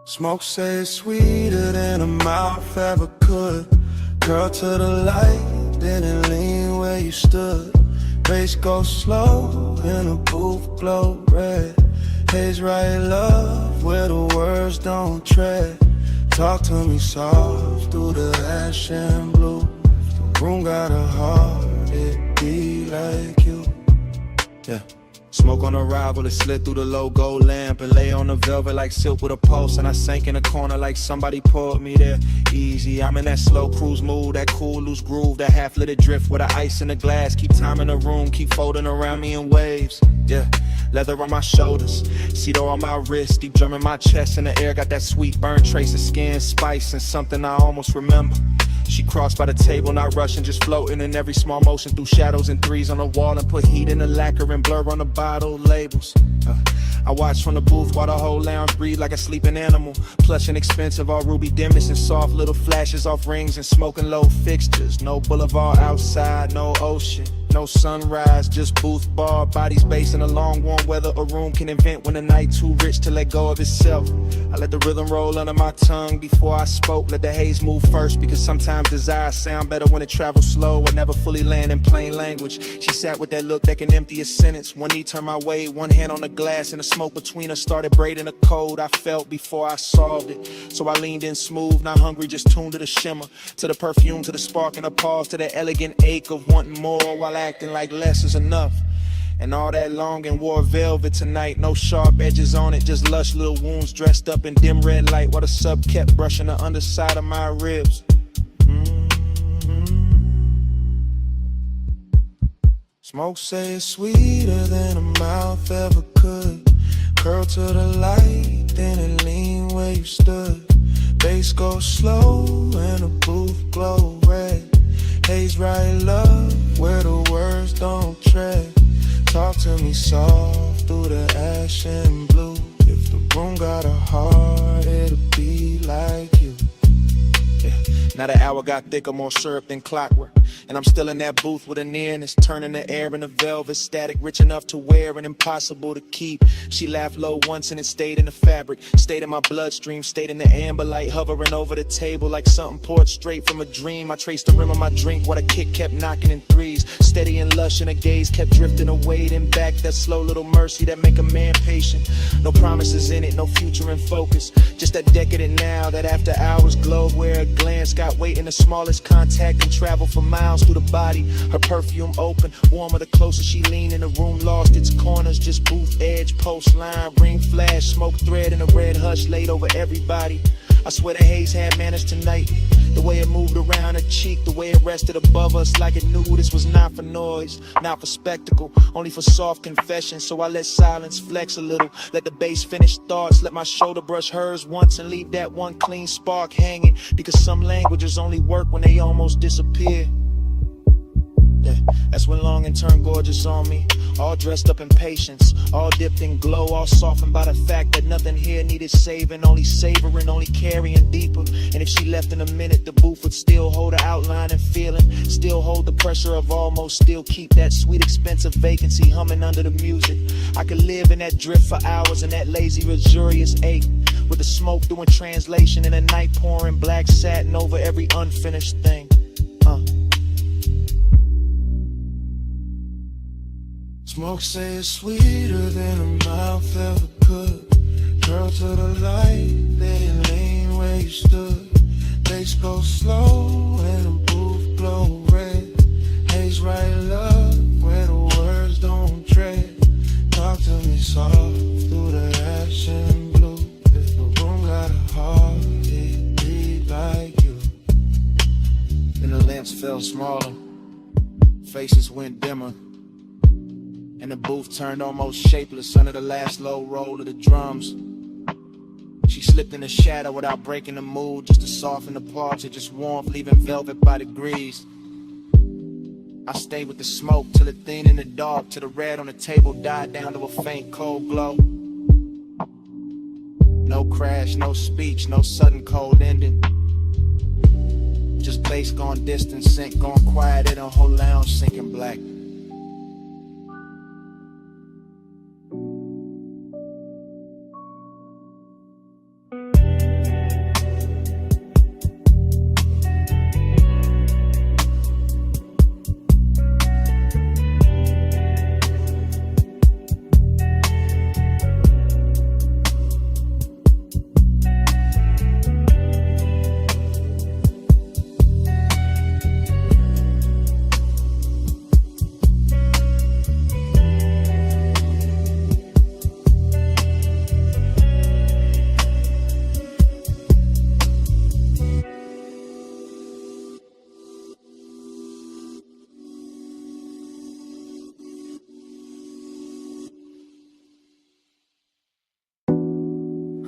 Smoke say it's sweeter than a mouth ever could. Girl to the light, didn't lean where you stood. Bass go slow, in a booth glow red. Haze right love, where the words don't tread. Talk to me soft, through the ash and blue. If the room got a heart, it be like you. Yeah. Smoke on arrival, it slid through the low gold lamp and lay on the velvet like silk with a pulse. And I sank in a corner like somebody pulled me there. Easy, I'm in that slow cruise mood, that cool loose groove, that half-lit drift with the ice in the glass. Keep time in the room, keep folding around me in waves. Yeah, leather on my shoulders, cedar on my wrist, deep drum in my chest. In the air, got that sweet burn trace of skin, spice, and something I almost remember. She crossed by the table, not rushing, just floating in every small motion through shadows and threes on the wall, and put heat in the lacquer and blur on the bottle labels. I watch from the booth while the whole lounge breathe like a sleeping animal. Plush and expensive, all ruby dimness and soft little flashes off rings and smoking low fixtures. No boulevard outside, no ocean, no sunrise, just booth bar, bodies based in a long warm weather a room can invent when the night too rich to let go of itself. I let the rhythm roll under my tongue before I spoke, let the haze move first, because sometimes desire sound better when it travels slow and never fully land in plain language. She sat with that look that can empty a sentence. One knee turned my way, one hand on the glass, and the smoke between us started braiding a code I felt before I solved it. So I leaned in smooth, not hungry, just tuned to the shimmer, to the perfume, to the spark and a pause, to the elegant ache of wanting more while acting like less is enough. And all that long and wore velvet tonight, no sharp edges on it, just lush little wounds dressed up in dim red light, while the sub kept brushing the underside of my ribs. Smoke say it's sweeter than a mouth ever could. Curl to the light, then it lean where you stood. Bass go slow and the booth glow red. Haze right love, where the words don't tread. Talk to me soft through the ash and blue. If the room got a heart, it'll be like you. Yeah. Now the hour got thicker, more syrup than clockwork, and I'm still in that booth with a nearness, turning the air into velvet static, rich enough to wear and impossible to keep. She laughed low once and it stayed in the fabric, stayed in my bloodstream, stayed in the amber light, hovering over the table like something poured straight from a dream. I traced the rim of my drink while the kick kept knocking in threes, steady and lush, and a gaze kept drifting away, then back. That slow little mercy that make a man patient. No promises in it, no future in focus, just that decadent now, that after hours glow where a glance got weight in the smallest contact and travel for miles through the body. Her perfume open, warmer the closer she leaned, in the room lost its corners, just booth edge, post line, ring flash, smoke thread in a red hush laid over everybody. I swear the haze had manners tonight, the way it moved around her cheek, the way it rested above us like it knew this was not for noise, not for spectacle, only for soft confession. So I let silence flex a little, let the bass finish thoughts, let my shoulder brush hers once and leave that one clean spark hanging, because some languages only work when they almost disappear. Yeah, that's when longing turned gorgeous on me, all dressed up in patience, all dipped in glow, all softened by the fact that nothing here needed saving, only savoring, only carrying deeper. And if she left in a minute, the booth would still hold her outline and feeling, still hold the pressure of almost, still keep that sweet expensive vacancy humming under the music. I could live in that drift for hours, in that lazy luxurious ache, with the smoke doing translation and the night pouring black satin over every unfinished thing. Smoke say it's sweeter than a mouth ever could. Curl to the light, let it lean where you stood. Bass go slow and the booth glow red. Haze right love, where the words don't tread. Talk to me soft through the ash and blue. If the room got a heart, it beat like you. Then the lamps fell smaller, faces went dimmer, and the booth turned almost shapeless under the last low roll of the drums. She slipped in the shadow without breaking the mood, just to soften the parts of just warmth, leaving velvet by degrees. I stayed with the smoke till it thinned in the dark, till the red on the table died down to a faint cold glow. No crash, no speech, no sudden cold ending, just bass gone distant, sync gone quiet in a whole lounge sinking black.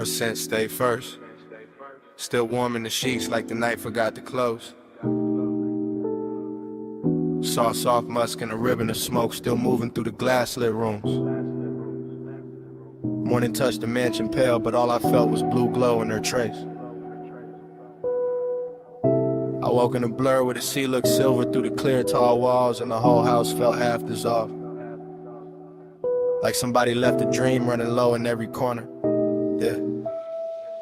scent stay first. Still warm in the sheets like the night forgot to close. Saw soft musk and a ribbon of smoke still moving through the glass-lit rooms. Morning touched the mansion pale, but all I felt was blue glow in her trace. I woke in a blur where the sea looked silver through the clear tall walls, and the whole house felt half dissolved. Like somebody left a dream running low in every corner. Yeah.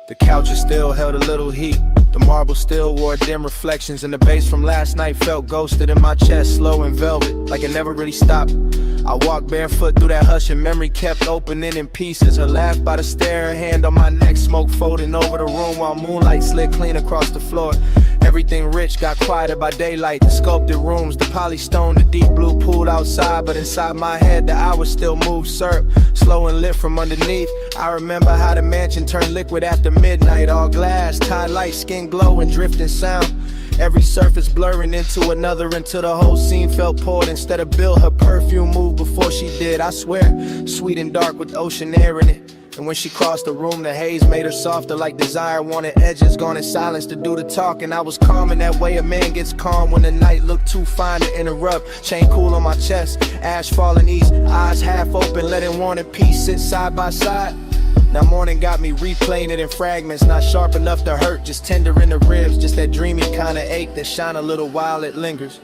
The couches still held a little heat. The marble still wore dim reflections, and the bass from last night felt ghosted in my chest, slow and velvet, like it never really stopped. I walked barefoot through that hush, and memory kept opening in pieces. Her laugh by the stair, her hand on my neck, smoke folding over the room while moonlight slid clean across the floor. Everything rich got quieter by daylight. The sculpted rooms, the polystone, the deep blue pool outside. But inside my head, the hours still moved syrup, slow and lit from underneath. I remember how the mansion turned liquid after midnight. All glass, tie light, skin glow and drifting sound. Every surface blurring into another until the whole scene felt poured instead of built. Her perfume moved before she did, I swear. Sweet and dark with ocean air in it. And when she crossed the room, the haze made her softer like desire wanted edges, gone in silence to do the talking. I was calm in that way a man gets calm when the night looked too fine to interrupt. Chain cool on my chest, ash falling east, eyes half open, letting want and peace sit side by side. Now morning got me replaying it in fragments, not sharp enough to hurt, just tender in the ribs, just that dreamy kind of ache that shine a little while it lingers.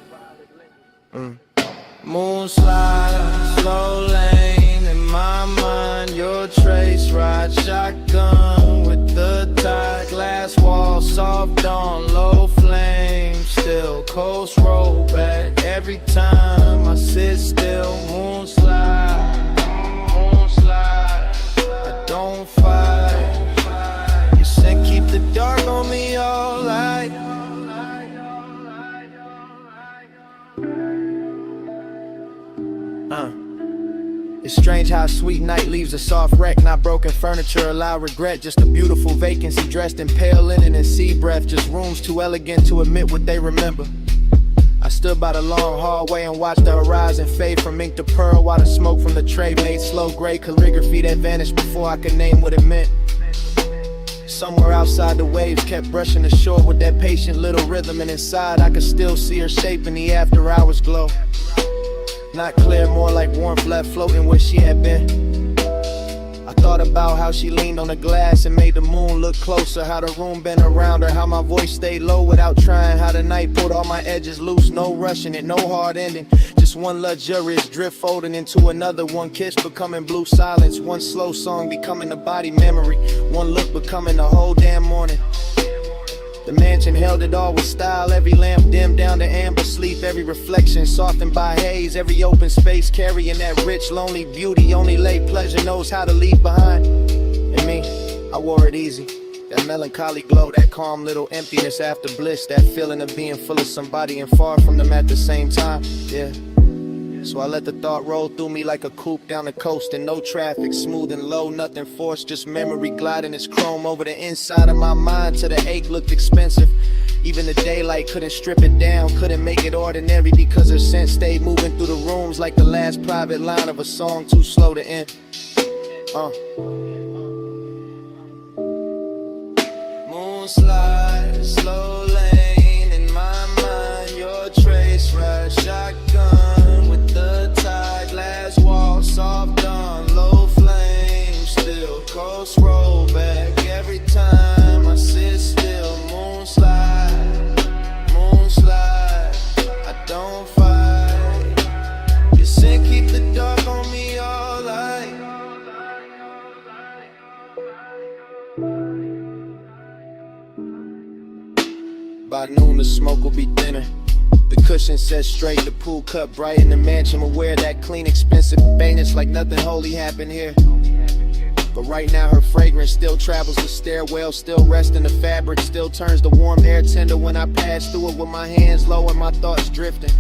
Moon slide, slow lane in my mind, your trace ride shotgun with the tide, glass wall, soft on low flame, still coast roll back every time I sit still. Moon slide, I don't fight. You said keep the dark on me all night. It's strange how a sweet night leaves a soft wreck. Not broken furniture, allow regret. Just a beautiful vacancy dressed in pale linen and sea breath. Just rooms too elegant to admit what they remember. I stood by the long hallway and watched the horizon fade from ink to pearl, while the smoke from the tray made slow gray calligraphy that vanished before I could name what it meant. Somewhere outside the waves kept brushing the shore with that patient little rhythm, and inside I could still see her shape in the after hours glow. Not clear, more like warmth left floating where she had been. I thought about how she leaned on the glass and made the moon look closer, how the room bent around her, how my voice stayed low without trying, how the night pulled all my edges loose, no rushing it, no hard ending, just one luxurious drift folding into another, one kiss becoming blue silence, one slow song becoming a body memory, one look becoming the whole damn morning. The mansion held it all with style, every lamp dimmed down to amber sleep, every reflection softened by haze, every open space carrying that rich, lonely beauty only late pleasure knows how to leave behind. And me, I wore it easy, that melancholy glow, that calm little emptiness after bliss, that feeling of being full of somebody and far from them at the same time, yeah. So I let the thought roll through me like a coupe down the coast, and no traffic, smooth and low, nothing forced, just memory gliding its chrome over the inside of my mind till the ache looked expensive. Even the daylight couldn't strip it down, couldn't make it ordinary, because her scent stayed moving through the rooms like the last private line of a song too slow to end. Moon slide, slow lane in my mind, your trace ride shotgun with the tide, glass wall, soft on low flame, still coast roll back every time I sit still. Moon slide, I don't fight. You said keep the dark on me all night. By noon the smoke will be thinner, the cushion set straight, the pool cut bright in the mansion aware that clean expensive bareness like nothing holy happened here. But right now her fragrance still travels the stairwell, still rests in the fabric, still turns the warm air tender when I pass through it with my hands low and my thoughts drifting.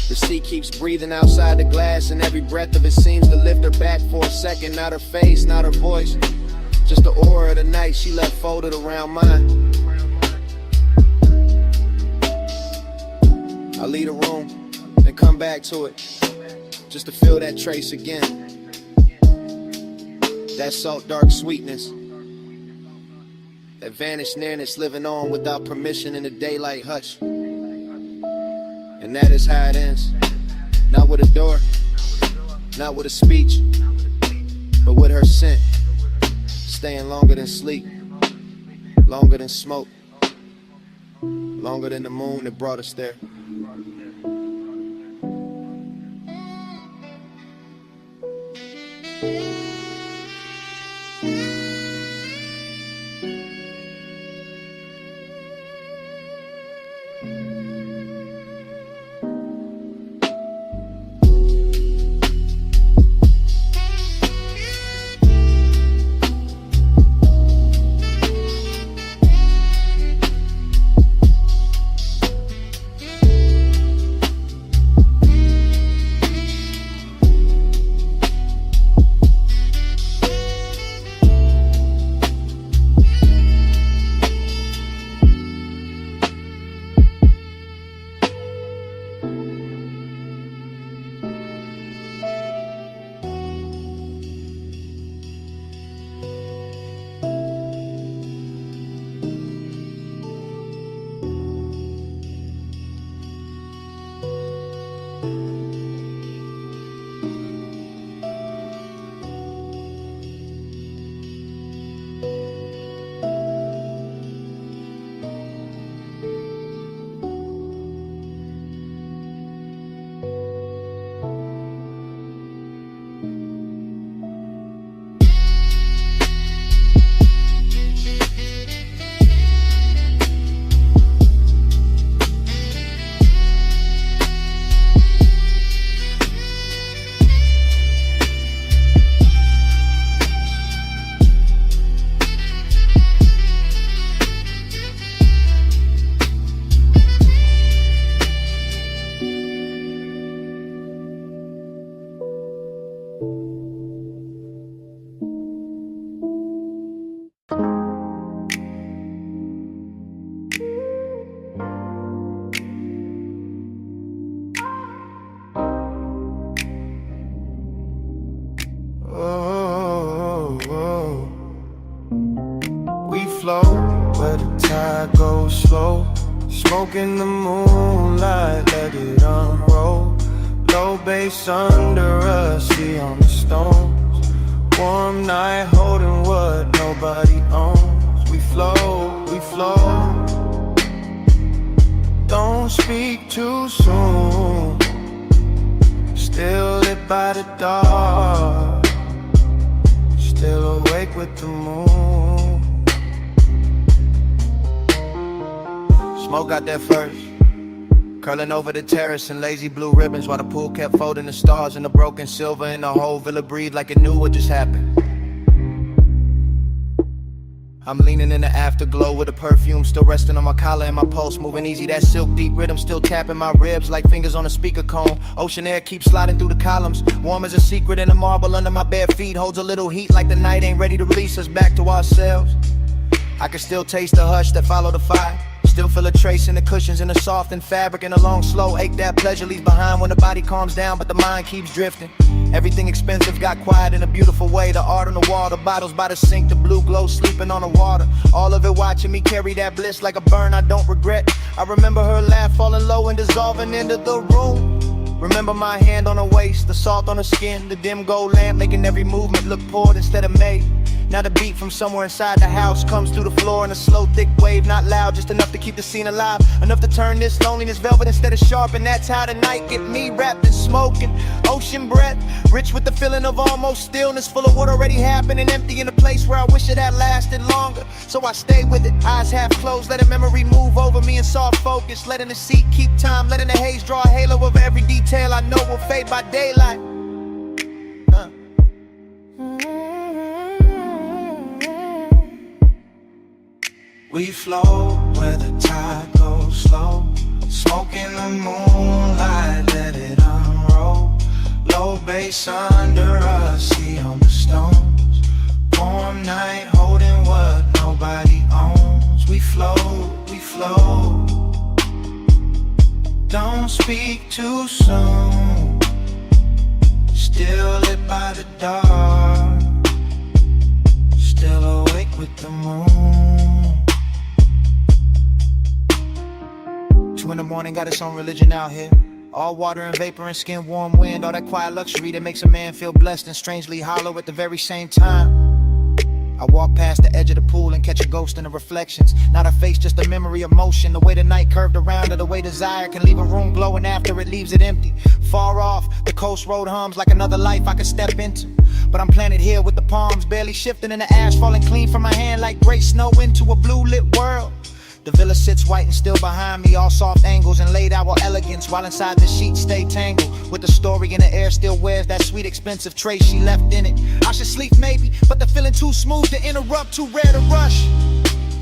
The sea keeps breathing outside the glass, and every breath of it seems to lift her back for a second. Not her face, not her voice, just the aura of the night she left folded around mine. I leave the room, then come back to it, just to feel that trace again. That salt dark sweetness, that vanished nearness living on without permission in the daylight hush. And that is how it ends. Not with a door, not with a speech, but with her scent, staying longer than sleep, longer than smoke, longer than the moon that brought us there. We flow where the tide goes slow. Smoke in the moonlight, let it unroll. Low bass under us, see on the stones. Warm night holding what nobody owns. We flow, we flow. Don't speak too soon. Still lit by the dark. Still awake with the moon. Smoke got there first, curling over the terrace in lazy blue ribbons, while the pool kept folding the stars and the broken silver, and the whole villa breathed like it knew what just happened. I'm leaning in the afterglow with the perfume still resting on my collar and my pulse moving easy. That silk deep rhythm still tapping my ribs like fingers on a speaker cone. Ocean air keeps sliding through the columns, warm as a secret, and the marble under my bare feet holds a little heat like the night ain't ready to release us back to ourselves. I can still taste the hush that followed the fire. Still feel a trace in the cushions, in the softened fabric, and a long slow ache that pleasure leaves behind when the body calms down but the mind keeps drifting. Everything expensive got quiet in a beautiful way. The art on the wall, the bottles by the sink, the blue glow sleeping on the water. All of it watching me carry that bliss like a burn I don't regret. I remember her laugh falling low and dissolving into the room. Remember my hand on her waist, the salt on her skin, the dim gold lamp making every movement look poured instead of made. Now the beat from somewhere inside the house comes through the floor in a slow, thick wave, not loud, just enough to keep the scene alive, enough to turn this loneliness velvet instead of sharp. And that's how the night get me, wrapped in smoke and ocean breath, rich with the feeling of almost stillness, full of what already happened and empty in a place where I wish it had lasted longer. So I stay with it, eyes half closed, letting memory move over me in soft focus, letting the seat keep time, letting the haze draw a halo over every detail I know will fade by daylight. We flow where the tide goes slow. Smoke in the moonlight, let it unroll. Low bass under us, see on the stones. Warm night holding what nobody owns. We flow, we flow. Don't speak too soon. Still lit by the dark. Still awake with the moon. morning got its own religion out here. All water and vapor and skin warm wind, all that quiet luxury that makes a man feel blessed and strangely hollow at the very same time. I walk past the edge of the pool and catch a ghost in the reflections. Not a face, just a memory of motion. The way the night curved around, or the way desire can leave a room glowing after it leaves it empty. Far off, the coast road hums like another life I could step into. But I'm planted here with the palms barely shifting and the ash falling clean from my hand like gray snow into a blue lit world. The villa sits white and still behind me, all soft angles and laid out with elegance, while inside the sheets stay tangled with the story in the air still wears that sweet expensive trace she left in it. I should sleep maybe, but the feeling too smooth to interrupt, too rare to rush.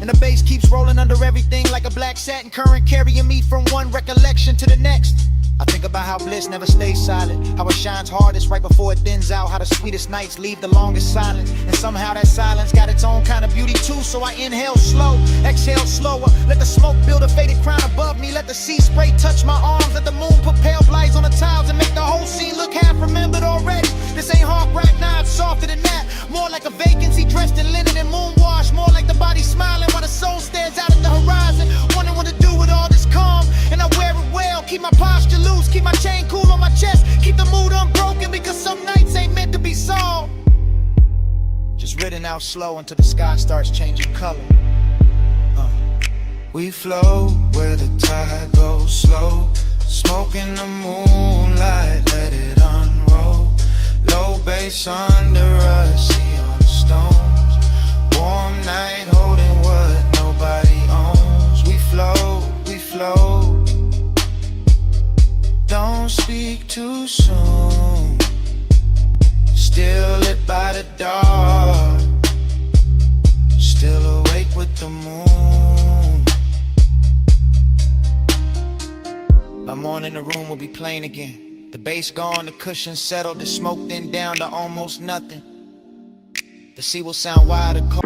And the bass keeps rolling under everything like a black satin current, carrying me from one recollection to the next. I think about how bliss never stays silent, how it shines hardest right before it thins out, how the sweetest nights leave the longest silence, and somehow that silence got its own kind of beauty too. So I inhale slow, exhale slower, let the smoke build a faded crown above me, let the sea spray touch my arms, let the moon put pale lights on the tiles and make the whole scene look half remembered already. This ain't hard rap, now it's softer than that, more like a vacancy dressed in linen and moon wash, more like the body smiling while the soul stares out at the horizon, wondering what to do with all this calm. And I wear it well, keep my posture loose, keep my chain cool on my chest, keep the mood unbroken, because some nights ain't meant to be solved. Just ridden out slow until the sky starts changing color. We flow where the tide goes slow, smoke in the moonlight, let it unroll. Low bass under us, see on the stones. Warm night holding what nobody owns. We flow, we flow. Don't speak too soon. Still lit by the dark, still awake with the moon. By morning the room will be plain again. The bass gone, the cushions settled, the smoke then down to almost nothing. The sea will sound wide and cold.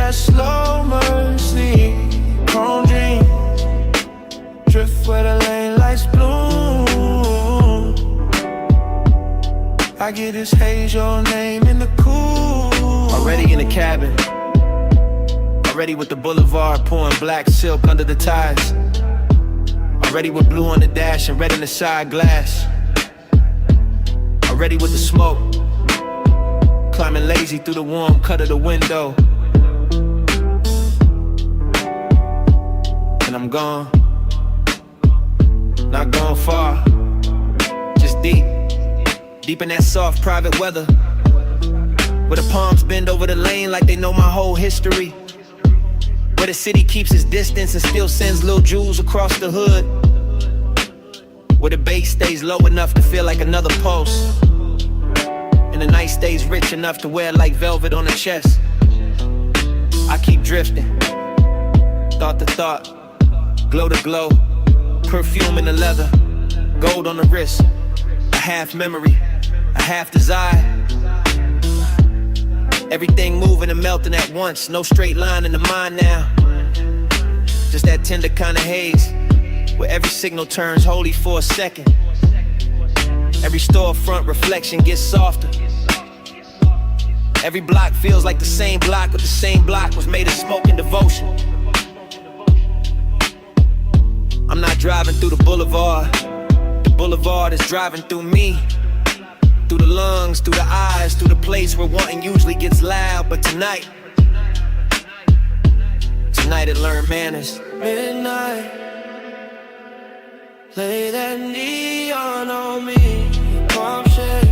Slow mercy, chrome dream, drift where the lane lights bloom. I get this haze, your name in the cool. Already in the cabin, already with the boulevard pouring black silk under the ties. Already with blue on the dash and red in the side glass. Already with the smoke, climbing lazy through the warm cut of the window. And I'm gone, not gone far, just deep, deep in that soft private weather, where the palms bend over the lane like they know my whole history, where the city keeps its distance and still sends little jewels across the hood, where the bass stays low enough to feel like another pulse, and the night stays rich enough to wear like velvet on the chest. I keep drifting, thought to thought, glow to glow, perfume in the leather, gold on the wrist, a half memory, a half desire. Everything moving and melting at once, no straight line in the mind now. Just that tender kind of haze, where every signal turns holy for a second. Every storefront reflection gets softer. Every block feels like the same block, but the same block was made of smoke and devotion. I'm not driving through the boulevard is driving through me. Through the lungs, through the eyes, through the place where wanting usually gets loud. But tonight it learned manners. Midnight, lay that neon on me, palm shade,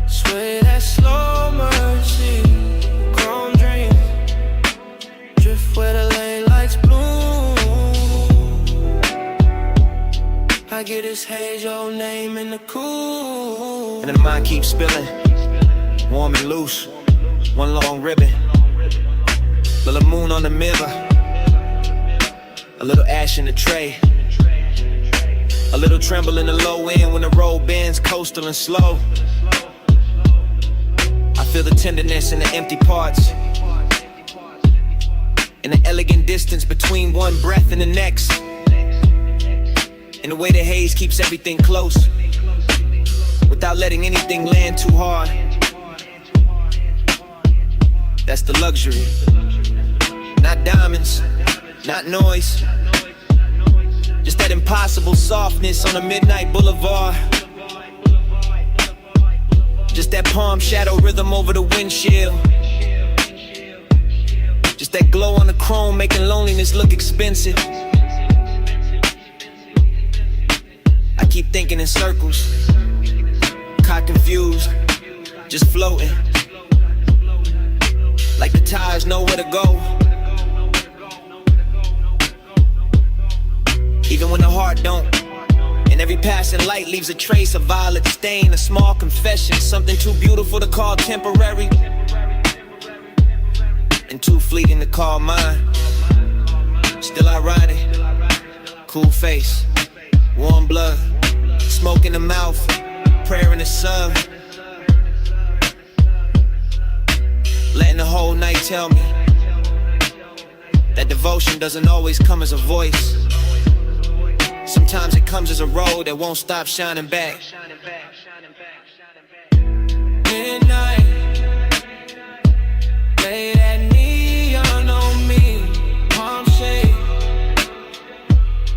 sway that slow mercy, chrome dream, drift where the lane lights bloom. I get this haze, your name in the cool. And then the mind keeps spilling, warm and loose, one long ribbon, little moon on the mirror, a little ash in the tray, a little tremble in the low end when the road bends coastal and slow. I feel the tenderness in the empty parts, and the elegant distance between one breath and the next, and the way the haze keeps everything close without letting anything land too hard. That's the luxury. Not diamonds, not noise, just that impossible softness on a midnight boulevard. Just that palm shadow rhythm over the windshield. Just that glow on the chrome making loneliness look expensive. I keep thinking in circles, caught confused, just floating, like the tides know where to go. Even when the heart don't, and every passing light leaves a trace, a violet stain, a small confession, something too beautiful to call temporary, and too fleeting to call mine. Still ironic, cool face, warm blood, smoke in the mouth, prayer in the sun. Letting the whole night tell me that devotion doesn't always come as a voice. Sometimes it comes as a road that won't stop shining back. Midnight, lay that neon on me, palm shade,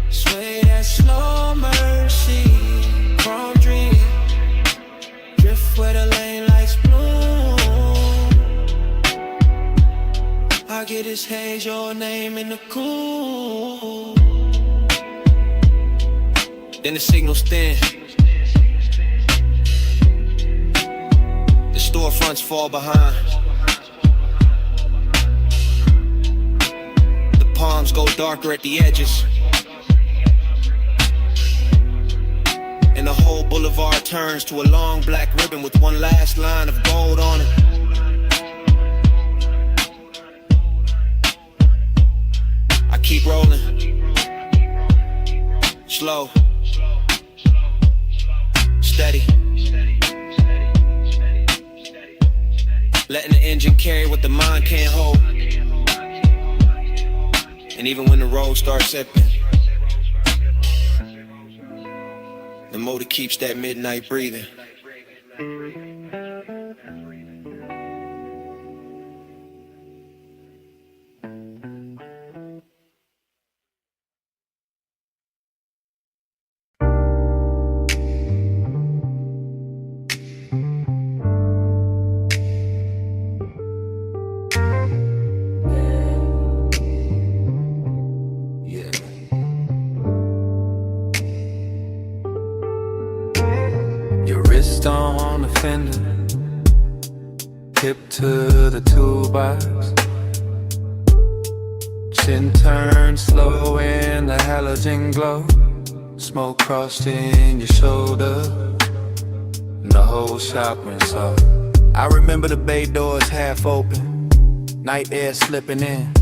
sway that slow mercy, chrome dream, drift where the lane lights bloom. I get this haze, your name in the cool. Then the signals thin, the storefronts fall behind, the palms go darker at the edges, and the whole boulevard turns to a long black ribbon with one last line of gold on it. I keep rolling, slow, steady, letting the engine carry what the mind can't hold. And even when the road starts slipping, the motor keeps that midnight breathing. On the fender, hip to the toolbox, chin turned slow in the halogen glow, smoke crossed in your shoulder, and the whole shop went soft. I remember the bay doors half open, night air slipping in,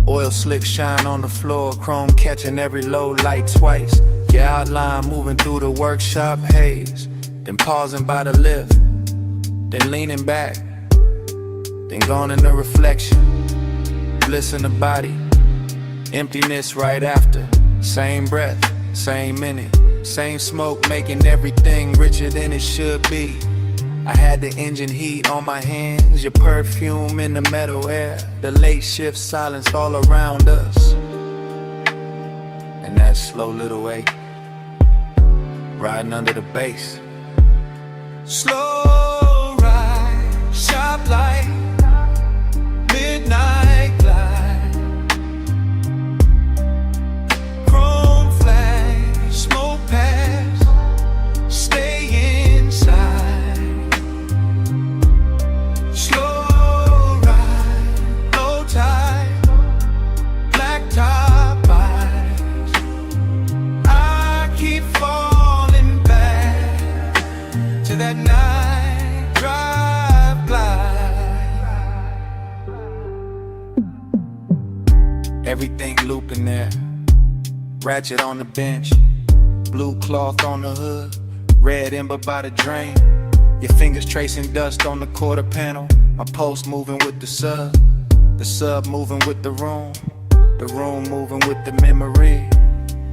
oil slick shine on the floor, chrome catching every low light twice, your outline moving through the workshop haze. Then pausing by the lift, then leaning back, then gone in the reflection, bliss in the body, emptiness right after, same breath, same minute, same smoke making everything richer than it should be. I had the engine heat on my hands, your perfume in the metal air, the late shift silence all around us, and that slow little wake, riding under the bass. Slow ride, sharp light, midnight glide, chrome flash, smoke pass, stay inside. Slow ride, low tide, black top eyes. I keep falling back to that night drive glide. Everything looping there, ratchet on the bench, blue cloth on the hood, red ember by the drain, Your fingers tracing dust on the quarter panel. My post moving with the sub moving with the room moving with the memory.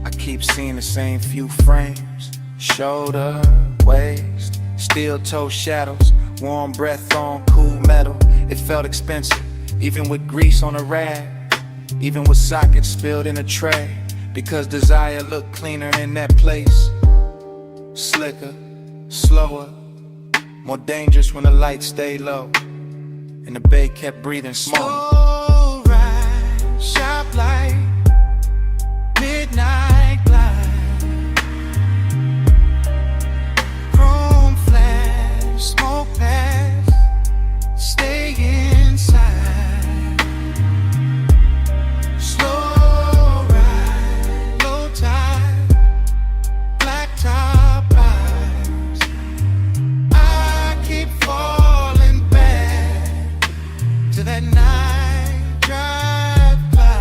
I keep seeing the same few frames. Shoulder, waist, steel toe shadows, warm breath on cool metal. It felt expensive, even with grease on a rag, even with sockets spilled in a tray, because desire looked cleaner in that place. Slicker, slower, more dangerous when the lights stayed low and the bay kept breathing smoke. Slow ride, shop light, midnight glide, chrome flash, smoke pass, stay inside. Slow ride, low tide, black top eyes. I keep falling back to that night drive by.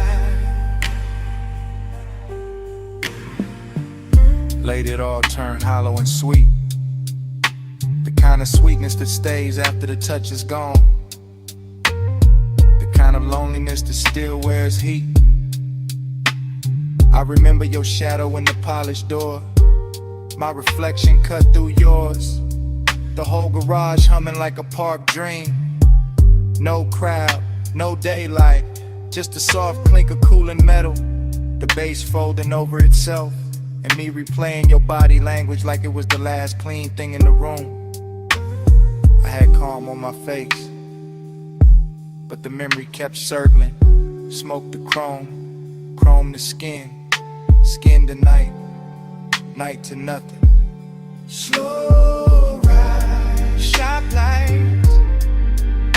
Late it all turned hollow and sweet, the kind of sweetness that stays after the touch is gone, the kind of loneliness that still wears heat. I remember your shadow in the polished door, my reflection cut through yours, the whole garage humming like a park dream. No crowd, no daylight, just a soft clink of cooling metal, the bass folding over itself, and me replaying your body language like it was the last clean thing in the room. I had calm on my face, but the memory kept circling. Smoke to chrome, chrome to skin, skin to night, night to nothing. Slow ride, shop lights,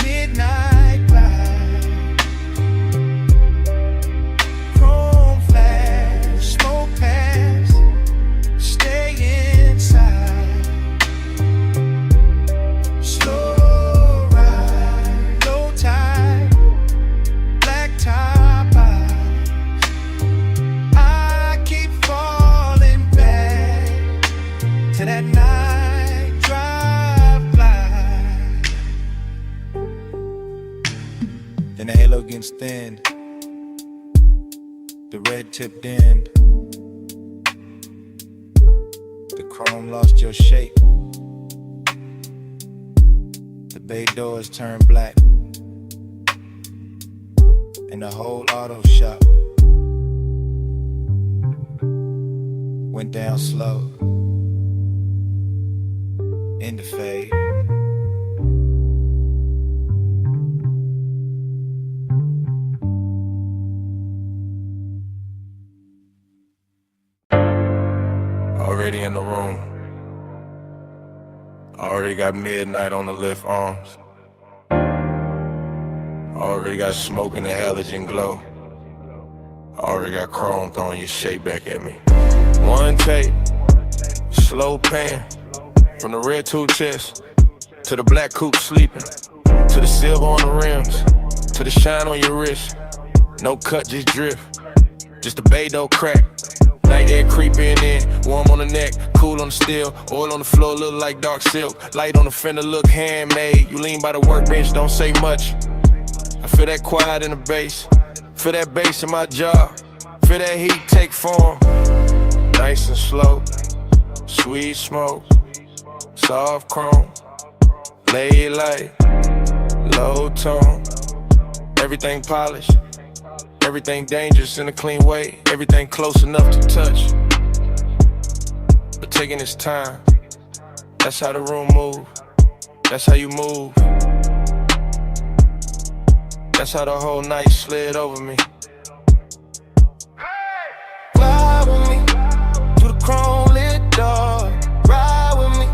midnight glide, chrome flash, smoke pass, stay inside. Slow ride, low tide, black top eyes. I keep falling back to that night drive by. Then the halo gets thinned, the red tip dimmed, the chrome lost your shape, the bay doors turned black, and the whole auto shop went down slow, into fade. Already in the room, already got midnight on the lift arms, already got smoke in the halogen glow, already got chrome throwing your shape back at me. One take, slow pan, from the red two chest to the black coupe sleeping, to the silver on the rims, to the shine on your wrist. No cut, just drift, just a bay dough crack. Night air creeping in, warm on the neck, cool on the steel, oil on the floor, look like dark silk. Light on the fender, look handmade. You lean by the workbench, don't say much. I feel that quiet in the bass, feel that bass in my jaw, feel that heat take form. Nice and slow, sweet smoke, soft chrome, lay light, low tone. Everything polished, everything dangerous in a clean way, everything close enough to touch, but taking its time. That's how the room move, that's how you move, that's how the whole night slid over me. Ride with me through the chrome lit door, ride with me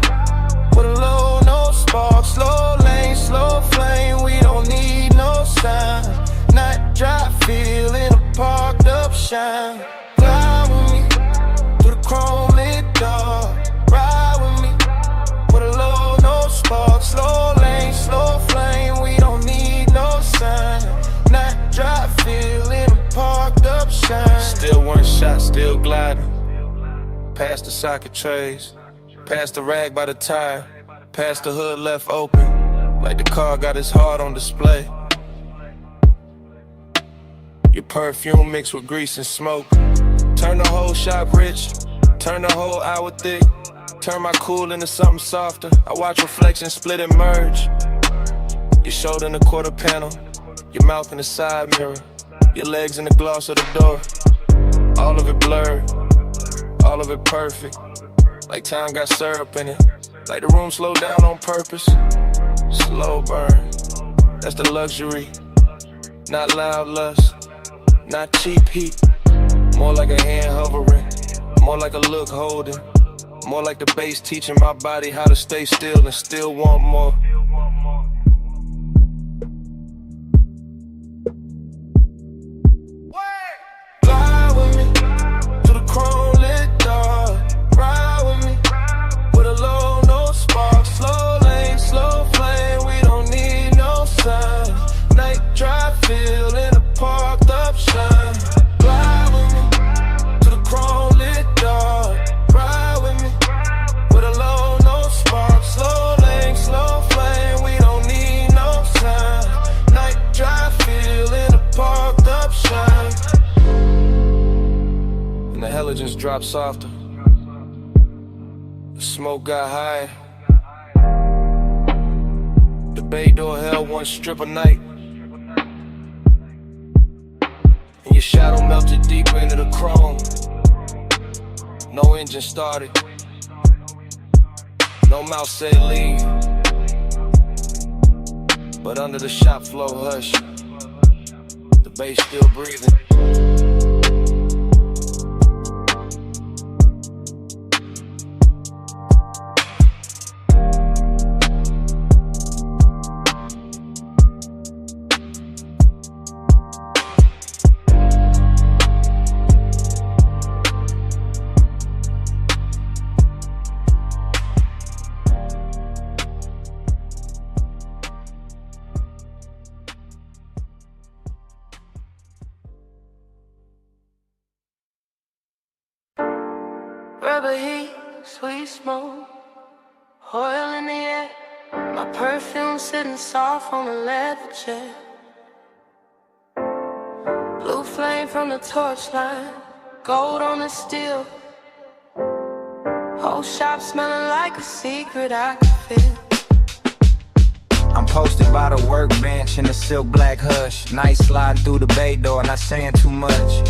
with a low, no spark, slow lane, slow flame. We don't need no sign, not dry, feeling a parked up shine. Ride with me through the chrome lit door, ride with me with a low, no spark, slow lane, slow flame. We don't need no sign, not dry, feeling a parked up shine. Still one shot, still gliding, past the socket trays, past the rag by the tire, Past the hood left open, like the car got his heart on display. Your perfume mixed with grease and smoke. Turn the whole shop rich, turn the whole hour thick. Turn my cool into something softer. I watch reflections split and merge. Your shoulder in the quarter panel, your mouth in the side mirror, your legs in the gloss of the door. All of it blurred, all of it perfect. Like time got syrup in it, like the room slowed down on purpose. Slow burn, that's the luxury. Not loud lust, not cheap heat. More like a hand hovering, more like a look holding. More like the bass teaching my body how to stay still and still want more. Fly with me to the chrome lit door. Ride with me with a low, no spark. Slow lane, slow flame, we don't need no signs. Night drive, feel in a parked up shine. Fly with me to the chrome lit door. Ride with me with a low, no spark. Slow lane, slow flame, we don't need no signs. Night drive, feel in a parked up shine. And the halogens dropped softer. The smoke got higher. The bay door held one strip a night. And your shadow melted deeper into the chrome. No engine started. No mouth said leave. But under the shop floor hush, the bass still breathing. Rubber heat, sweet smoke, oil in the air. My perfume sitting soft on a leather chair. Blue flame from the torchlight, gold on the steel. Whole shop smelling like a secret I could feel. I'm posted by the workbench in the silk black hush. Night sliding through the bay door, not saying too much.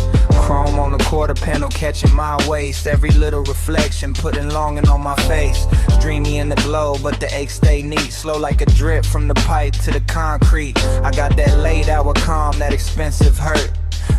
Chrome on the quarter panel catching my waist. Every little reflection putting longing on my face. It's dreamy in the glow, but the aches stay neat. Slow like a drip from the pipe to the concrete. I got that late hour calm, that expensive hurt.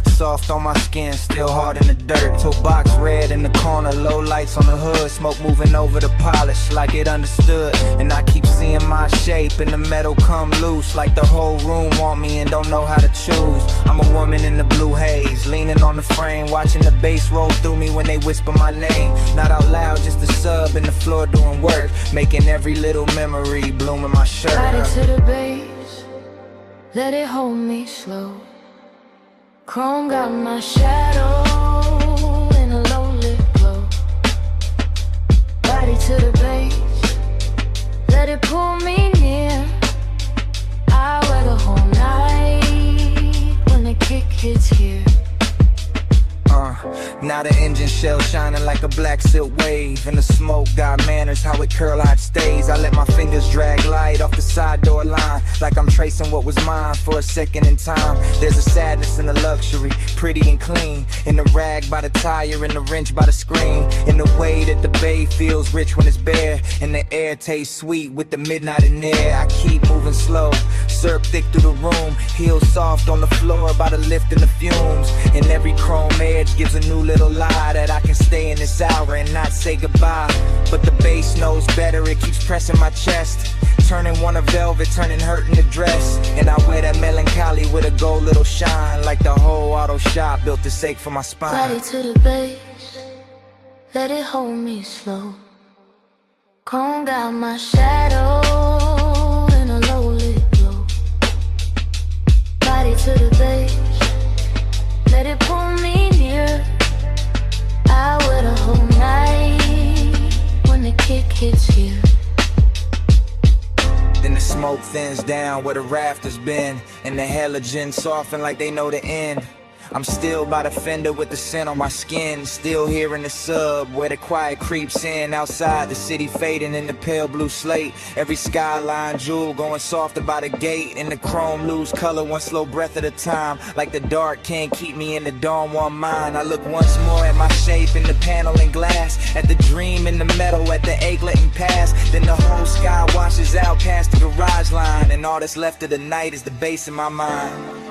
Soft on my skin, still hard in the dirt. Toe box red in the corner, low lights on the hood. Smoke moving over the polish like it understood. And I keep seeing my shape and the metal come loose. Like the whole room want me and don't know how to choose. I'm a woman in the blue haze, leaning on the frame, watching the bass roll through me when they whisper my name. Not out loud, just a sub in the floor doing work, making every little memory bloom in my shirt. Body to the base, let it hold me slow. Chrome got my shadow in a low lit glow. Body to the base, let it pull me near. I wear the whole night when the kick hits here. Now the engine shell shining like a black silk wave. And the smoke got manners, how it curl how it stays. I let my fingers drag light off the side door line, like I'm tracing what was mine for a second in time. There's a sadness in the luxury, pretty and clean. In the rag by the tire, in the wrench by the screen. In the way that the bay feels rich when it's bare. And the air tastes sweet with the midnight in there. I keep moving slow, syrup thick through the room. Heels soft on the floor by the lift and the fumes. And every chrome edge gives a new little lie that I can stay in this hour and not say goodbye. But the bass knows better, it keeps pressing my chest, turning one a velvet, turning hurt into dress. And I wear that melancholy with a gold little shine, like the whole auto shop built to sake for my spine. Body to the base, let it hold me slow. Combed out my shadow in a low lit glow. Body to the base, let it pull me near. I wait a whole night when the kick hits here. Then the smoke thins down where the rafters been, and the halogens soften like they know the end. I'm still by the fender with the scent on my skin. Still here in the sub where the quiet creeps in. Outside the city fading in the pale blue slate. Every skyline jewel going softer by the gate. And the chrome lose color one slow breath at a time. Like the dark can't keep me in the dawn one mind. I look once more at my shape in the panel and glass. At the dream in the metal, at the ache letting pass. Then the whole sky washes out past the garage line. And all that's left of the night is the bass in my mind.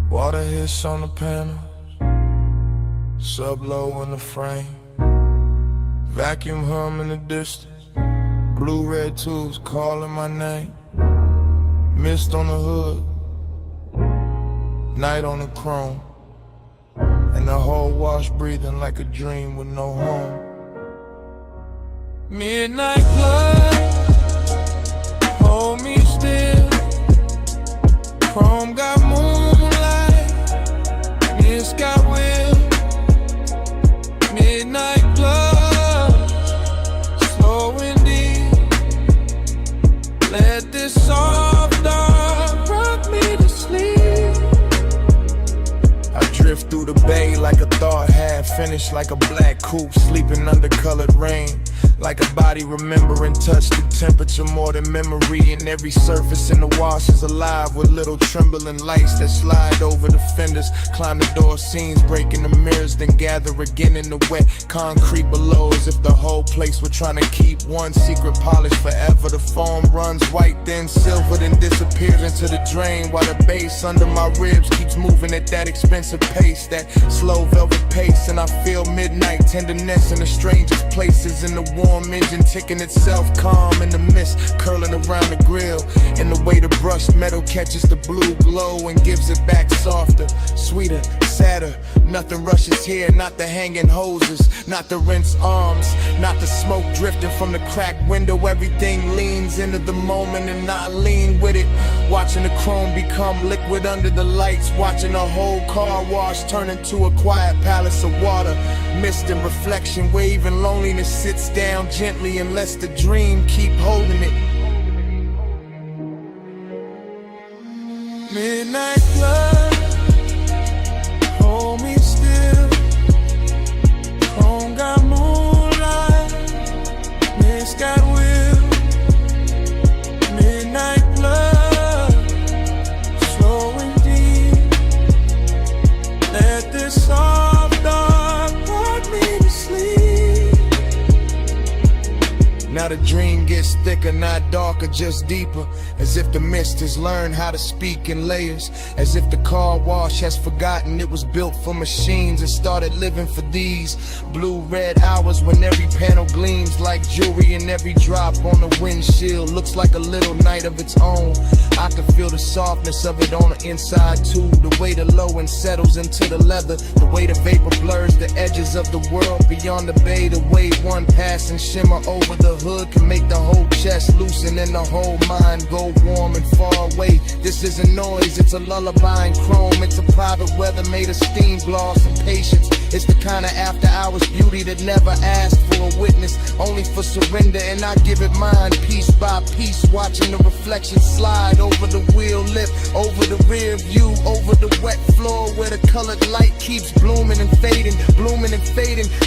Water hits on the panels, sub-low in the frame. Vacuum hum in the distance, blue-red tubes calling my name. Mist on the hood, night on the chrome. And the whole wash breathing like a dream with no home. Midnight blood, hold me still. Chrome got moonlight, mist got will. Midnight blood, slow and deep. Let this soft dark rock me to sleep. I drift through the bay like a thought half finished, like a black coupe sleeping under colored rain. Like a body remembering touch through temperature more than memory. And every surface in the wash is alive with little trembling lights that slide over the fenders. Climb the door seams, breaking the mirrors, then gather again in the wet concrete below. As if the whole place were trying to keep one secret polish forever. The foam runs white, then silver, then disappears into the drain. While the bass under my ribs keeps moving at that expensive pace, that slow velvet pace. And I feel midnight tenderness in the strangest places. In the warm engine ticking itself calm in the mist curling around the grill. And the way the brushed metal catches the blue glow and gives it back softer, sweeter, sadder. Nothing rushes here, not the hanging hoses, not the rinse arms, not the smoke drifting from the cracked window. Everything leans into the moment and I lean with it. Watching the chrome become liquid under the lights. Watching a whole car wash turn into a quiet palace of water. Mist and reflection where even loneliness sits down gently and lets the dream keep holding it. Midnight blood, hold me still. Chrome got moonlight, mist got will. Midnight blood, slow and deep. Let this soft dark rock me to sleep. Now the dream gets thicker, not darker, just deeper. As if the mist has learned how to speak in layers. As if the car wash has forgotten it was built for machines and started living for these blue-red hours when every panel gleams like jewelry and every drop on the windshield looks like a little night of its own. I can feel the softness of it on the inside too. The way the low end settles into the leather. The way the vapor blurs the edges of the world beyond the bay. The way one passing shimmer over the hood can make the whole chest loosen and the whole mind go warm and far away. This isn't noise, it's a lullaby in chrome. It's a private weather made of steam gloss and patience. It's the kind of after hours beauty that never asked for a witness, only for surrender, and I give it mine piece by piece. Watching the reflection slide over the wheel lip, over the rear view, over the wet floor where the colored light keeps blooming and fading,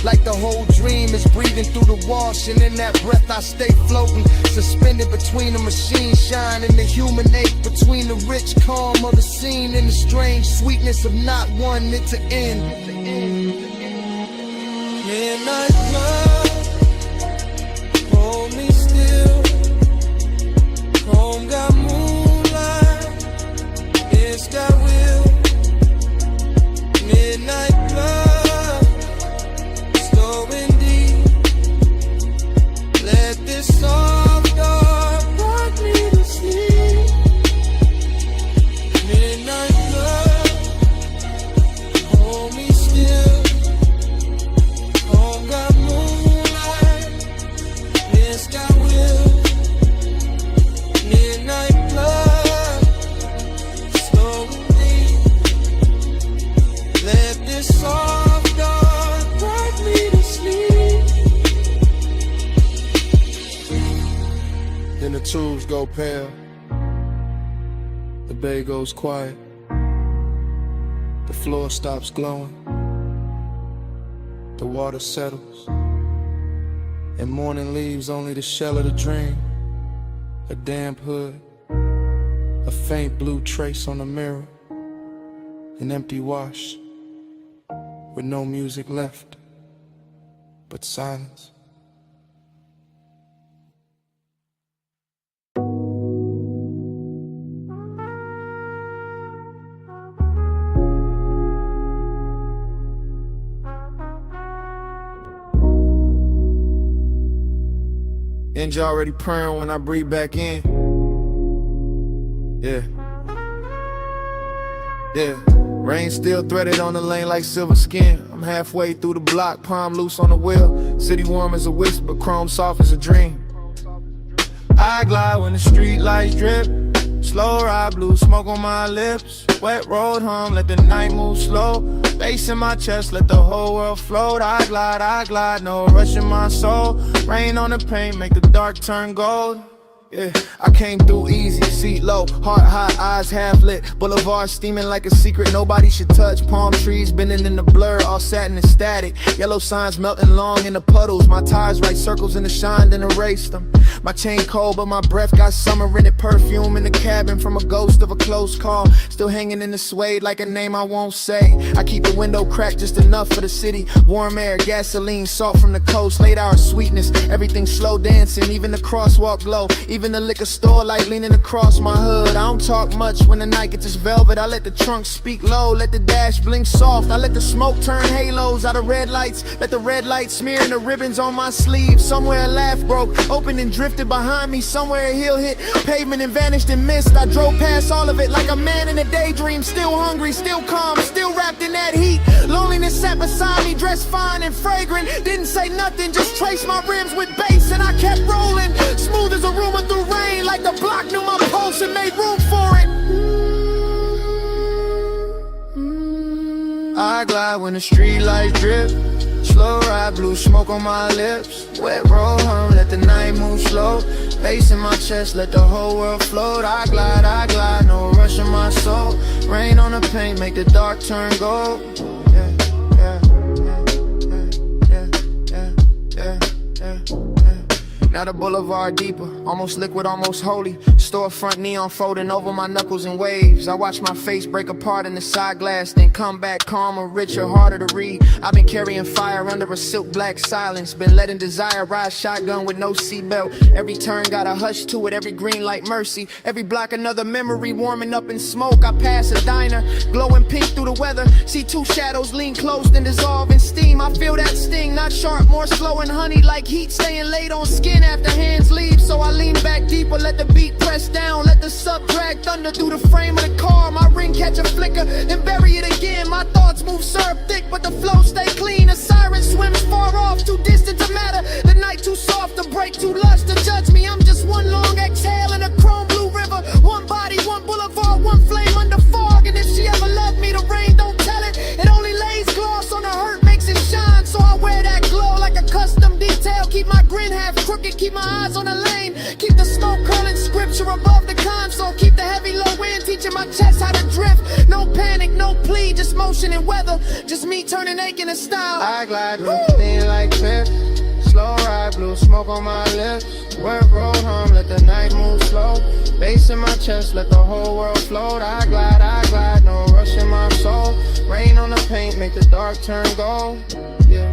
like the whole dream is breathing through the wash. And in that breath I stay floating, suspended between the machine shine and the human ache, between the rich calm of the scene and the strange sweetness of not wanting it to end. Midnight blood, hold me still. Chrome got moonlight, it's got will. Midnight blood, slow and deep. Let this soft dark rock me to sleep. Midnight blood, hold me still. this soft dark rock me to sleep. Then the tubes go pale, the bay goes quiet, the floor stops glowing, the water settles, and morning leaves only the shell of the dream. A damp hood, a faint blue trace on the mirror, an empty wash with no music left but silence. Angel already praying when I breathe back in. Yeah. Rain still threaded on the lane like silver skin. I'm halfway through the block, palm loose on the wheel. City warm as a whisper, chrome soft as a dream. I glide when the street lights drip. Slow ride, blue smoke on my lips. Wet road hum, let the night move slow. Bass in my chest, let the whole world float. I glide, no rush in my soul. Rain on the paint, make the dark turn gold. Yeah, I came through easy, seat low, heart high, eyes half lit. Boulevard steaming like a secret nobody should touch. Palm trees bending in the blur, all satin and static. Yellow signs melting long in the puddles. My tires write circles in the shine, then erase them. My chain cold, but my breath got summer in it. Perfume in the cabin from a ghost of a close call. Still hanging in the suede like a name I won't say. I keep the window cracked just enough for the city. Warm air, gasoline, salt from the coast. Late hour sweetness, everything slow dancing. Even the crosswalk glow. Even the liquor store light leaning across my hood. I don't talk much when the night gets this velvet. I let the trunk speak low, let the dash blink soft. I let the smoke turn halos out of red lights. Let the red light smearing the ribbons on my sleeve. Somewhere a laugh broke, opened and drifted behind me. Somewhere a heel hit pavement and vanished in mist. I drove past all of it like a man in a daydream. Still hungry, still calm, still wrapped in that heat. Loneliness sat beside me, dressed fine and fragrant. Didn't say nothing, just traced my rims with bass. And I kept rolling, smooth as a rumor through rain. Like the block knew my pulse and made room for it. I glide when the street lights drip. Slow ride, blue smoke on my lips. Wet road hum, let the night move slow. Bass in my chest, let the whole world float. I glide, no rush in my soul. Rain on the paint, make the dark turn gold. Now the boulevard deeper, almost liquid, almost holy. Storefront neon folding over my knuckles in waves. I watch my face break apart in the side glass, then come back calmer, richer, harder to read. I've been carrying fire under a silk black silence. Been letting desire ride shotgun with no seatbelt. Every turn got a hush to it, every green light mercy. Every block another memory warming up in smoke. I pass a diner, glowing pink through the weather. See two shadows lean close, then dissolve in steam. I feel that sting, not sharp, more slow and honey. Like heat staying late on skin after hands leave. So I lean back deeper, let the beat press down. Let the sub drag thunder through the frame of the car. My ring catch a flicker, then bury it again. My thoughts move syrup thick, but the flow stay clean. A siren swims far off, too distant to matter. The night too soft to break, too lush to judge me. I'm just one long exhale in a chrome blue river. One body, one boulevard, one flame under fog. And if she ever loved me, the rain don't tell it. It only lays gloss on the hurt, makes it shine. So I wear that glow like a custom detail. Keep my grin half crooked, keep my eyes on the lane. Keep the smoke curling, scripture above the console. Keep the heavy low end, teaching my chest how to drift. No panic, no plea, just motion and weather. Just me turning aching and style. I glide through thin like cliff. Slow ride, blue smoke on my lips. Wet road hum, let the night move slow. Bass in my chest, let the whole world float. I glide, no rush in my soul. Rain on the paint, make the dark turn gold. Yeah.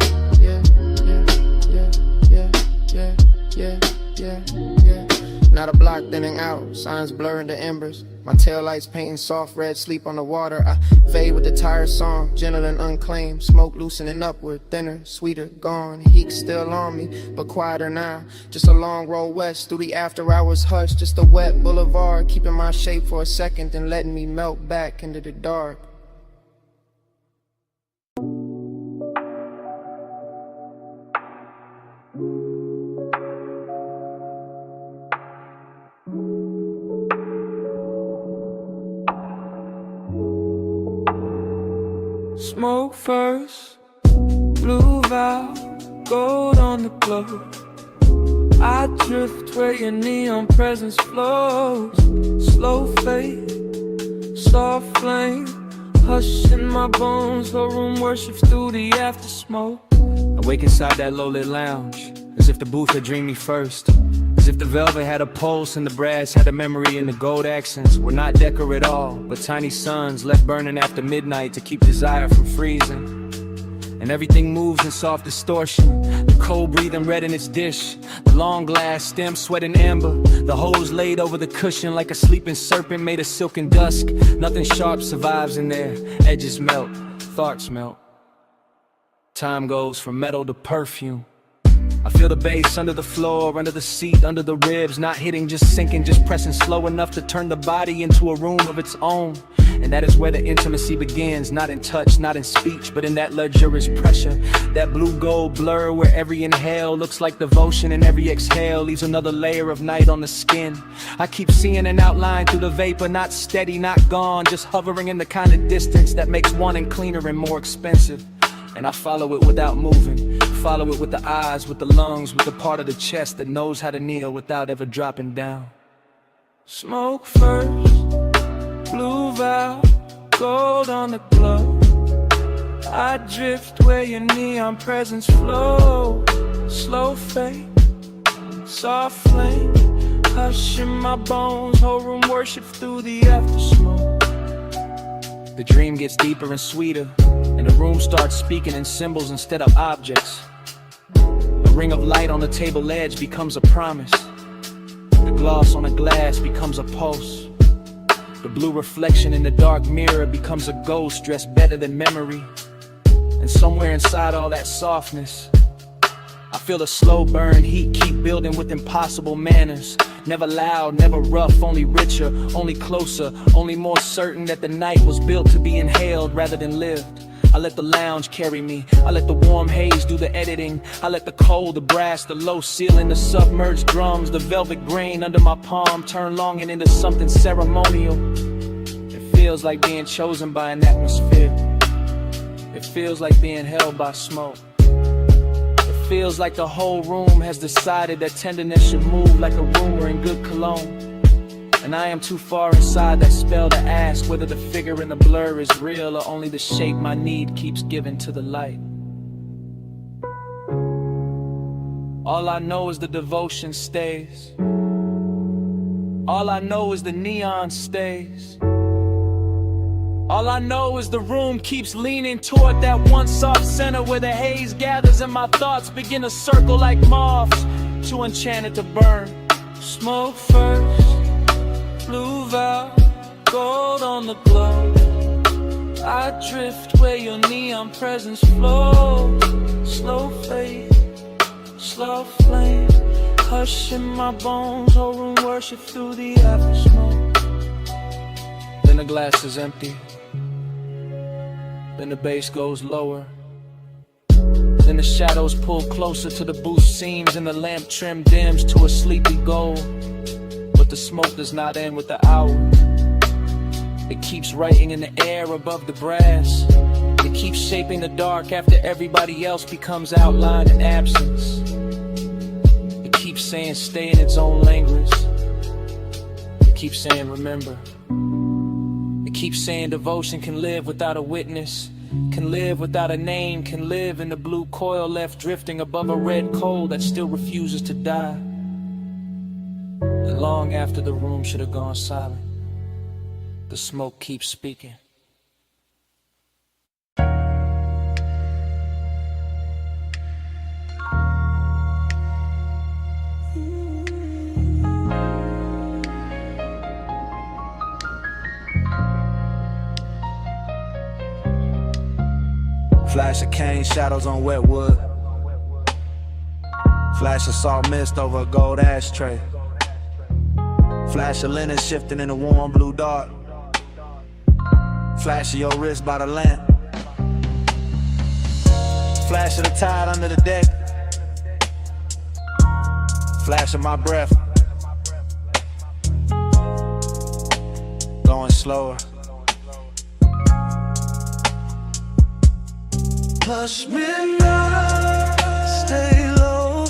Now the block thinning out, signs blurring the embers. My taillights painting soft red sleep on the water. I fade with the tired song, gentle and unclaimed. Smoke loosening upward, thinner, sweeter, gone. Heat still on me, but quieter now. Just a long roll west through the after hours hush. Just a wet boulevard, keeping my shape for a second, then letting me melt back into the dark. Smoke first, blue valve, gold on the glow. I drift where your neon presence flows. Slow fade, soft flame, hush in my bones. Whole room worships through the after smoke. I wake inside that low-lit lounge, as if the booth had dreamed me first. As if the velvet had a pulse and the brass had a memory, and the gold accents were not decor at all, but tiny suns left burning after midnight to keep desire from freezing. And everything moves in soft distortion, the cold breathing red in its dish, the long glass stem sweating amber, the hose laid over the cushion like a sleeping serpent made of silken dusk. Nothing sharp survives in there, edges melt, thoughts melt. Time goes from metal to perfume. I feel the bass under the floor, under the seat, under the ribs, not hitting, just sinking, just pressing slow enough to turn the body into a room of its own. And that is where the intimacy begins, not in touch, not in speech, but in that luxurious pressure, that blue-gold blur where every inhale looks like devotion and every exhale leaves another layer of night on the skin. I keep seeing an outline through the vapor, not steady, not gone, just hovering in the kind of distance that makes wanting cleaner and more expensive. And I follow it without moving, follow it with the eyes, with the lungs, with the part of the chest that knows how to kneel without ever dropping down. Smoke first, blue valve, gold on the glow. I drift where your neon presence flow. Slow fade, soft flame, hush in my bones. Whole room worship through the after smoke. The dream gets deeper and sweeter, and the room starts speaking in symbols instead of objects. A ring of light on the table edge becomes a promise. The gloss on the glass becomes a pulse. The blue reflection in the dark mirror becomes a ghost dressed better than memory. And somewhere inside all that softness, I feel the slow burn heat keep building with impossible manners. Never loud, never rough, only richer, only closer, only more certain that the night was built to be inhaled rather than lived. I let the lounge carry me, I let the warm haze do the editing, I let the cold, the brass, the low ceiling, the submerged drums, the velvet grain under my palm turn longing into something ceremonial. It feels like being chosen by an atmosphere. It feels like being held by smoke. It feels like the whole room has decided that tenderness should move like a rumor in good cologne. And I am too far inside that spell to ask whether the figure in the blur is real or only the shape my need keeps giving to the light. All I know is the devotion stays. All I know is the neon stays. All I know is the room keeps leaning toward that one soft center where the haze gathers and my thoughts begin to circle like moths, too enchanted to burn. Smoke first, blue valve, gold on the glow. I drift where your neon presence flows. Slow fade, slow flame, hush in my bones. Whole room worship through the after smoke. Then the glass is empty. Then the bass goes lower. Then the shadows pull closer to the booth seams and the lamp trim dims to a sleepy gold. But the smoke does not end with the hour. It keeps writing in the air above the brass. It keeps shaping the dark after everybody else becomes outlined in absence. It keeps saying stay in its own language. It keeps saying remember. It keeps saying devotion can live without a witness, can live without a name, can live in the blue coil left drifting above a red coal that still refuses to die. And long after the room should have gone silent, the smoke keeps speaking. Flash of cane shadows on wet wood. Flash of salt mist over a gold ashtray. Flash of linen shifting in a warm blue dark. Flash of your wrist by the lamp. Flash of the tide under the deck. Flash of my breath. Going slower. Plush midnight, stay low.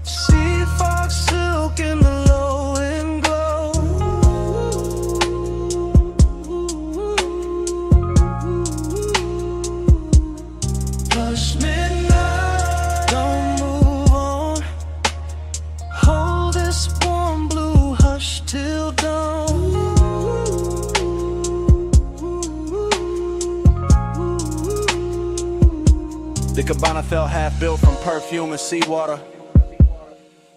Sea fox silk in the low and glow. Plush midnight, don't move on. Hold this warm blue hush till dawn. The cabana felt half built from perfume and seawater,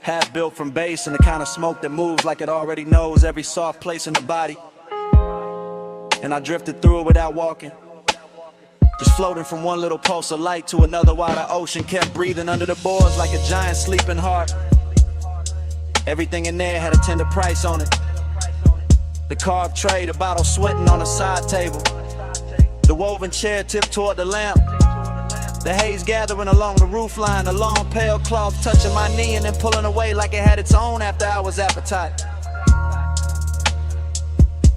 half built from bass and the kind of smoke that moves like it already knows every soft place in the body. And I drifted through it without walking, just floating from one little pulse of light to another while the ocean kept breathing under the boards like a giant sleeping heart. Everything in there had a tender price on it. The carved tray, the bottle sweating on the side table, the woven chair tipped toward the lamp, the haze gathering along the roofline, the long pale cloth touching my knee and then pulling away like it had its own after-hours appetite.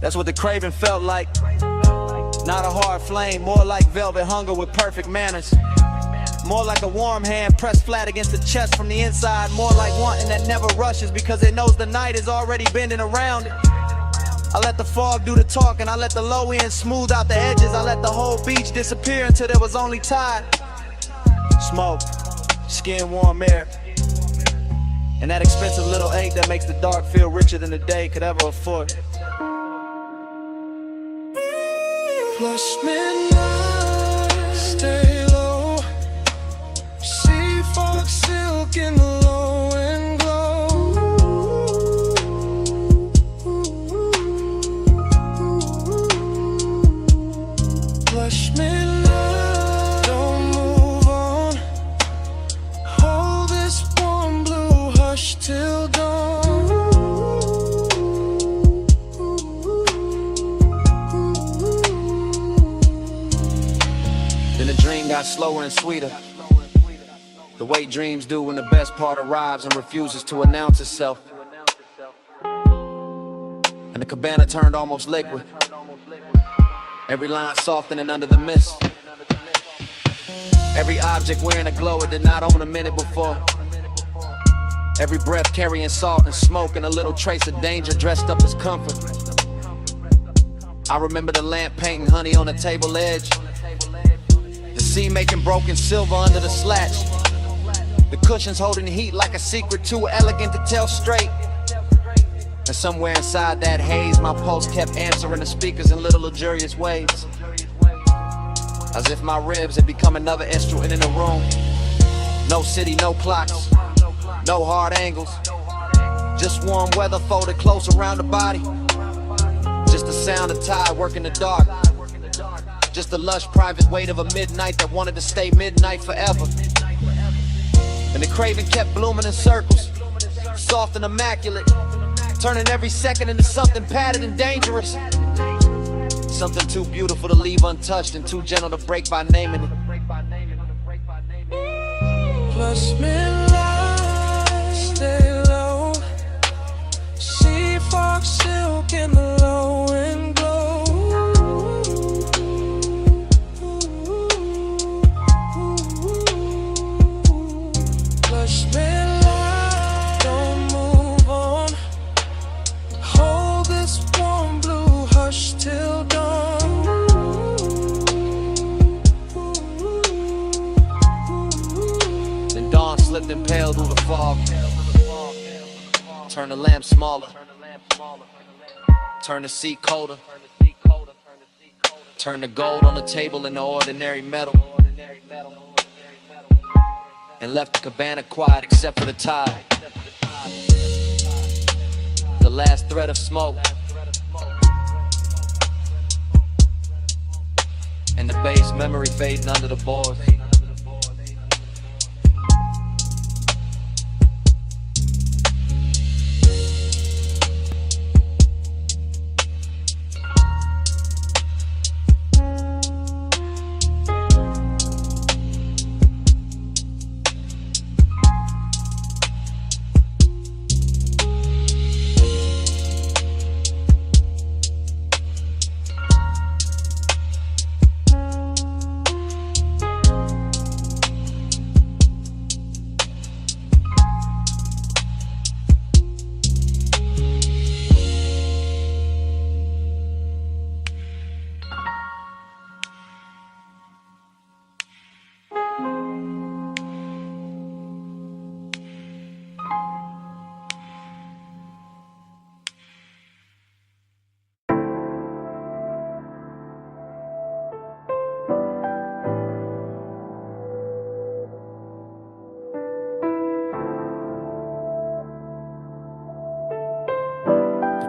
That's what the craving felt like. Not a hard flame, more like velvet hunger with perfect manners. More like a warm hand pressed flat against the chest from the inside. More like wanting that never rushes because it knows the night is already bending around it. I let the fog do the talking, I let the low end smooth out the edges, I let the whole beach disappear until there was only tide. Smoke, skin warm air, and that expensive little ache that makes the dark feel richer than the day could ever afford. Plush midnight, stay low. Sea fox silk in the low and glow. Plush midnight, don't move on. Hold this warm blue hush till dawn. Then the dream got slower and sweeter, the way dreams do when the best part arrives and refuses to announce itself. And the cabana turned almost liquid, every line softening under the mist, every object wearing a glow it did not own a minute before, every breath carrying salt and smoke and a little trace of danger dressed up as comfort. I remember the lamp painting honey on the table edge, the sea making broken silver under the slats, the cushions holding heat like a secret too elegant to tell straight. And somewhere inside that haze, my pulse kept answering the speakers in little luxurious ways, as if my ribs had become another instrument in the room. No city, no clocks, no hard angles, just warm weather folded close around the body, just the sound of tide working the dark, just the lush private weight of a midnight that wanted to stay midnight forever. And the craving kept blooming in circles, soft and immaculate, turning every second into something padded and dangerous, something too beautiful to leave untouched and too gentle to break by naming it. Plush midnight, stay low. Sea fox silk in the low and glow. Plush midnight, don't move on. Hold this warm blue hush till dawn. Then dawn slipped and paled through the fog, turned the lamp smaller, turned the seat colder, turned the gold on the table into ordinary metal, and left the cabana quiet except for the tide, the last thread of smoke, and the bass memory fading under the boards.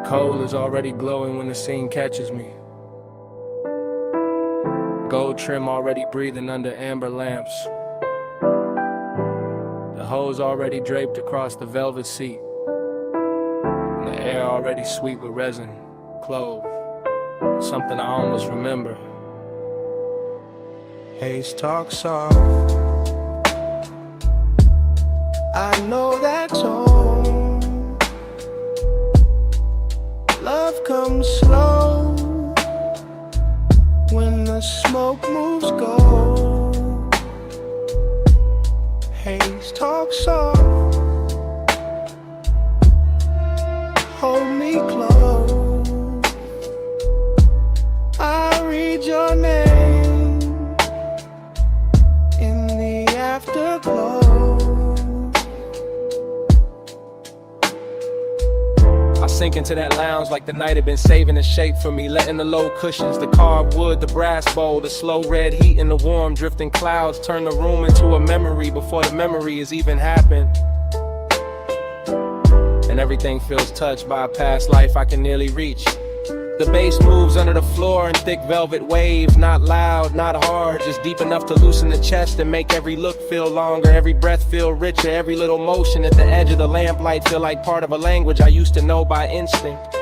coal is already glowing when the scene catches me. Gold trim already breathing under amber lamps. The hose already draped across the velvet seat. And the air already sweet with resin, clove. Something I almost remember. Haze talk soft. I know that tone. Love comes slow when the smoke moves gold. Haze talk soft. Hold me close. I read your name in the afterglow. I sink into that lounge like the night had been saving the shape for me, letting the low cushions, the carved wood, the brass bowl, the slow red heat and the warm drifting clouds turn the room into a memory before the memory has even happened. And everything feels touched by a past life I can nearly reach. The bass moves under the floor in thick velvet waves, not loud, not hard, just deep enough to loosen the chest and make every look feel longer, every breath feel richer, every little motion at the edge of the lamplight feel like part of a language I used to know by instinct.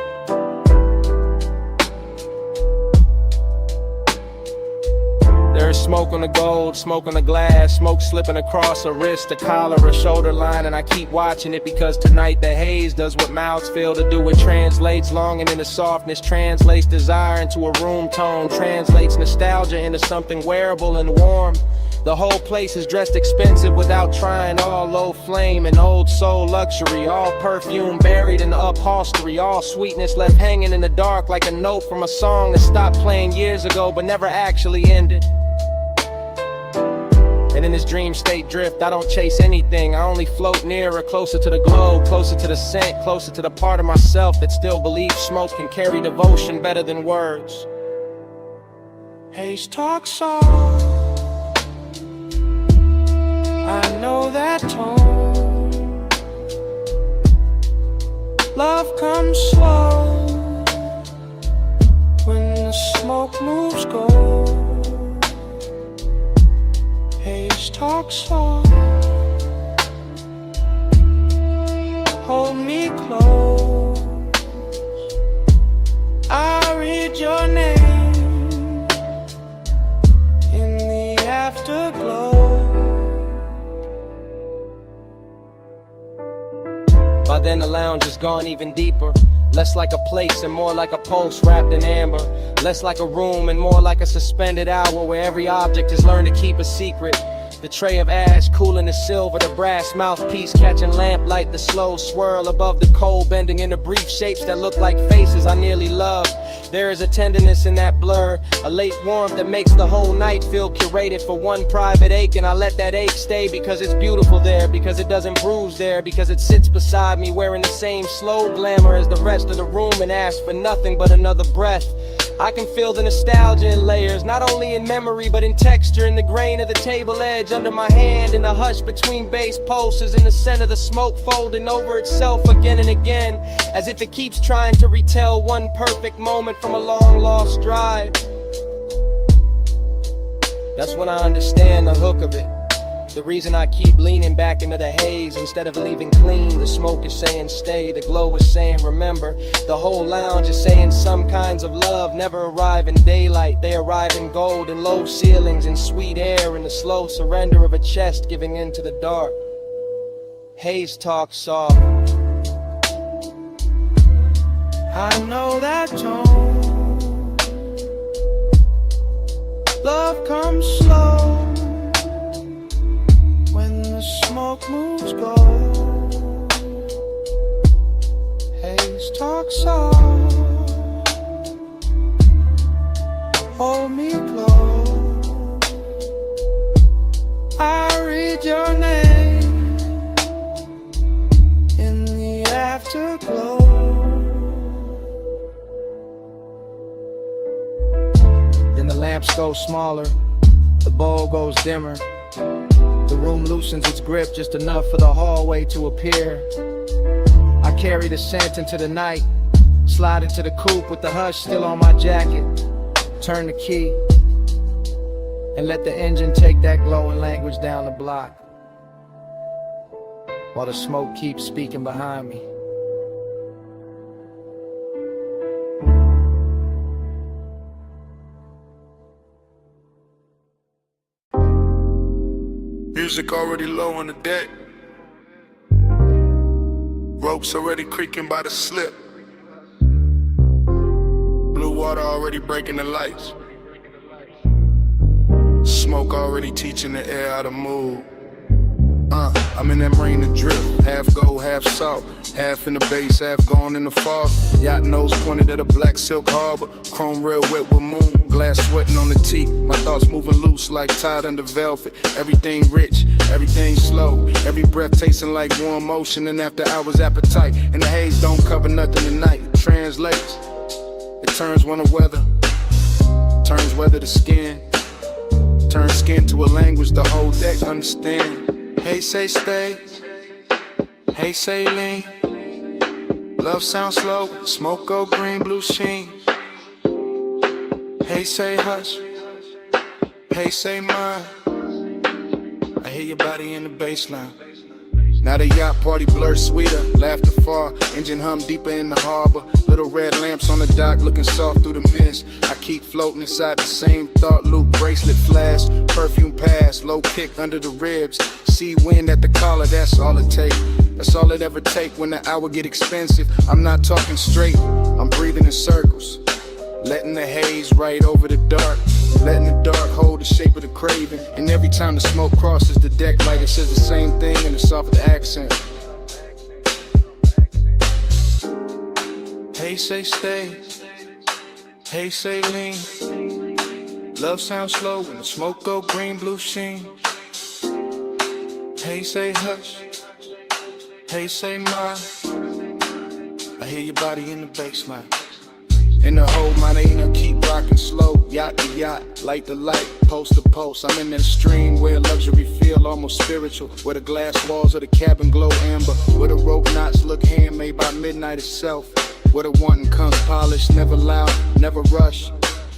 There's smoke on the gold, smoke on the glass, smoke slipping across a wrist, a collar, a shoulder line, and I keep watching it because tonight the haze does what mouths fail to do. It translates longing into softness, translates desire into a room tone, translates nostalgia into something wearable and warm. The whole place is dressed expensive without trying, all low flame and old soul luxury, all perfume buried in the upholstery, all sweetness left hanging in the dark like a note from a song that stopped playing years ago but never actually ended. And in this dream state drift, I don't chase anything. I only float nearer, closer to the glow, closer to the scent, closer to the part of myself that still believes smoke can carry devotion better than words. Haze talk soft. I know that tone. Love comes slow when the smoke moves gold. Haze talk soft. Hold me close. I read your name in the afterglow. By then the lounge is gone even deeper. Less like a place and more like a pulse wrapped in amber. Less like a room and more like a suspended hour where every object has learned to keep a secret. The tray of ash cooling the silver, the brass mouthpiece catching lamplight, the slow swirl above the coal bending into brief shapes that look like faces I nearly love. There is a tenderness in that blur, a late warmth that makes the whole night feel curated for one private ache, and I let that ache stay because it's beautiful there, because it doesn't bruise there, because it sits beside me wearing the same slow glamour as the rest of the room and asks for nothing but another breath. I can feel the nostalgia in layers, not only in memory but in texture, in the grain of the table edge under my hand, in the hush between bass pulses, in the scent of the smoke folding over itself again and again, as if it keeps trying to retell one perfect moment from a long lost drive. That's when I understand the hook of it. The reason I keep leaning back into the haze instead of leaving clean. The smoke is saying stay, the glow is saying remember. The whole lounge is saying some kinds of love never arrive in daylight. They arrive in gold and low ceilings and sweet air, and the slow surrender of a chest giving in to the dark. Haze talk soft. I know that tone. Love comes slow when the smoke moves gold. Haze talk soft. Hold me close. I read your name in the afterglow. Then the lamps go smaller, the bowl goes dimmer. The room loosens its grip just enough for the hallway to appear. I carry the scent into the night, Slide into the coupe with the hush still on my jacket. Turn the key and let the engine take that glowing language down the block, while the smoke keeps speaking behind me. Music already low on the deck. Ropes already creaking by the slip. Blue water already breaking the lights. Smoke already teaching the air how to move. I'm in that marina drift, half gold, half salt, half in the base, half gone in the fog. Yacht nose pointed at a black silk harbor, chrome rail wet with moon, glass sweating on the teak. My thoughts moving loose like tied under velvet. Everything rich, everything slow, every breath tasting like warm motion and after hours appetite. And the haze don't cover nothing tonight. It translates, it turns one to weather, turns weather to skin, turns skin to a language the whole deck understand. Hey, say stay. Hey, say lean. Love sounds slow. Smoke go green, blue sheen. Hey, say hush. Hey, say mine. I hear your body in the baseline. Now the yacht party blur sweeter, laughter far, engine hum deeper in the harbor. Little red lamps on the dock looking soft through the mist. I keep floating inside the same thought loop, bracelet flash, perfume pass, low kick under the ribs. Sea wind at the collar, that's all it take. That's all it ever take when the hour get expensive. I'm not talking straight, I'm breathing in circles. Letting the haze right over the dark, letting the dark hold the shape of the craving. And every time the smoke crosses the deck light, it says the same thing in a softer accent. Hey, say stay. Hey, say lean. Love sounds slow when the smoke go green, blue sheen. Hey, say hush. Hey, say mine. I hear your body in the baseline. In the whole marina, keep rocking slow. Yacht to yacht, light to light, post to post. I'm in that stream where luxury feel almost spiritual, where the glass walls of the cabin glow amber, where the rope knots look handmade by midnight itself, where the wanting comes polished, never loud, never rush,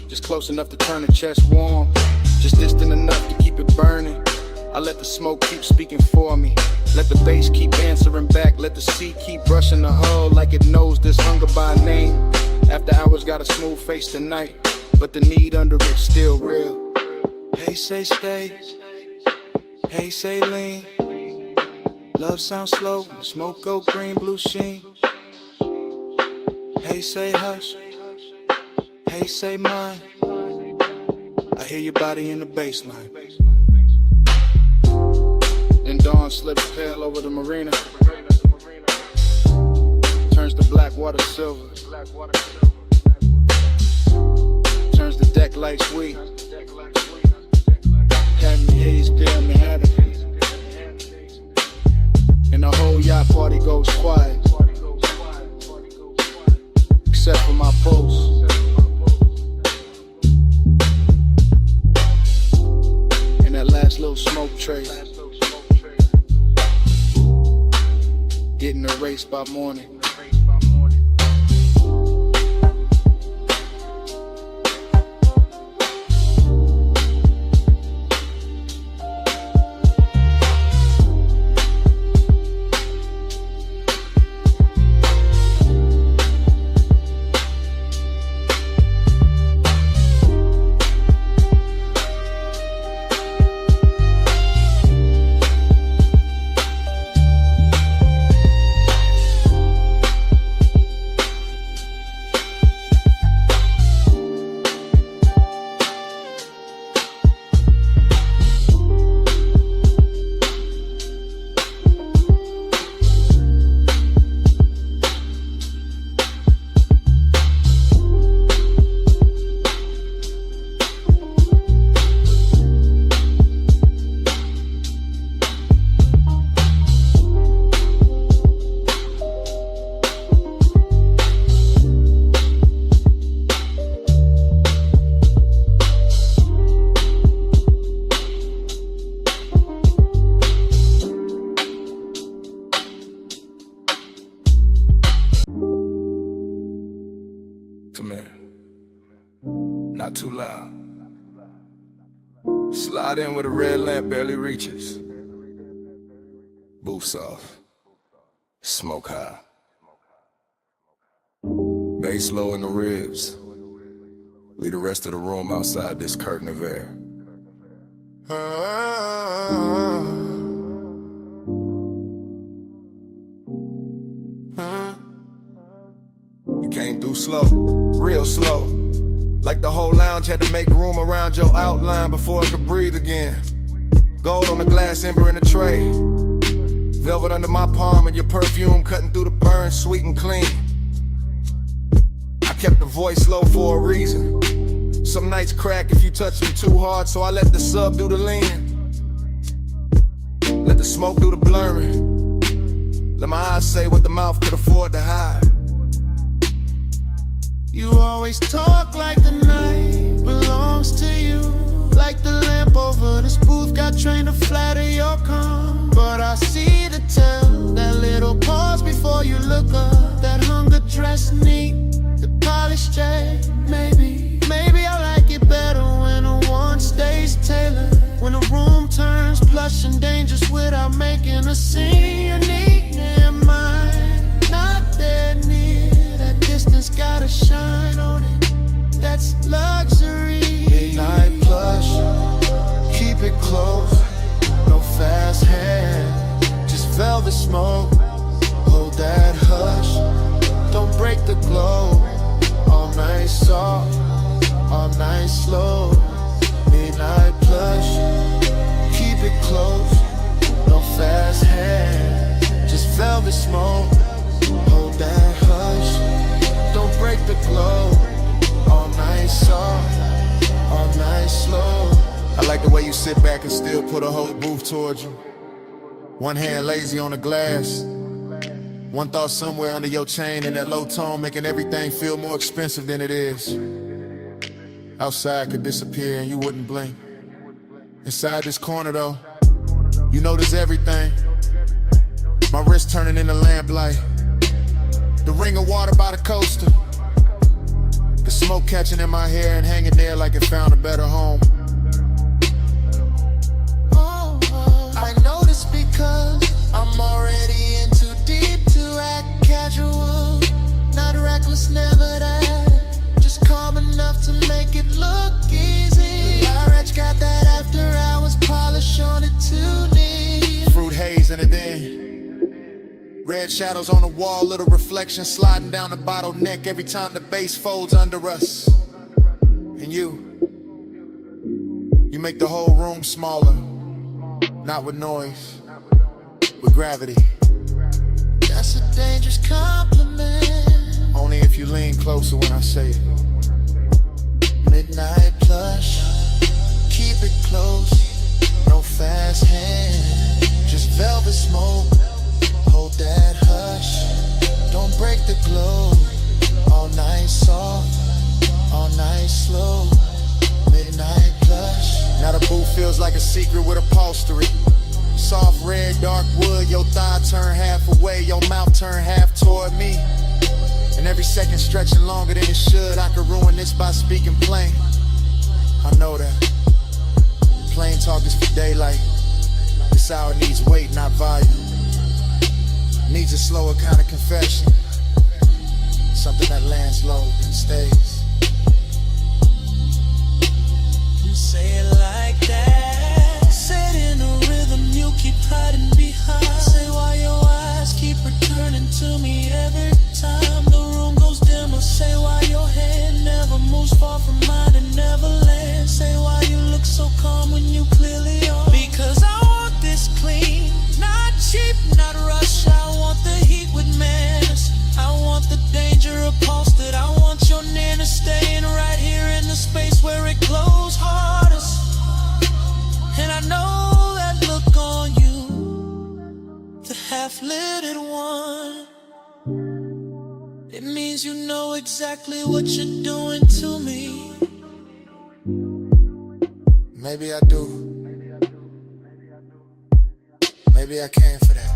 just close enough to turn the chest warm, just distant enough to keep it burning. I let the smoke keep speaking for me, let the bass keep answering back, let the sea keep brushing the hull like it knows this hunger by name. After hours got a smooth face tonight, but the need under it still real. Hey, say stay. Hey, say lean. Love sounds slow, the smoke go green, blue sheen. Hey, say hush. Hey, say mine. I hear your body in the baseline. Then dawn slips pale over the marina, turns the black water silver, turns the deck light sweet. Cabin haze clear Manhattan, and the whole yacht party goes quiet, except for my pulse. And that last little smoke trace, getting erased by morning. too loud. Slide in with a red lamp barely reaches. Boots off. Smoke high. Bass low in the ribs. Leave the rest of the room outside this curtain of air. You came through slow, real slow. Like the whole lounge had to make room around your outline before I could breathe again. Gold on the glass ember in the tray. Velvet under my palm and your perfume cutting through the burn, sweet and clean. I kept the voice low for a reason. Some nights crack if you touch them too hard, so I let the sub do the leaning. Let the smoke do the blurring. Let my eyes say what the mouth could afford to hide. You always talk like the night belongs to you. Like the lamp over this booth got trained to flatter your calm. But I see the tell, that little pause before you look up. That hunger dressed neat, the polished J. Maybe I like it better when a one stays tailored. When the room turns plush and dangerous without making a scene. You need near mine, not that near. That distance gotta shine on it, that's luxury. Midnight plush, keep it close. No fast hand, just velvet smoke. Hold that hush, don't break the glow. All night soft, all night slow. Midnight plush, keep it close. No fast hand, just velvet smoke. Hold that hush, don't break the glow. All night soft, all night slow. I like the way you sit back and still put a whole booth towards you. One hand lazy on the glass. One thought somewhere under your chain in that low tone, making everything feel more expensive than it is. Outside could disappear and you wouldn't blink. Inside this corner though, you notice everything. My wrist turning into lamplight. The ring of water by the coaster. The smoke catching in my hair and hanging there like it found a better home. I know this because I'm already in too deep to act casual. Not reckless, never that. Just calm enough to make it look easy. Lyrex got that after hours polish on it too neat. Fruit haze in it then. Red shadows on the wall, little reflection sliding down the bottleneck every time the bass folds under us. And you make the whole room smaller. Not with noise, with gravity. That's a dangerous compliment. Only if you lean closer when I say it. Midnight plush, keep it close. No fast hand, just velvet smoke. Hold that hush, don't break the glow. All night soft, all night slow. Midnight plush. Now the booth feels like a secret with upholstery. Soft red, dark wood, your thigh turn half away, your mouth turn half toward me. And every second stretching longer than it should. I could ruin this by speaking plain. I know that. Plain talk is for daylight. This hour needs weight, not volume. Needs a slower kind of confession. Something that lands low and stays. Say it like that. Say it in a rhythm you keep hiding behind. Say why your eyes keep returning to me every time the room goes dimmer. Say why your hand never moves far from mine and never lands. Say why you look so calm when you clearly are. Because I want this clean, not cheap, not rush. I want the heat with manners. I want the danger upholstered. I want your nearness staying right here in the space where it glows hardest. And I know that look on you, the half-lidded one. It means you know exactly what you're doing to me. Maybe I do. Maybe I came for that.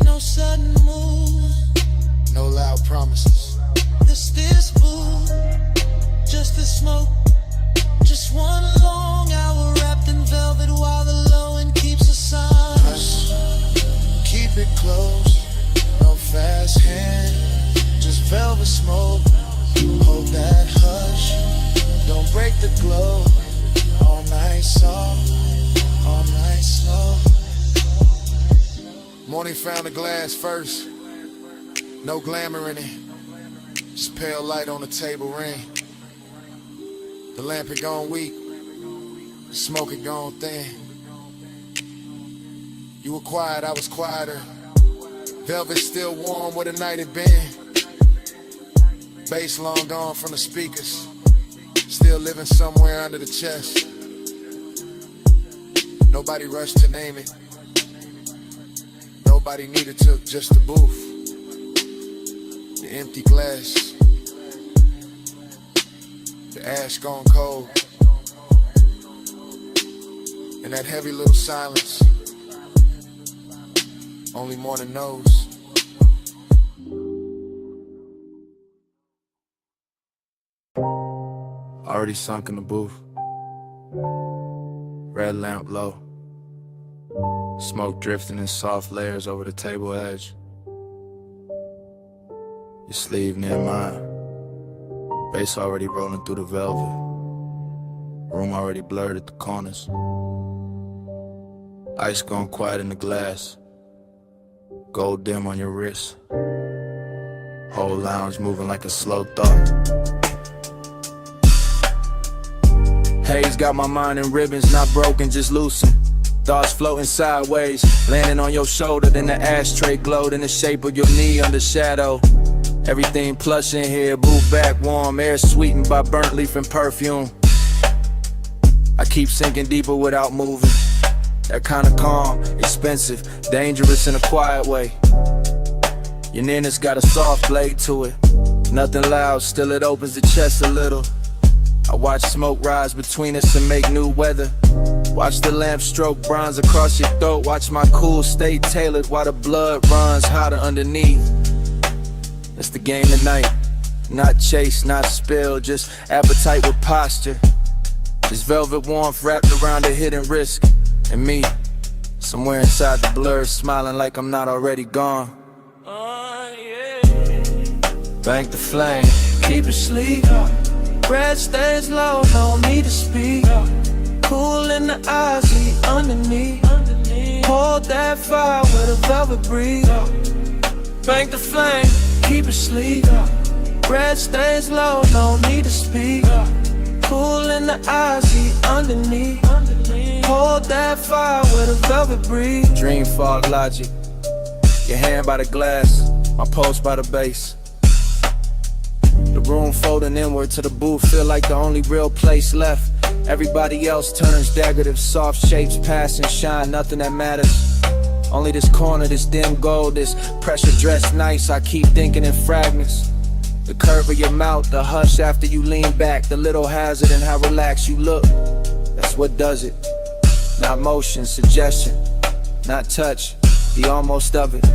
No sudden move, no loud promises. This food, just the smoke. Just one long hour wrapped in velvet while the low end keeps us on. Hush, keep it close, no fast hand, just velvet smoke. Hold that hush, don't break the glow. All night soft, all night slow. Morning found the glass first, no glamour in it, just pale light on the table ring. The lamp had gone weak, the smoke had gone thin. You were quiet, I was quieter. Velvet still warm where the night had been. Bass long gone from the speakers, still living somewhere under the chest. Nobody rushed to name it, nobody needed to, just the booth. The empty glass, the ash gone cold, and that heavy little silence only morning knows. Already sunk in the booth, red lamp low, smoke drifting in soft layers over the table edge. Your sleeve near mine, bass already rolling through the velvet, room already blurred at the corners. Ice gone quiet in the glass, gold dim on your wrist. Whole lounge moving like a slow thought. Haze got my mind in ribbons, not broken, just loosened. Thoughts floating sideways, landing on your shoulder, then the ashtray glowed in the shape of your knee under shadow. Everything plush in here, moved back warm, air sweetened by burnt leaf and perfume. I keep sinking deeper without moving. That kind of calm, expensive, dangerous in a quiet way. Your nearness got a soft blade to it. Nothing loud, still it opens the chest a little. I watch smoke rise between us and make new weather. Watch the lamp stroke bronze across your throat. Watch my cool stay tailored while the blood runs hotter underneath. That's the game tonight. Not chase, not spill, just appetite with posture. This velvet warmth wrapped around a hidden risk. And me, somewhere inside the blur, smiling like I'm not already gone. Bank the flame, keep it sleek. Breath stays low, no need to speak. Cool in the eyes, heat underneath. Hold that fire with a velvet breeze. Bank the flame, keep it sleek. Breath stays low, no need to speak. Cool in the eyes, heat underneath. Hold that fire with a velvet breeze. Dream fog logic. Your hand by the glass, my pulse by the bass. The room folding inward to the booth, feel like the only real place left. Everybody else turns decorative, soft shapes pass and shine, nothing that matters. Only this corner, this dim gold, this pressure dressed nice, I keep thinking in fragments. The curve of your mouth, the hush after you lean back, the little hazard in how relaxed you look. That's what does it. Not motion, suggestion, not touch, the almost of it.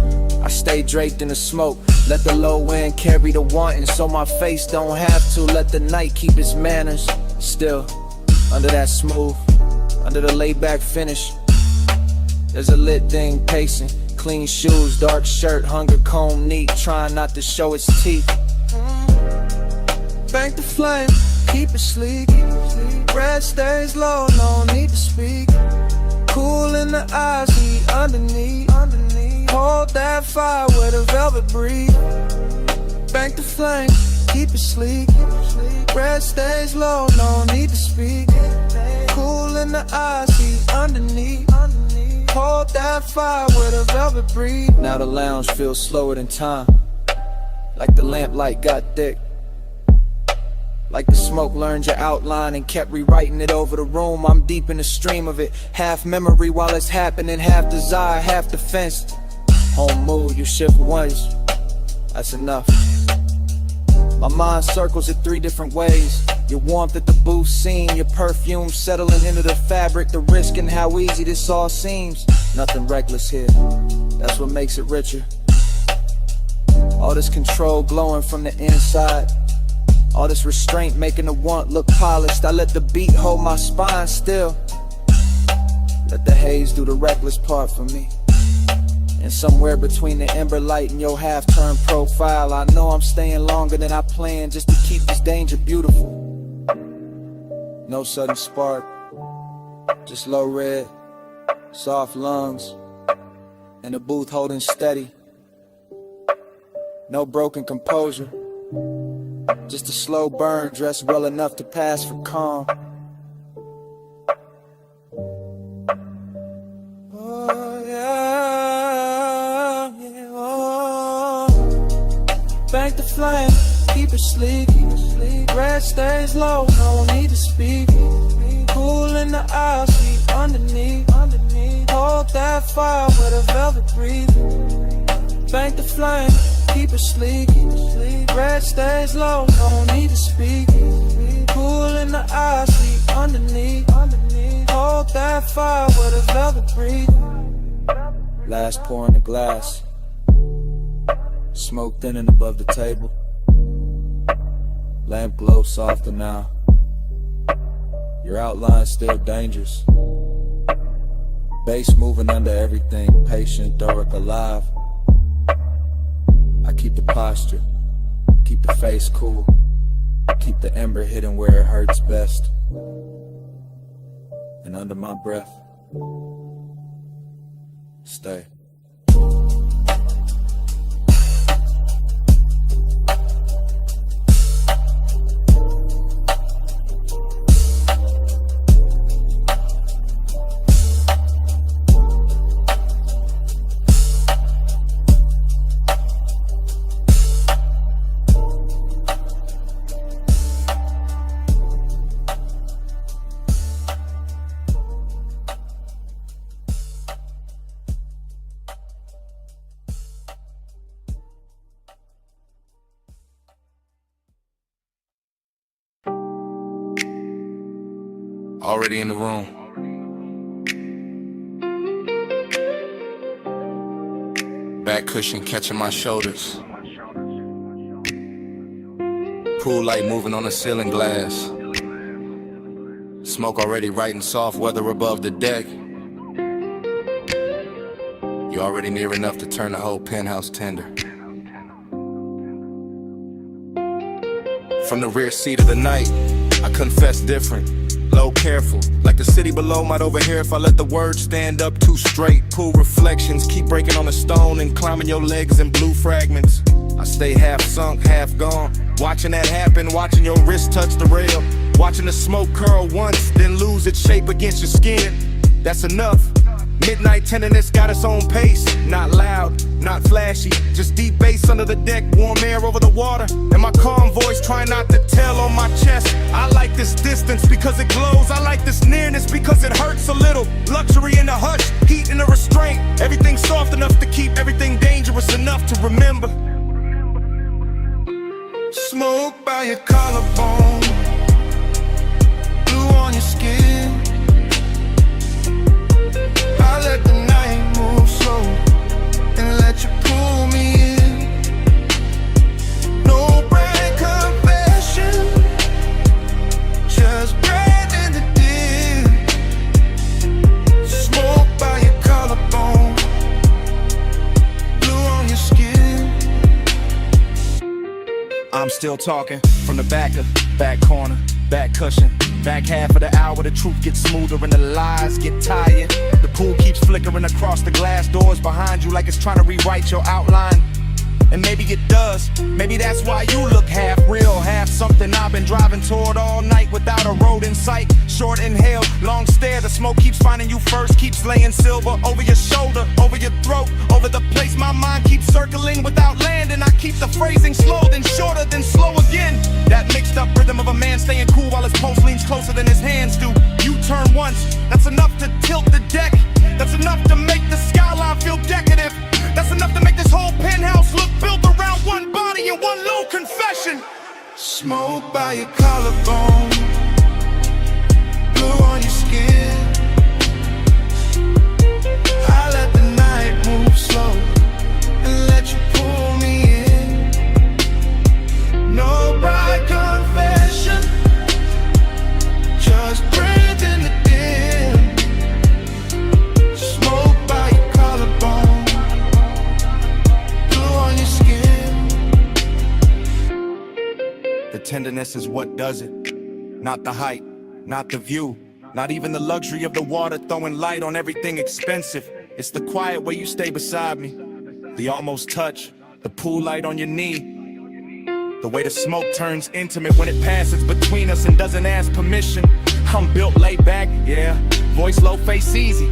I stay draped in the smoke, let the low end carry the wanting, so my face don't have to. Let the night keep its manners. Still, under that smooth, under the laid back finish, there's a lit thing pacing. Clean shoes, dark shirt, hunger comb neat, trying not to show its teeth. Bank the flame, keep it sleek. Breath stays low, no need to speak. Cool in the eyes, heat underneath. Hold that fire with a velvet breeze. Bank the flame, keep it sleek. Breath stays low, no need to speak. Cool in the eyes, heat underneath. Hold that fire with a velvet breeze. Now the lounge feels slower than time, like the lamplight got thick. Like the smoke learned your outline and kept rewriting it over the room. I'm deep in the stream of it, half memory while it's happening, half desire, half defense. Home mood, you shift once, that's enough. My mind circles it 3 different ways. Your warmth at the booth scene, your perfume settling into the fabric, the risk and how easy this all seems. Nothing reckless here, that's what makes it richer. All this control glowing from the inside. All this restraint making the want look polished. I let the beat hold my spine still. Let the haze do the reckless part for me. And somewhere between the ember light and your half-turned profile, I know I'm staying longer than I planned just to keep this danger beautiful. No sudden spark, just low red, soft lungs, and the booth holding steady. No broken composure, just a slow burn dressed well enough to pass for calm. Oh yeah, yeah, oh. Bank the flame, keep it sleek. Red stays low, no need to speak. Cool in the aisle, sweet underneath. Hold that fire with a velvet breathing. Bank the flame, keep it sleek. Red stays low, no need to speak. Cool in the aisle, sweet underneath. Hold that fire with a velvet breathing. Last pour in the glass. Smoke thinning above the table. Lamp glow softer now. Your outline's still dangerous. Bass moving under everything, patient, Doric alive. I keep the posture, keep the face cool, keep the ember hidden where it hurts best. And under my breath, stay. Already in the room. Back cushion catching my shoulders. Pool light moving on the ceiling glass. Smoke already writing soft weather above the deck. You're already near enough to turn the whole penthouse tender. From the rear seat of the night, I confess different. Low careful, like the city below might overhear if I let the words stand up too straight. Pool reflections, keep breaking on the stone and climbing your legs in blue fragments. I stay half sunk, half gone, watching that happen, watching your wrist touch the rail, watching the smoke curl once, then lose its shape against your skin. That's enough. Midnight tenderness got its own pace. Not loud, not flashy, just deep bass under the deck, warm air over the water, and my calm voice trying not to tell on my chest. I like this distance because it glows. I like this nearness because it hurts a little. Luxury in the hush, heat in the restraint. Everything soft enough to keep everything dangerous enough to remember. Smoke by your collarbone, blue on your skin. I let the night move slow and let you pull me in. No brand confession, just bread in the din. Smoke by your collarbone, blue on your skin. I'm still talking from the back corner, back cushion. Back half of the hour, the truth gets smoother and the lies get tired. The pool keeps flickering across the glass doors behind you like it's trying to rewrite your outline. And maybe it does. Maybe that's why you look half real, half something I've been driving toward all night without a road in sight. Short inhale, long stare, the smoke keeps finding you first, keeps laying silver over your shoulder, over your throat, over the place my mind keeps circling without landing. I keep the phrasing slow, then shorter, then slow again. That mixed up rhythm of a man staying cool while his pulse leans closer than his hands do. You turn once, that's enough to tilt the deck. That's enough to make the skyline feel decadent. That's enough to make this whole penthouse look built around one body and one low confession. Smoke by your collarbone, blue on your skin. I let the night move slow and let you pull me in. tenderness is what does it. Not the height, not the view, not even the luxury of the water throwing light on everything expensive. It's the quiet way you stay beside me, the almost touch, the pool light on your knee, the way the smoke turns intimate when it passes between us and doesn't ask permission. I'm built laid back, yeah, voice low, face easy,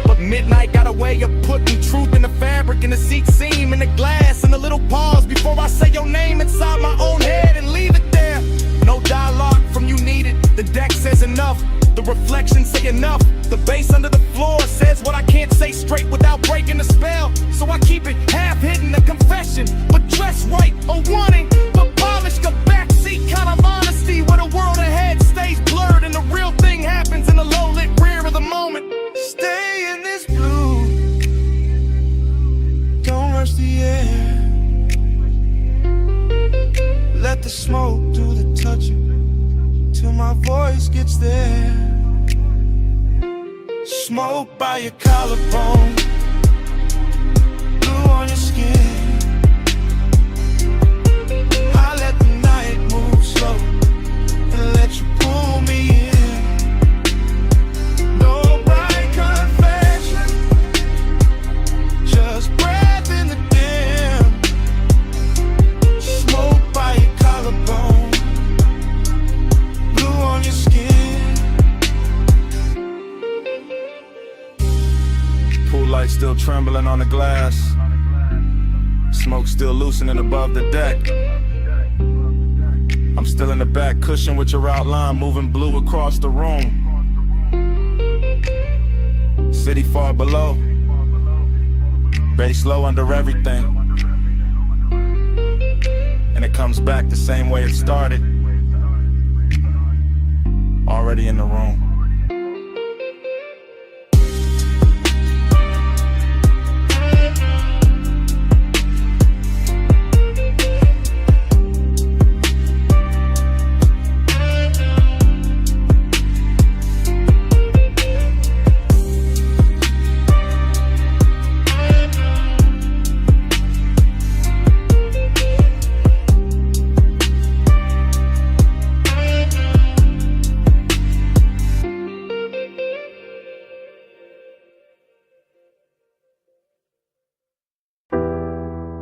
but midnight got a way of putting truth in the fabric, in the seat seam, in the glass, in the little pause before I say your name inside my own head and leave it there. No dialogue from you needed, the deck says enough, the reflections say enough, the bass under the floor says what I can't say straight without breaking the spell. So I keep it half hidden, a confession, but dressed right, a warning, but polished, a backseat kind of honesty where the world ahead stays blurred and the real thing happens in the low-lit rear of the moment. Stay in this blue, don't rush the air. Let the smoke do the touching till my voice gets there. Smoke by your collarbone, blue on your skin. I let the night move slow and let you pull me in. No bright confession, just breath in the dim. Smoke by your collarbone, blue on your skin. Pool light still trembling on the glass, smoke still loosening above the deck. I'm still in the back cushion with your outline moving blue across the room. City far below, bass low under everything, and it comes back the same way it started, already in the room.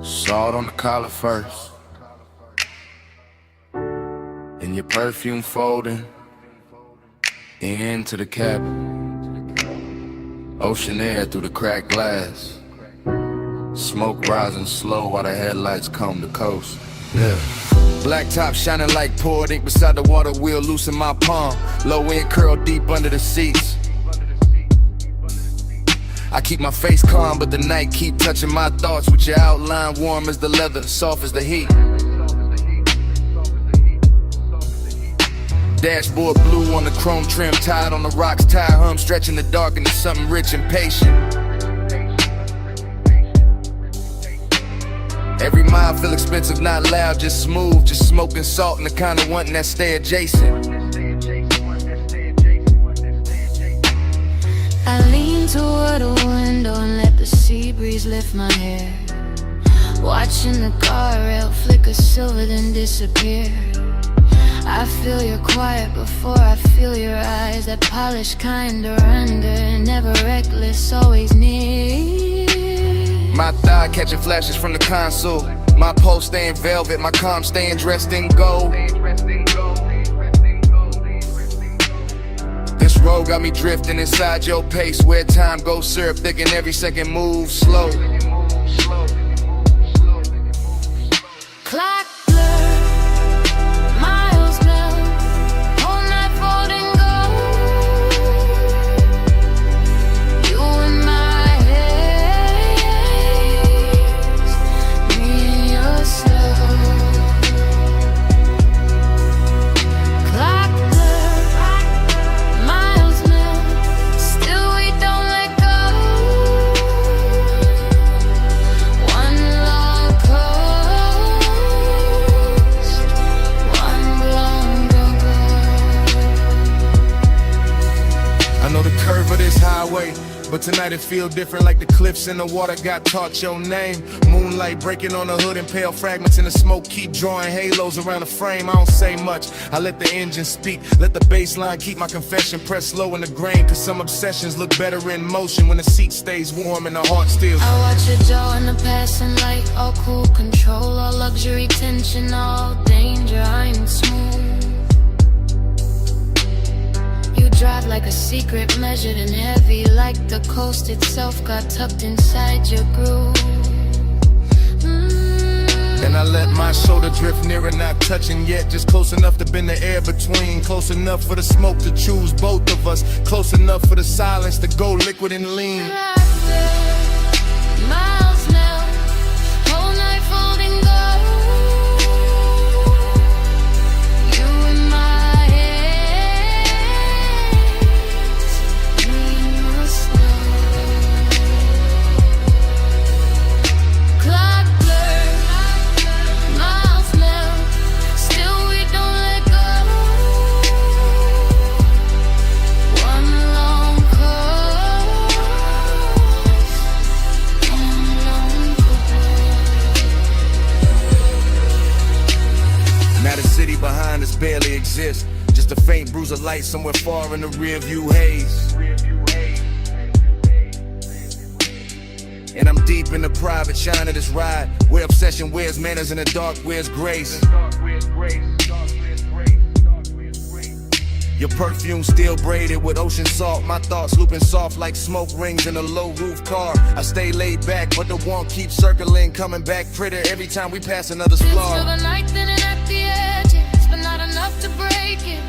Salt on the collar first, and your perfume folding into the cabin. Ocean air through the cracked glass, smoke rising slow while the headlights comb the coast. Yeah. Black top shining like poured ink beside the water wheel, loose in my palm. Low end curl deep under the seats. I keep my face calm, but the night keep touching my thoughts with your outline warm as the leather, soft as the heat. Dashboard blue on the chrome trim, tied on the rocks, tire hum stretching the dark into something rich and patient. Every mile feel expensive, not loud, just smooth, just smoking salt and the kind of wanting that stay adjacent. I lean toward a window and let the sea breeze lift my hair, watching the guardrail flicker silver then disappear. I feel your quiet before I feel your eyes, that polished kind of render, never reckless, always near. My thigh catching flashes from the console, my pulse staying velvet, my calm staying dressed in gold. This road got me drifting inside your pace, where time goes syrup thick and every second moves slow. Clock blur, miles melt, whole night fold and go. You in my haze, me in your slow. Clock blur, miles melt, still we don't let go. One long close. highway. But tonight it feel different, like the cliffs in the water got taught your name. Moonlight breaking on the hood and pale fragments in the smoke keep drawing halos around the frame. I don't say much, I let the engine speak. Let the bass line keep my confession pressed low in the grain. Cause some obsessions look better in motion when the seat stays warm and the heart still. I watch your jaw in the passing light. All cool control, all luxury tension, all danger, I'm smooth. You drive like a secret, measured and heavy, like the coast itself got tucked inside your groove. And I let my shoulder drift nearer, not touching yet, just close enough to bend the air between. Close enough for the smoke to choose both of us, close enough for the silence to go liquid and lean. Miles now, whole night folding gold. You in my hands, me in your snow. Clock blur, miles now, still we don't let go. One long coast, one long Now the city behind us barely exists, just a faint bruise of light somewhere far in the rear view haze. And I'm deep in the private shine of this ride, where obsession wears manners and the dark wears grace. Your perfume still braided with ocean salt, my thoughts looping soft like smoke rings in a low roof car. I stay laid back, but the warmth keeps circling, coming back prettier every time we pass another Till splar. the night thinning at the edges, but not enough to break it,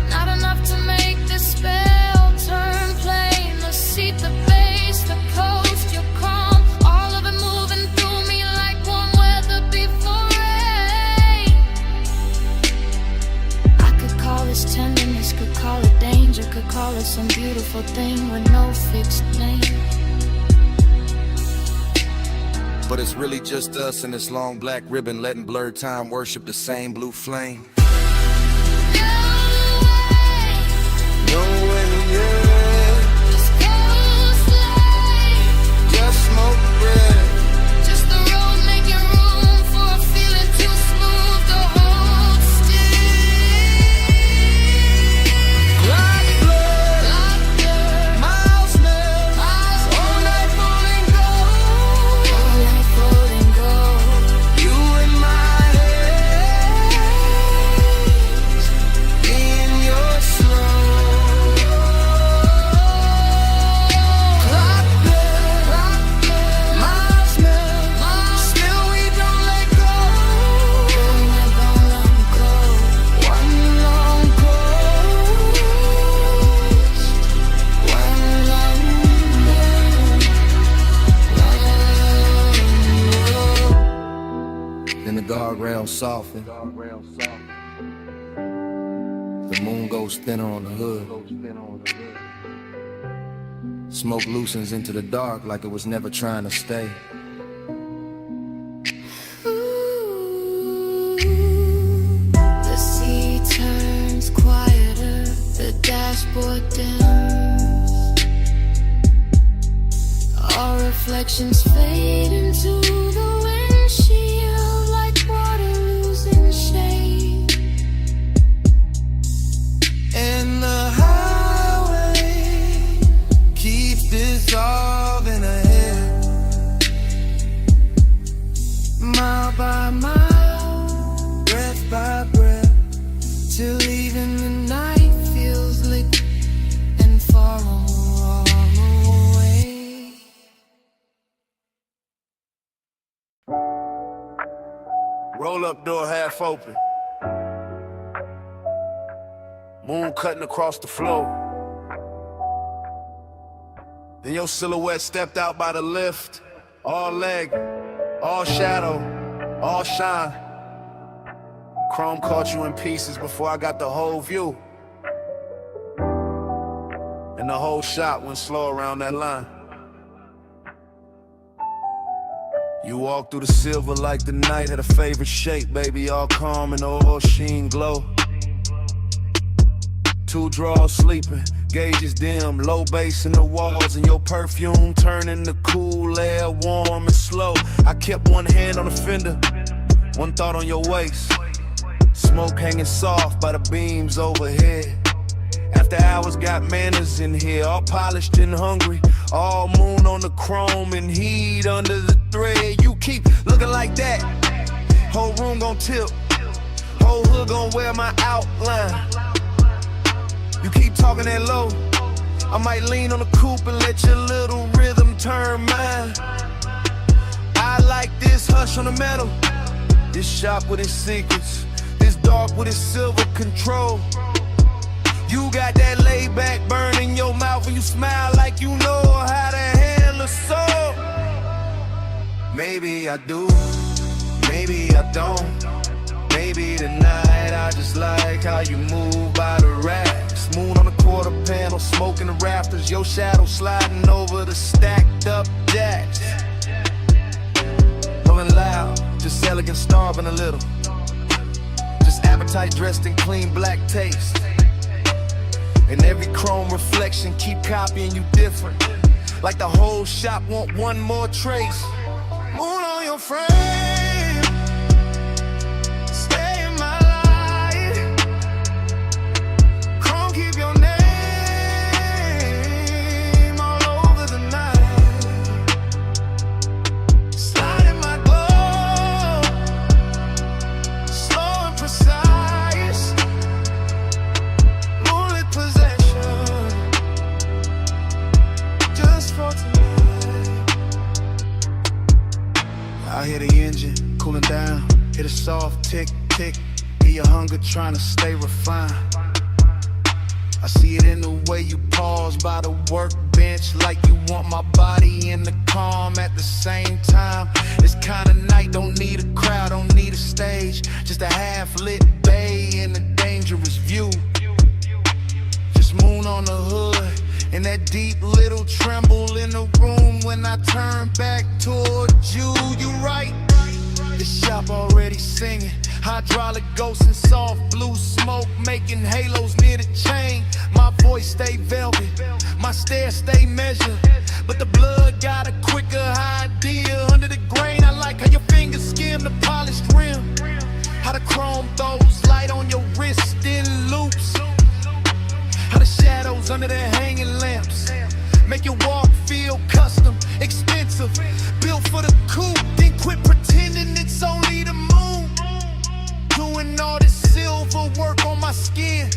not enough to make the spell turn plain. The seat, the bass, the coast, your calm, all of it moving through me like warm weather before rain. I could call this tenderness, could call it danger, could call it some beautiful thing with no fixed name. But it's really just us and this long black ribbon, letting blurred time worship the same blue flame. No way, yeah. Just go slow. Just smoke bread. Just the road making room for a feeling too smooth to hold still. Black blood, miles now, all night falling gold. All night floating gold. You in my hands, me in your snow. Clock blood, miles now, still we don't let go. One long coast. One long coast, One long then the guardrails soften. The moon goes thinner on the hood. Smoke loosens into the dark like it was never trying to stay. The sea turns quieter, the dashboard dims. Our reflections fade into the windshield like water losing shade. And the highway keeps dissolving ahead, mile by mile, breath by breath, till even the night feels liquid and far away. Roll up door half open, moon cutting across the floor. Then your silhouette stepped out by the lift, all leg, all shadow, all shine. Chrome caught you in pieces before I got the whole view. And the whole shot went slow around that line. You walked through the silver like the night had a favorite shape, baby, all calm and all sheen glow. Two drawers sleeping, gauges dim, low bass in the walls, and your perfume turning the cool air warm and slow. I kept one hand on the fender, one thought on your waist. Smoke hanging soft by the beams overhead. After hours got manners in here, all polished and hungry. All moon on the chrome and heat under the thread. You keep looking like that, whole room gon' tilt, whole hood gon' wear my outline. You keep talking that low, I might lean on the coupe and let your little rhythm turn mine. I like this hush on the metal, this shop with its secrets, this dark with its silver control. You got that laid back burn in your mouth when you smile like you know how to handle a soul. Maybe I do, maybe I don't. Maybe tonight I just like how you move by the racks. Moon on the quarter panel, smoking the rafters, your shadow sliding over the stacked up jacks. Rolling loud, just elegant, starving a little. Just appetite dressed in clean black taste. And every chrome reflection keep copying you different. Like the whole shop want one more trace. Moon on your frame, stay in my light. Chrome keep your name all over the night. Slide in my glow, slow and precise. Moonlit possession, just for tonight. I hear the engine cooling down, hear a soft tick, tick. Hear your hunger trying to stay refined. I see it in the way you pause by the workbench, like you want my body in the calm at the same time. This kind of night don't need a crowd, don't need a stage, just a half-lit bay and a dangerous view. Just moon on the hood and that deep little tremble in the room when I turn back towards you. You right, the shop already singing. Hydraulic ghosts and soft blue smoke making halos near the chain. My voice stay velvet, my stare stay measured, but the blood got a quicker idea. Under the grain, I like how your fingers skim the polished rim, how the chrome throws light on your wrist in loops, how the shadows under the hanging lamps make your walk feel custom, expensive, built for the coupe. Then quit pretending it's only the moon, doing all this silver work on my skin.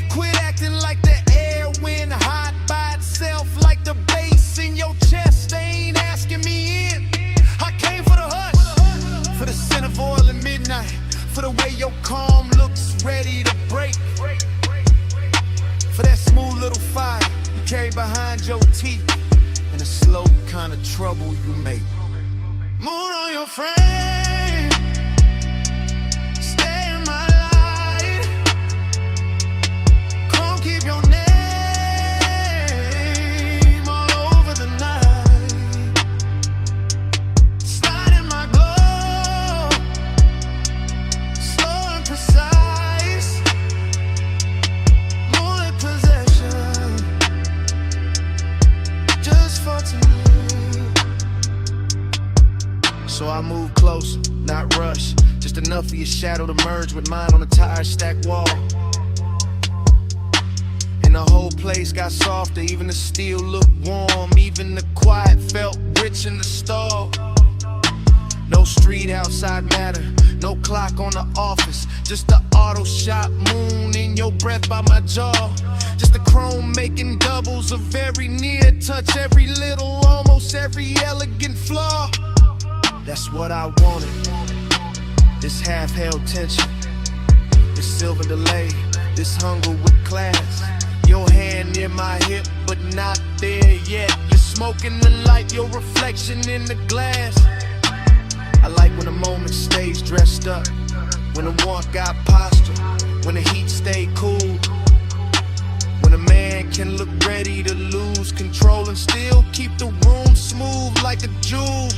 Quit acting like the air went hot by itself, like the bass in your chest. They ain't asking me in. I came for the hush, for the scent of oil at midnight, for the way your calm looks ready to break, for that smooth little fire you carry behind your teeth, and the slow kind of trouble you make. Moon on your frame, stay in my light. Come keep your name all over the night. Slide in my glow, slow and precise. Moonlit possession, just for tonight. So I move close, not rush, just enough for your shadow to merge with mine on the tire stack wall. And the whole place got softer, even the steel looked warm, even the quiet felt rich in the stall. No street outside matter, no clock on the office, just the auto shop moon in your breath by my jaw. Just the chrome making doubles of every near touch, every little, almost every elegant flaw. That's what I wanted, this half-held tension, this silver delay, this hunger with class. Your hand near my hip, but not there yet. You're smoking the light, your reflection in the glass. I like when the moment stays dressed up, when the warmth got posture, when the heat stay cool, when a man can look ready to lose control and still keep the room smooth like a jewel.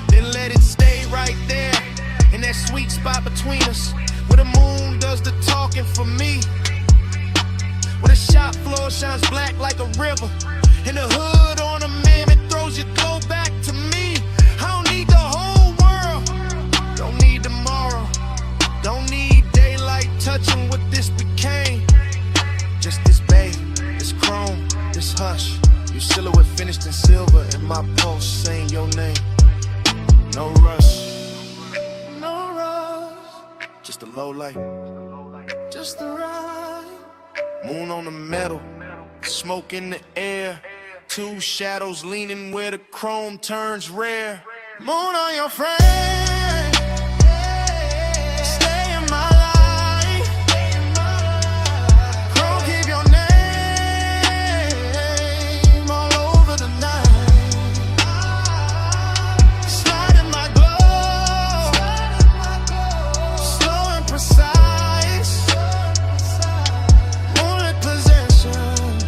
Then let it stay right there, in that sweet spot between us, where the moon does the talking for me. shop floor shines black like a river. In the hood on a man, it throws your glow back to me. I don't need the whole world, don't need tomorrow, don't need daylight touching what this became. Just this bay, this chrome, this hush. Your silhouette finished in silver, and my pulse saying your name. No rush, no rush. Just a low light, just the right. Moon on the metal, smoke in the air. Two shadows leaning where the chrome turns rare. Moon on your frame, stay in my life. Chrome, keep your name all over the night. Slide in my glow, slow and precise. Moonlit possession,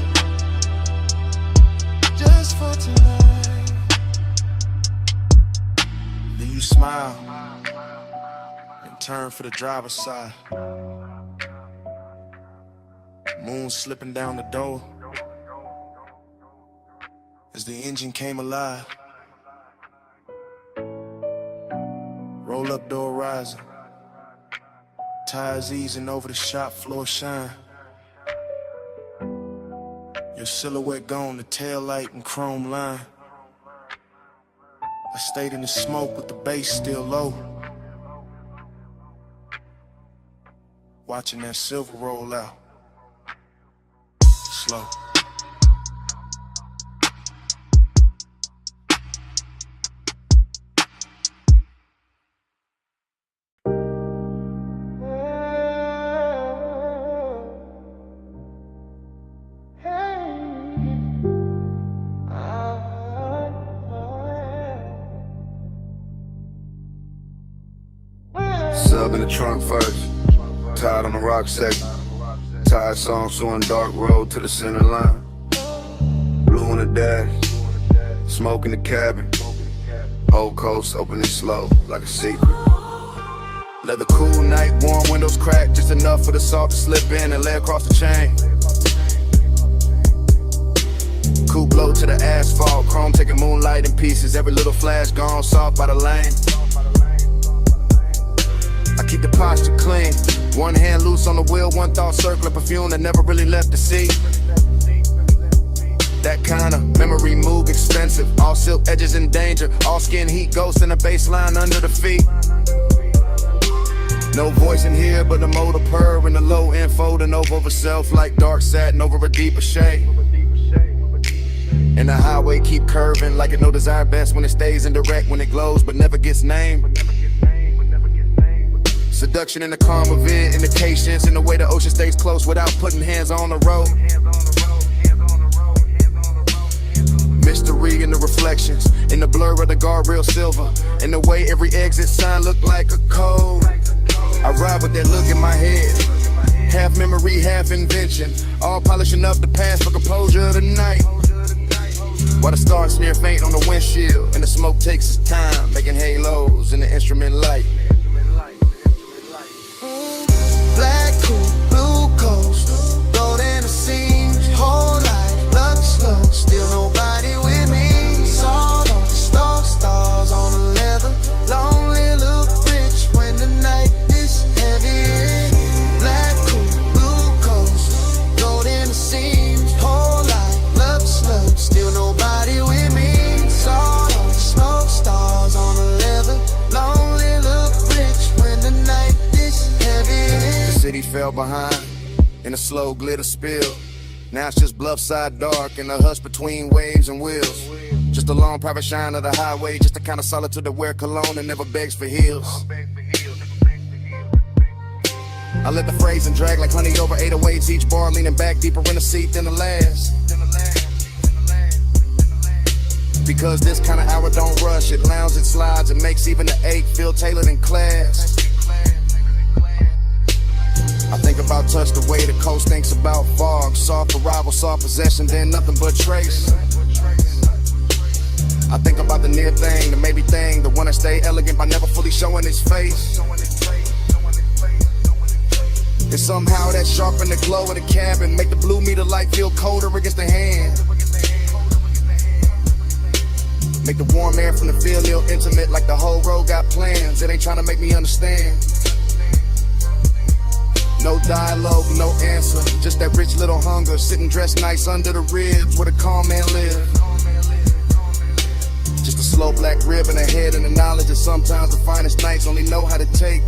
just for tonight. Then you smile and turn for the driver's side. Moon slipping down the door as the engine came alive. Roll up door rising, tires easing over the shop floor shine. Your silhouette gone, the tail light and chrome line. I stayed in the smoke with the bass still low, watching that silver roll out slow. Sub in the trunk first, tied on the rock second. Tired song, so on dark road to the center line. Blue in the dash, smoke in the cabin. Whole coast opening slow, like a secret. Leather cool night, warm windows cracked, just enough for the salt to slip in and lay across the chain. Cool blow to the asphalt, chrome taking moonlight in pieces. Every little flash gone soft by the lane. I keep the posture clean, one hand loose on the wheel, one thought circling perfume that never really left the seat. That kind of memory move expensive, all silk edges in danger, all skin heat ghost in the baseline under the feet. No voice in here but the motor purr and the low end folding over self like dark satin over a deeper shade. And the highway keep curving like it no desire best when it stays indirect, when it glows but never gets named. Seduction in the calm of it, indications in the way the ocean stays close without putting hands on the road. Mystery in the reflections, in the blur of the guardrail silver, in the way every exit sign look like a code. I ride with that look in my head, half memory, half invention, all polishing up the past for composure tonight. While the stars smear faint on the windshield, and the smoke takes its time, making halos in the instrument light. Black cool, blue coast, gold in the seams, whole life, luck slow, still nobody with me. Salt on the stars on the leather, lonely look rich when the night is heavy. Black cool, blue coast, gold in the seams, whole life, luck slow, still nobody with me. Salt on the smoke, stars on the leather, lonely look rich when the night is heavy. The city fell behind in a slow glitter spill. Now it's just bluff side dark and a hush between waves and wheels. Just a long private shine of the highway, just the kind of solitude that wear cologne and never begs for heels. I let the phrasing drag like honey over 808s, each bar leaning back deeper in the seat than the last. Because this kind of hour don't rush, it lounges, it slides, it makes even the ache feel tailored in class. I think about touch the way the coast thinks about fog. Soft arrival, soft possession, then nothing but trace. I think about the near thing, the maybe thing, the one that stay elegant by never fully showing its face. And somehow that sharpen the glow of the cabin, make the blue meter light feel colder against the hand. Make the warm air from the feel ill intimate, like the whole road got plans. It ain't trying to make me understand. No dialogue, no answer, just that rich little hunger, sitting dressed nice under the ribs where the calm man live. Just a slow black rib in the head and the knowledge that sometimes the finest nights only know how to take.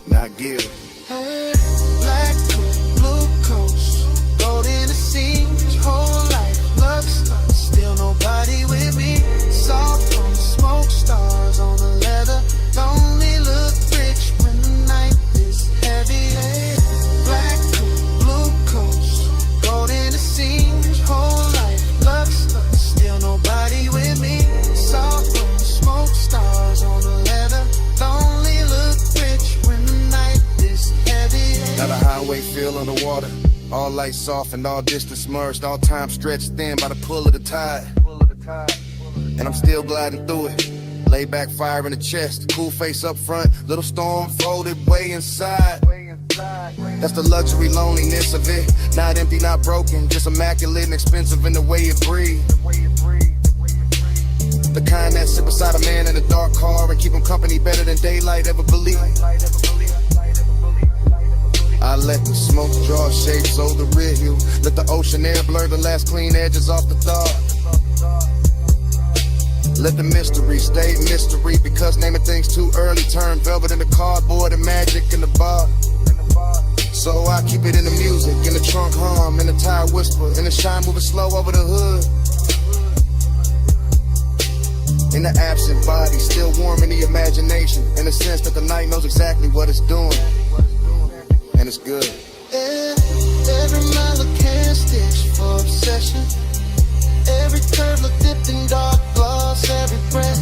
Now give. Hey, black coat, blue coast, gold in the seams, whole life looks like still nobody with me. Soft on the smoke stars on the leather, lonely look rich when the night is heavy. Hey, black coat, blue coast, gold in the seams, whole life looks like still nobody with me. Soft on the smoke stars on the leather, lonely look rich when the night is heavy. Now the highway feel underwater, all lights off and all distance merged, all time stretched thin by the pull of the tide. And I'm still gliding through it, lay back fire in the chest, cool face up front, little storm folded way inside. That's the luxury loneliness of it, not empty, not broken, just immaculate and expensive in the way it breathes. The kind that sit beside a man in a dark car and keep him company better than daylight ever believed. I let the smoke draw shapes over the rear view, let the ocean air blur the last clean edges off the thought. Let the mystery stay mystery, because naming things too early turn velvet into cardboard and magic in the bar. So I keep it in the music, in the trunk hum, in the tire whisper, in the shine moving slow over the hood. In the absent body, still warm in the imagination, in the sense that the night knows exactly what it's doing. And it's good. Every mile a can stitch for obsession. Every curve look dipped in dark gloss. Every breath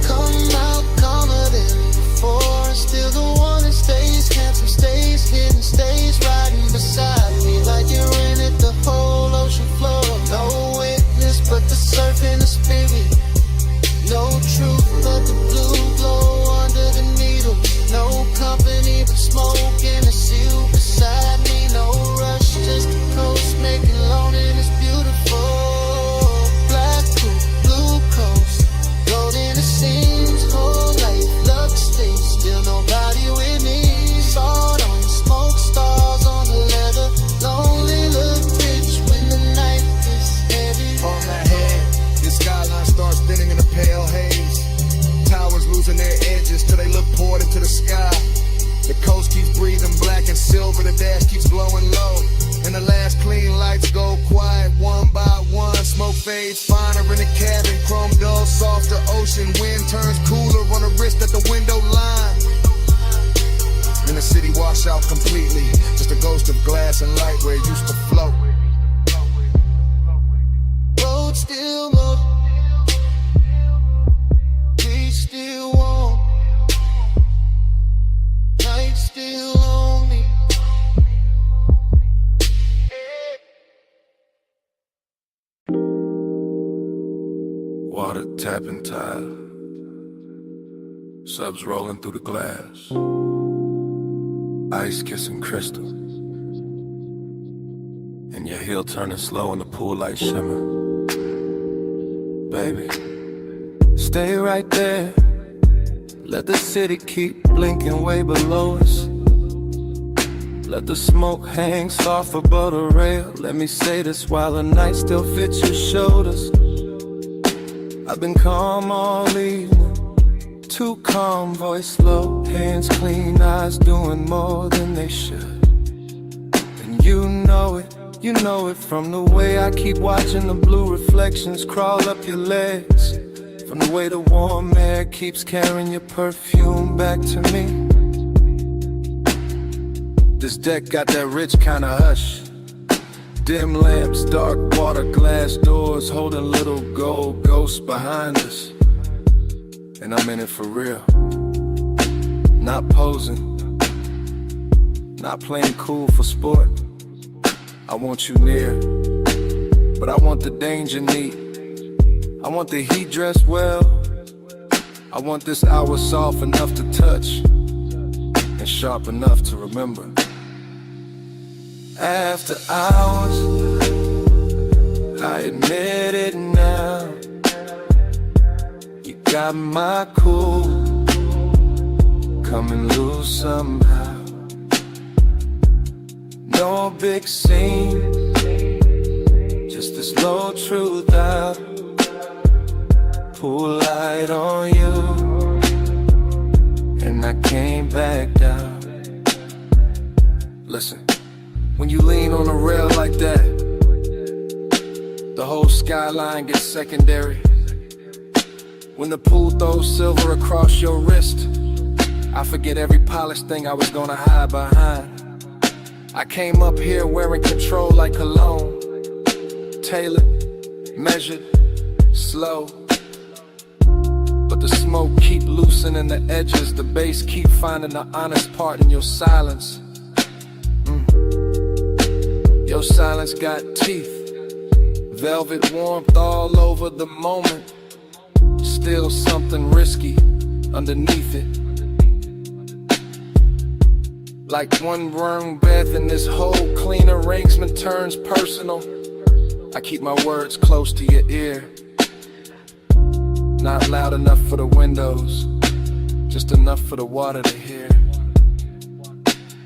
come out calmer than before. And still the one that stays handsome, stays hidden, stays riding beside me like you're in it. The whole ocean floor, no witness but the surf and the spirit. No truth but the blue glow under the needle. No company but smoke and a seal beside me. No rush, just the coast making loneliness beautiful. Black coat, blue coast, gold in the seams, whole life love state, still nobody with me. Salt on the smoke stars on the leather, lonely look rich when the night is heavy. On my head, the skyline starts thinning in a pale haze. Towers losing their edges till they look poured into the sky. The coast keeps breathing black and silver, the dash keeps glowing low, and the last clean lights go quiet one by one. Smoke fades finer in the cabin, chrome dull, softer ocean wind turns cooler on the wrist at the window line. And the city washed out completely, just a ghost of glass and light where it used to float. Road still low, we still warm, night still lonely. Water tapping tile, subs rolling through the glass, ice kissing crystal, and your heel turning slow in the pool like shimmer. Baby, stay right there, let the city keep blinking way below us. Let the smoke hang soft above the rail. Let me say this while the night still fits your shoulders. I've been calm all evening, too calm, voice low, hands clean, eyes doing more than they should. And you know it from the way I keep watching the blue reflections crawl up your legs, from the way the warm air keeps carrying your perfume back to me. This deck got that rich kind of hush, dim lamps, dark water, glass doors, holding little gold ghosts behind us. And I'm in it for real, not posing, not playing cool for sport. I want you near, but I want the danger neat. I want the heat dressed well. I want this hour soft enough to touch, and sharp enough to remember. After hours, I admit it now, you got my cool coming loose somehow. No big scene, just this low truth out. Pull light on you, and I came back down. Listen, when you lean on a rail like that, the whole skyline gets secondary. When the pool throws silver across your wrist, I forget every polished thing I was gonna hide behind. I came up here wearing control like cologne, tailored, measured, slow. But the smoke keep loosening the edges, the bass keep finding the honest part in your silence. Your silence got teeth, velvet warmth all over the moment. Still something risky underneath it. Like one wrong breath and this whole clean arrangement turns personal. I keep my words close to your ear, not loud enough for the windows, just enough for the water to hear.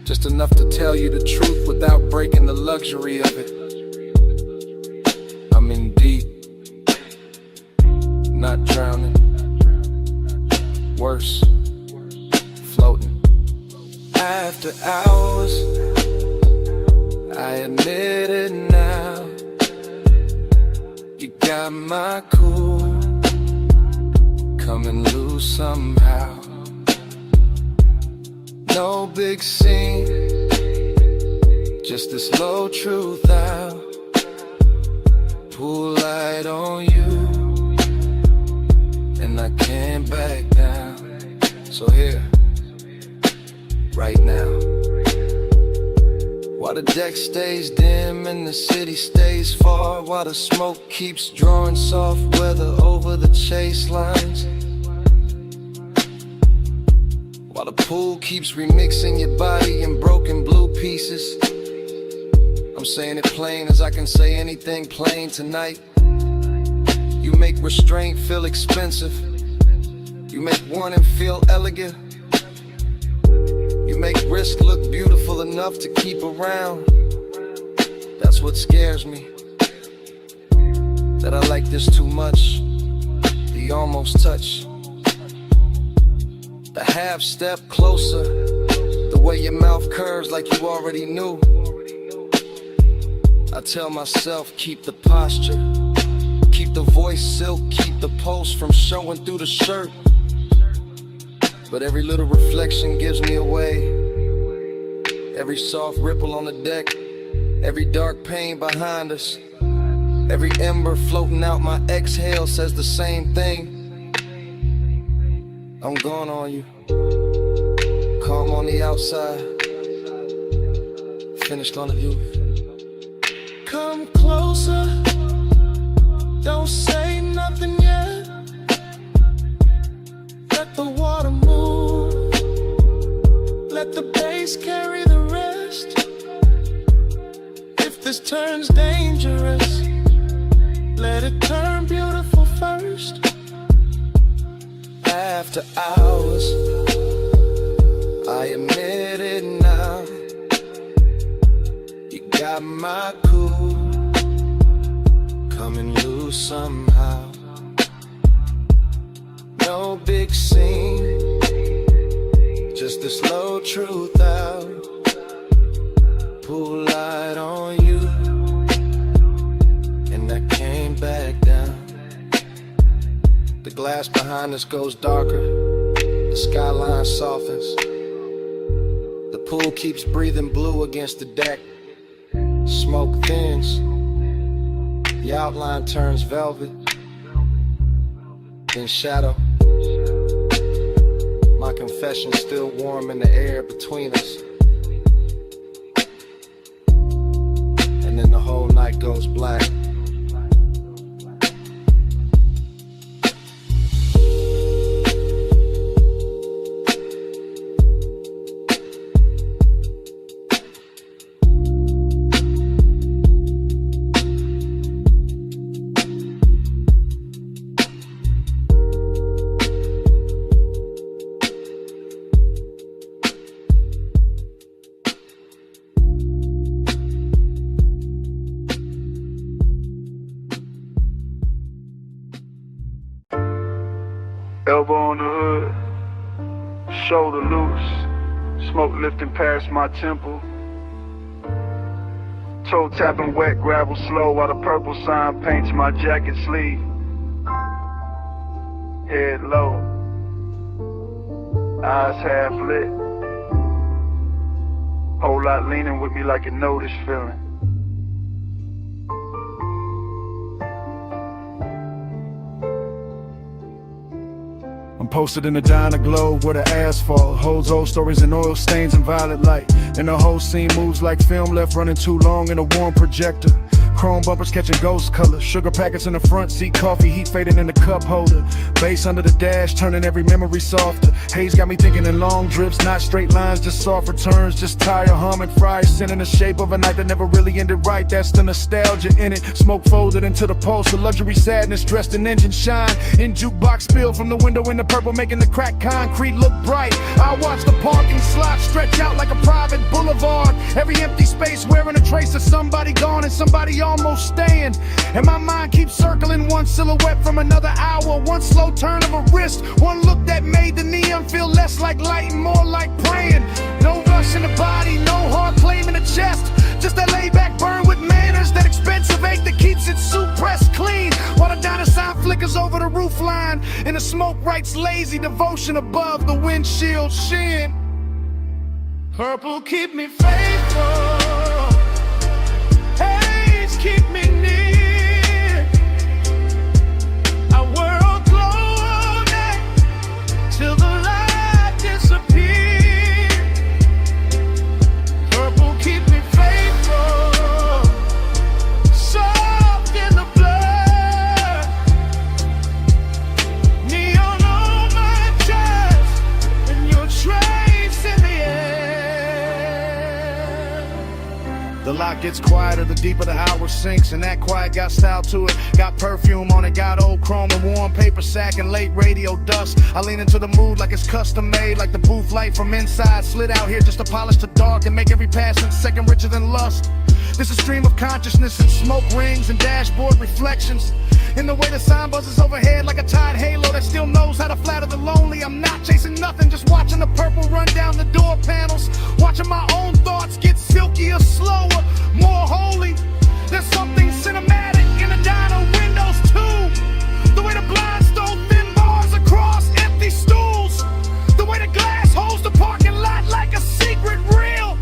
Just enough to tell you the truth without breaking the luxury of it. I'm in deep, not drowning. Worse, floating. After hours, I admit it now, you got my cool coming loose somehow. No big scene, just this low truth out. Pull light on you, and I came back down. So here, right now, while the deck stays dim and the city stays far, while the smoke keeps drawing soft weather over the chase lines, while the pool keeps remixing your body in broken blue pieces, I'm saying it plain as I can say anything plain tonight. You make restraint feel expensive, you make warning feel elegant, you make risk look beautiful enough to keep around. That's what scares me, that I like this too much, the almost touch, the half step closer, the way your mouth curves like you already knew. I tell myself, keep the posture, keep the voice silk, keep the pulse from showing through the shirt. But every little reflection gives me away. Every soft ripple on the deck, every dark pain behind us, every ember floating out my exhale says the same thing. I'm gone on you, calm on the outside, finished on the view. Come closer, don't say nothing yet. Let the water move, let the bass carry the rest. If this turns dangerous, let it turn beautiful first. After hours, I admit it now, you got my cool coming loose somehow. No big scene, just this low truth out. Pull light on you, and I came back down. The glass behind us goes darker, the skyline softens, the pool keeps breathing blue against the deck. Smoke thins, the outline turns velvet, then shadow. My confession's still warm in the air between us, and then the whole night goes black. Elbow on the hood, shoulder loose, smoke lifting past my temple. Toe tapping wet, gravel slow while the purple sign paints my jacket sleeve. Head low, eyes half lit. Whole lot leaning with me like you know this feeling. I'm posted in the diner globe where the asphalt holds old stories and oil stains and violet light. And the whole scene moves like film left running too long in a warm projector. Chrome bumpers catching ghost colors, sugar packets in the front seat, coffee heat fading in the cup holder. Bass under the dash, turning every memory softer. Haze got me thinking in long drifts, not straight lines, just soft returns. Just tire humming, fries sending the shape of a night that never really ended right. That's the nostalgia in it. Smoke folded into the pulse, a luxury sadness dressed in engine shine. In jukebox spill from the window in the purple, making the cracked concrete look bright. I watch the parking slot stretch out like a private boulevard. Every empty space wearing a trace of somebody gone and somebody almost staying. And my mind keeps circling one silhouette from another hour. One slow turn of a wrist, one look that made the neon feel less like light and more like praying. No rush in the body, no hard claim in the chest. Just that laid back burn with manners, that expensive ache that keeps it suit pressed clean. While the diner sign flickers over the roof line, and the smoke writes lazy devotion above the windshield sheen. Purple keep me faithful, haze keep me near. Our world glow all night till the light disappears. Purple keep me faithful, soft in the blood. Neon on my chest, and your trace in the air. The lot gets quieter, the deeper the hour sinks, and that quiet got style to it. Got perfume on it, got old chrome and warm paper sack and late radio dust. I lean into the mood like it's custom made, like the booth light from inside slid out here just to polish the dark and make every passing second richer than lust. This is a stream of consciousness and smoke rings and dashboard reflections. In the way the sign buzzes overhead like a tide halo that still knows how to flatter the lonely. I'm not chasing nothing, just watching the purple run down the door panels. Watching my own thoughts get silkier, slower, more holy. There's something cinematic in the diner windows too. The way the blinds throw thin bars across empty stools. The way the glass holds the parking lot like a secret reel.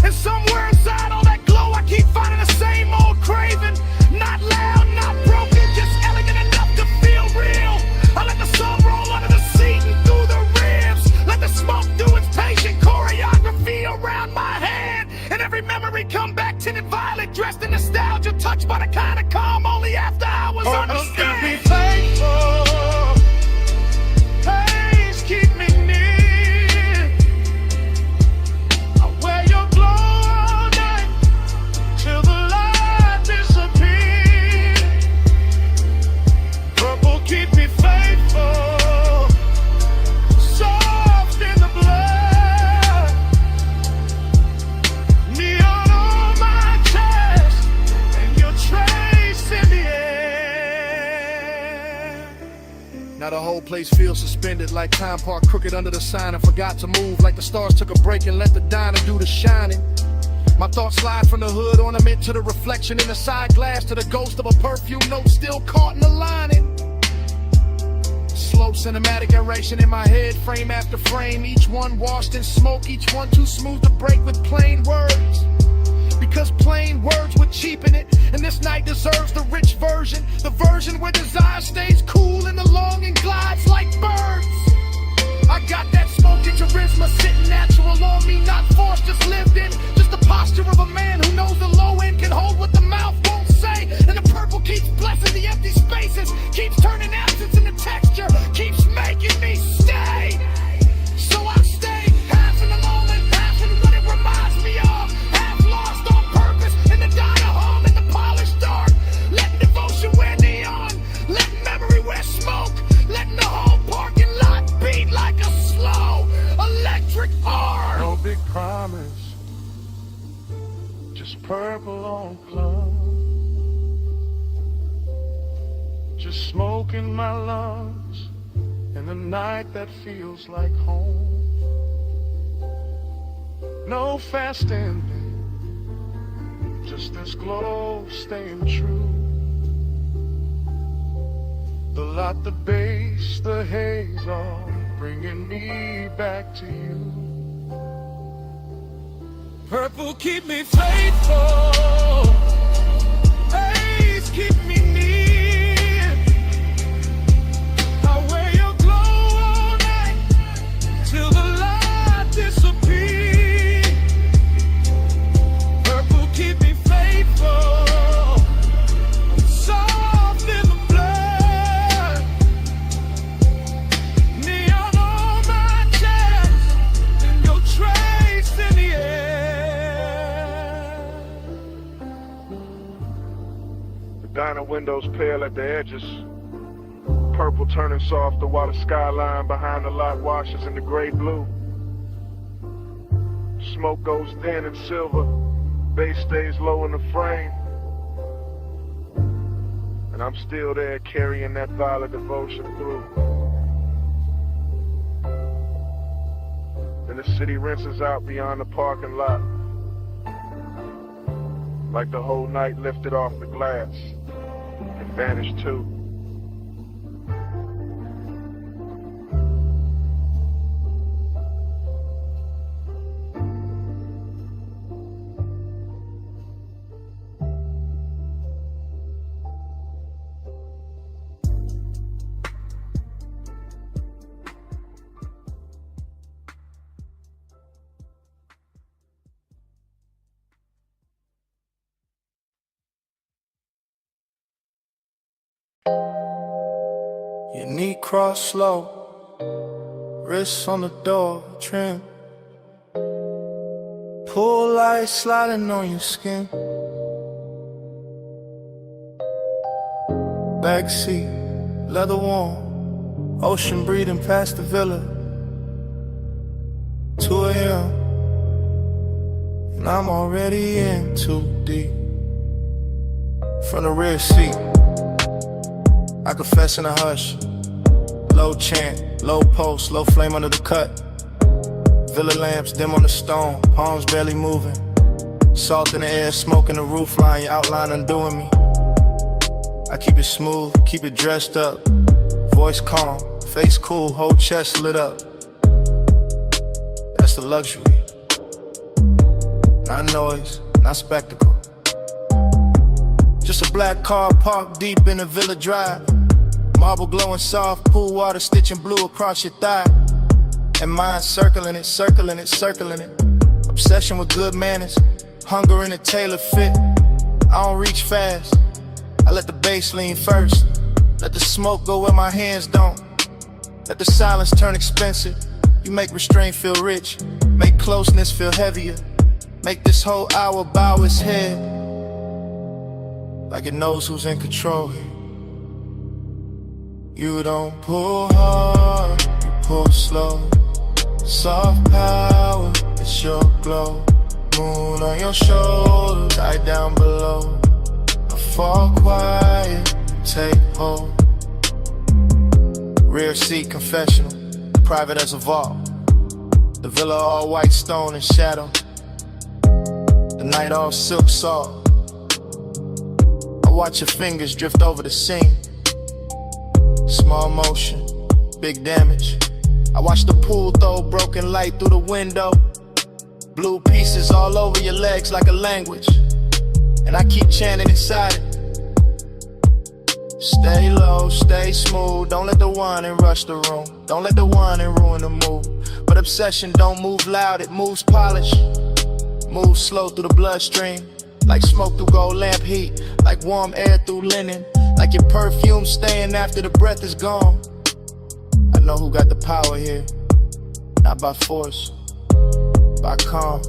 And somewhere inside all that glow I keep finding the same old craving. Not loud, not broken, just elegant enough to feel real. I let the sun roll under the seat and through the ribs. Let the smoke do its patient choreography around my head. And every memory come back tinted violet, dressed in nostalgia, touched by the kind of calm only after hours understand. Keep me faithful, haze keep me near. I wear your glow all night till the light disappears. Purple keep me faithful, soft in the blood. Neon on my chest, and your trace in the air. Now the whole place feels suspended, like time parked crooked under the sign and forgot to move, like the stars took a break and let the diner do the shining. My thoughts slide from the hood ornament to the reflection in the side glass to the ghost of a perfume note still caught in the lining. Slow cinematic aeration in my head, frame after frame, each one washed in smoke, each one too smooth to break with plain words. Because plain words would cheapen it, and this night deserves the rich version, the version where desire stays cool and the longing glides like birds. I got that smoky charisma sitting natural on me, not forced, just lived in. Just the posture of a man who knows the low end can hold what the mouth won't say. And the purple keeps blessing the empty spaces, keeps turning absence into texture, keeps making me stay. So I stay, half in the moment, half in what it reminds me of. Half lost on purpose in the diner hall in the polished dark. Letting devotion wear neon, letting memory wear smoke, letting the whole parking lot beat like a slow electric arc. No big promise, just purple on plum. Just smoke in my lungs in a night that feels like home. No fast ending, just this glow staying true. The light, the bass, the haze, all bringing me back to you. Purple, keep me faithful. Haze, keep me near. I'll wear your glow all night till the light disappears. Purple, keep me faithful. Soft in the blood. Neon on my chest, and your trace in the air. The diner windows pale at the edges, purple turning softer while the skyline behind the lot washes into gray blue. Smoke goes thin and silver, bass stays low in the frame, and I'm still there carrying that violet devotion through. Then the city rinses out beyond the parking lot, like the whole night lifted off the glass and vanished too. Your knee cross slow, wrists on the door trim. Pull light sliding on your skin. Backseat, leather warm, ocean breathing past the villa. 2 a.m. and I'm already in too deep. From the rear seat, I confess in a hush. Low chant, low pulse, low flame under the cut. Villa lamps dim on the stone, palms barely moving. Salt in the air, smoke in the roof line, your outline undoing me. I keep it smooth, keep it dressed up. Voice calm, face cool, whole chest lit up. That's the luxury. Not noise, not spectacle. Just a black car parked deep in the Villa Drive. Marble glowing soft, pool water stitching blue across your thigh. And mine circling it, circling it, circling it. Obsession with good manners, hunger in a tailor fit. I don't reach fast, I let the bass lean first. Let the smoke go where my hands don't. Let the silence turn expensive. You make restraint feel rich, make closeness feel heavier. Make this whole hour bow its head, like it knows who's in control here. You don't pull hard, you pull slow. Soft power, it's your glow. Moon on your shoulder, tight down below. I fall quiet, take hold. Rear seat confessional, private as a vault. The villa all white stone and shadow. The night all silk salt. I watch your fingers drift over the scene. Small motion, big damage. I watch the pool throw broken light through the window. Blue pieces all over your legs like a language. And I keep chanting inside it. Stay low, stay smooth. Don't let the whining rush the room. Don't let the whining ruin the mood. But obsession don't move loud, it moves polished. Move slow through the bloodstream. Like smoke through gold lamp heat. Like warm air through linen. Like your perfume staying after the breath is gone. I know who got the power here. Not by force, by calm.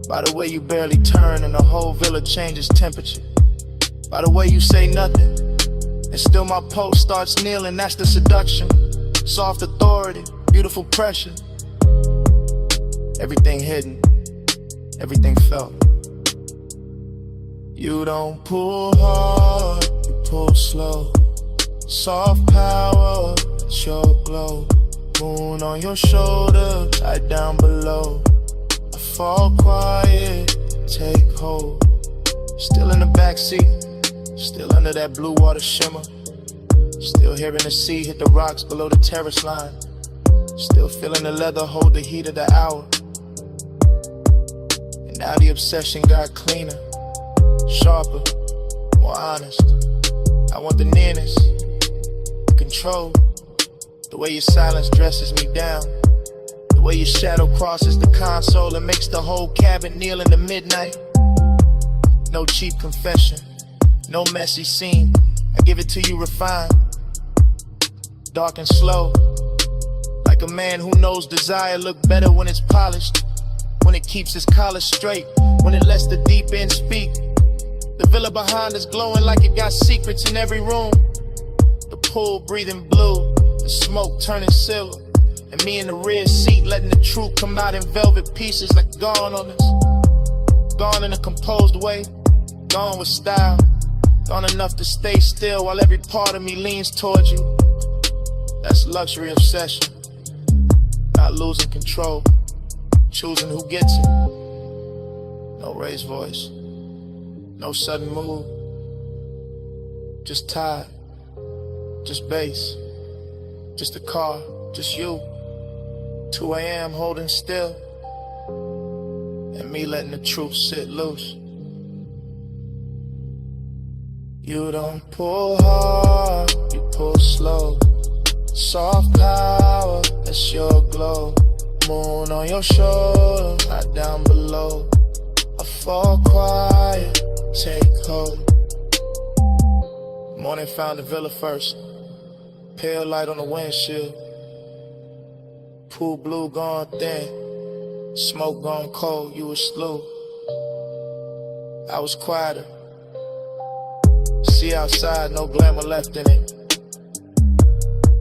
By the way you barely turn and the whole villa changes temperature. By the way you say nothing and still my pulse starts kneeling. That's the seduction. Soft authority, beautiful pressure. Everything hidden, everything felt. You don't pull hard, you pull slow. Soft power, it's your glow. Moon on your shoulder, tight down below. I fall quiet, take hold. Still in the backseat, still under that blue water shimmer. Still hearing the sea hit the rocks below the terrace line. Still feeling the leather hold the heat of the hour. And now the obsession got cleaner, sharper, more honest. I want the nearness, control. The way your silence dresses me down. The way your shadow crosses the console and makes the whole cabin kneel in the midnight. No cheap confession, no messy scene. I give it to you refined, dark and slow. Like a man who knows desire look better when it's polished, when it keeps its collar straight, when it lets the deep end speak. The villa behind us glowing like it got secrets in every room. The pool breathing blue, the smoke turning silver, and me in the rear seat letting the truth come out in velvet pieces like gone on us. Gone in a composed way, gone with style, gone enough to stay still while every part of me leans towards you. That's luxury obsession, not losing control, choosing who gets it. No raised voice, no sudden move, just tired, just bass, just a car, just you. 2 a.m. holding still, and me letting the truth sit loose. You don't pull hard, you pull slow. Soft power, that's your glow. Moon on your shoulder, hot down below. I fall quiet, take hold. Morning found the villa first. Pale light on the windshield. Pool blue gone thin. Smoke gone cold, you was slow. I was quieter. See outside, no glamour left in it.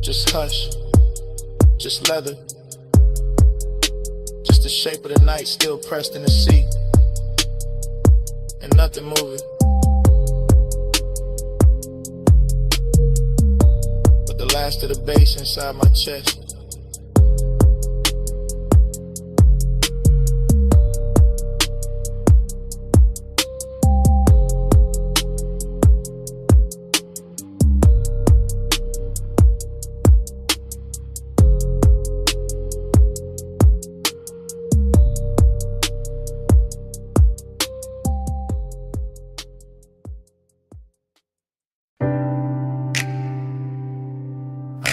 Just hush, just leather. Just the shape of the night still pressed in the seat. And nothing moving. But the last of the bass inside my chest.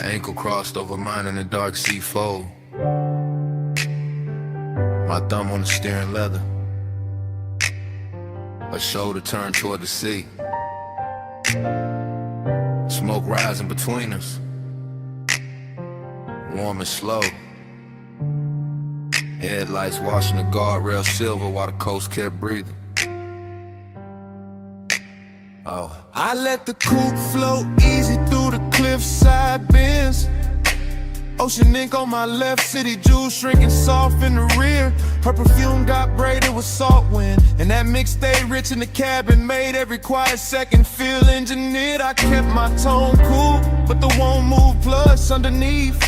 Ankle crossed over mine in the dark sea fold. My thumb on the steering leather. A shoulder turned toward the sea. Smoke rising between us. Warm and slow. Headlights washing the guardrail silver while the coast kept breathing. Oh. I let the coupe float easy through the cliffside bends. Ocean ink on my left, city jewels shrinking soft in the rear. Her perfume got braided with salt wind, and that mix stayed rich in the cabin, made every quiet second feel engineered. I kept my tone cool, but the won't move plus underneath,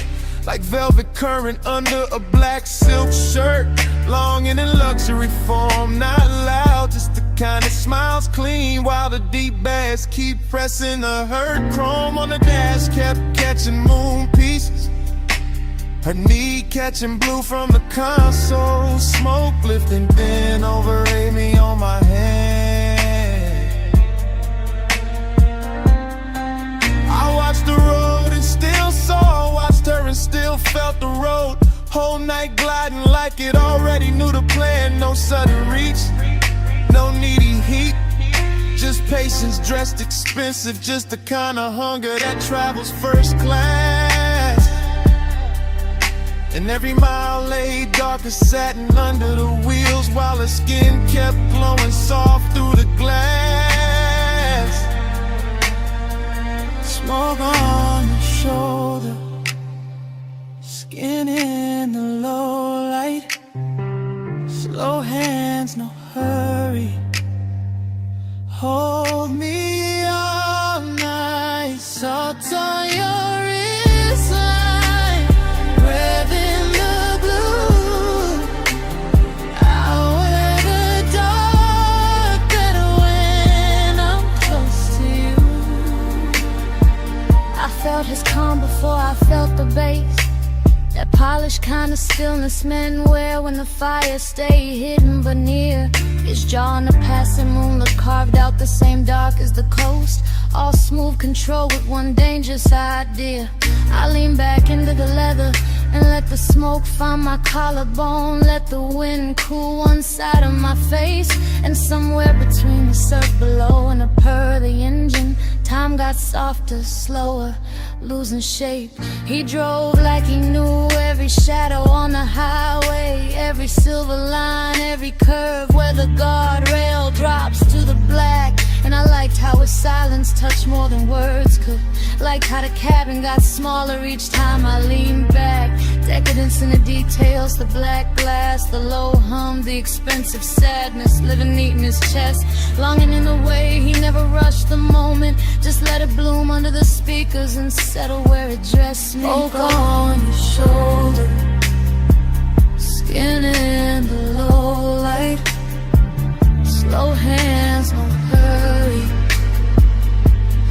like velvet current under a black silk shirt. Longing in luxury form, not loud, just the kind that smiles clean while the deep bass keep pressing the hurt. Chrome on the dash kept catching moon pieces. Her knee catching blue from the console. Smoke lifting thin over Amy on my hand. I watched the road and still saw, watched her and still felt the road. Whole night gliding like it already knew the plan. No sudden reach, no needy heat, just patience dressed expensive, just the kind of hunger that travels first class. And every mile lay dark as satin under the wheels, while her skin kept glowing soft through the glass. Smoke on your shoulder, skin in the low light. Slow hands, no hurry. Hold me all night. Salt on your wrist. I felt his calm before I felt the bass. That polished kind of stillness men wear when the fire stay hidden beneath his jaw. On the passing moonlit carved out the same dark as the coast. All smooth control with one dangerous idea. I lean back into the leather and let the smoke find my collarbone. Let the wind cool one side of my face. And somewhere between the surf below and the purr of the engine, time got softer, slower, losing shape. He drove like he knew every shadow on the highway, every silver line, every curve where the guardrail drops to the black. And I liked how his silence touched more than words could. Liked how the cabin got smaller each time I leaned back. Decadence in the details, the black glass, the low hum, the expensive sadness, living neat in his chest. Longing in the way he never rushed the moment, just let it bloom under the speakers and settle where it dressed me. Smoke on your shoulder, skin in the low light, slow hands, no hurry.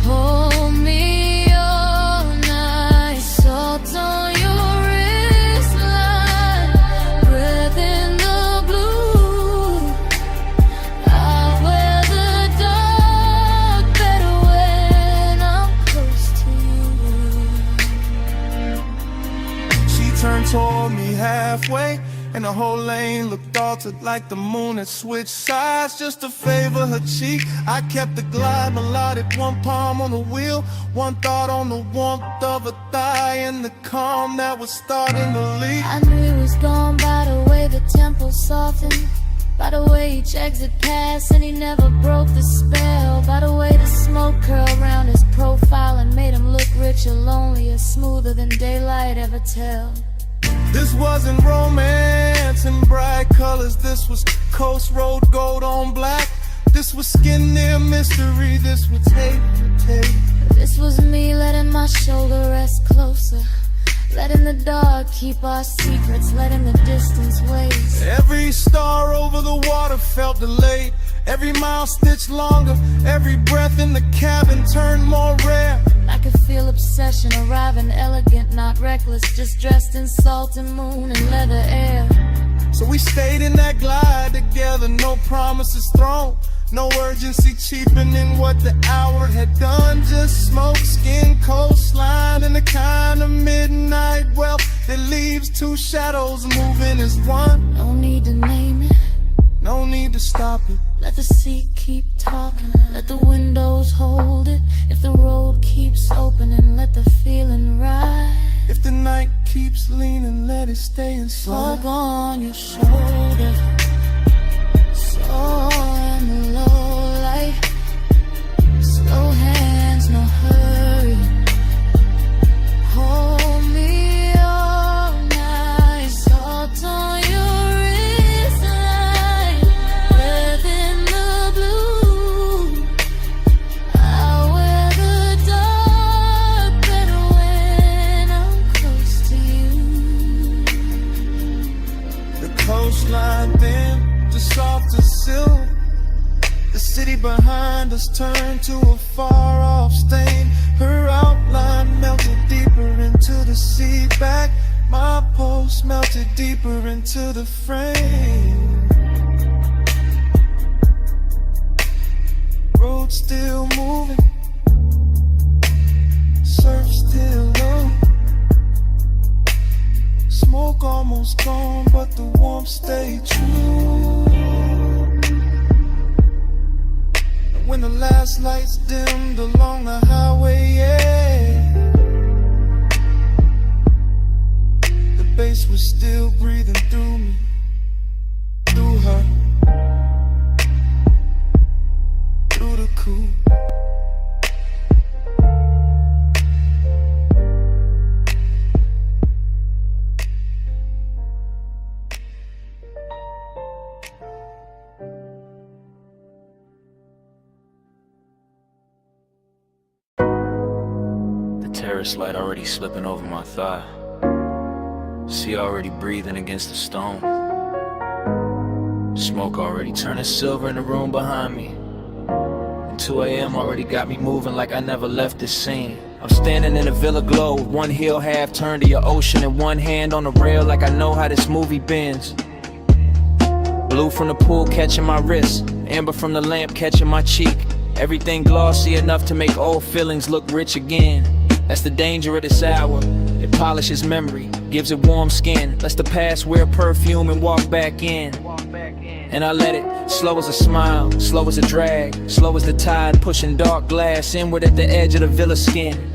Hold me all night, salt on your wristline, breath in the blue. I wear the dark better when I'm close to you. She turned toward me halfway, and the whole lane looked altered like the moon had switched sides just to favor her cheek. I kept the glide melodic, one palm on the wheel, one thought on the warmth of a thigh and the calm that was starting to leak. I knew he was gone by the way the tempo softened, by the way each exit passed and he never broke the spell, by the way the smoke curled around his profile and made him look richer, lonelier, smoother than daylight ever tell. This wasn't romance in bright colors, this was coast road gold on black. This was skin near mystery, this was tape to tape. This was me letting my shoulder rest closer, letting the dark keep our secrets, letting the distance waste. Every star over the water felt delayed, every mile stitched longer, every breath in the cabin turned more rare. I could feel obsession arriving elegant, not reckless, just dressed in salt and moon and leather air. So we stayed in that glide together, no promises thrown, no urgency cheapening what the hour had done. Just smoke, skin, coastline, and the kind of midnight wealth that leaves two shadows moving as one. No need to name it, no need to stop it. let the seat keep talking, let the windows hold it. If the road keeps opening, let the feeling ride. If the night keeps leaning, let it stay inside. Slug on your shoulder, so in the low light, slow hands, no hurry. Hold me all night, salt on your wristline, breath in the blue. I wear the dark better when I'm close to you. The coastline thin, just soft as silk. The city behind us turned to a far-off stain. Her outline melted deeper into the sea back. My pulse melted deeper into the frame. Road still moving, surf still low. Smoke almost gone, but the warmth stayed true. When the last lights dimmed along the highway, yeah, the bass was still breathing through me, through her, through the coupe. Terrace light already slipping over my thigh. Sea already breathing against the stone. Smoke already turning silver in the room behind me. And 2 a.m. already got me moving like I never left this scene. I'm standing in a villa glow, one heel half turned to your ocean, and one hand on the rail like I know how this movie bends. Blue from the pool catching my wrist, amber from the lamp catching my cheek. Everything glossy enough to make old feelings look rich again. That's the danger of this hour. It polishes memory, gives it warm skin, lets the past wear perfume and walk back in. And I let it, slow as a smile, slow as a drag, slow as the tide pushing dark glass inward at the edge of the villa skin.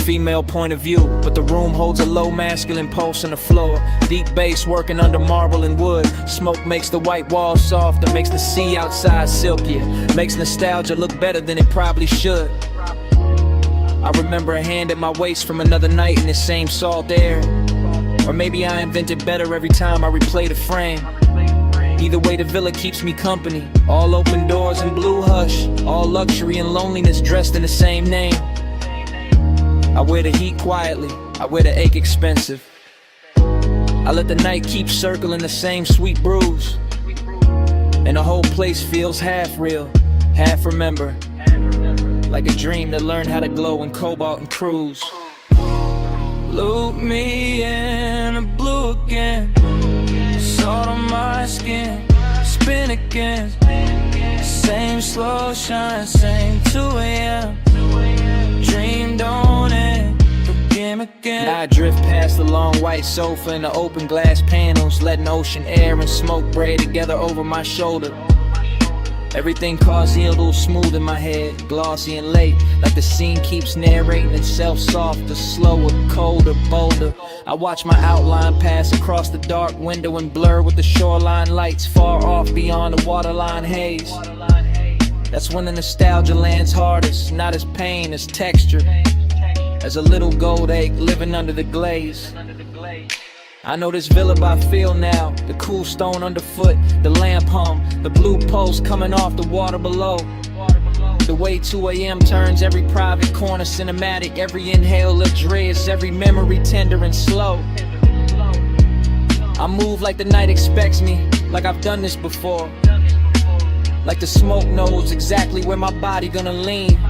Female point of view, but the room holds a low masculine pulse on the floor. Deep bass working under marble and wood. Smoke makes the white walls softer, makes the sea outside silkier, makes nostalgia look better than it probably should. I remember a hand at my waist from another night in the same salt air. Or maybe I invented better every time I replay the frame. Either way, the villa keeps me company. All open doors and blue hush, all luxury and loneliness dressed in the same name. I wear the heat quietly, I wear the ache expensive. I let the night keep circling the same sweet brews. And the whole place feels half real, half remember. Like a dream that learned how to glow in cobalt and cruise. Loop me in the blue again, salt on my skin, spin again. Same slow shine, same 2 a.m. Dream don't end, begin again. I drift past the long white sofa and the open glass panels, letting ocean air and smoke braid together over my shoulder. Everything causey, a little smooth in my head, glossy and late, like the scene keeps narrating itself softer, slower, colder, bolder. I watch my outline pass across the dark window and blur with the shoreline lights far off beyond the waterline haze. That's when the nostalgia lands hardest, not as pain, as texture, as a little gold egg living under the glaze. I know this villa by feel now, the cool stone underfoot, the lamp hum, the blue pulse coming off the water below. The way 2 a.m. turns every private corner cinematic, every inhale of dreads, every memory tender and slow. I move like the night expects me, like I've done this before. Like the smoke knows exactly where my body gonna lean.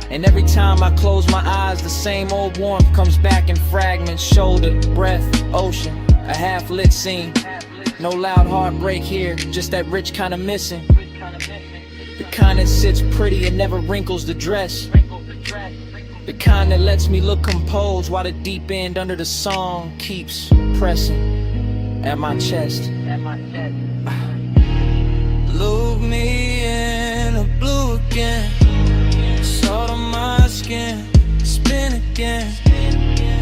And every time I close my eyes, the same old warmth comes back in fragments. Shoulder, breath, ocean, a half-lit scene. No loud heartbreak here, just that rich kind of missing. The kind that sits pretty and never wrinkles the dress. The kind that lets me look composed while the deep end under the song keeps pressing at my chest. Loop me in the blue again, salt on my skin, spin again.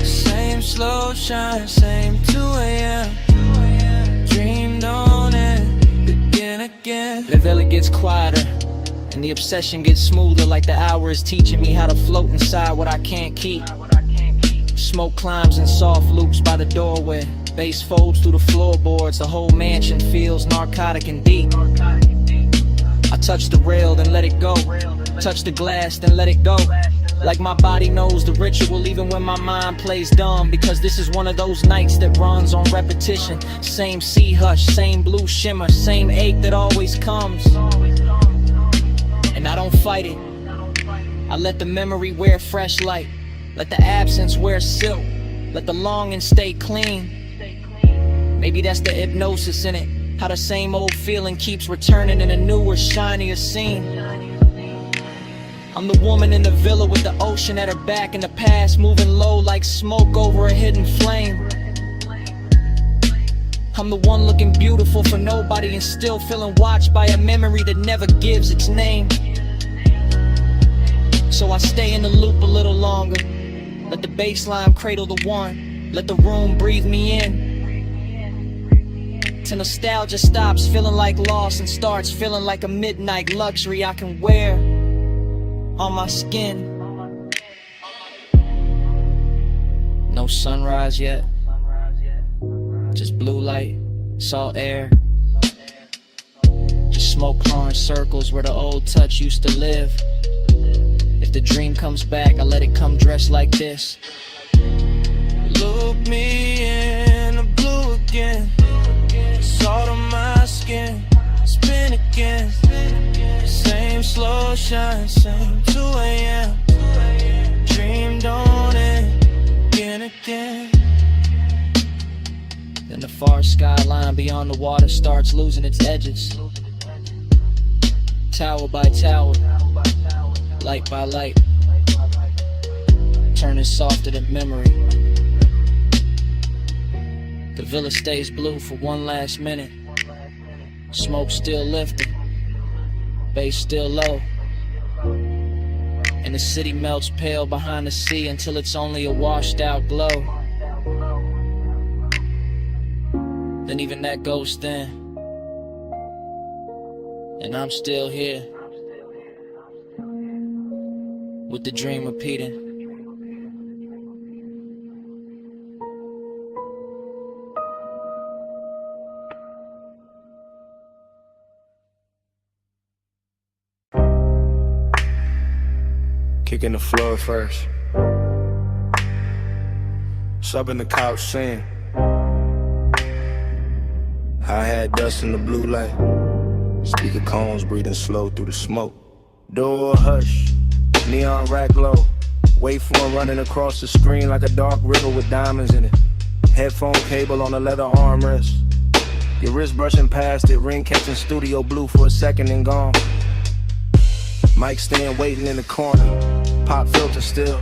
Same slow shine, same 2 a.m. Dream don't end, begin again. The villa gets quieter and the obsession gets smoother, like the hour is teaching me how to float inside what I can't keep. Smoke climbs in soft loops by the doorway, bass folds through the floorboards, the whole mansion feels narcotic and deep. I touch the rail, then let it go. Touch the glass, then let it go. Like my body knows the ritual even when my mind plays dumb. Because this is one of those nights that runs on repetition. Same sea hush, same blue shimmer, same ache that always comes. And I don't fight it, I let the memory wear fresh light. Let the absence wear silk, let the longing stay clean. Maybe that's the hypnosis in it, how the same old feeling keeps returning in a newer, shinier scene. I'm the woman in the villa with the ocean at her back and the past moving low like smoke over a hidden flame. I'm the one looking beautiful for nobody and still feeling watched by a memory that never gives its name. So I stay in the loop a little longer, let the bassline cradle the one, let the room breathe me in. Till nostalgia stops feeling like loss and starts feeling like a midnight luxury I can wear on my skin. No sunrise yet, just blue light, salt air. Just smoke pouring circles where the old touch used to live. If the dream comes back, I let it come dressed like this. Look me in the blue again, salt on my skin, spin again. Same slow shine, same 2 a.m. skyline beyond the water starts losing its edges. Tower by tower, light by light, turning softer than memory. The villa stays blue for one last minute. Smoke still lifting, bass still low, and the city melts pale behind the sea until it's only a washed out glow. Then even that goes thin, and I'm still here with the dream repeating. Kicking the floor first. Subbing the couch scene. I had dust in the blue light. Speaker cones breathing slow through the smoke. Door hush, neon rack low. Waveform running across the screen like a dark river with diamonds in it. Headphone cable on a leather armrest. Your wrist brushing past it, ring catching studio blue for a second and gone. Mic stand waiting in the corner, pop filter still.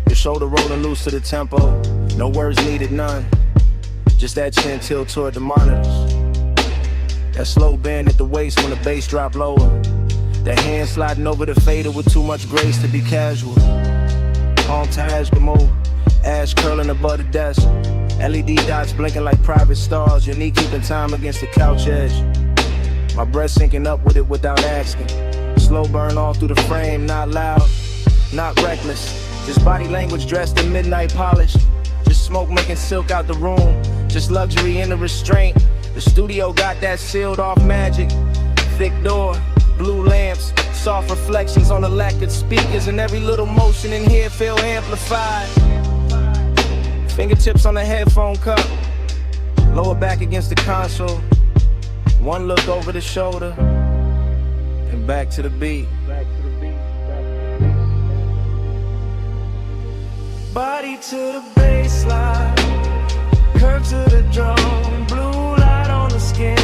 Your shoulder rolling loose to the tempo, no words needed, none. Just that chin tilt toward the monitors. That slow bend at the waist when the bass drop lower. That hand sliding over the fader with too much grace to be casual. Palm Taj move, ash curling above the desk. LED dots blinking like private stars, your knee keeping time against the couch edge. My breath sinking up with it without asking. Slow burn all through the frame, not loud, not reckless. Just body language dressed in midnight polish. Just smoke making silk out the room. Just luxury in the restraint. The studio got that sealed off magic. Thick door, blue lamps, soft reflections on the lacquered speakers, and every little motion in here feel amplified. Fingertips on the headphone cup, lower back against the console. One look over the shoulder, and back to the beat. Body to the baseline, curve to the drum, blue light on the skin,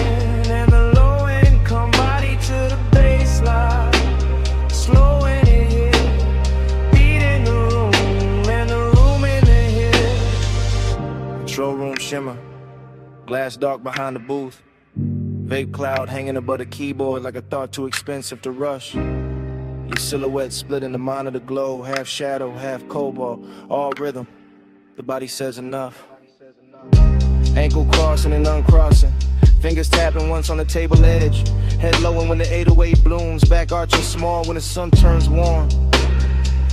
and the low income. Body to the baseline, slow in it here, beat in the room, and the room in the here. Control room shimmer, glass dark behind the booth. Vape cloud hanging above the keyboard like a thought too expensive to rush. Your silhouette split in the monitor glow, half shadow, half cobalt, all rhythm. The body says enough. Ankle crossing and uncrossing, fingers tapping once on the table edge. Head lowering when the 808 blooms, back arching small when the sun turns warm.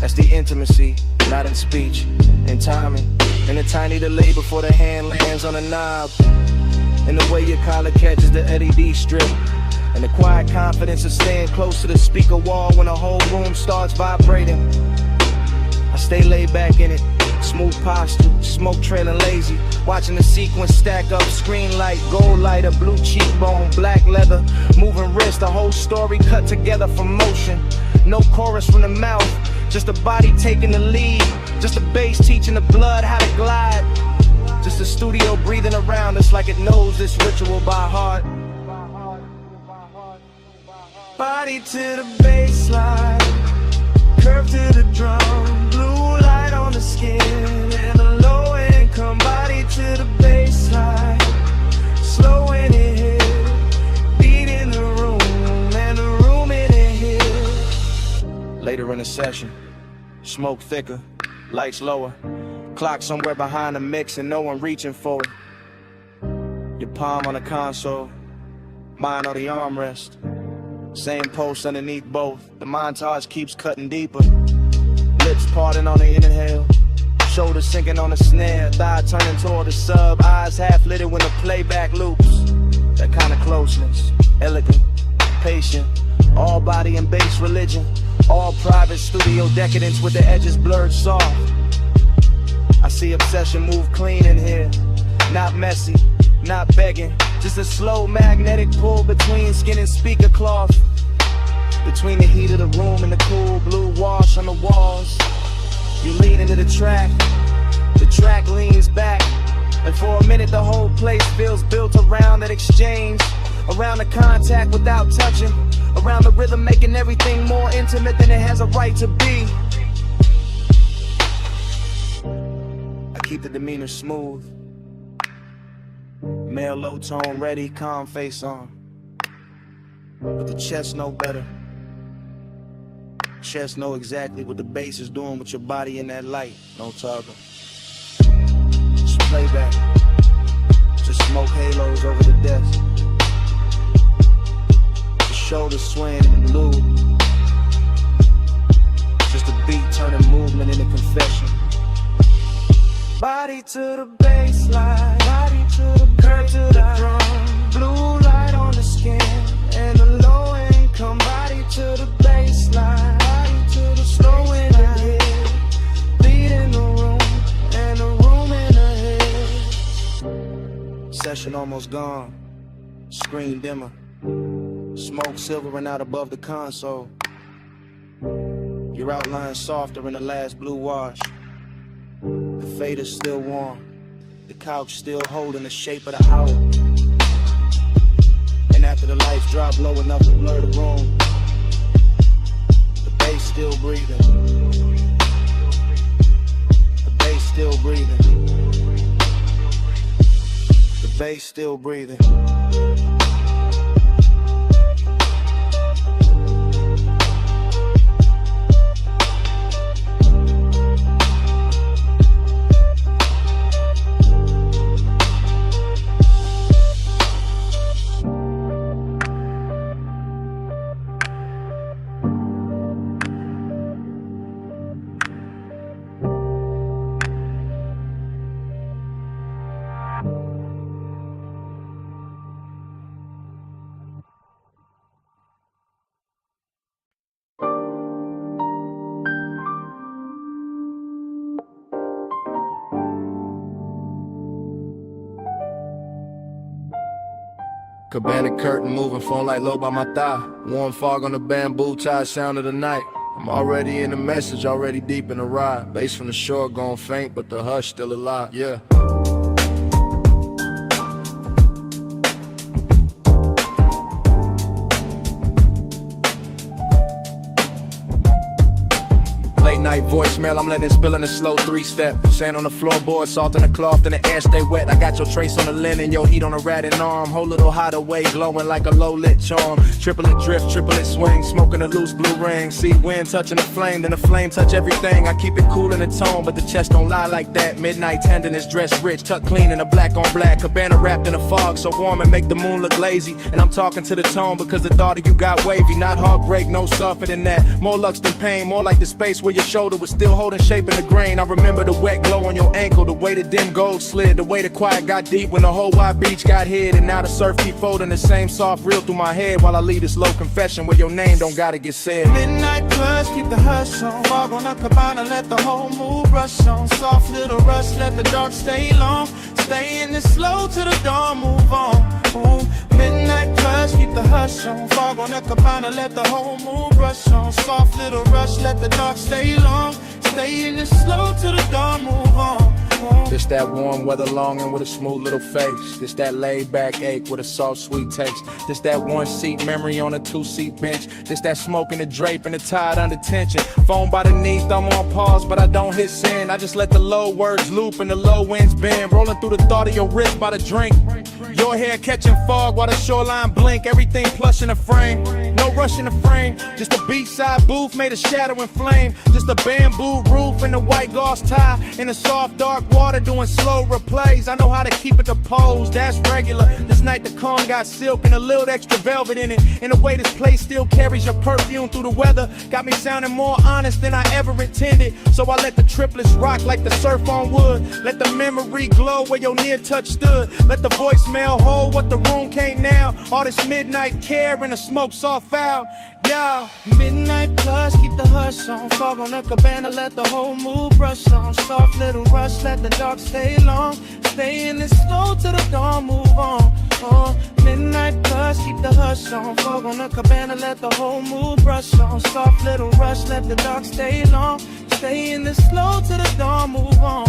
That's the intimacy, not in speech, in timing. And a tiny delay before the hand lands on the knob. And the way your collar catches the LED strip. And the quiet confidence of staying close to the speaker wall when the whole room starts vibrating. I stay laid back in it, smooth posture, smoke trailing lazy. Watching the sequence stack up, screen light, gold lighter, blue cheekbone, black leather, moving wrist, the whole story cut together from motion. No chorus from the mouth, just the body taking the lead. Just the bass teaching the blood how to glide. Just the studio breathing around us like it knows this ritual by heart. Body to the baseline, curve to the drum, blue light on the skin, and a low income. Body to the baseline, slow in it here, beat in the room, and the room in it here. Later in the session, smoke thicker, lights lower, clock somewhere behind the mix and no one reaching for it. Your palm on the console, mine on the armrest. Same post underneath both, the montage keeps cutting deeper. Lips parting on the inhale, shoulders sinking on the snare, thigh turning toward the sub, eyes half lit when the playback loops. That kind of closeness, elegant, patient, all body and bass religion, all private studio decadence with the edges blurred soft. I see obsession move clean in here, not messy, not begging, just a slow magnetic pull between skin and speaker cloth. Between the heat of the room and the cool blue wash on the walls. You lean into the track leans back, And for a minute the whole place feels built around that exchange, around the contact without touching, around the rhythm making everything more intimate than it has a right to be. I keep the demeanor smooth, male low tone ready, calm face on, but the chest know better. Chest know exactly what the bass is doing with your body in that light. No talking. Just playback. Just smoke halos over the desk. The shoulders swaying in the blue. Just a beat turning movement into confession. Body to the baseline, body to the curve to the drum. Blue light on the skin and the low income. Body to the baseline, body to the slow in the head. Beat in the room and the room in the head. Session almost gone, screen dimmer. Smoke silvering out above the console. Your outline softer in the last blue wash. The fade is still warm, the couch still holding the shape of the hour. And after the lights drop low enough to blur the room, the bass still breathing. The bass still breathing. The bass still breathing. Cabana curtain moving, phone light low by my thigh. Warm fog on the bamboo tie, sound of the night. I'm already in the message, already deep in the ride. Bass from the shore gone faint, but the hush still alive, yeah. Night voicemail, I'm letting it spill in a slow 3-step. Sand on the floorboard, salt in the cloth, and the air stay wet. I got your trace on the linen, your heat on the ratted arm. Whole little hideaway, glowing like a low-lit charm. Triplet drift, triplet swing, smoking a loose blue ring. See wind touching the flame, then the flame touch everything. I keep it cool in the tone, but the chest don't lie like that. Midnight tenderness, dressed rich, tucked clean in a black on black. Cabana wrapped in a fog, so warm and make the moon look lazy. And I'm talking to the tone because the thought of you got wavy. Not heartbreak, no softer than that. More lux than pain, more like the space where your shoulder was still holding shape in the grain. I remember the wet glow on your ankle, the way the dim gold slid, the way the quiet got deep when the whole wide beach got hid. And now the surf keep folding the same soft reel through my head while I leave this low confession where your name don't gotta get said. Midnight plus, keep the hush on. Fog on the cabana, let the whole mood rush on. Soft little rush, let the dark stay long. Stay in this slow till the dawn, move on. Ooh. Midnight plus, keep the hush on. Fog on the cabana, let the whole mood rush on. Soft little rush, let the dark stay long. Stay in this slow till the dawn, move on. This that warm weather longing with a smooth little face. This that laid back ache with a soft sweet taste. This that one seat memory on a 2-seat bench. This that smoke in the drape and the tide under tension. Phone by the knee, thumb on pause, but I don't hit send. I just let the low words loop and the low winds bend. Rolling through the thought of your wrist by the drink. Your hair catching fog while the shoreline blink. Everything plush in the frame, no rush in the frame. Just a beachside booth made of shadow and flame. Just a bamboo roof and a white gauze tie. In the soft dark water doing slow replays. I know how to keep it to pose, that's regular. This night the calm got silk and a little extra velvet in it. In a way this place still carries your perfume through the weather. Got me sounding more honest than I ever intended. So I let the triplets rock like the surf on wood. Let the memory glow where your near touch stood. Let the voicemail hold what the room can't now. All this midnight care and the smoke soft out. Yeah. Midnight plus, keep the hush on. Fog on the cabana, let the whole mood brush on. Soft little rush, let the dark stay long. Stay in this slow till the dawn, move on. Midnight plus, keep the hush on. Fog on the cabana, let the whole mood brush on. Soft little rush, let the dark stay long. Stay in this slow till the dawn, move on.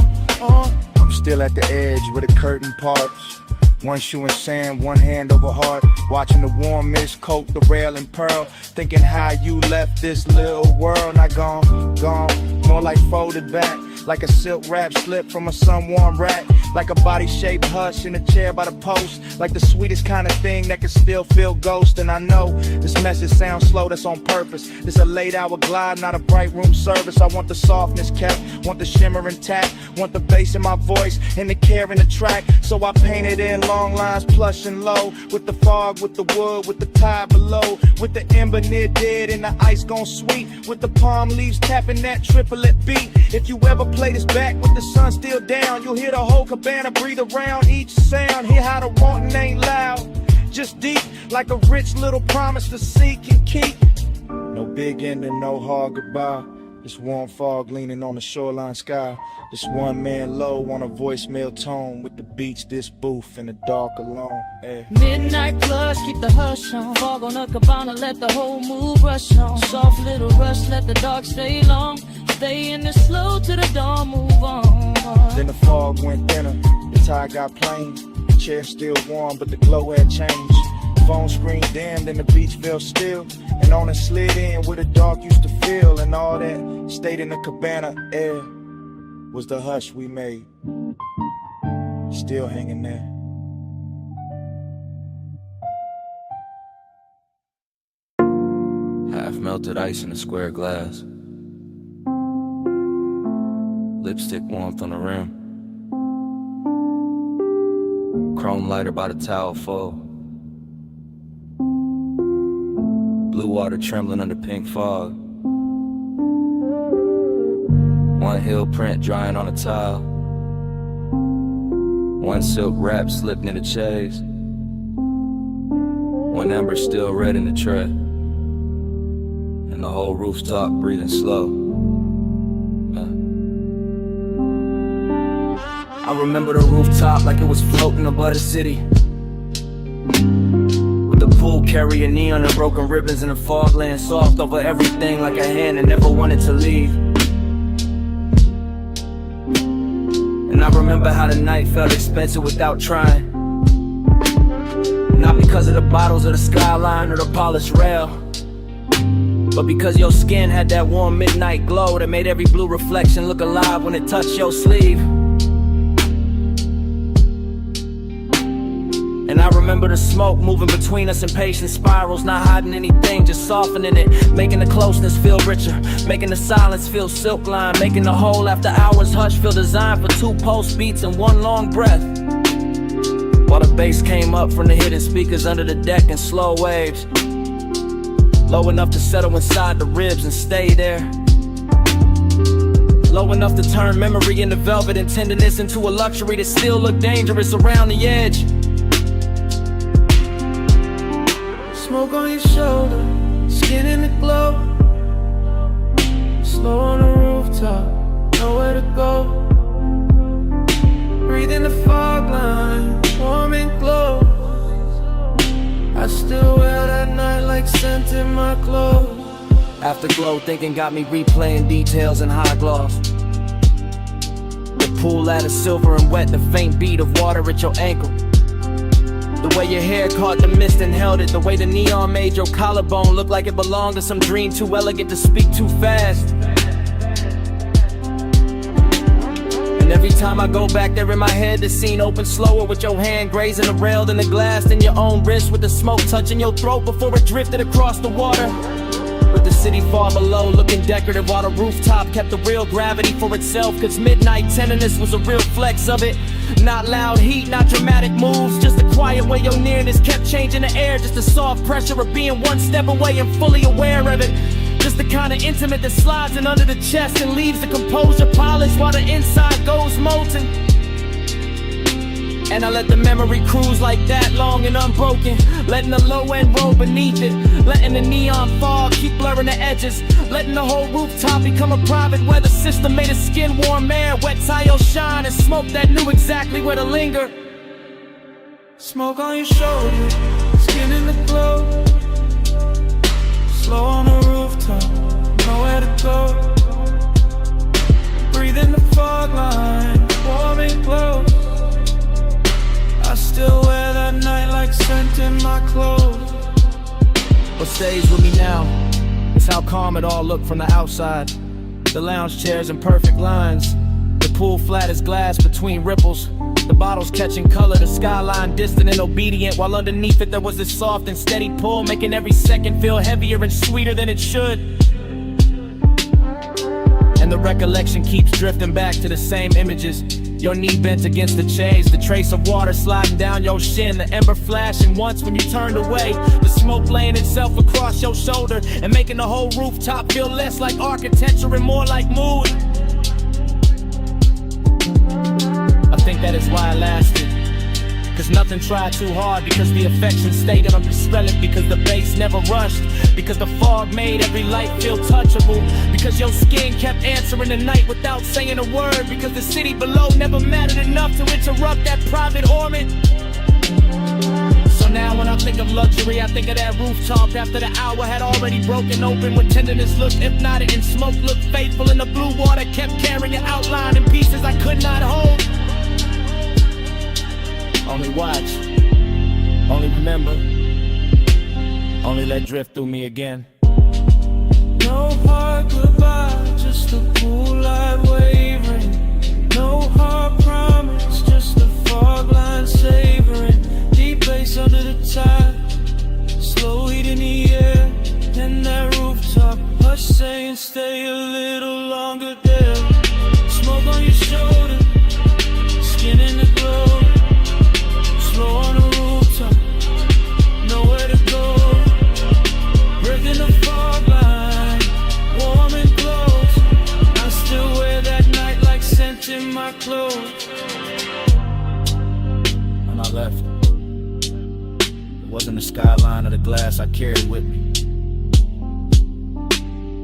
still at the edge where the curtain parts. One shoe in sand, one hand over heart. Watching the warm mist coat the rail and pearl. Thinking how you left this little world. Not gone, more like folded back. Like a silk wrap slip from a sun-warm rack. Like a body-shaped hush in a chair by the post. Like the sweetest kind of thing that can still feel ghost. And I know this message sounds slow, that's on purpose. This a late hour glide, not a bright room service. I want the softness kept, want the shimmer intact. Want the bass in my voice and the care in the track. So I painted in long lines, plush and low. With the fog, with the wood, with the tide below. With the ember near dead and the ice gone sweet. With the palm leaves tapping that triplet beat. If you ever play this back with the sun still down, you'll hear the whole cabana breathe around each sound. Hear how the wanting ain't loud, just deep, like a rich little promise to seek and keep. No big ending, no hard goodbye. This warm fog leaning on the shoreline sky. This one man low on a voicemail tone. With the beach, this booth in the dark alone. Midnight plush, keep the hush on. Fog on the cabana, let the whole mood rush on. Soft little rush, let the dark stay long. Stay in the slow till the dawn, move on. Then the fog went thinner, the tide got plain. The chair still warm, but the glow had changed. Phone screen dimmed and the beach felt still. And on it slid in where the dark used to feel. And all that stayed in the cabana air was the hush we made. Still hanging there. Half melted ice in a square glass. Lipstick warmth on the rim. Chrome lighter by the towel full. Blue water trembling under pink fog. One heel print drying on a tile. One silk wrap slipped in the chaise. One ember still red in the tray. And the whole rooftop breathing slow. I remember the rooftop like it was floating above the city. With the pool carrying neon and broken ribbons and the fog laying soft over everything like a hand that never wanted to leave. And I remember how the night felt expensive without trying. Not because of the bottles or the skyline or the polished rail, but because your skin had that warm midnight glow that made every blue reflection look alive when it touched your sleeve. And I remember the smoke moving between us in patient spirals, not hiding anything, just softening it, making the closeness feel richer, making the silence feel silk line, making the whole after hours hush feel designed for 2 pulse beats and 1 long breath. While the bass came up from the hidden speakers under the deck in slow waves, low enough to settle inside the ribs and stay there. Low enough to turn memory into velvet and tenderness into a luxury that still look dangerous around the edge. Smoke on your shoulder, skin in the glow. Slow on the rooftop, nowhere to go. Breathing the fog line, warm and glow. I still wear that night like scent in my clothes. Afterglow thinking got me replaying details in high gloss. The pool ladder silver and wet, the faint beat of water at your ankle. The way your hair caught the mist and held it. The way the neon made your collarbone look like it belonged to some dream too elegant to speak too fast. And every time I go back there in my head, the scene opens slower with your hand grazing the rail and the glass in your own wrist, with the smoke touching your throat before it drifted across the water. With the city far below looking decorative while the rooftop kept the real gravity for itself. Cause midnight tenderness was a real flex of it. Not loud heat, not dramatic moves, just the quiet way your nearness kept changing the air. Just the soft pressure of being 1 step away and fully aware of it. Just the kind of intimate that slides in under the chest and leaves the composure polished while the inside goes molten. And I let the memory cruise like that, long and unbroken, letting the low end roll beneath it, letting the neon fog keep blurring the edges, letting the whole rooftop become a private weather system made of skin warm air, wet tile shine and smoke that knew exactly where to linger. Smoke on your shoulder, skin in the glow. Slow on the rooftop, nowhere to go. Breathe in the fog line, warm and glow. stays with me now is how calm it all looked from the outside. The lounge chairs in perfect lines, the pool flat as glass between ripples, the bottles catching color, the skyline distant and obedient, while underneath it there was this soft and steady pull, making every second feel heavier and sweeter than it should. And the recollection keeps drifting back to the same images. Your knee bent against the chaise, the trace of water sliding down your shin, the ember flashing once when you turned away, the smoke laying itself across your shoulder and making the whole rooftop feel less like architecture and more like mood. I think that is why I lasted, cause nothing tried too hard, because the affection stayed undispelled, because the bass never rushed, because the fog made every light feel touchable, because your skin kept answering the night without saying a word, because the city below never mattered enough to interrupt that private orbit. So now when I think of luxury, I think of that rooftop after the hour had already broken open, when tenderness looked hypnotic and smoke looked faithful, and the blue water kept carrying your outline in pieces I could not hold. Only watch, only remember, only let drift through me again. No hard goodbye, just a pool light wavering. No hard promise, just a fog line savoring. Deep bass under the tide, slow heat in the air, and that rooftop hush saying stay a little longer there. Smoke on your shoulder, skin in the glow. Slow on the rooftop, nowhere to go. Breaking the fog line, warm and close. I still wear that night like scent in my clothes. When I left, it wasn't the skyline or the glass I carried with me.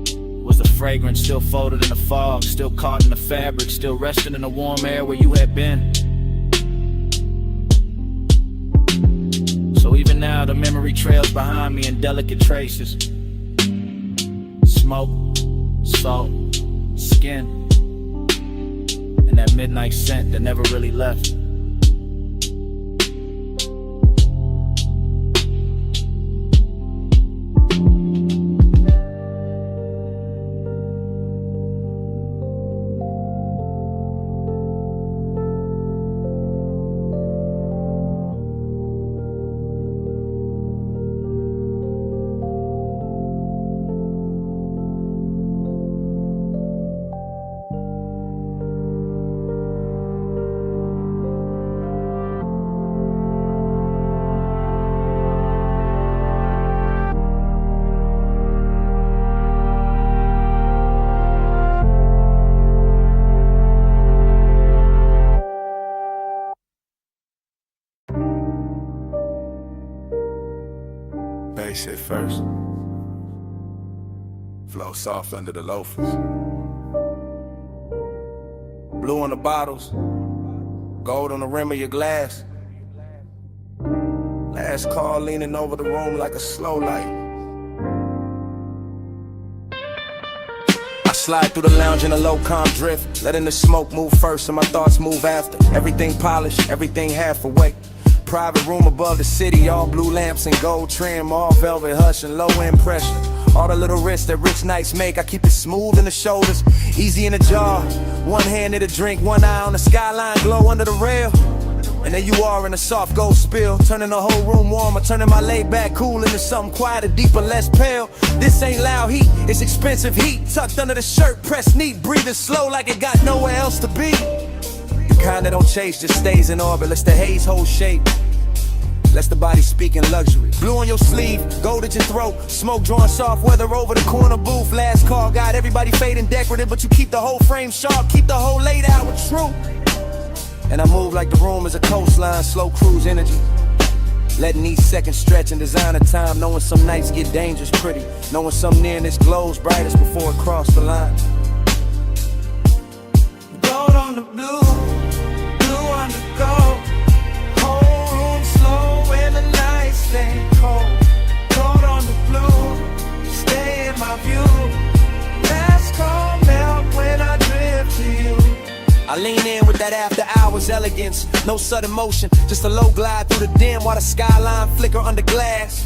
It was the fragrance still folded in the fog, still caught in the fabric, still resting in the warm air where you had been. So even now the memory trails behind me in delicate traces. Smoke, salt, skin, and that midnight scent that never really left. Bass hit first. Flow soft under the loafers. Blue on the bottles, gold on the rim of your glass. Last call leaning over the room like a slow light. I slide through the lounge in a low calm drift, letting the smoke move first and my thoughts move after. Everything polished, everything half awake. Private room above the city, all blue lamps and gold trim, all velvet hush and low end pressure. All the little risks that rich nights make, I keep it smooth in the shoulders, easy in the jaw. One hand in the drink, one eye on the skyline glow under the rail. And there you are in a soft gold spill, turning the whole room warmer, turning my laid back cool into something quieter, deeper, less pale. This ain't loud heat, it's expensive heat, tucked under the shirt, pressed neat, breathing slow like it got nowhere else to be. The kind that don't chase, just stays in orbit, lets the haze hold shape, lets the body speak in luxury. Blue on your sleeve, gold at your throat, smoke drawing soft, weather over the corner booth. Last call, got everybody fading decorative, but you keep the whole frame sharp, keep the whole laid out with truth. And I move like the room is a coastline, slow cruise energy, letting each second stretch in designer time, knowing some nights get dangerous pretty, knowing some nearness glows brightest before it crossed the line. Gold on the blue, blue on the gold. Whole room slow when the nights stay cold. Gold on the blue, stay in my view. Last call melt when I drift to you. I lean in with that after hours elegance, no sudden motion, just a low glide through the dim while the skyline flicker under glass.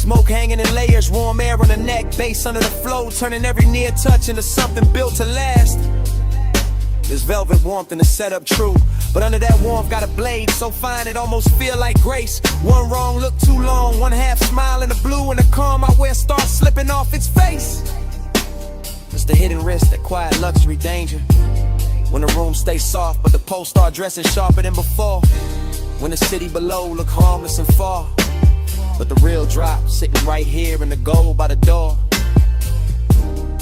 Smoke hanging in layers, warm air on the neck, bass under the flow, turning every near touch into something built to last. There's velvet warmth in the setup, true, but under that warmth got a blade so fine it almost feel like grace. One wrong look too long, one half smile in the blue, and the calm I wear starts slipping off its face. It's the hidden risk, that quiet luxury danger. When the room stays soft, but the posts start dressing sharper than before. When the city below look harmless and far, but the real drop sitting right here in the gold by the door.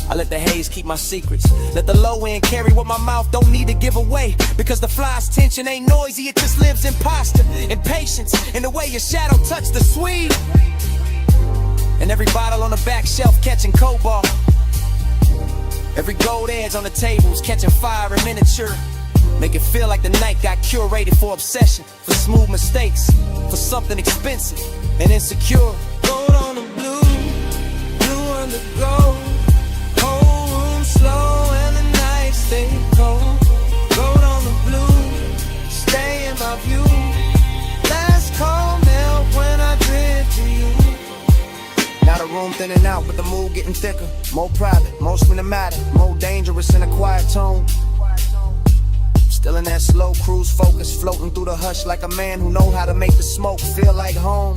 I let the haze keep my secrets, let the low end carry what my mouth don't need to give away. Because the fly's tension ain't noisy, it just lives in posture, in patience, in the way your shadow touched the sweet. And every bottle on the back shelf catching cobalt, every gold edge on the tables catching fire in miniature. Make it feel like the night got curated for obsession, for smooth mistakes, for something expensive and insecure. Gold on the blue, blue on the gold. Whole room slow and the night stay cold. Gold on the blue, stay in my view. Last call melt when I drift to you. Now the room thinning out, but the mood getting thicker. More private, more cinematic, more dangerous in a quiet tone. Still in that slow cruise focus, floating through the hush like a man who know how to make the smoke feel like home.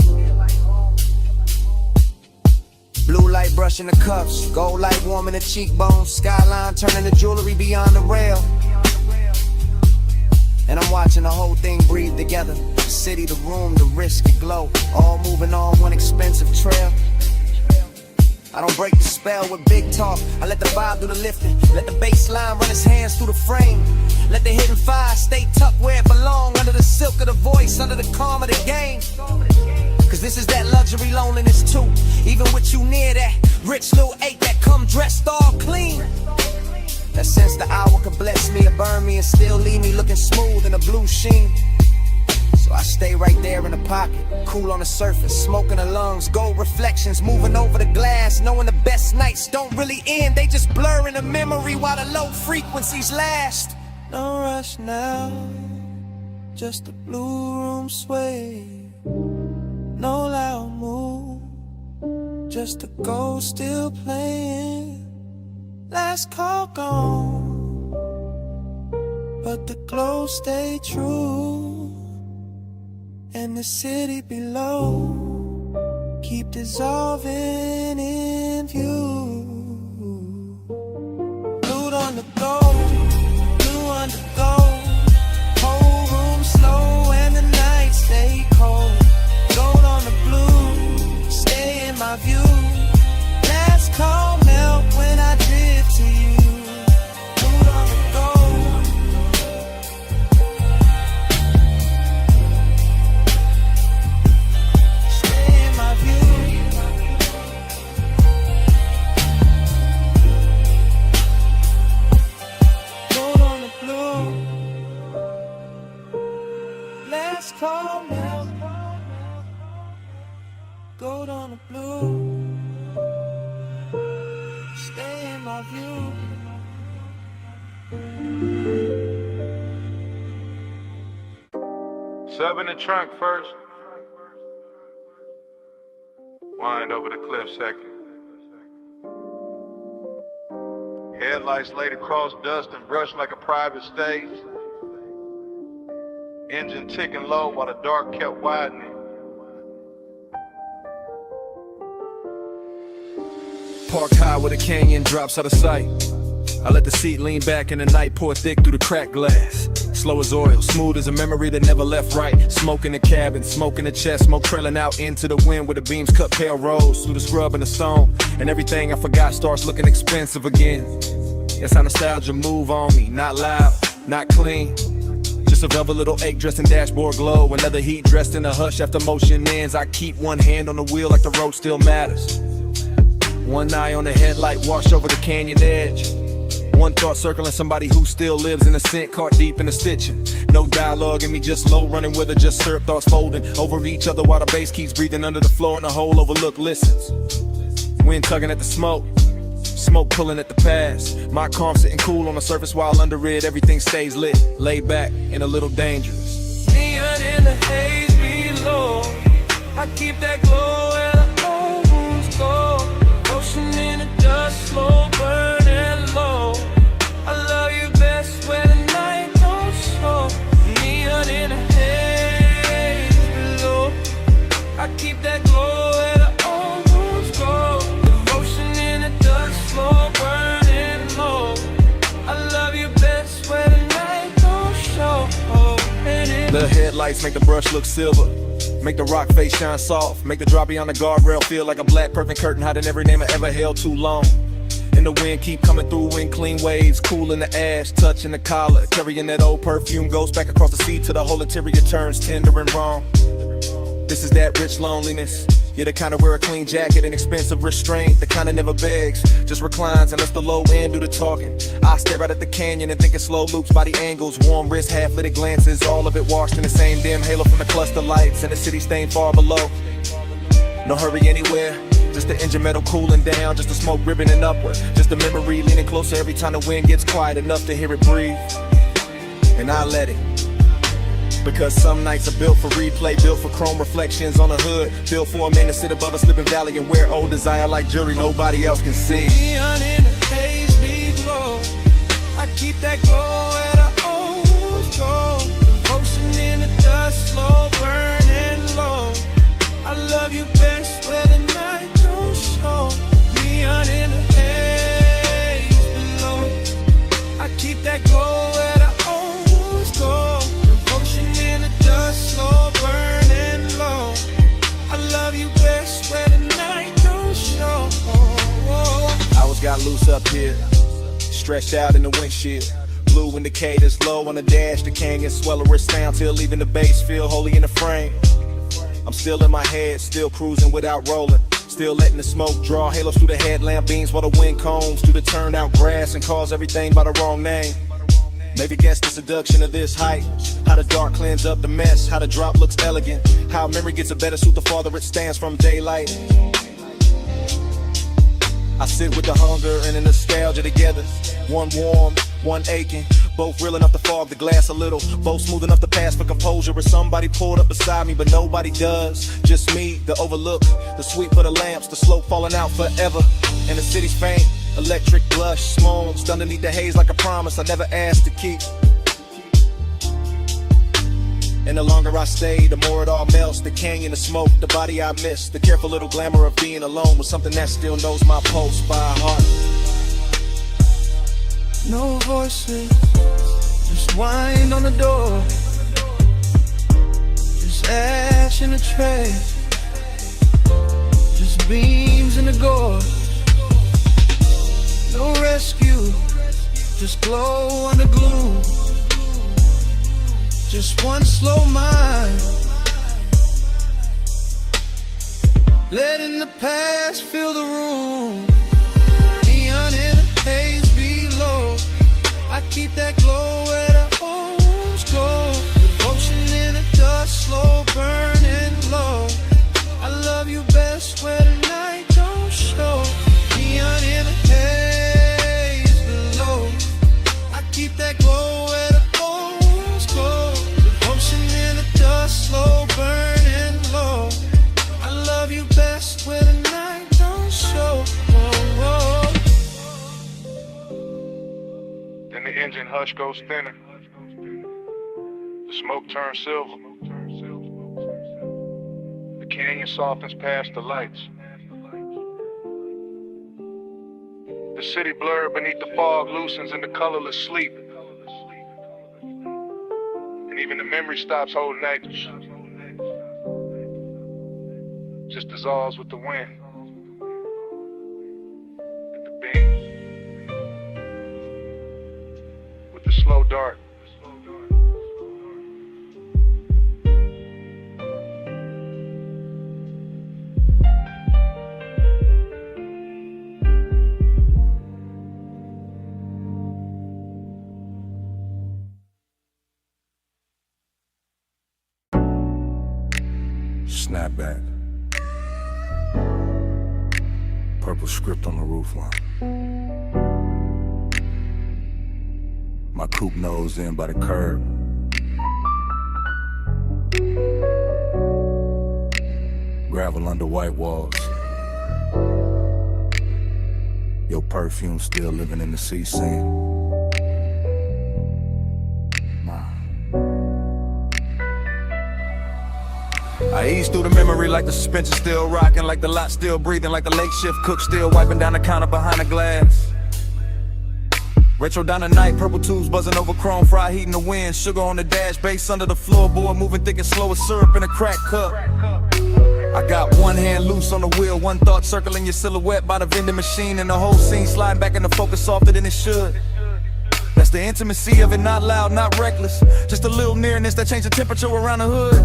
Blue light brushing the cuffs, gold light warming the cheekbones, skyline turning the jewelry beyond the rail. And I'm watching the whole thing breathe together. The city, the room, the risk, the glow, all moving on one expensive trail. I don't break the spell with big talk, I let the vibe do the lifting. Let the bass line run his hands through the frame. Let the hidden fire stay tucked where it belong, under the silk of the voice, under the calm of the game. Cause this is that luxury loneliness too, even with you near that rich little ache that come dressed all clean. That sense the hour could bless me or burn me and still leave me looking smooth in a blue sheen. So I stay right there in the pocket, cool on the surface, smoke in the lungs, gold reflections moving over the glass, knowing the best nights don't really end, they just blur in the memory while the low frequencies last. No rush now, just the blue room sway. No loud move, just a ghost still playing. Last call gone, but the glow stay true. And the city below keep dissolving in view. Blue on the gold, blue on the gold. Whole room slow and the night stay cold. Gold on the blue, stay in my view. Last call melt when I drift to you. Blue on the gold, stay in my view. Gold on the blue, last call melt. Gold on the blue, stay in my view. Sub in the trunk first. Wind over the cliff second. Headlights laid across dust and brushed like a private stage. Engine ticking low while the dark kept widening. Parked high where the canyon drops out of sight. I let the seat lean back and the night pour thick through the cracked glass. Slow as oil, smooth as a memory that never left right. Smoke in the cabin, smoke in the chest, smoke trailing out into the wind where the beams cut pale rose through the scrub and the stone. And everything I forgot starts looking expensive again. That's how nostalgia move on me, not loud, not clean. Just a velvet little ache dressed in dashboard glow. Another heat dressed in a hush after motion ends. I keep one hand on the wheel like the road still matters. One eye on the headlight, wash over the canyon edge. One thought circling somebody who still lives in a scent, caught deep in the stitching. No dialogue in me, just low running with her, just syrup thoughts folding over each other while the bass keeps breathing under the floor and the whole overlook listens. Wind tugging at the smoke, smoke pulling at the past. My calm sitting cool on the surface while under it everything stays lit, laid back and a little dangerous. Neon in the haze below, I keep that glow and I hold slow burning low. I love you best when the night don't show. Neon in the haze below. I keep that glow where the old wounds go. Devotion in the dust, slow burning low. I love you best when the night don't show. The headlights make the brush look silver, make the rock face shine soft, make the drop beyond the guardrail feel like a black perfect curtain hiding every name I ever held too long. And the wind keep coming through in clean waves, cooling the ash, touching the collar, carrying that old perfume, goes back across the sea till the whole interior turns tender and wrong. This is that rich loneliness. You're the kind of wear a clean jacket and expensive restraint, the kind of never begs, just reclines and lets the low end do the talking. I stare out at the canyon and think in slow loops, body angles, warm wrists, half-lit glances, all of it washed in the same dim halo from the cluster lights and the city staying far below. No hurry anywhere, just the engine metal cooling down, just the smoke ribboning upward, just the memory leaning closer every time the wind gets quiet enough to hear it breathe. And I let it. Because some nights are built for replay, built for chrome reflections on the hood, built for a man to sit above a slipping valley and wear old desire like jewelry nobody else can see. Neon in the haze below. I keep that glow where the old go. Devotion in the dust, slow burning low. I love you best where the night don't show. Neon in the haze below. I keep that glow where the old go. Slow burning low. I love you best where the night don't show. Hours got loose up here, stretched out in the windshield. Blue indicators low on the dash, the canyon swell its sound till leaving the base feel holy in the frame. I'm still in my head, still cruising without rolling, still letting the smoke draw halos through the headlamp beams while the wind combs through the turned out grass and calls everything by the wrong name. Maybe guess the seduction of this height, how the dark cleans up the mess, how the drop looks elegant, how memory gets a better suit the farther it stands from daylight. I sit with the hunger and the nostalgia together, one warm, one aching, both real enough to fog the glass a little, both smooth enough to pass for composure. If somebody pulled up beside me, but nobody does, just me, the overlook, the sweep of the lamps, the slope falling out forever, and the city's faint. Electric blush, smokes underneath the haze like a promise I never asked to keep. And the longer I stay, the more it all melts. The canyon, the smoke, the body I miss, the careful little glamour of being alone with something that still knows my pulse by heart. No voices, just wind on the door. Just ash in a tray, just beams in the gore. No rescue, just glow under gloom. Just one slow mind, letting the past fill the room. Neon in the haze below. I keep that glow where the homes go. Devotion in the dust, slow burning low. I love you best where the night don't show. Neon in the haze below. I keep that glow where the homes go. Devotion in the dust, slow burning low. I love you best where the night don't show. Then the engine hush goes thinner. The smoke turns silver. The canyon softens past the lights. The city blurred beneath the fog loosens into colorless sleep. And even the memory stops holding anchors. Just dissolves with the wind. With the beam. With the slow dart. Snapback. Purple script on the roofline. My coupe nose in by the curb. Gravel under white walls. Your perfume still living in the sea scene. I ease through the memory like the suspension still rocking, like the lot still breathing, like the late shift cook still wiping down the counter behind the glass. Retro down the night, purple tubes buzzing over chrome, fry heat in the wind, sugar on the dash, bass under the floorboard, moving thick and slow as syrup in a crack cup. I got one hand loose on the wheel, one thought circling your silhouette by the vending machine, and the whole scene sliding back into focus softer than it should. That's the intimacy of it, not loud, not reckless, just a little nearness that changed the temperature around the hood.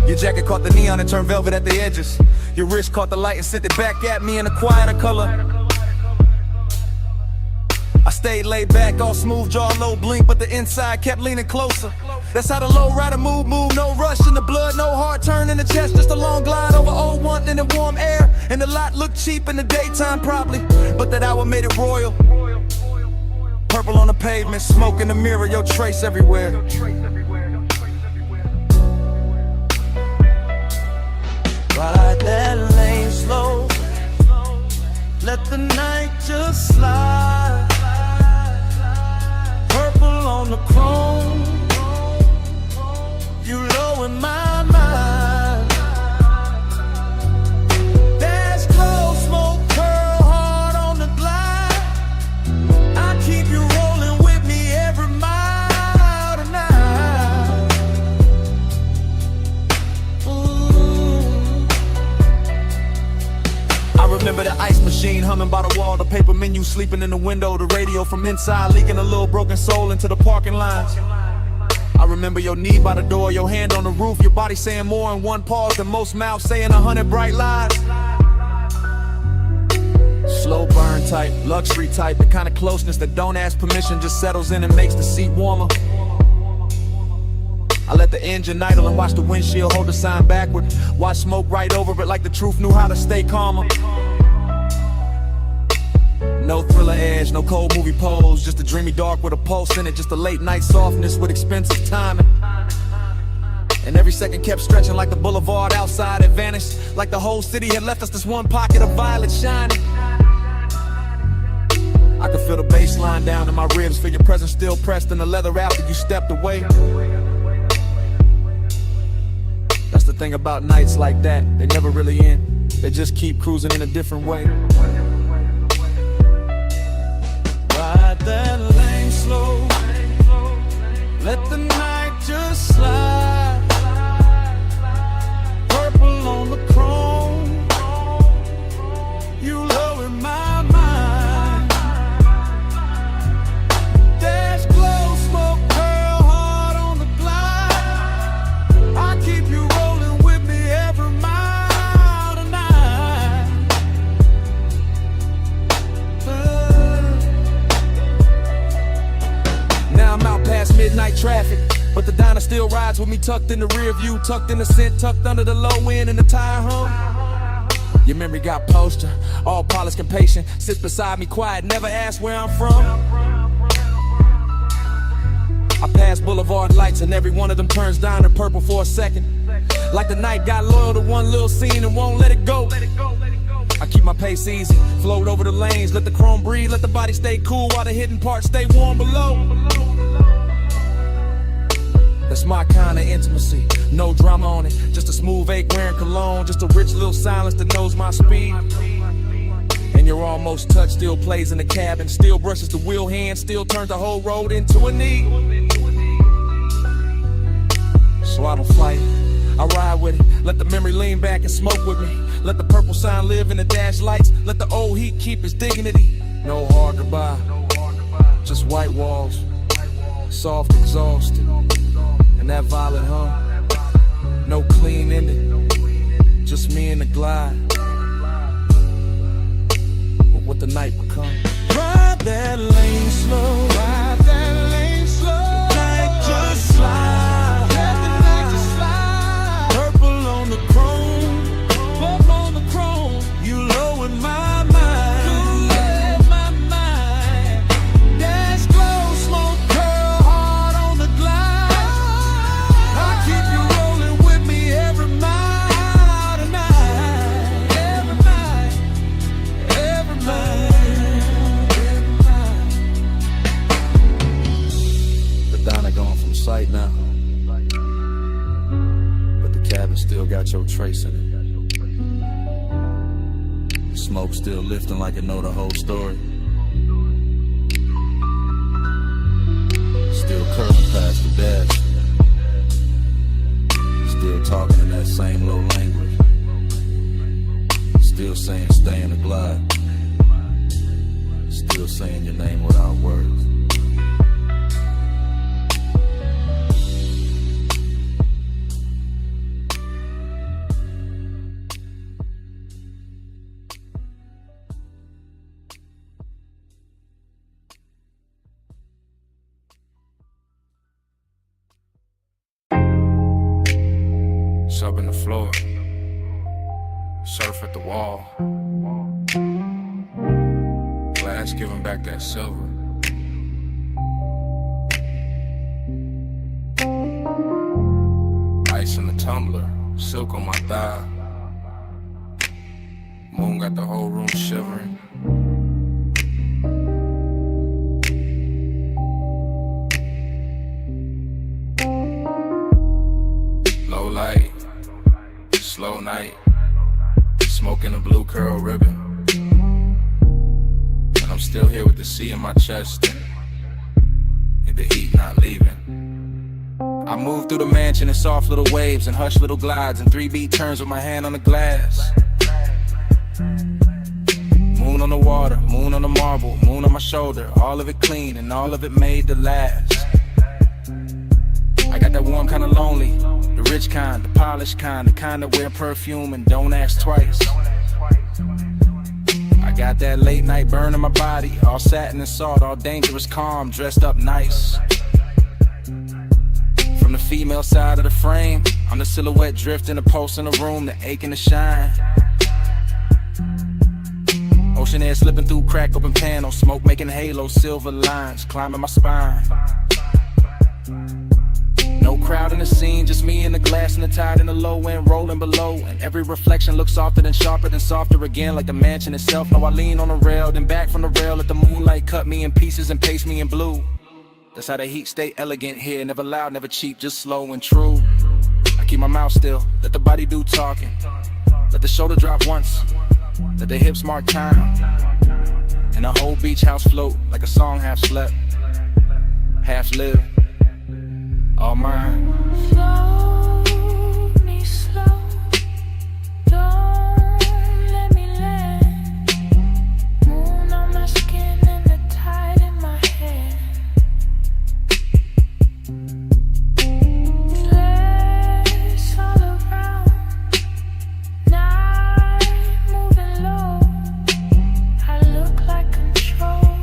Your jacket caught the neon and turned velvet at the edges. Your wrist caught the light and sent it back at me in a quieter color. I stayed laid back, all smooth jaw, low blink, but the inside kept leaning closer. That's how the low rider move, no rush in the blood, no hard turn in the chest, just a long glide over old one in the warm air. And the lot looked cheap in the daytime probably, but that hour made it royal. Purple on the pavement, smoke in the mirror, your trace everywhere. Ride that lane slow, let the night just slide. Purple on the chrome, you low in my mind. Dash glow, smoke, curl hard on the glide. I keep you rolling with me every mile tonight. Remember the ice machine humming by the wall, the paper menu sleeping in the window, the radio from inside leaking a little broken soul into the parking lines. I remember your knee by the door, your hand on the roof, your body saying more in one pause than most mouths saying 100 bright lies. Slow burn type, luxury type, the kind of closeness that don't ask permission, just settles in and makes the seat warmer. I let the engine idle and watch the windshield hold the sign backward. Watch smoke right over it like the truth knew how to stay calmer. No thriller edge, no cold movie pose, just a dreamy dark with a pulse in it, just a late night softness with expensive timing. And every second kept stretching like the boulevard outside had vanished, like the whole city had left us this one pocket of violet shining. I could feel the bass line down in my ribs, feel your presence still pressed in the leather after you stepped away. That's the thing about nights like that, they never really end, they just keep cruising in a different way. Ride that lane slow, let the night just slide. Purple on the chrome, you low in my mind. Dash glow, smoke, curl hard on the glide. I keep you rolling with me every mile tonight. Now I'm out past midnight traffic, but the diner still rides with me tucked in the rear view, tucked in the scent, tucked under the low end and the tire hum. Your memory got poster, all polished and patient, sits beside me quiet, never asked where I'm from. I pass boulevard lights and every one of them turns down to purple for a second, like the night got loyal to one little scene and won't let it go. I keep my pace easy, float over the lanes, let the chrome breathe, let the body stay cool while the hidden parts stay warm below. That's my kind of intimacy, no drama on it, just a smooth ache wearing cologne, just a rich little silence that knows my speed. And your almost touch still plays in the cabin, still brushes the wheel hand, still turns the whole road into a knee. So I don't fight, I ride with it, let the memory lean back and smoke with me. Let the purple sign live in the dash lights, let the old heat keep its dignity. No hard goodbye, just white walls, soft exhaust, and that violet hum. No clean ending, just me and the glide, but what the night become. Ride that lane slow, ride that lane slow. The night just slide, let the night just slide. Purple on the chrome, purple on the chrome. You low in my mind, you low in my mind. Dash glow, smoke, curl hard on the glide. I keep you rolling with me every mile tonight, every night. got your trace in it. Smoke still lifting like it know the whole story. Still curving past the dash. Still talking in that same low language. Still saying stay in the glide. Still saying your name without words. Sub in the floor, surf at the wall. Glass giving back that silver. Ice in the tumbler, silk on my thigh. Moon got the whole room shivering. Low light, slow night, smoking a blue curl ribbon. And I'm still here with the sea in my chest and the heat not leaving. I move through the mansion in soft little waves and hush little glides and 3-beat turns with my hand on the glass. Moon on the water, moon on the marble, moon on my shoulder, all of it clean and all of it made to last. I got that warm kind of lonely, the rich kind, the polished kind, the kind that wear perfume and don't ask twice. I got that late night burn in my body, all satin and salt, all dangerous calm, dressed up nice. From the female side of the frame, I'm the silhouette drifting, a pulse in the room, the ache and the shine. Ocean air slipping through crack open panels, smoke making halos, silver lines climbing my spine. No crowd in the scene, just me and the glass and the tide in the low end rolling below. And every reflection looks softer than sharper than softer again, like the mansion itself. Now I lean on the rail, then back from the rail, let the moonlight cut me in pieces and paste me in blue. That's how the heat stay elegant here, never loud, never cheap, just slow and true. I keep my mouth still, let the body do talking. Let the shoulder drop once, let the hips mark time. And the whole beach house float like a song half slept, half lived. All mine. Slow me slow, don't let me land. Moon on my skin and the tide in my hair. Flares all around, night moving low. I look like control,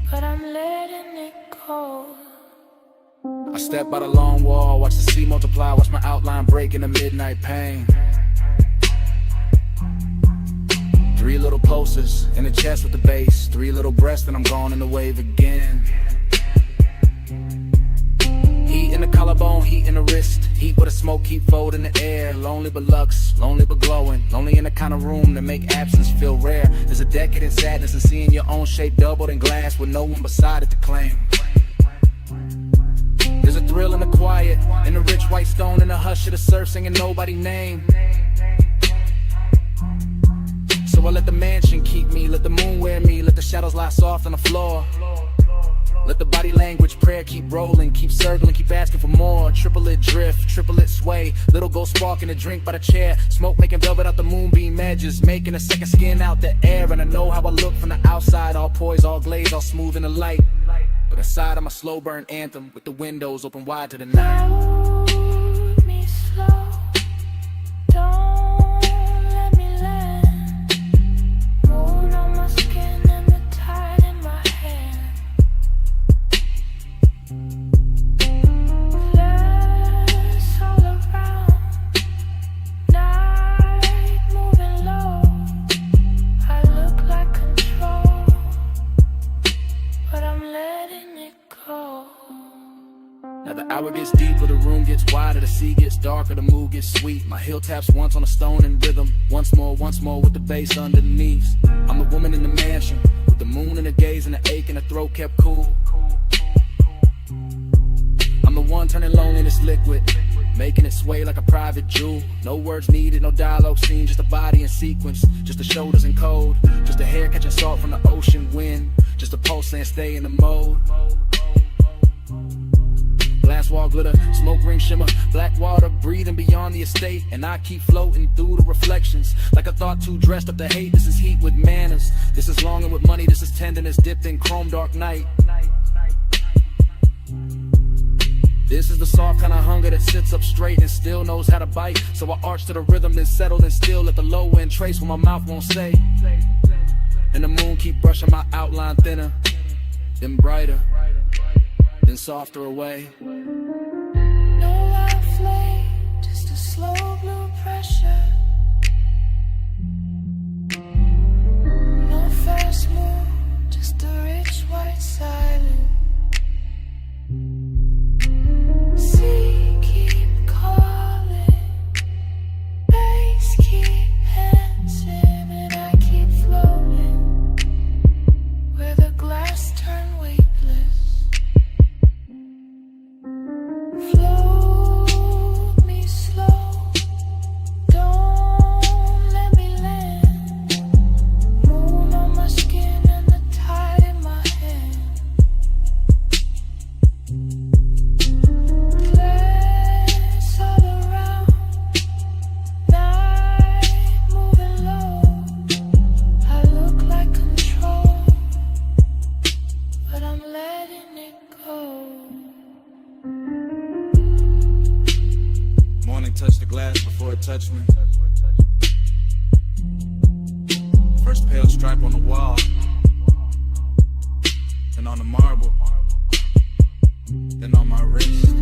but I'm letting it go. I step by the long wall, watch the sea multiply, watch my outline break in the midnight pain. 3 little pulses in the chest with the bass, 3 little breaths and I'm gone in the wave again. Heat in the collarbone, heat in the wrist, heat where the smoke keep folding in the air. Lonely but luxe, lonely but glowing, lonely in the kind of room that make absence feel rare. There's a decadent sadness in seeing your own shape doubled in glass with no one beside it to claim. There's a thrill in the quiet, in the rich white stone, in the hush of the surf singing nobody's name. So I let the mansion keep me, let the moon wear me, let the shadows lie soft on the floor. Let the body language prayer keep rolling, keep circling, keep asking for more. Triplet drift, triplet sway, little gold spark in a drink by the chair. Smoke making velvet out the moonbeam edges, making a second skin out the air. And I know how I look from the outside, all poised, all glazed, all smooth in the light. But inside I'm a slow burn anthem with the windows open wide to the night. Hold me slow, don't let me land. Moon on my skin and the tide in my hand. Flares all around, night moving low. I look like control, but I'm letting it go. Now the hour gets deeper, the room gets wider, the sea gets darker, the mood gets sweet. My heel taps once on a stone in rhythm, once more with the bass underneath. I'm the woman in the mansion, with the moon in the gaze and the ache in the throat kept cool. I'm the one turning loneliness liquid, making it sway like a private jewel. No words needed, no dialogue scene, just a body in sequence, just the shoulders in code, just a hair catching salt from the ocean wind, just a pulse saying stay in the mode. Glass wall glitter, smoke ring shimmer, black water breathing beyond the estate, and I keep floating through the reflections like a thought too dressed up to hate. This is heat with manners, this is longing with money, this is tenderness dipped in chrome dark night. This is the soft kind of hunger that sits up straight and still knows how to bite. So I arch to the rhythm, then settle and still let the low end trace what my mouth won't say. And the moon keep brushing my outline thinner, then brighter, then softer away. No loud flame, just a slow blue pressure. No fast move, just a rich white silence. Sea keep calling, bass keep dancing, and I keep floating where the glass turn weightless. Float me slow, don't let me land. Moon on my skin and the tide in my hand. Glass all around, night moving low. I look like control, but I'm letting it go. Morning touched the glass before it touched me. First pale stripe on the wall, then on the marble, then on my wrist.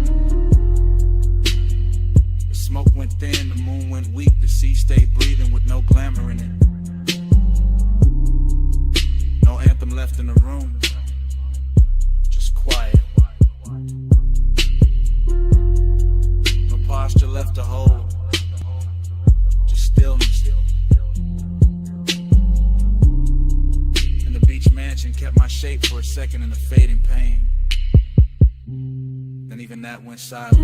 The smoke went thin, the moon went weak, the sea stayed breathing with no glamour in it. No anthem left in the room, just quiet. No posture left to hold, just stillness. And the beach mansion kept my shape for a second in the fading pain. Then even that went silent.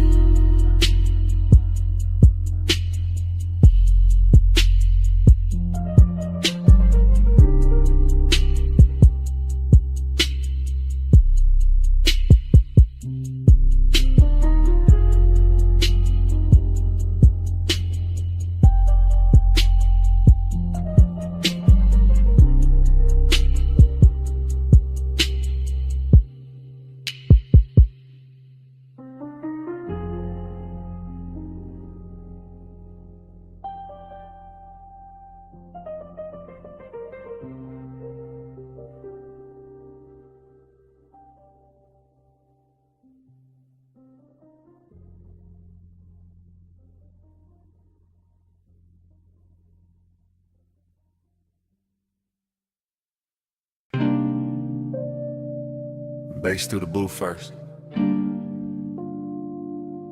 Bass through the booth first.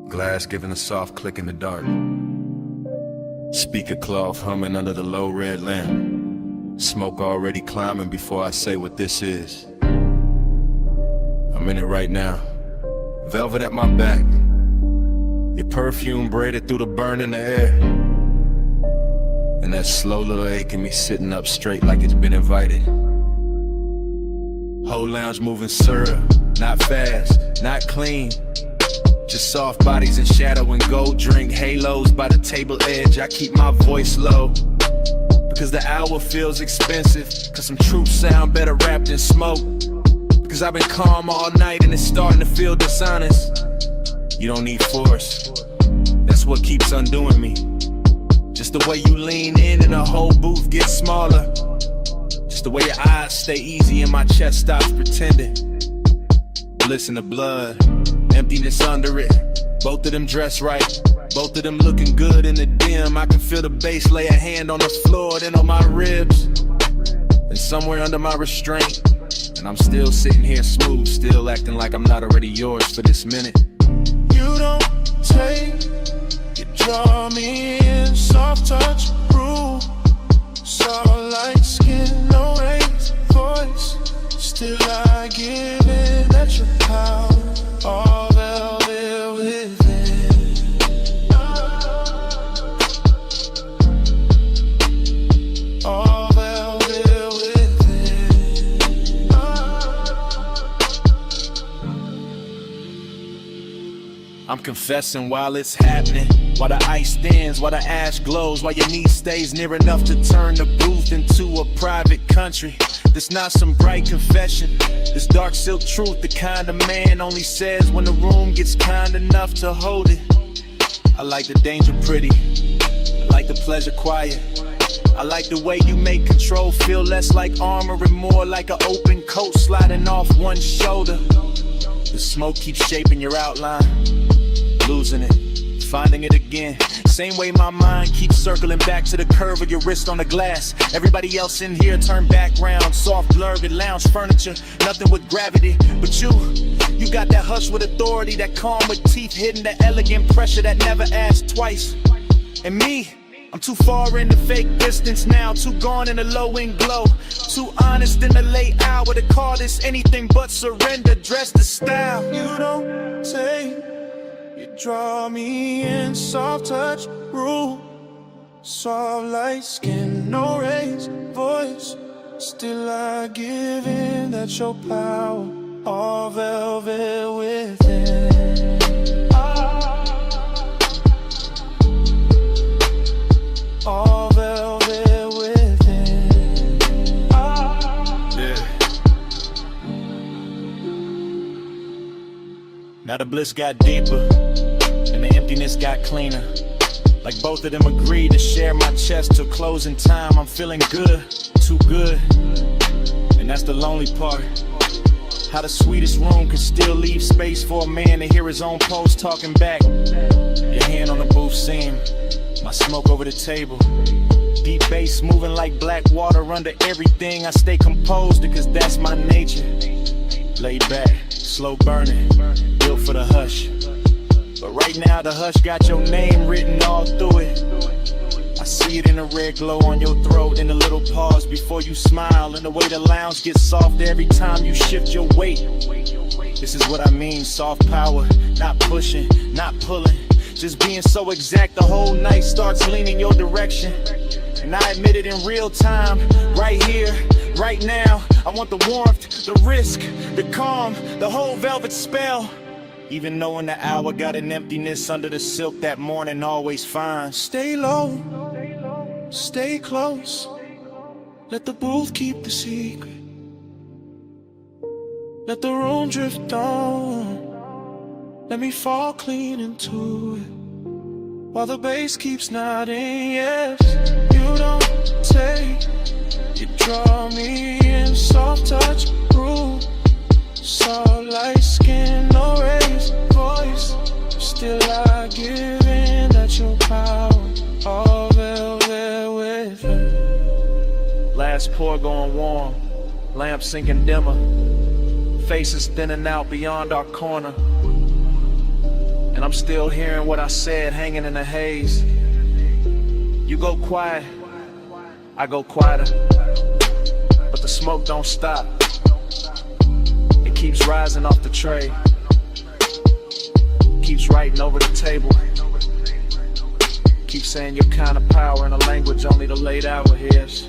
Glass giving a soft click in the dark. Speaker cloth humming under the low red lamp. Smoke already climbing before I say what this is. I'm in it right now. Velvet at my back. Your perfume braided through the burn in the air. And that slow little ache in me sitting up straight like it's been invited. Whole lounge moving syrup, not fast, not clean. Just soft bodies in shadow and gold drink halos by the table edge. I keep my voice low because the hour feels expensive, cause some truth sound better wrapped in smoke. Because I've been calm all night and it's starting to feel dishonest. You don't need force, that's what keeps undoing me. Just the way you lean in and the whole booth gets smaller. Just the way your eyes stay easy and my chest stops pretending. Bliss in the blood, emptiness under it. Both of them dressed right, both of them looking good in the dim. I can feel the bass lay a hand on the floor, then on my ribs, and somewhere under my restraint. And I'm still sitting here smooth, still acting like I'm not already yours for this minute. You don't take, you draw me in, soft touch, rule. Soft like skin, no raised voice. Still I give in at your power, all velvet within. I'm confessing while it's happening. While the ice thins, while the ash glows, while your knee stays near enough to turn the booth into a private country. This not some bright confession. This dark silk truth, the kind of man only says when the room gets kind enough to hold it. I like the danger pretty, I like the pleasure quiet. I like the way you make control feel less like armor and more like an open coat sliding off one shoulder. The smoke keeps shaping your outline, losing it, finding it again. Same way my mind keeps circling back to the curve of your wrist on the glass. Everybody else in here turn background, soft blurred lounge furniture, nothing with gravity. But you got that hush with authority, that calm with teeth hidden, that elegant pressure that never asks twice. And me, I'm too far in the fake distance now, too gone in the low-end glow, too honest in the late hour to call this anything but surrender, dressed to style. You don't take, you draw me in, soft touch, rule, soft light skin, no raised voice. Still I give in, that's your power, all velvet within. All velvet within. Yeah. Now the bliss got deeper and the emptiness got cleaner. Like both of them agreed to share my chest till closing time. I'm feeling good, too good, and that's the lonely part. How the sweetest room can still leave space for a man to hear his own pulse talking back. Your hand on the booth seam, my smoke over the table. Deep bass moving like black water under everything. I stay composed because that's my nature. Laid back, slow burning, built for the hush. But right now the hush got your name written all through it. I see it in the red glow on your throat, in the little pause before you smile, and the way the lounge gets softer every time you shift your weight. This is what I mean, soft power, not pushing, not pulling, just being so exact the whole night starts leaning your direction. And I admit it in real time, right here, right now. I want the warmth, the risk, the calm, the whole velvet spell. Even knowing the hour got an emptiness under the silk that morning always finds. Stay low, stay close, let the booth keep the secret. Let the room drift on, let me fall clean into it. While the bass keeps nodding, yes. You don't take, you draw me in, soft touch, rude, soft light skin, no raised voice. Still I give in, that's your power, all velvet within. Last pour going warm, lamp sinking dimmer, faces thinning out beyond our corner. And I'm still hearing what I said hanging in the haze. You go quiet, I go quieter, but the smoke don't stop. It keeps rising off the tray, keeps writing over the table, keeps saying your kind of power in a language only the late hour hears.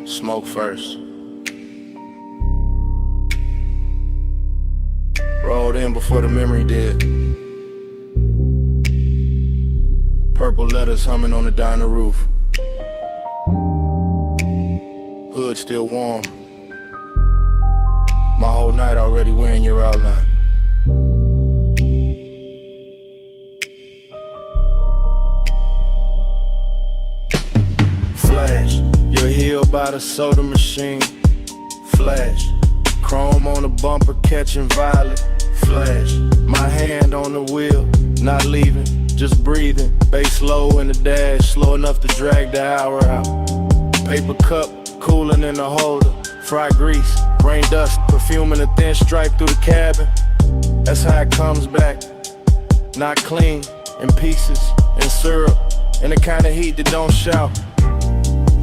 Smoke first. Rolled in before the memory did. Purple letters humming on the diner roof. Hood still warm. My whole night already wearing your outline. Flash, you're healed by the soda machine. Flash, chrome on the bumper catching violet. Flash, my hand on the wheel, not leaving, just breathing. Bass low in the dash, slow enough to drag the hour out. Paper cup, cooling in the holder. Fried grease, rain dust, perfume in a thin stripe through the cabin. That's how it comes back, not clean, in pieces, in syrup, in the kind of heat that don't shout.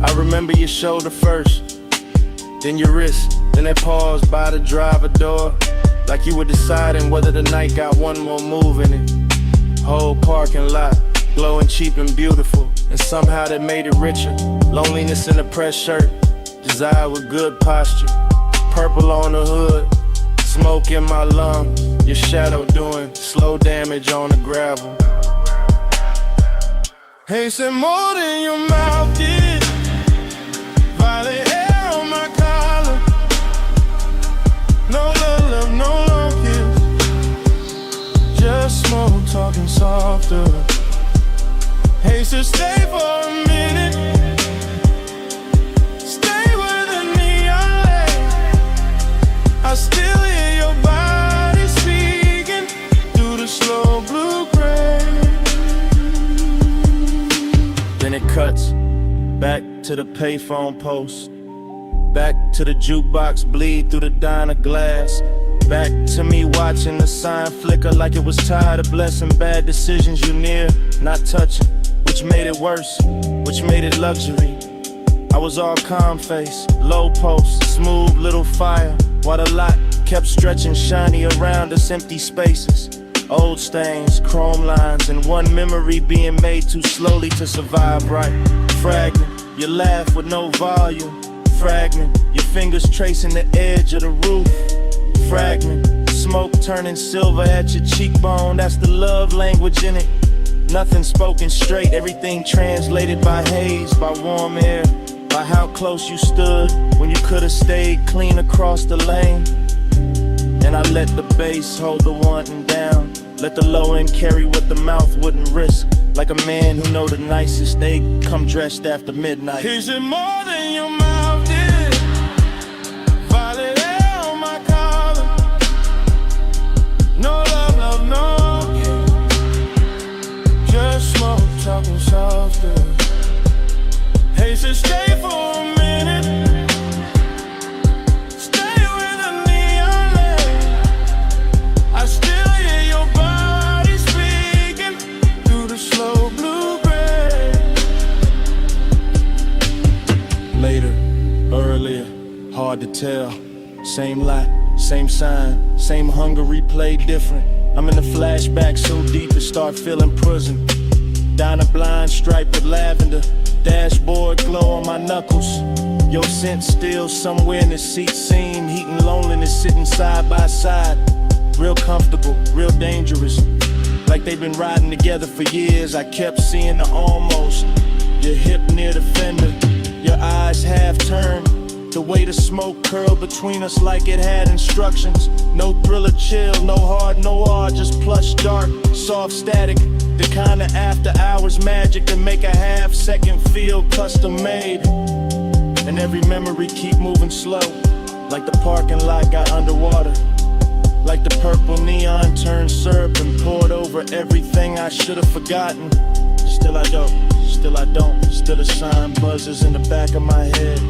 I remember your shoulder first, then your wrist, then that pause by the driver door. Like you were deciding whether the night got one more move in it. Whole parking lot, glowing cheap and beautiful, and somehow that made it richer. Loneliness in a pressed shirt, desire with good posture. Purple on the hood, smoke in my lungs. Your shadow doing slow damage on the gravel. Hey, said more than your mouth did. Violet hair on my collar. No love, no long kiss. Just smoke talking softer. Hey, so stay for a minute. Stay where the neon light. I still hear your body speaking through the slow blue-gray. Then it cuts back to the payphone post. Back to the jukebox, bleed through the diner glass. Back to me watching the sign flicker like it was tired of blessing bad decisions you near, not touching. Which made it worse, which made it luxury. I was all calm face, low post, smooth little fire, while the lot kept stretching shiny around us, empty spaces. Old stains, chrome lines, and one memory being made too slowly to survive right. Fragment, you laugh with no volume. Fragment, your fingers tracing the edge of the roof. Fragment, smoke turning silver at your cheekbone, that's the love language in it. Nothing spoken straight, everything translated by haze, by warm air, by how close you stood when you could have stayed clean across the lane. And I let the bass hold the wanting down, let the low end carry what the mouth wouldn't risk. Like a man who know the nicest, they come dressed after midnight. Is it more than your mouth did? Violet hair on my collar. No love, no. Just smoke, talking softer. Hey, so stay for a minute. Stay with the neon light. I still hear your body speaking through the slow blue-gray. Later, earlier, hard to tell. Same lot, same sign, same hunger replayed different. I'm in the flashback so deep it start feeling prison. Down a blind stripe with lavender, dashboard glow on my knuckles. Your scent still somewhere in the seat seam, heat and loneliness sitting side by side. Real comfortable, real dangerous. Like they've been riding together for years. I kept seeing the almost. Your hip near the fender, your eyes half turned. The way the smoke curled between us like it had instructions. No thriller chill, no hard, no R, just plush dark, soft static. The kind of after hours magic that make a half second feel custom made. And every memory keep moving slow, like the parking lot got underwater. Like the purple neon turned syrup and poured over everything I should have forgotten. Still I don't, still I don't. Still a sign buzzes in the back of my head.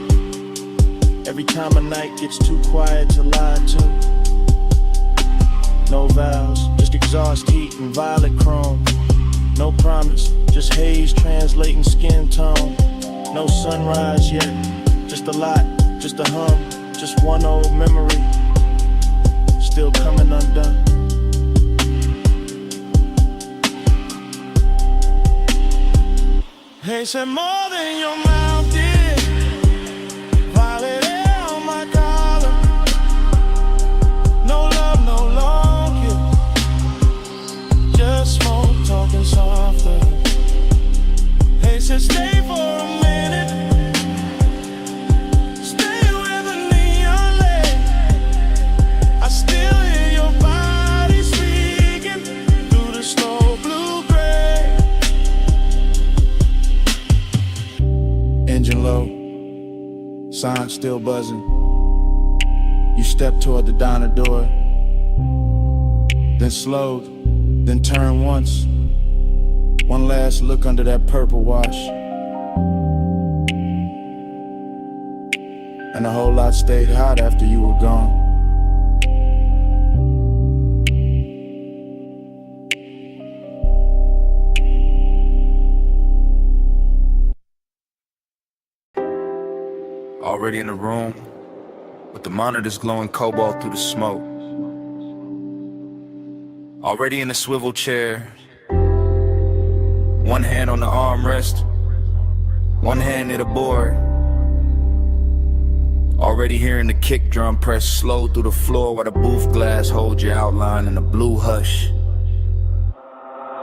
Every time a night gets too quiet to lie to. No vows, just exhaust heat and violet chrome. No promise, just haze translating skin tone. No sunrise yet, just a lot, just a hum, just one old memory, still coming undone. Hey, said more than your mouth did. Violet hair on my collar. No love, no long kiss. Just smoke, talking softer. Hey, said stay for a minute. Stay where the neon lay. I still hear your body speaking through the slow blue-gray. Engine low, sign still buzzing. You step toward the diner door, then slowed, then turned once. One last look under that purple wash, and a whole lot stayed hot after you were gone. Already in the room, with the monitors glowing cobalt through the smoke. Already in the swivel chair, one hand on the armrest, one hand near the board. Already hearing the kick drum press slow through the floor while the booth glass holds your outline in a blue hush.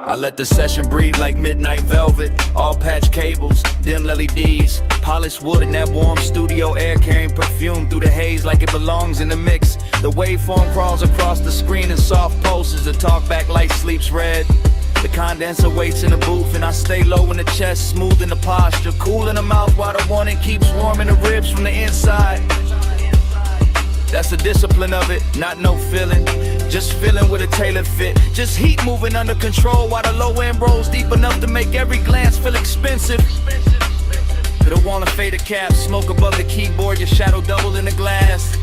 I let the session breathe like midnight velvet. All patch cables, dim LEDs, polished wood and that warm studio air carrying perfume through the haze like it belongs in the mix. The waveform crawls across the screen in soft pulses. The talkback light sleeps red. The condenser waits in the booth and I stay low in the chest, smooth in the posture, cool in the mouth while the warning keeps warming the ribs from the inside. That's the discipline of it, not no feeling, just feeling with a tailored fit. Just heat moving under control while the low end rolls deep enough to make every glance feel expensive. To the wall and fader cap, smoke above the keyboard, your shadow double in the glass.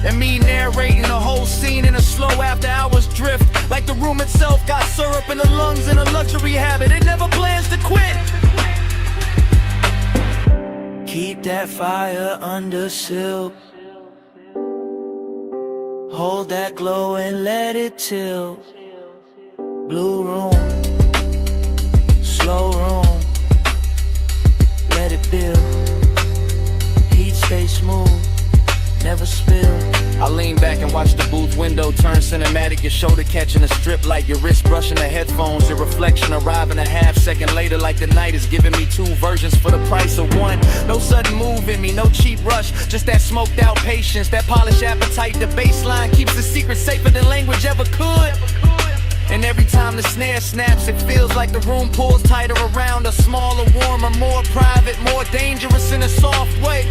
And me narrating the whole scene in a slow after hours drift, like the room itself got syrup in the lungs in a luxury habit. It never plans to quit. Keep that fire under silk. Hold that glow and let it tilt. Blue room, slow room, let it build. Heat stay smooth, never spill. I lean back and watch the booth window turn cinematic. Your shoulder catching a strip light, your wrist brushing the headphones. Your reflection arriving a half second later, like the night is giving me two versions for the price of one. No sudden move in me, no cheap rush, just that smoked out patience, that polished appetite. The baseline keeps the secret safer than language ever could. And every time the snare snaps, it feels like the room pulls tighter around us. Smaller, warmer, more private, more dangerous in a soft way.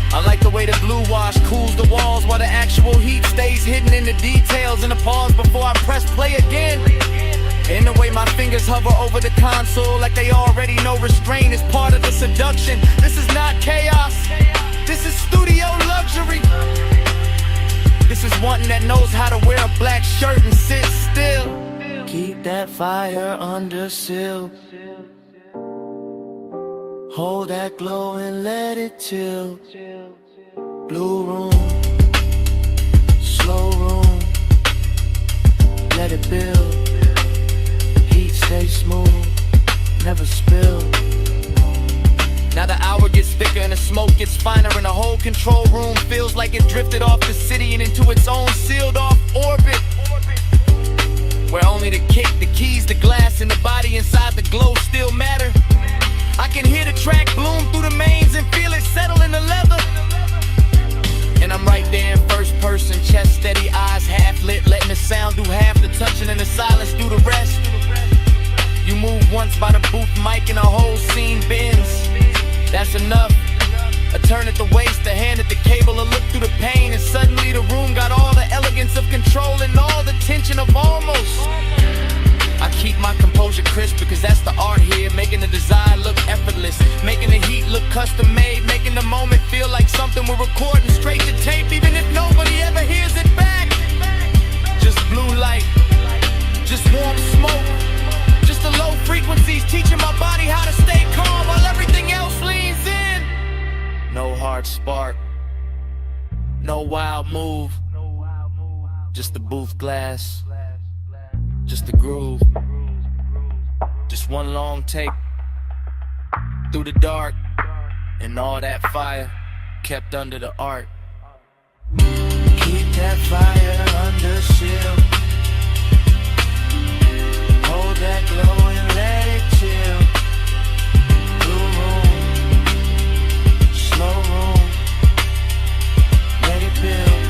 I like the way the blue wash cools the walls while the actual heat stays hidden in the details. And the pause before I press play again. And the way my fingers hover over the console like they already know restraint is part of the seduction. This is not chaos, this is studio luxury. This is one that knows how to wear a black shirt and sit still. Keep that fire under silk. Hold that glow and let it tilt. Blue room, slow room, let it build. Heat stay smooth, never spill. Now the hour gets thicker and the smoke gets finer, and the whole control room feels like it drifted off the city and into its own sealed off orbit, where only the kick, the keys, the glass, and the body inside the glow still matter. I can hear the track bloom through the mains and feel it settle in the leather. And I'm right there in first person, chest steady, eyes half lit, letting the sound do half the touching and the silence do the rest. You move once by the booth mic and the whole scene bends. That's enough. A turn at the waist, a hand at the cable, a look through the pain, and suddenly the room got all the elegance of control and all the tension of almost. I keep my composure crisp because that's the art here, making the design look effortless, making the heat look custom made, making the moment feel like something we're recording straight to tape, even if nobody ever hears it back. Just blue light, just warm smoke, just the low frequencies teaching my body how to stay calm while everything else leans in. No hard spark, no wild move, just the booth glass, just the groove, just one long take through the dark, and all that fire kept under the art. Keep that fire under silk. Hold that glow and let it chill. Blue room, slow room, let it build.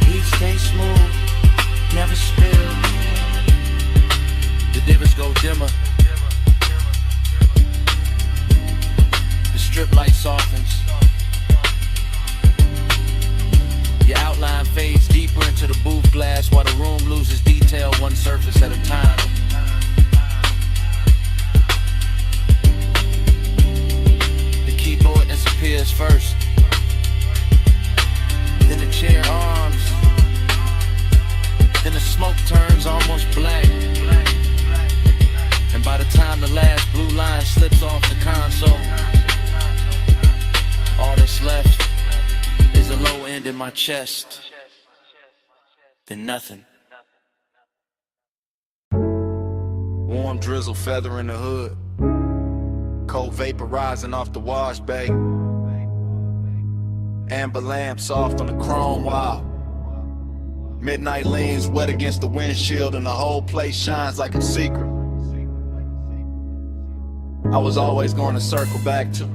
Heat stay smooth, never spill. The divots go dimmer, the strip light softens, your outline fades deeper into the booth glass while the room loses detail one surface at a time. The keyboard disappears first, then the chair arms, then the smoke turns almost black. And by the time the last blue line slips off the console, my chest than nothing. Warm drizzle feather in the hood, cold vapor rising off the wash bay, amber lamp soft on the chrome wall. Midnight leans wet against the windshield and the whole place shines like a secret I was always going to circle back to.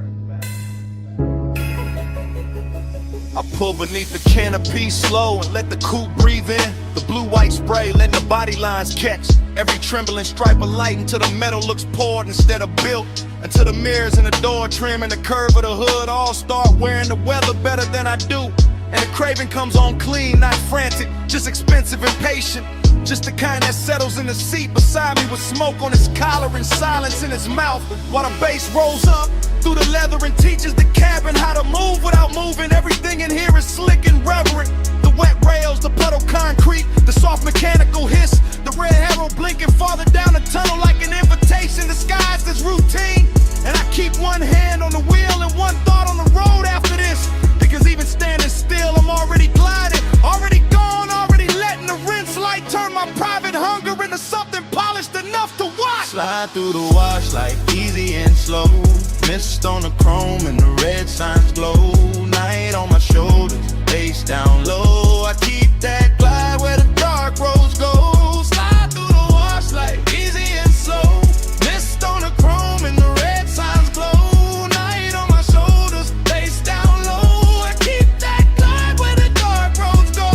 I pull beneath the canopy slow and let the coupe breathe in. The blue-white spray letting the body lines catch every trembling stripe of light until the metal looks poured instead of built. Until the mirrors and the door trim and the curve of the hood all start wearing the weather better than I do. And the craving comes on clean, not frantic, just expensive and patient. Just the kind that settles in the seat beside me with smoke on his collar and silence in his mouth while the bass rolls up through the leather and teaches the cabin how to move without moving. Everything in here is slick and reverent. The wet rails, the puddle concrete, the soft mechanical hiss, the red arrow blinking farther down the tunnel like an invitation disguised as routine. And I keep one hand on the wheel and one thought on the road after this, because even standing still I'm already gliding, already gone, already letting the rinse light turn my private hunger into something polished enough to watch. Slide through the wash like easy and slow, mist on the chrome and the red signs glow. Night on my shoulders, face down low. I keep that glide where the dark roads go. Slide through the wash like easy and slow, mist on the chrome and the red signs glow. Night on my shoulders, face down low. I keep that glide where the dark roads go.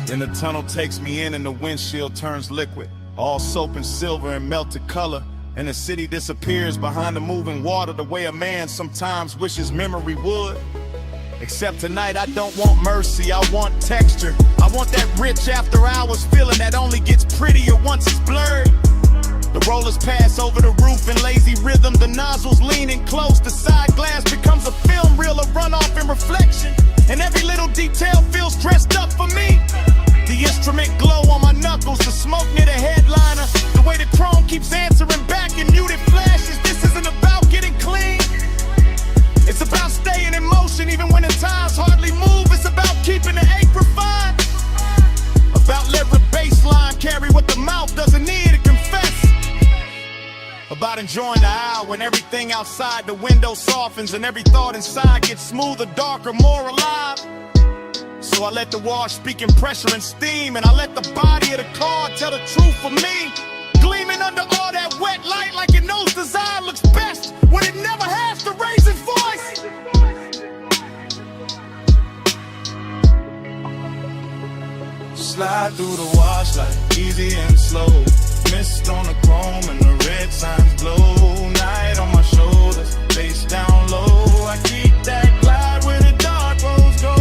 Then the tunnel takes me in and the windshield turns liquid, all soap and silver and melted color. And the city disappears behind the moving water the way a man sometimes wishes memory would. Except tonight I don't want mercy, I want texture. I want that rich after hours feeling that only gets prettier once it's blurred. The rollers pass over the roof in lazy rhythm, the nozzles leaning close, the side glass becomes a film reel of runoff and reflection. And every little detail feels dressed up for me. The instrument glow on my knuckles, the smoke near the headliner, the way the chrome keeps answering back in muted flashes. This isn't about getting clean, it's about staying in motion even when the times hardly move. It's about keeping the ache refined, about letting the baseline carry what the mouth doesn't need to confess, about enjoying the hour when everything outside the window softens and every thought inside gets smoother, darker, more alive. So I let the wash speak in pressure and steam, and I let the body of the car tell the truth for me. Gleaming under all that wet light like it knows design looks best when it never has to raise its voice. Slide through the wash like easy and slow, mist on the chrome and the red signs glow. Night on my shoulders, face down low. I keep that glide where the dark roads go.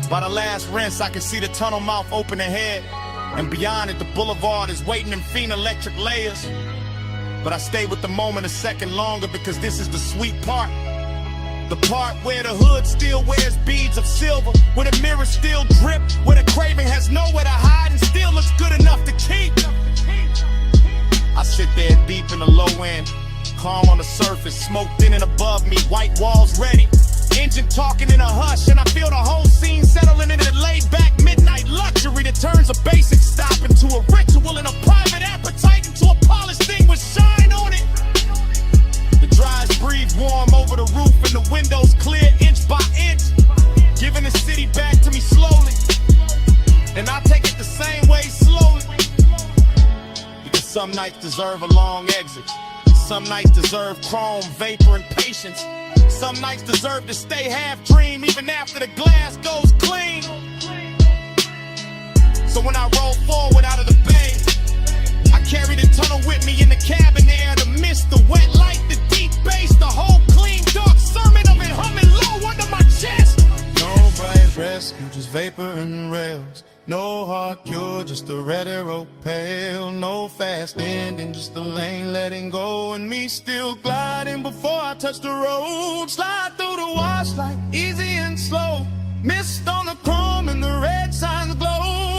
By the last rinse, I can see the tunnel mouth open ahead, and beyond it, the boulevard is waiting in faint electric layers. But I stay with the moment a second longer because this is the sweet part. The part where the hood still wears beads of silver, where the mirrors still drip, where the craving has nowhere to hide and still looks good enough to keep. I sit there deep in the low end, calm on the surface, smoke thin and above me, white walls ready. Engine talking in a hush, and I feel the whole scene settling into laid-back midnight luxury that turns a basic stop into a ritual and a private appetite into a polished thing with shine on it. The dries breathe warm over the roof and the windows clear inch by inch, giving the city back to me slowly. And I take it the same way slowly, because some nights deserve a long exit. Some nights deserve chrome, vapor, and patience. Some nights deserve to stay half dream even after the glass goes clean. So when I roll forward out of the bay, I carry the tunnel with me in the cabin air, the mist, the wet light, the deep bass, the whole clean dark sermon of it humming low under my chest. No bright rescue, just vapor and rails. No hard cure, just a red arrow pale. No fast ending, just the lane letting go, and me still gliding before I touch the road. Slide through the wash like easy and slow, mist on the chrome and the red signs glow.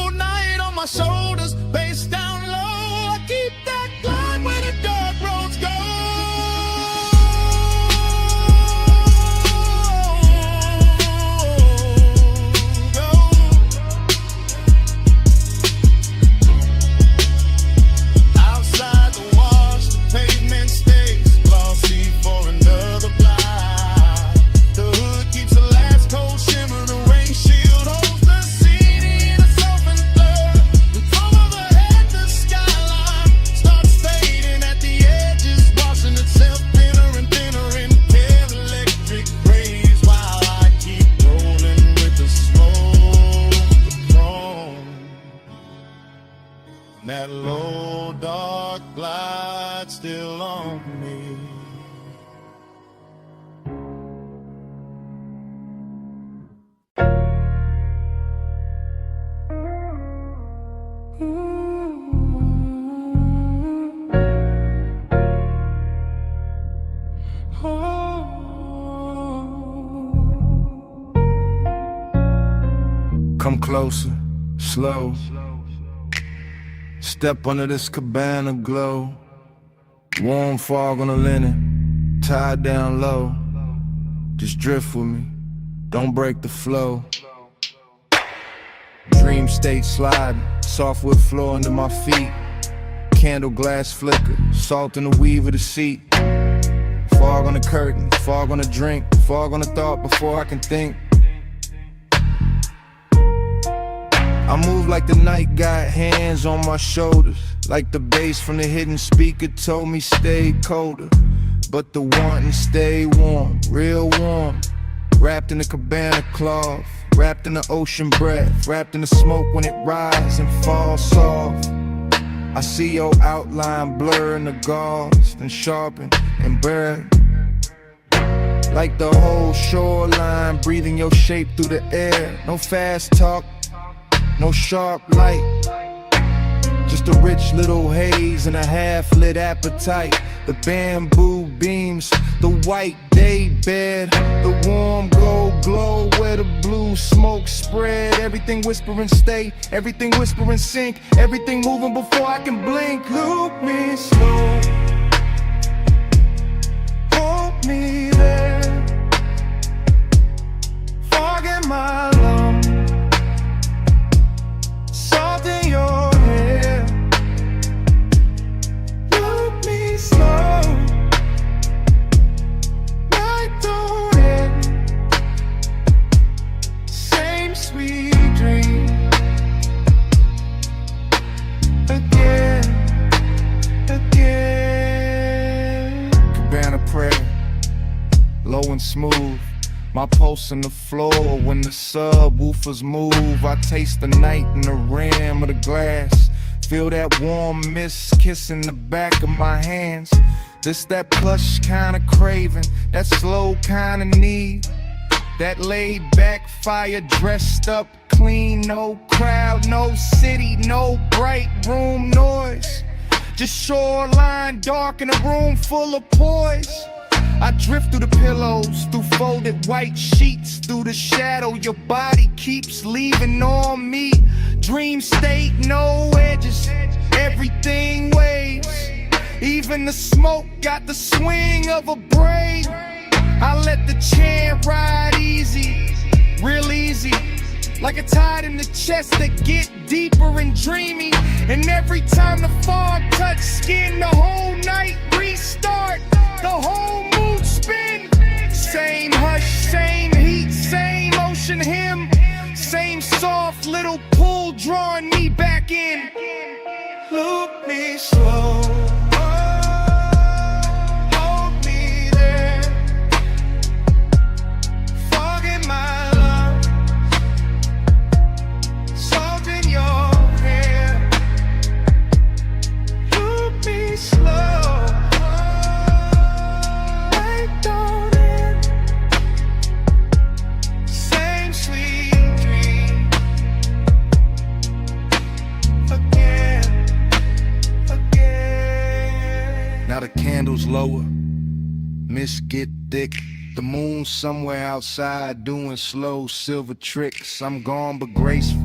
Come closer, slow. Step under this cabana glow. Warm fog on the linen, tied down low. Just drift with me, don't break the flow. Dream state sliding, softwood floor under my feet. Candle glass flicker, salt in the weave of the seat. Fog on the curtain, fog on the drink, fog on the thought before I can think. I move like the night got hands on my shoulders, like the bass from the hidden speaker told me stay colder. But the wanting stay warm, real warm. Wrapped in the cabana cloth, wrapped in the ocean breath, wrapped in the smoke when it rises and falls soft. I see your outline blur in the gauze, then sharpen and burn. Like the whole shoreline, breathing your shape through the air. No fast talk, no sharp light, just a rich little haze and a half-lit appetite. The bamboo beams, the white day bed, the warm gold glow where the blue smoke spread. Everything whispering stay, everything whispering sink, everything moving before I can blink. Loop me slow, hold me there, fog in my lungs, salt in your hair. Look me slow, night don't end. Same sweet dream again, again. Cabana prayer, low and smooth. My pulse in the floor when the subwoofers move. I taste the night in the rim of the glass. Feel that warm mist kissing the back of my hands. This that plush kind of craving, that slow kind of need. That laid back fire dressed up clean. No crowd, no city, no bright room noise. Just shoreline dark in a room full of poise. I drift through the pillows, through folded white sheets, through the shadow your body keeps leaving on me. Dream state, no edges, everything waves. Even the smoke got the swing of a braid. I let the chant ride easy, real easy, like a tide in the chest that get deeper and dreamy. And every time the fog touch skin, the whole night restart, the whole mood spin. Same hush, same heat, same ocean hymn, same soft little pull drawing me back in. Look me slow, hold me there, fog in my lungs, salt in your hair. Look me slow, night don't end. Same sweet dream again, again. Now the candles lower, mist get thick. The moon somewhere outside doing slow silver tricks. I'm gone but graceful,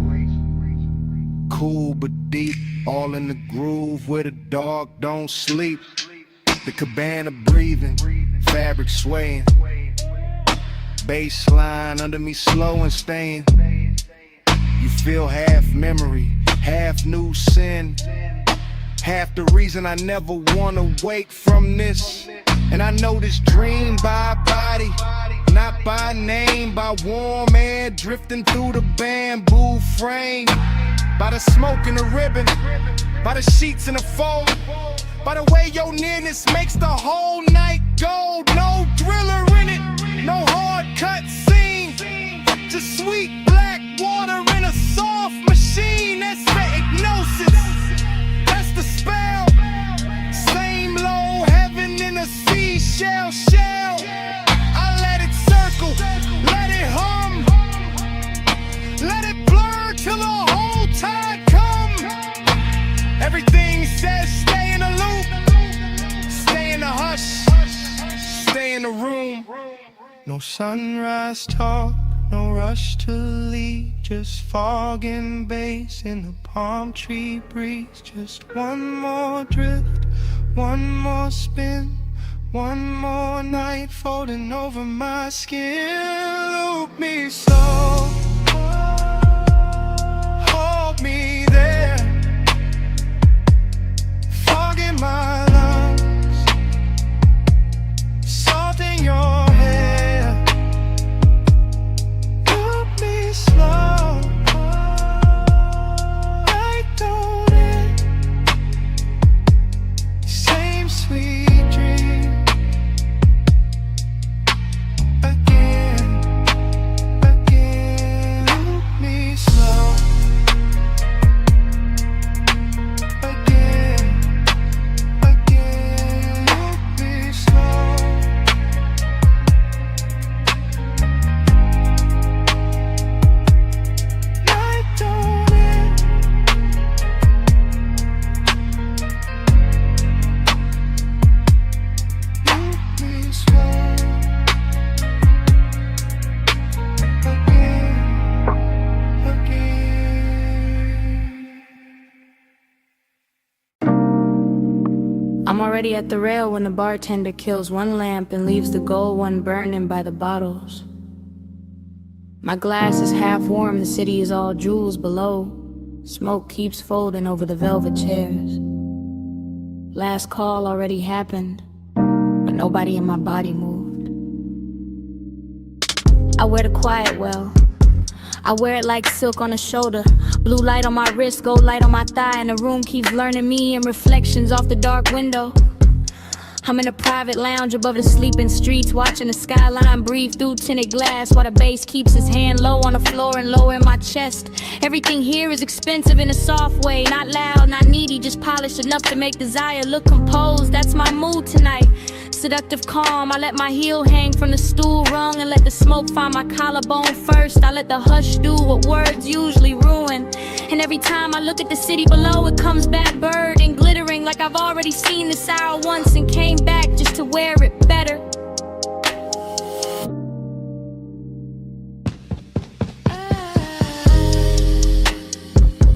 cool but deep, all in the groove where the dog don't sleep. The cabana breathing, fabric swaying, bass line under me slow and staying. You feel half memory, half new sin, half the reason I never wanna wake from this. And I know this dream by body, not by name, by warm air drifting through the bamboo frame, by the smoke in the ribbon, by the sheets in the fold, by the way your nearness makes the whole night gold. No thriller in it, no hard cut scene, just sweet black water in a soft machine. That's the hypnosis, that's the spell. Same low heaven in a seashell shell. I let it circle, let it hum, let it blur till the whole tide come. Everything says stay in the loop, stay in the hush, stay in the room. No sunrise talk, no rush to leave, just fog and bass in the palm tree breeze. Just one more drift, one more spin, one more night folding over my skin. Loop me slow, hold me there, fog in my lungs, salt in your hair. Loop me slow, I don't end, same sweet dream. Again, loop me slow. Again, loop me slow. Night don't end. Loop me slow. I'm already at the rail when the bartender kills one lamp and leaves the gold one burning by the bottles. My glass is half warm, the city is all jewels below. Smoke keeps folding over the velvet chairs. Last call already happened, but nobody in my body moved. I wear the quiet well. I wear it like silk on a shoulder. Blue light on my wrist, gold light on my thigh, and the room keeps learning me and reflections off the dark window. I'm in a private lounge above the sleeping streets, watching the skyline breathe through tinted glass while the bass keeps his hand low on the floor and low in my chest. Everything here is expensive in a soft way, not loud, not needy, just polished enough to make desire look composed. That's my mood tonight. Seductive calm, I let my heel hang from the stool rung and let the smoke find my collarbone first. I let the hush do what words usually ruin. And every time I look at the city below, it comes back bird and glittering like I've already seen this hour once and came back just to wear it better.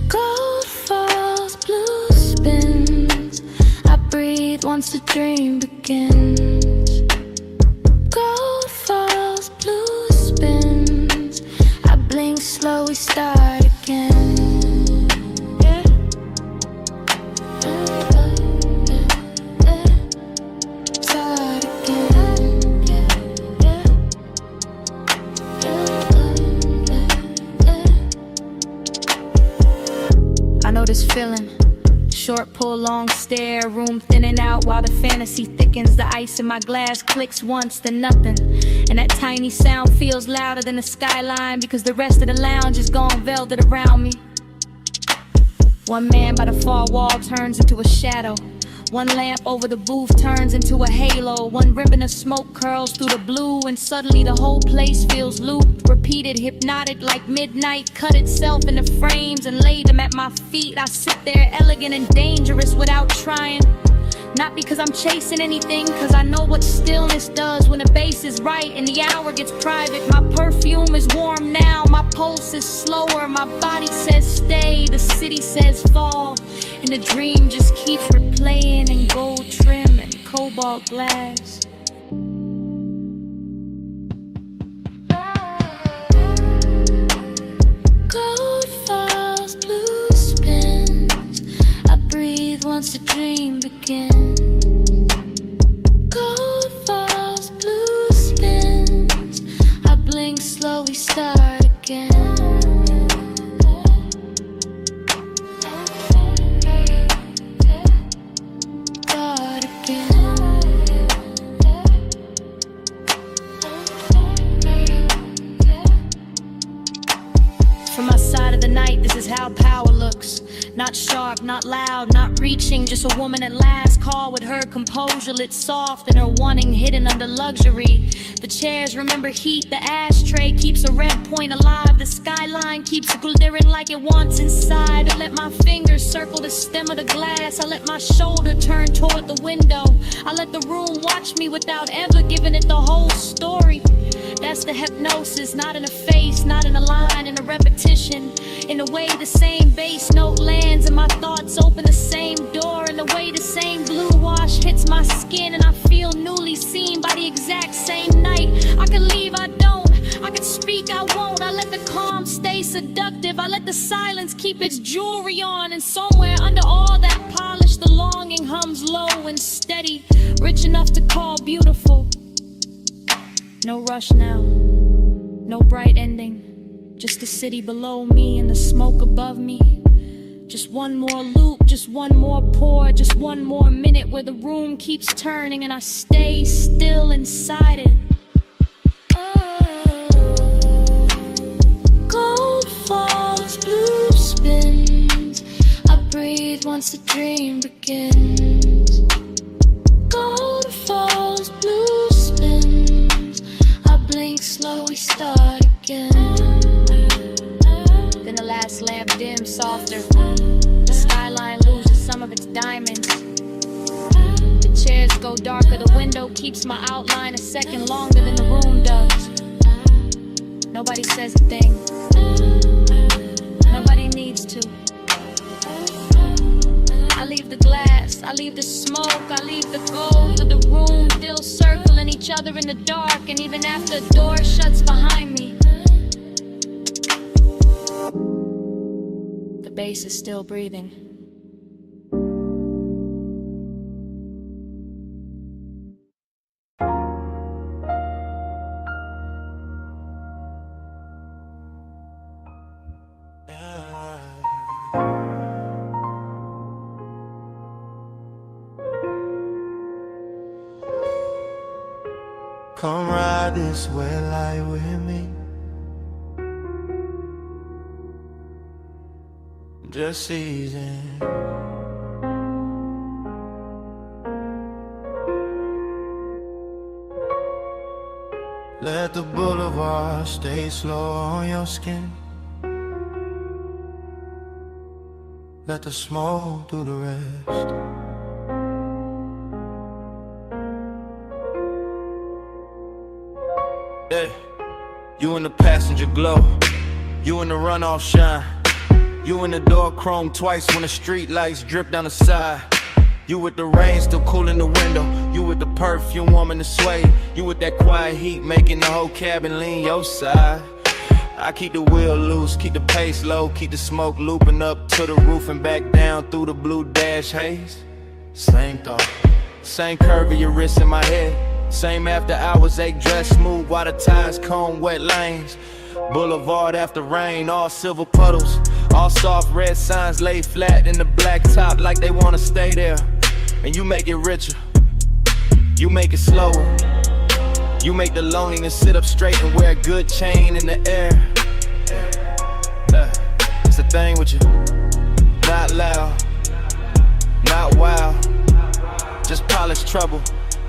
Gold falls, blue spins. I breathe once the dream begins. Gold falls, blue spins. I blink slow, we start again. Start again. I know this feeling. Short pull, long stare, room thinning out while the fantasy thickens. The ice in my glass clicks once, then nothing. And that tiny sound feels louder than the skyline because the rest of the lounge is gone velvet around me. One man by the far wall turns into a shadow. One lamp over the booth turns into a halo. One ribbon of smoke curls through the blue, and suddenly the whole place feels looped, repeated, hypnotic like midnight. Cut itself into frames and laid them at my feet. I sit there elegant and dangerous without trying. Not because I'm chasing anything, cause I know what stillness does when the bass is right and the hour gets private. My perfume is warm now, my pulse is slower. My body says stay, the city says fall. And the dream just keeps replaying in gold trim and cobalt glass. Gold falls, blue spins. I breathe once the dream begins. Gold falls, blue spins. I blink slow, we start again. Start again. From my side of of the night, this is how power looks. Not sharp, not loud, not reaching, just a woman at last call with her composure lit soft and her wanting hidden under luxury. The chairs remember heat, the ashtray keeps a red point alive, the skyline keeps glittering like it wants inside. I let my fingers circle the stem of the glass, I let my shoulder turn toward the window, I let the room watch me without ever giving it the whole story. That's the hypnosis, not in a face, not in a line, in a repetition. In the way the same bass note lands and my thoughts open the same door. In the way the same blue wash hits my skin and I feel newly seen by the exact same night. I could leave, I don't. I could speak, I won't. I let the calm stay seductive. I let the silence keep its jewelry on. And somewhere under all that polish, the longing hums low and steady, rich enough to call beautiful. No rush now, no bright ending, just the city below me and the smoke above me. Just one more loop, just one more pour, just one more minute where the room keeps turning and I stay still inside it. Gold falls, blue spins, I breathe once the dream begins. Gold falls, blue spins, blink slow, we start again. Then the last lamp dims softer, the skyline loses some of its diamonds. The chairs go darker, the window keeps my outline a second longer than the room does. Nobody says a thing, nobody needs to. I leave the glass, I leave the smoke, I leave the gold of the room still circling each other in the dark. And even after the door shuts behind me, the bass is still breathing. Come ride this red light with me. Just easing. Let the boulevard stay slow on your skin. Let the smoke do the rest. Hey, you in the passenger glow, you in the runoff shine, you in the door chrome twice when the street lights drip down the side. You with the rain still cool in the window, you with the perfume warming the sway, you with that quiet heat making the whole cabin lean your side. I keep the wheel loose, keep the pace low, keep the smoke looping up to the roof and back down through the blue dash haze. Same thought, same curve of your wrist in my head. Same after hours, ache dress smooth while the tires comb wet lanes. Boulevard after rain, all silver puddles, all soft red signs laid flat in the black top like they wanna stay there. And you make it richer, you make it slower, you make the loneliness sit up straight and wear a good chain in the air. It's the thing with you, not loud, not wild, just polished trouble.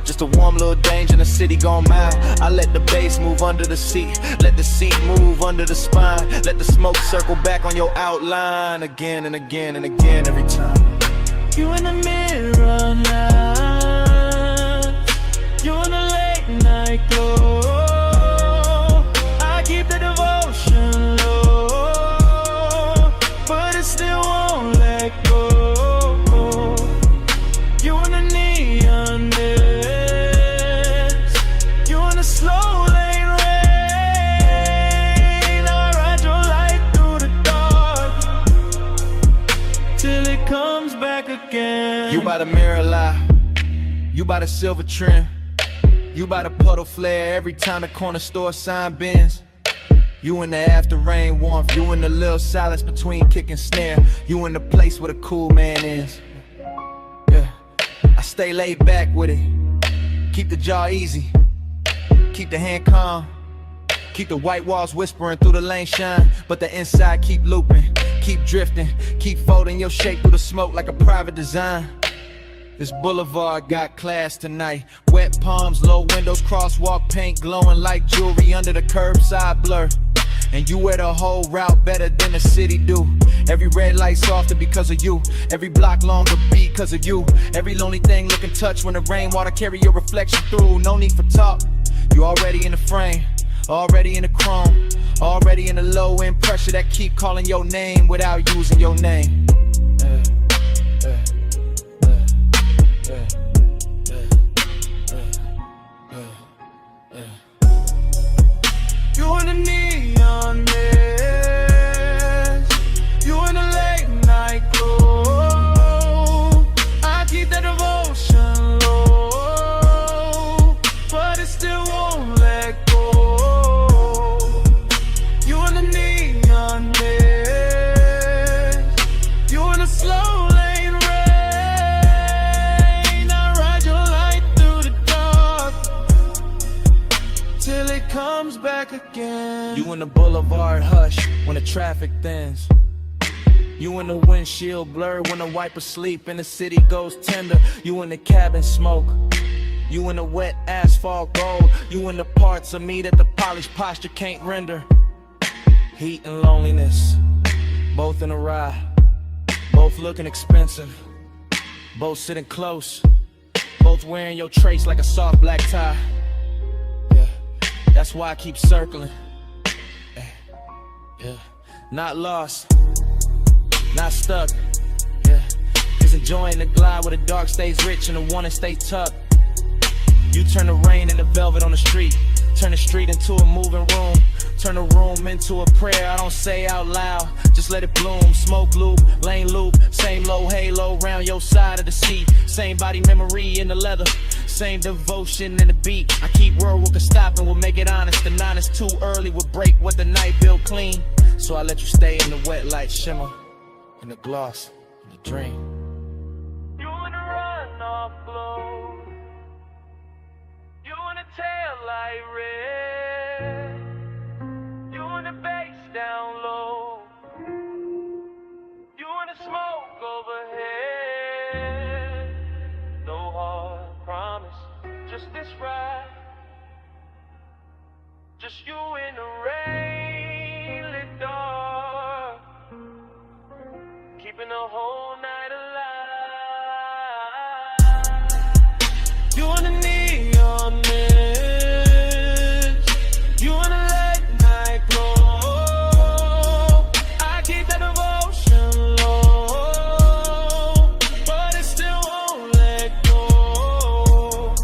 Just a warm little danger in the city gone mild. I let the bass move under the seat, let the seat move under the spine, let the smoke circle back on your outline again and again and again every time. You in the mirror now, you in the late night glow. I keep the devotion low, but it still won't let go. You in the neon slow lane rain, I ride your light through the dark till it comes back again. You by the mirror lie, you by the silver trim, you by the puddle flare every time the corner store sign bends. You in the after rain warmth, you in the little silence between kick and snare, you in the place where the cool man is. Yeah, I stay laid back with it, keep the jaw easy, keep the hand calm, Keep the white walls whispering through the lane shine, but the inside keep looping, keep drifting, keep folding your shape through the smoke like a private design. This boulevard got class tonight. Wet palms, low windows, crosswalk paint glowing like jewelry under the curbside blur. And you wear the whole route better than the city do. Every red light softer because of you. Every block longer because of you. Every lonely thing looking touch when the rainwater carry your reflection through. No need for talk, you already in the frame, already in the chrome, already in the low end pressure that keep calling your name without using your name. You in the neon mist, you in the late night glow. I keep that devotion low, but it still won't let go. You in the neon mist, you in the slow lane rain. I ride your light through the dark till it comes back again. You in the boulevard hush when the traffic thins. You in the windshield blur when the wipers sleep and the city goes tender. You in the cabin smoke. You in the wet asphalt gold. You in the parts of me that the polished posture can't render. Heat and loneliness, both in a ride, both looking expensive, both sitting close, both wearing your trace like a soft black tie. That's why I keep circling. Yeah. Not lost, not stuck. Yeah. Just enjoying the glide where the dark stays rich and the warning stays tucked. You turn the rain into velvet on the street. Turn the street into a moving room. Turn the room into a prayer I don't say out loud. Just let it bloom. Smoke loop, lane loop. Same low halo round your side of the seat. Same body memory in the leather. Same devotion in the beat. I keep world what can stop and we'll make it honest. The nine is too early, we'll break what the night built clean. So I let you stay in the wet light shimmer, in the gloss, in the dream. You in the runoff glow, you in the tail light red, you in the bass down low, you in the smoke overhead. No hard promise, just this ride, just you in the rain lit dark, keeping the whole night alive. You in the neon mist, you in the late night glow. I keep that devotion low, but it still won't let go.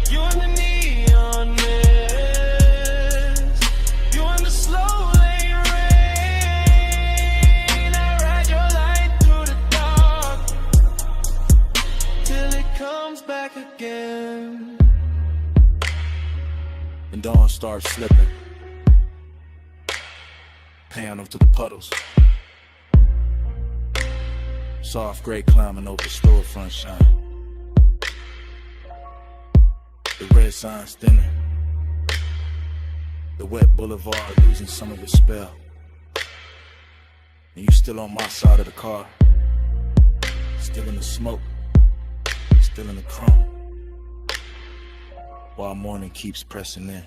You in the neon mist, you in the slow lane rain. I ride your light through the dark till it comes back again. And dawn starts slipping, pan over to the puddles. Soft gray climbing over the storefront shine. The red signs thinning. The wet boulevard losing some of its spell. And you still on my side of the car. Still in the smoke. Still in the chrome. While morning keeps pressing in.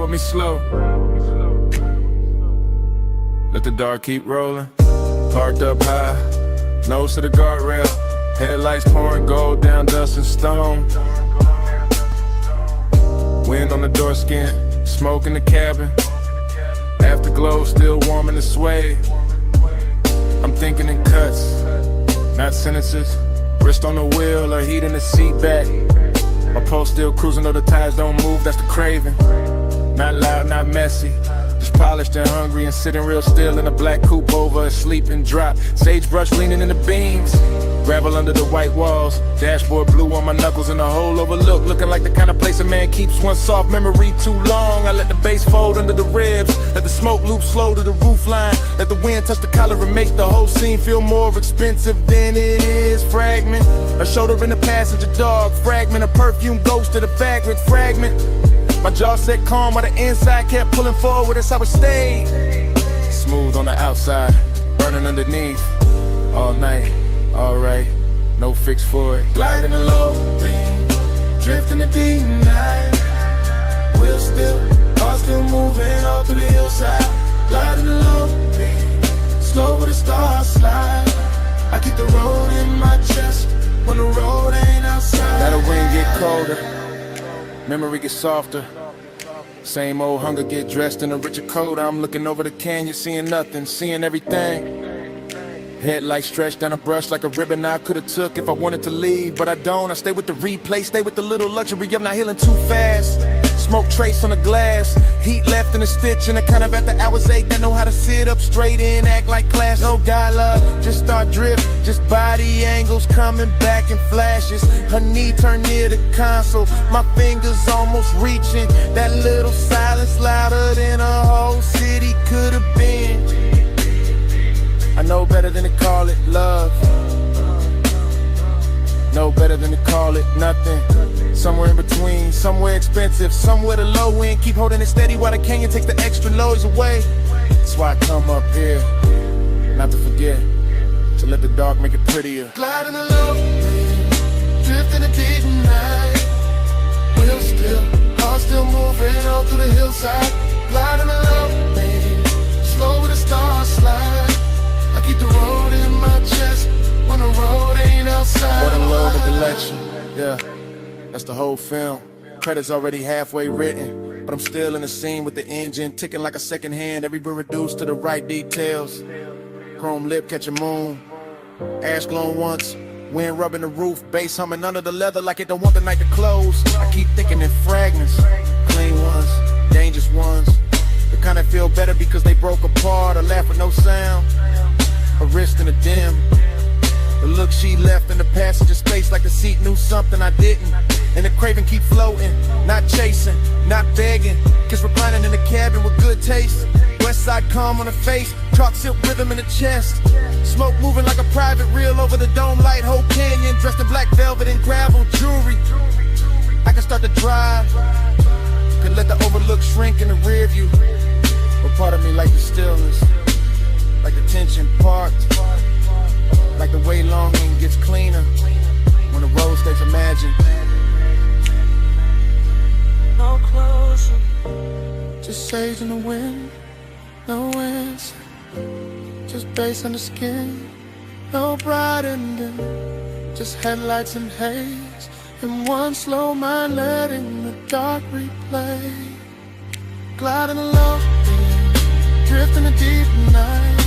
Me slow. Let the dark keep rolling. Parked up high, nose to the guardrail. Headlights pouring gold down dust and stone. Wind on the door skin, smoke in the cabin. afterglow still warm in the sway. I'm thinking in cuts, not sentences. Wrist on the wheel or heat in the seat back. My pulse still cruising though the tires don't move, that's the craving. Not loud, not messy, just polished and hungry and sitting real still in a black coupe over a sleeping drop. Sagebrush leaning in the beams, gravel under the white walls. Dashboard blue on my knuckles and a hole overlooked, looking like the kind of place a man keeps one soft memory too long. I let the bass fold under the ribs, let the smoke loop slow to the roof line, let the wind touch the collar and make the whole scene feel more expensive than it is. Fragment, a shoulder in the passenger dog, fragment, a perfume ghost of the vagrant fragment. My jaw set calm while the inside kept pulling forward, that's how it stayed. Smooth on the outside, burning underneath, all night, alright, no fix for it. Gliding the low beam, drifting the deep night. Wheel still, car still moving all through the hillside. Gliding the low beam, slow with the stars slide. I keep the road in my chest when the road ain't outside. Now the wind get colder, memory gets softer. Same old hunger get dressed in a richer coat. I'm looking over the canyon, seeing nothing, seeing everything. Headlights stretched down a brush like a ribbon I could've took if I wanted to leave, but I don't. I stay with the replay, stay with the little luxury of not healing too fast. Smoke trace on the glass, heat left in a stitch, and the kind of after hours ache that know how to sit up straight and act like class. No dialogue, just start drift, just body angles coming back in flashes. Her knee turned near the console, my fingers almost reaching. That little silence louder than a whole city could've been. I know better than to call it love, know better than to call it nothing. Somewhere in between, somewhere expensive, somewhere the low end. Keep holding it steady while the canyon takes the extra noise away. That's why I come up here, not to forget, to let the dark make it prettier. Gliding the low beam, drifting the deep night. Wheel still, car still moving all through the hillside. Gliding the low beam, slow with the stars slide. I keep the road in my chest when the road ain't outside. More than love with the lecture, yeah, that's the whole film. Credits already halfway written, but I'm still in the scene with the engine ticking like a second hand. Every bit reduced to the right details. Chrome lip catching moon, ash glowing once, wind rubbing the roof, bass humming under the leather like it don't want the night to close. I keep thinking in fragments, clean ones, dangerous ones, the kind that feel better because they broke apart or laugh with no sound. Her wrist in the dim, the look she left in the passenger space like the seat knew something I didn't. And the craving keep floating, not chasing, not begging. Kiss reclining in the cabin with good taste. West side calm on the face, chalk silk rhythm in the chest. Smoke moving like a private reel over the dome light. Whole canyon dressed in black velvet and gravel jewelry. I can start to drive, could let the overlook shrink in the rear view. But part of me like the stillness, like the tension parked, like the way longing gets cleaner when the road stays imagined. No closer, just sage in the wind, no answer, just bass on the skin, no bright ending, just headlights and haze, and one slow mind letting the dark replay. Gliding along, drifting the deep night.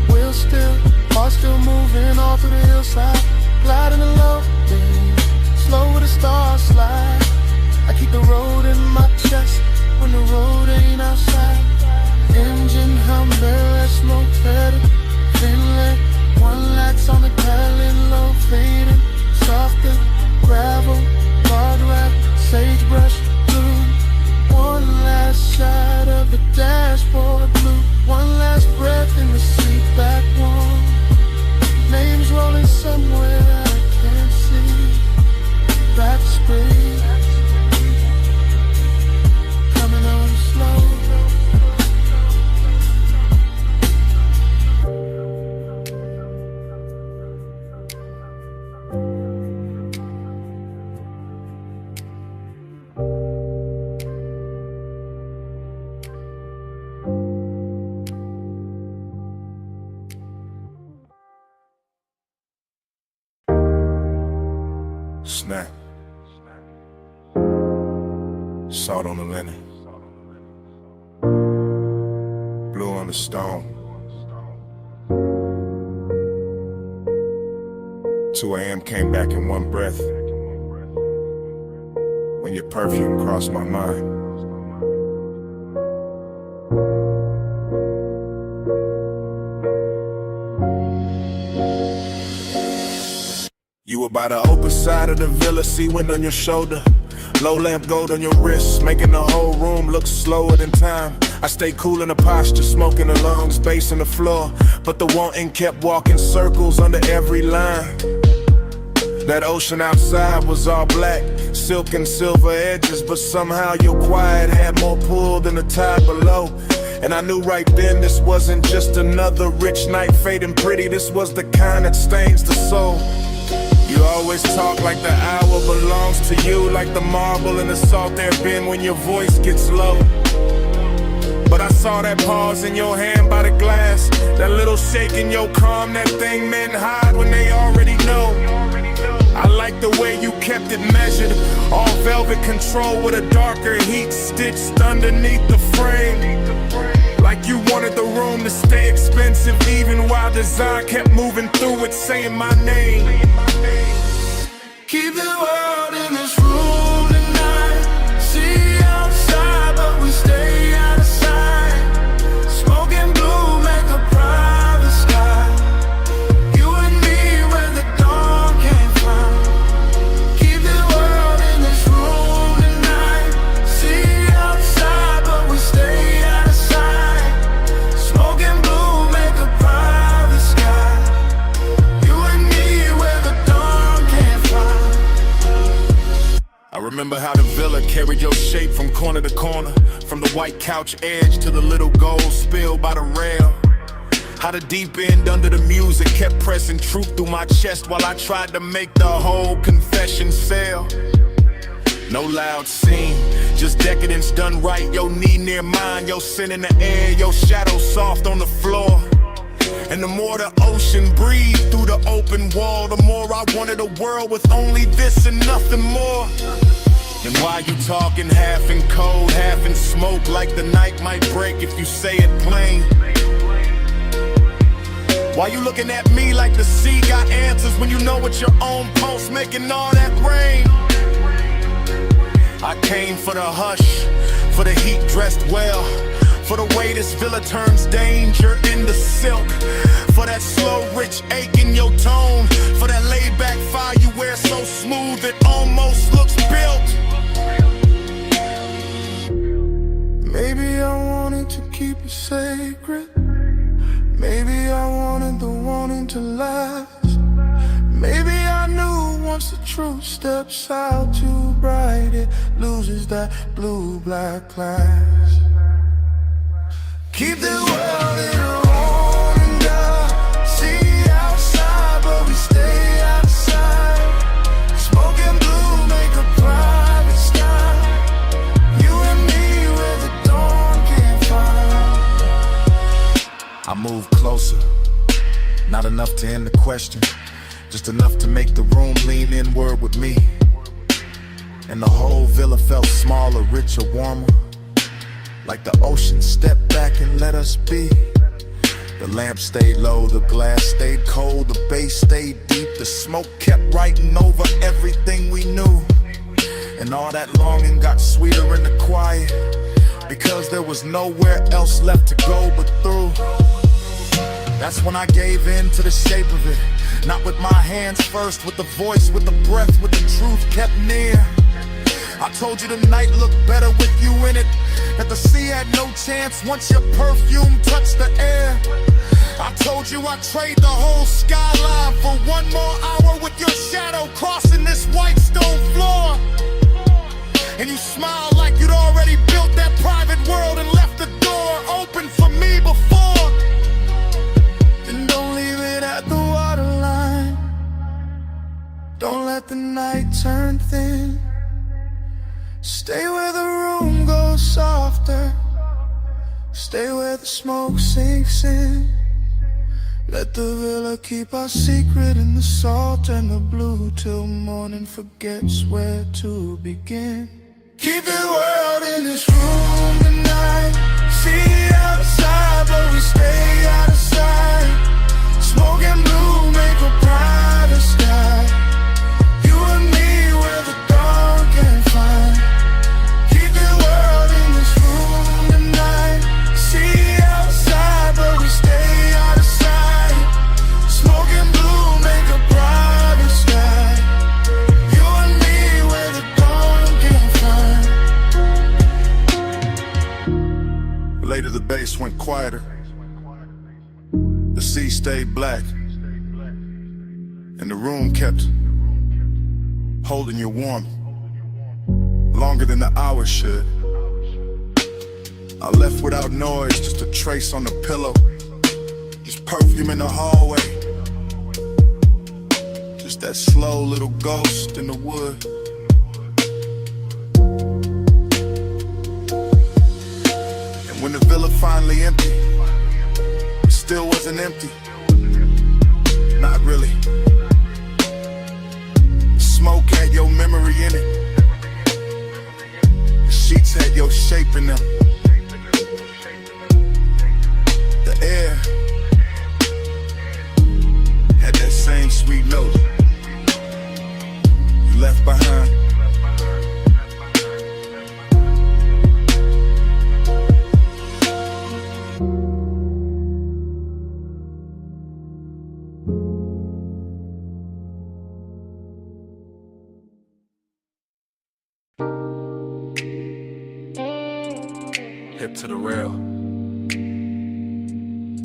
Wheel still, car still moving all through the hillside. Gliding along, slow with the stars slide. I keep the road in my chest when the road ain't outside. Engine hum, barrel smoke better. Finland, one lights on the pedal, low fading. Softer, gravel, guardrail, sagebrush, blue. One last shot of the dashboard blue. One last breath in the seat back warm. Names rolling somewhere I can't see. Back screen, coming on slow. Snack. Salt on the linen. blue on the stone. 2 a.m. came back in one breath when your perfume crossed my mind. You were by the open side of the villa, sea wind on your shoulder, low lamp gold on your wrist, making the whole room look slower than time. I stayed cool in the posture, smoking the lungs, bass on the floor, but the wanting kept walking circles under every line. That ocean outside was all black, silk and silver edges, but somehow your quiet had more pull than the tide below. And I knew right then this wasn't just another rich night fading pretty, this was the kind that stains the soul. You always talk like the hour belongs to you, like the marble in the salt there bin when your voice gets low. But I saw that pause in your hand by the glass, that little shake in your calm, that thing men hide when they already know. I like the way you kept it measured, all velvet control with a darker heat stitched underneath the frame. Like you wanted the room to stay expensive even while design kept moving through it saying my name. Keep the world in this room tonight. See outside but we stay out of sight. Smoke and blue make a private sky. You and me where the dawn came from. Keep the world in this room tonight. See outside but we stay out of sight. Smoke and blue make a private sky. You and me where the dawn came from. I remember how the villa carried your shape from corner to corner, from the white couch edge to the little gold spill by the rail. How the deep end under the music kept pressing truth through my chest while I tried to make the whole confession sell. No loud scene, just decadence done right. Your knee near mine, your sin in the air, your shadow soft on the floor. And the more the ocean breathed through the open wall, the more I wanted a world with only this and nothing more. And why you talking half in cold, half in smoke, like the night might break if you say it plain? Why you looking at me like the sea got answers when you know it's your own pulse making all that rain? I came for the hush, for the heat dressed well, for the way this villa turns danger into silk, for that slow rich ache in your tone, for that laid back fire you wear so smooth it almost looks built. Maybe I wanted to keep it sacred. Maybe I wanted the wanting to last. Maybe I knew once the truth steps out too bright, it loses that blue-black class. Keep the world in a rolling dial. See outside, but we stay outside. Smoke and blue make a private sky. You and me where the dawn can't find. I move closer, not enough to end the question, just enough to make the room lean inward with me. And the whole villa felt smaller, richer, warmer, like the ocean stepped back and let us be. The lamp stayed low, the glass stayed cold, the bass stayed deep, the smoke kept writing over everything we knew. And all that longing got sweeter in the quiet, because there was nowhere else left to go but through. That's when I gave in to the shape of it, not with my hands first, with the voice, with the breath, with the truth kept near. I told you the night looked better with you in it, that the sea had no chance once your perfume touched the air. I told you I'd trade the whole skyline for one more hour with your shadow crossing this white stone floor. And you smiled like you'd already built that private world and left the door open for me before. And don't leave it at the waterline. Don't let the night turn thin. Stay where the room goes softer. Stay where the smoke sinks in. Let the villa keep our secret in the salt and the blue till morning forgets where to begin. Keep the world in this room tonight. See outside, but Later the bass went quieter. The sea stayed black. And the room kept holding you warm longer than the hours should. I left without noise, just a trace on the pillow, just perfume in the hallway, just that slow little ghost in the wood. And when the villa finally emptied, it still wasn't empty. Not really. Smoke had your memory in it. The sheets had your shape in them. The air had that same sweet note you left behind. Hip to the rail,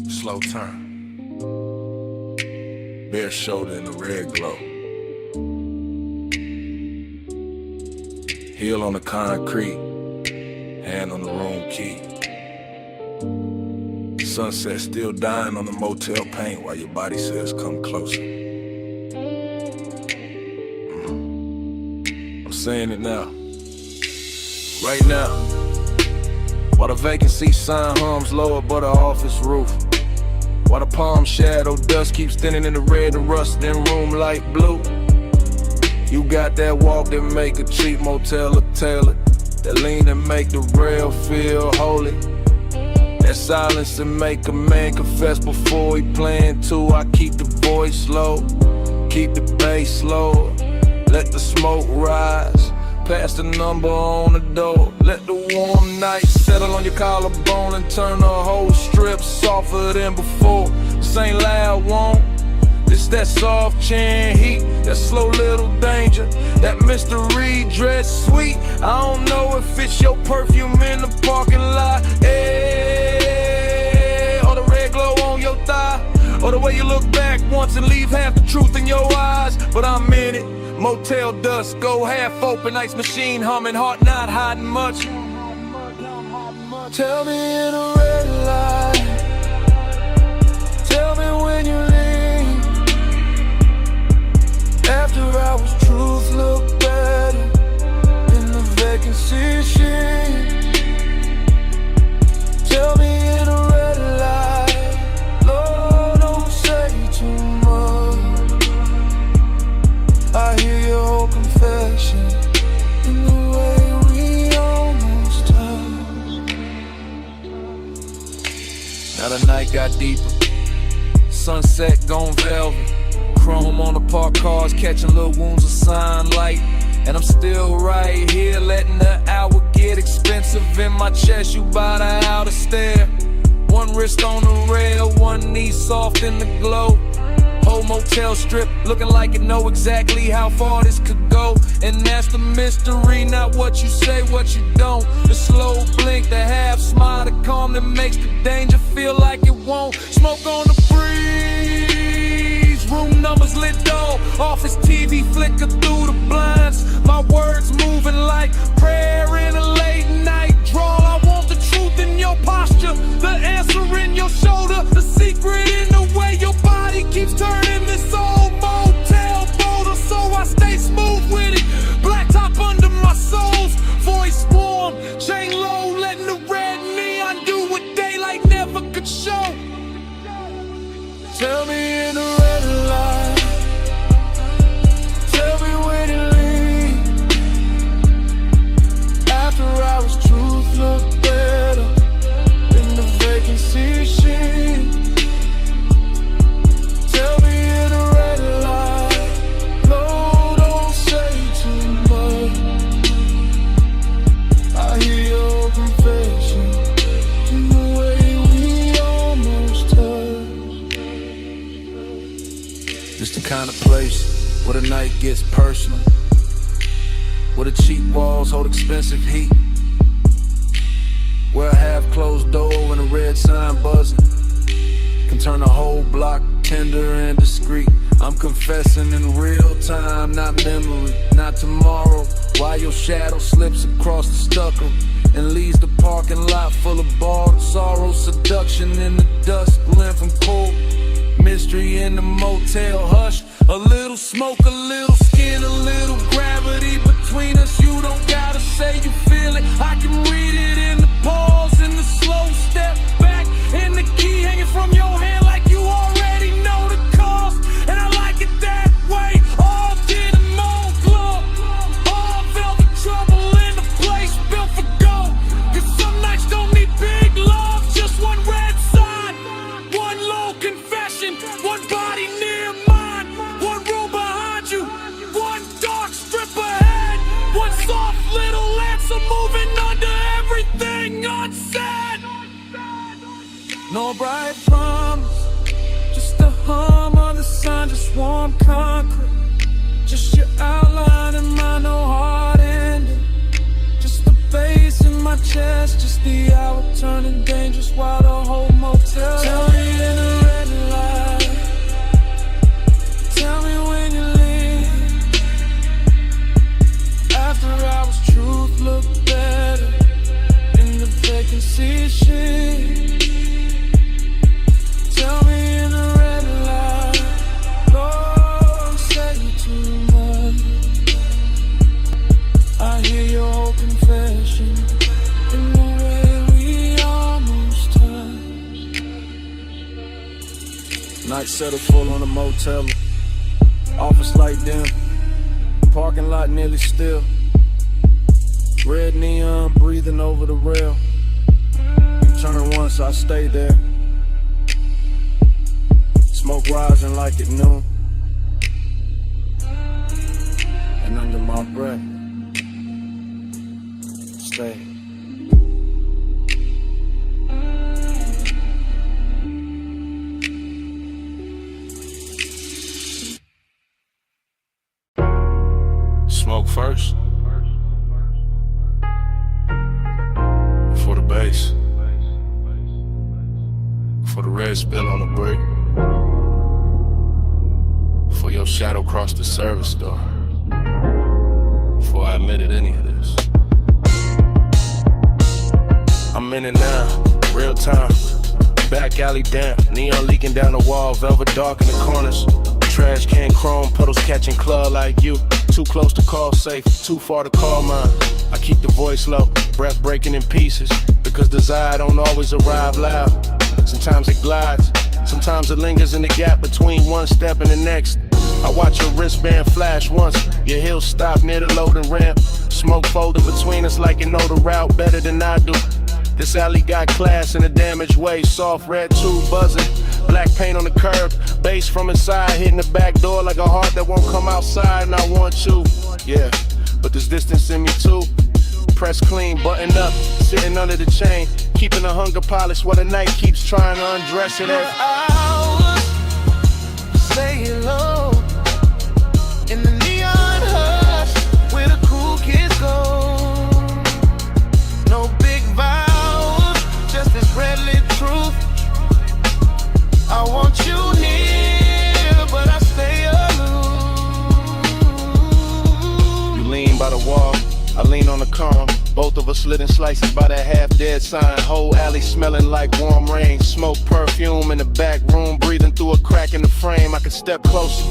slow turn, bare shoulder in the red glow, heel on the concrete, hand on the room key. Sunset still dying on the motel paint while your body says come closer. I'm saying it now, right now. While the vacancy sign hums low above the office roof, while the palm shadow dust keeps thinning in the red and rust in room light blue. You got that walk that make a cheap motel a tailor, that lean that make the rail feel holy, that silence that make a man confess before he playing too. I keep the voice low, keep the bass low, let the smoke rise. Pass the number on the door. Let the warm night settle on your collarbone and turn the whole strip softer than before. This ain't loud, won't. This that soft chin heat, that slow little danger, that mystery dress sweet. I don't know if it's your perfume in the parking lot, or the red glow on your thigh, or the way you look back once and leave half the truth in your eyes. But I'm in it. Motel dust, go half open, ice machine humming, heart not hiding much. Tell me in a red light, tell me when you leave. After hours, truth look better in the vacancy sheet. Tell me in a red light, Lord, don't say too much. I hear your whole confession in the way we almost touched. Now the night got deeper, sunset gone velvet, chrome on the parked cars catching little wounds of sunlight. And I'm still right here letting the hour get expensive in my chest. You by the outer stair, one wrist on the rail, one knee soft in the glow. Whole motel strip looking like it know exactly how far this could go. And that's the mystery, not what you say, what you don't. The slow blink, the half smile, the calm that makes the danger feel like it won't. Smoke on the breeze, room numbers lit dull, office TV flicker through the blinds. My words moving like prayer in a late night drawl. I want the truth in your posture, the answer in your shoulder, the secret in the way your body keeps turning this old motel boulder. So I stay smooth with it, black top under my soles, voice warm, chain low, letting the red neon do what daylight never could show. Tell me in the red light, tell me when you leave. After hours, truth look better in the vacancy sheet. Tell me in the red light, Lord, don't say too much. I hear your confession in the way we almost touched. It's the kind of place where the night gets personal, where the cheap walls hold expensive heat, where a half-closed door red sign buzzing can turn a whole block tender and discreet. I'm confessing in real time, not memory, not tomorrow. While your shadow slips across the stucco and leaves the parking lot full of bald sorrow. Seduction in the dusk, glint from cold. Mystery in the motel hush. A little smoke, a little skin, a little gravity between us. You don't gotta say you feel it. I can read it in the pause, in the slow step back, in the key hanging from your hand like you already know the cost. And I like it that way. All denim on club, all velvet trouble in the place built for gold. 'Cause some nights don't need big love, just one red sign, one low confession, one body near mine, one room behind you, one dark strip ahead, one soft little answer moving under everything unsaid. No bright promise, just the hum of the sun, just warm concrete, just your outline in my no heart ending, just the bass in my chest, just the hour turning dangerous while the whole motel. Tell me in the red light, tell me when you leave. After hours, truth look better in the vacancy sheet. Tell me in the red light, Lord, say you too much. I hear your whole confession in the way we almost touched. Night settle full on the motel. Office light dim, parking lot nearly still. Red neon breathing over the rail. Turning once, I stay there. Smoke rising like at noon, and under my breath, stay. Smoke first. For the bass. For the red spill on the brick. For your shadow crossed the service door. Before I admitted any of this. I'm in it now, real time. Back alley damp, neon leaking down the wall, velvet dark in the corners. Trash can chrome, puddles catching claw like you. Too close to call safe, too far to call mine. I keep the voice low, breath breaking in pieces. Because desire don't always arrive loud. Sometimes it glides, sometimes it lingers in the gap between one step and the next. I watch your wristband flash once, your heels stop near the loading ramp. Smoke folded between us like you know the route better than I do. This alley got class in a damaged way, soft red tube buzzing. Black paint on the curb, bass from inside, hitting the back door like a heart that won't come outside, and I want you. Yeah, but there's distance in me too. Press clean, button up, sitting under the chain, keeping the hunger polished while the night keeps trying to undress it. Hours, say hello in the neon hush where the cool kids go. No big vows, just this red lit truth. I want you near, but I stay aloof. You lean by the wall, I lean on the column. Both of us slitting slices by that half-dead sign. Whole alley smelling like warm rain. Smoke, perfume in the back room, breathing through a crack in the frame. I could step closer,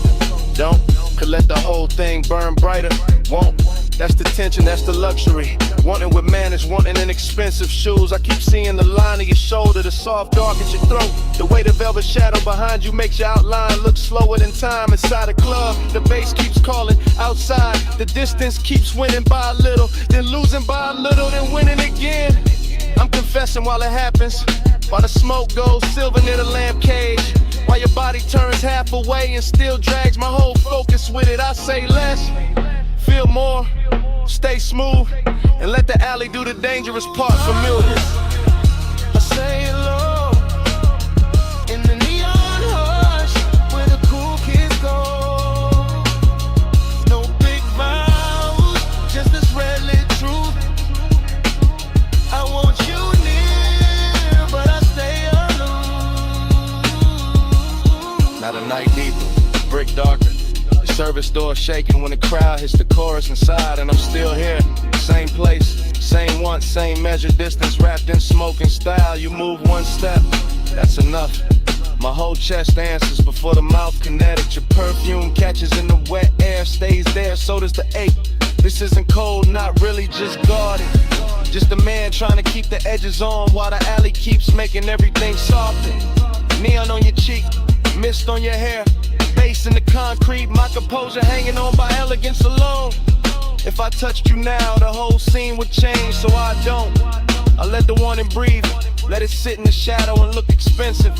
don't. Could let the whole thing burn brighter, won't. That's the tension, that's the luxury. Wanting with manners, wanting in expensive shoes. I keep seeing the line of your shoulder, the soft dark at your throat. The way the velvet shadow behind you makes your outline look slower than time. Inside a club, the bass keeps calling. Outside, the distance keeps winning by a little, then losing by a little, then winning again. I'm confessing while it happens, while the smoke goes silver near the lamp cage. While your body turns half away and still drags my whole focus with it. I say less, feel more, stay smooth, and let the alley do the dangerous part familiar. I say hello in the neon hush where the cool kids go. No big vows, just this red lit truth. I want you near, but I stay service door shaking when the crowd hits the chorus inside, and I'm still here. Same place, same want, same measure, distance wrapped in smoke and style. You move one step, that's enough. My whole chest answers before the mouth kinetic. Your perfume catches in the wet air, stays there, so does the ache. This isn't cold, not really, just guarded. Just a man trying to keep the edges on while the alley keeps making everything softer. Neon on your cheek, mist on your hair, bass in the concrete, my composure hanging on by elegance alone. If I touched you now, the whole scene would change, so I don't. I let the warning breathe, let it sit in the shadow and look expensive.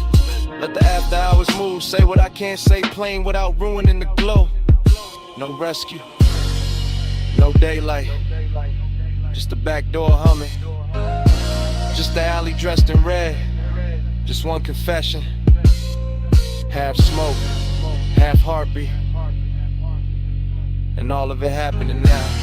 Let the after hours move, say what I can't say plain without ruining the glow. No rescue, no daylight, just the back door humming. Just the alley dressed in red, just one confession. Half smoke, half heartbeat, and all of it happening now.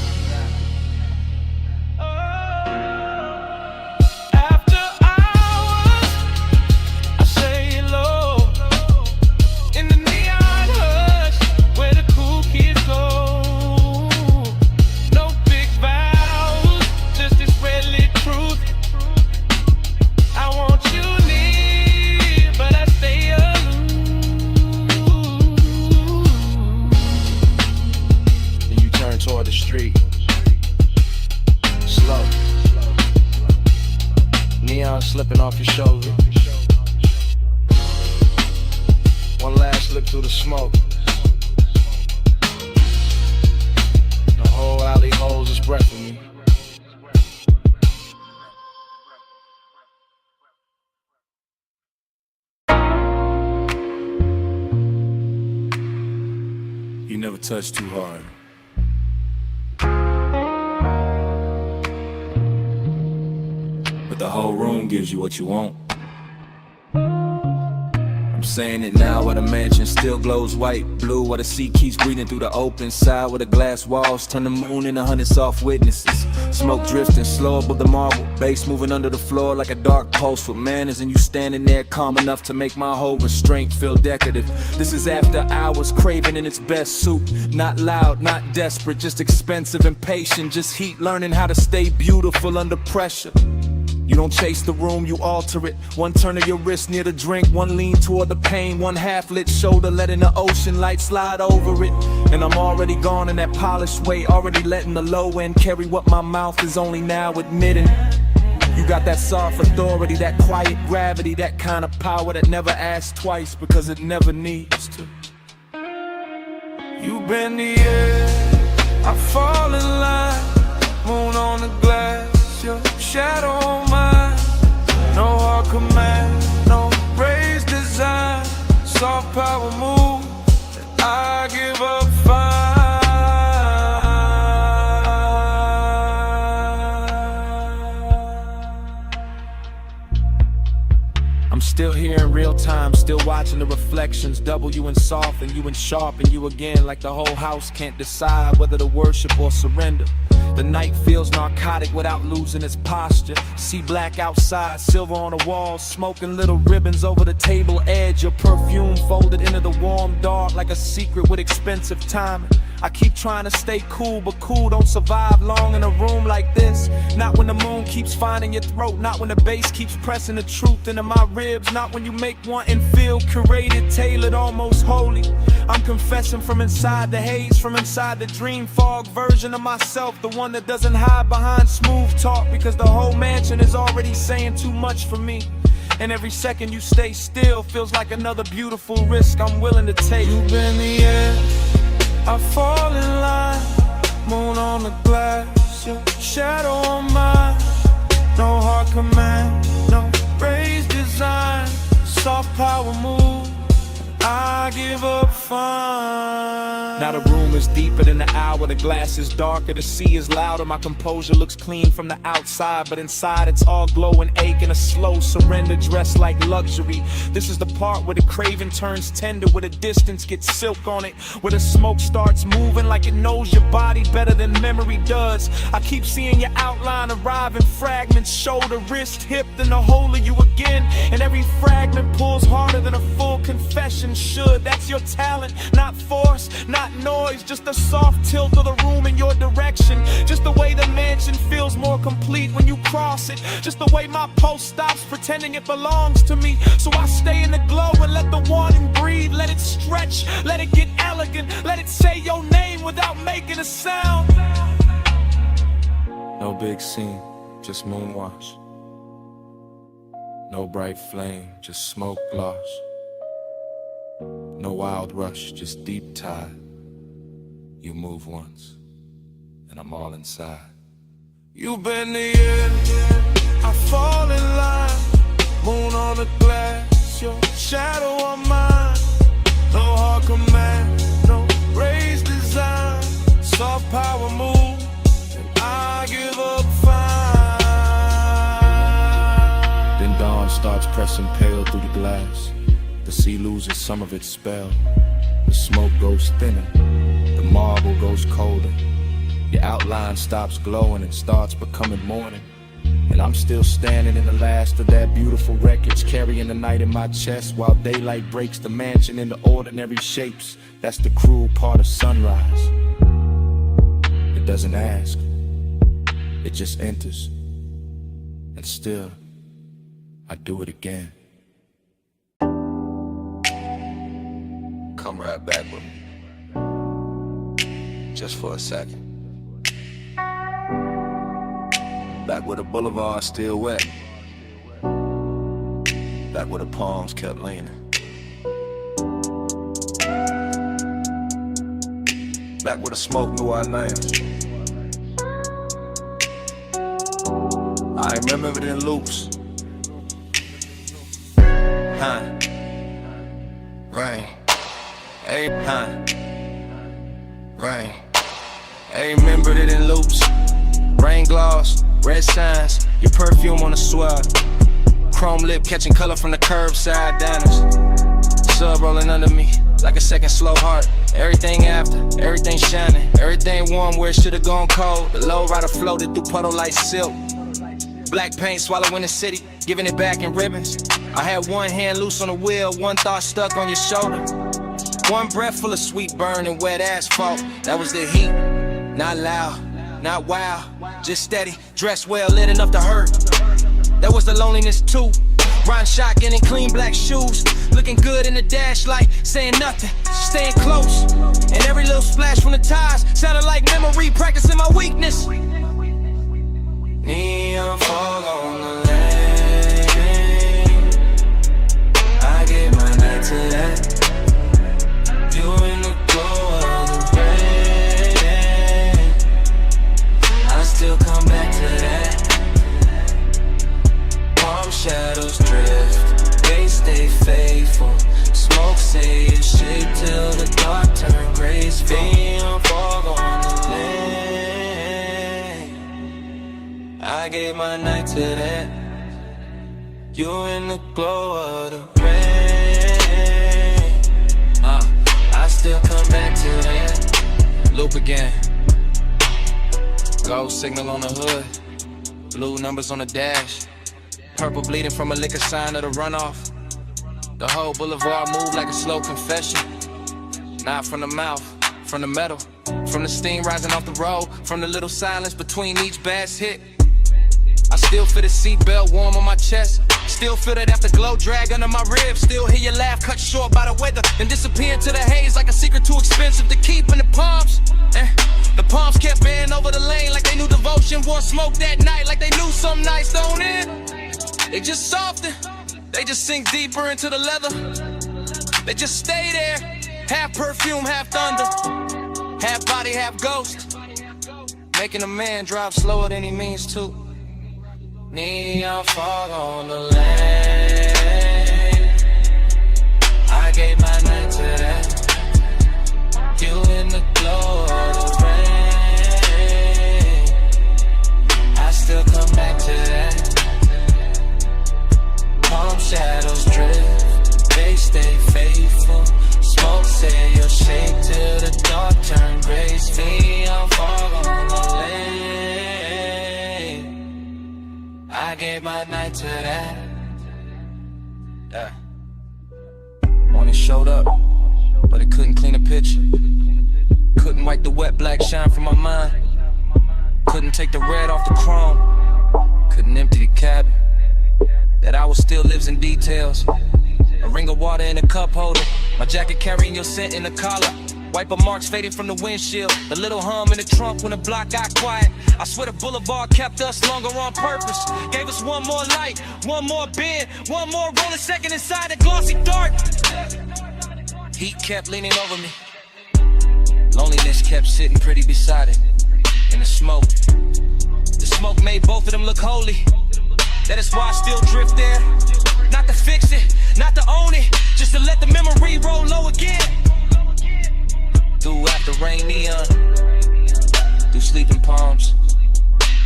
Toward the street, slow, neon slipping off your shoulder. One last look through the smoke. The whole alley holds its breath for me. You never touch too hard. But the whole room gives you what you want. I'm saying it now while the mansion still glows white, blue, while the sea keeps breathing through the open side, where the glass walls turn the moon into 100 soft witnesses. Smoke drifting slow above the marble, bass moving under the floor like a dark pulse with manners, and you standing there calm enough to make my whole restraint feel decorative. This is after hours, craving in its best suit, not loud, not desperate, just expensive and patient, just heat, learning how to stay beautiful under pressure. You don't chase the room, you alter it. One turn of your wrist near the drink, one lean toward the pain, one half-lit shoulder letting the ocean light slide over it. And I'm already gone in that polished way, already letting the low end carry what my mouth is only now admitting. You got that soft authority, that quiet gravity, that kind of power that never asks twice because it never needs to. You bend the air, I fall in line, moon on the glass, your shadow on mine. No hard command, no raised design, soft power move that I give up fine. I'm still here in real time, still watching the reflections, double you and soften, you and sharpen you again, like the whole house can't decide whether to worship or surrender. The night feels narcotic without losing its posture. See black outside, silver on the wall, smoking little ribbons over the table edge. Your perfume folded into the warm dark like a secret with expensive timing. I keep trying to stay cool, but cool don't survive long in a room like this. Not when the moon keeps finding your throat, not when the bass keeps pressing the truth into my ribs, not when you make one and feel curated, tailored, almost holy. I'm confessing from inside the haze, from inside the dream fog version of myself, the one that doesn't hide behind smooth talk, because the whole mansion is already saying too much for me. And every second you stay still feels like another beautiful risk I'm willing to take. You bend the air, I fall in line, moon on the glass, your shadow on mine. No hard command, no raised design, soft power move, I give up fine. Now the room is deeper than the hour, the glass is darker, the sea is louder. My composure looks clean from the outside, but inside it's all glow and ache and a slow surrender dressed like luxury. This is the part where the craving turns tender, where the distance gets silk on it, where the smoke starts moving like it knows your body better than memory does. I keep seeing your outline arrive in fragments, shoulder, wrist, hip, then the whole of you again, and every fragment pulls harder than a full confession. confession should. That's your talent, not force, not noise. Just a soft tilt of the room in your direction. Just the way the mansion feels more complete when you cross it. Just the way my pulse stops pretending it belongs to me. So I stay in the glow and let the wanting breathe. Let it stretch, let it get elegant. Let it say your name without making a sound. No big scene, just moonwash. No bright flame, just smoke gloss. No wild rush, just deep tide. You move once, and I'm all inside. You bend the air, I fall in line. Moon on the glass, your shadow on mine. No hard command, no raised design. Soft power move, and I give up fine. Then dawn starts pressing pale through the glass. The sea loses some of its spell. The smoke goes thinner, the marble goes colder. Your outline stops glowing and starts becoming morning. And I'm still standing in the last of that beautiful wreckage, carrying the night in my chest while daylight breaks the mansion into ordinary shapes. That's the cruel part of sunrise. It doesn't ask, it just enters. And still, I do it again. Come right back with me, just for a second. Back where the boulevard's still wet. Back where the palms kept leaning. Back where the smoke knew our names. I remember it in loops. Huh. Rain. Hey, huh. Rain. I remembered it in loops. Rain gloss, red signs, your perfume on the swab. Chrome lip catching color from the curbside diners. Sub rolling under me like a second slow heart. Everything after, everything shining, everything warm where it should've gone cold. The low rider floated through puddle like silk. Black paint swallowing the city, giving it back in ribbons. I had one hand loose on the wheel, one thought stuck on your shoulder. One breath full of sweet burn and wet asphalt. That was the heat, not loud, not wild, just steady, dressed well, lit enough to hurt. That was the loneliness too. Riding shotgun in clean black shoes, looking good in the dash light, saying nothing, staying close. And every little splash from the tires sounded like memory, practicing my weakness. Neon fog on the lane, I gave my night to that. You in the glow of the rain, I still come back to that. Palm shadows drift, they stay faithful. Smoke say it's shape till the dark turn graceful. Neon fog on the lane, I gave my night to that. You in the glow of the rain, I still come back to that. Loop again. Gold signal on the hood, blue numbers on the dash. Purple bleeding from a liquor sign of the runoff. The whole boulevard moved like a slow confession. Not from the mouth, from the metal, from the steam rising off the road, from the little silence between each bass hit. I still feel the seatbelt warm on my chest. Still feel that afterglow drag under my ribs. Still hear your laugh cut short by the weather and disappear into the haze like a secret too expensive to keep in the palms. The palms kept bending over the lane like they knew devotion. Wore smoke that night like they knew some nights don't end. They just soften, they just sink deeper into the leather. They just stay there, half perfume, half thunder, half body, half ghost, making a man drive slower than he means to. Neon fog on the lane, I gave my night to that. You in the glow of the rain, I still come back to that. Palm shadows drift, they stay faithful. Smoke say your shape till the dark turn gray. Neon fog on the lane, I gave my night to that. Morning showed up, but it couldn't clean a picture. Couldn't wipe the wet black shine from my mind. Couldn't take the red off the chrome. Couldn't empty the cabin. That hour still lives in details. A ring of water in a cup holder. My jacket carrying your scent in the collar. Wiper marks fading from the windshield. The little hum in the trunk when the block got quiet. I swear the boulevard kept us longer on purpose. Gave us one more light, one more bend, one more rolling second inside the glossy dark. Heat kept leaning over me. Loneliness kept sitting pretty beside it. In the smoke. The smoke made both of them look holy. That is why I still drift there. Not to fix it, not to own it, just to let the memory roll low again. Through after rain neon, through sleeping palms,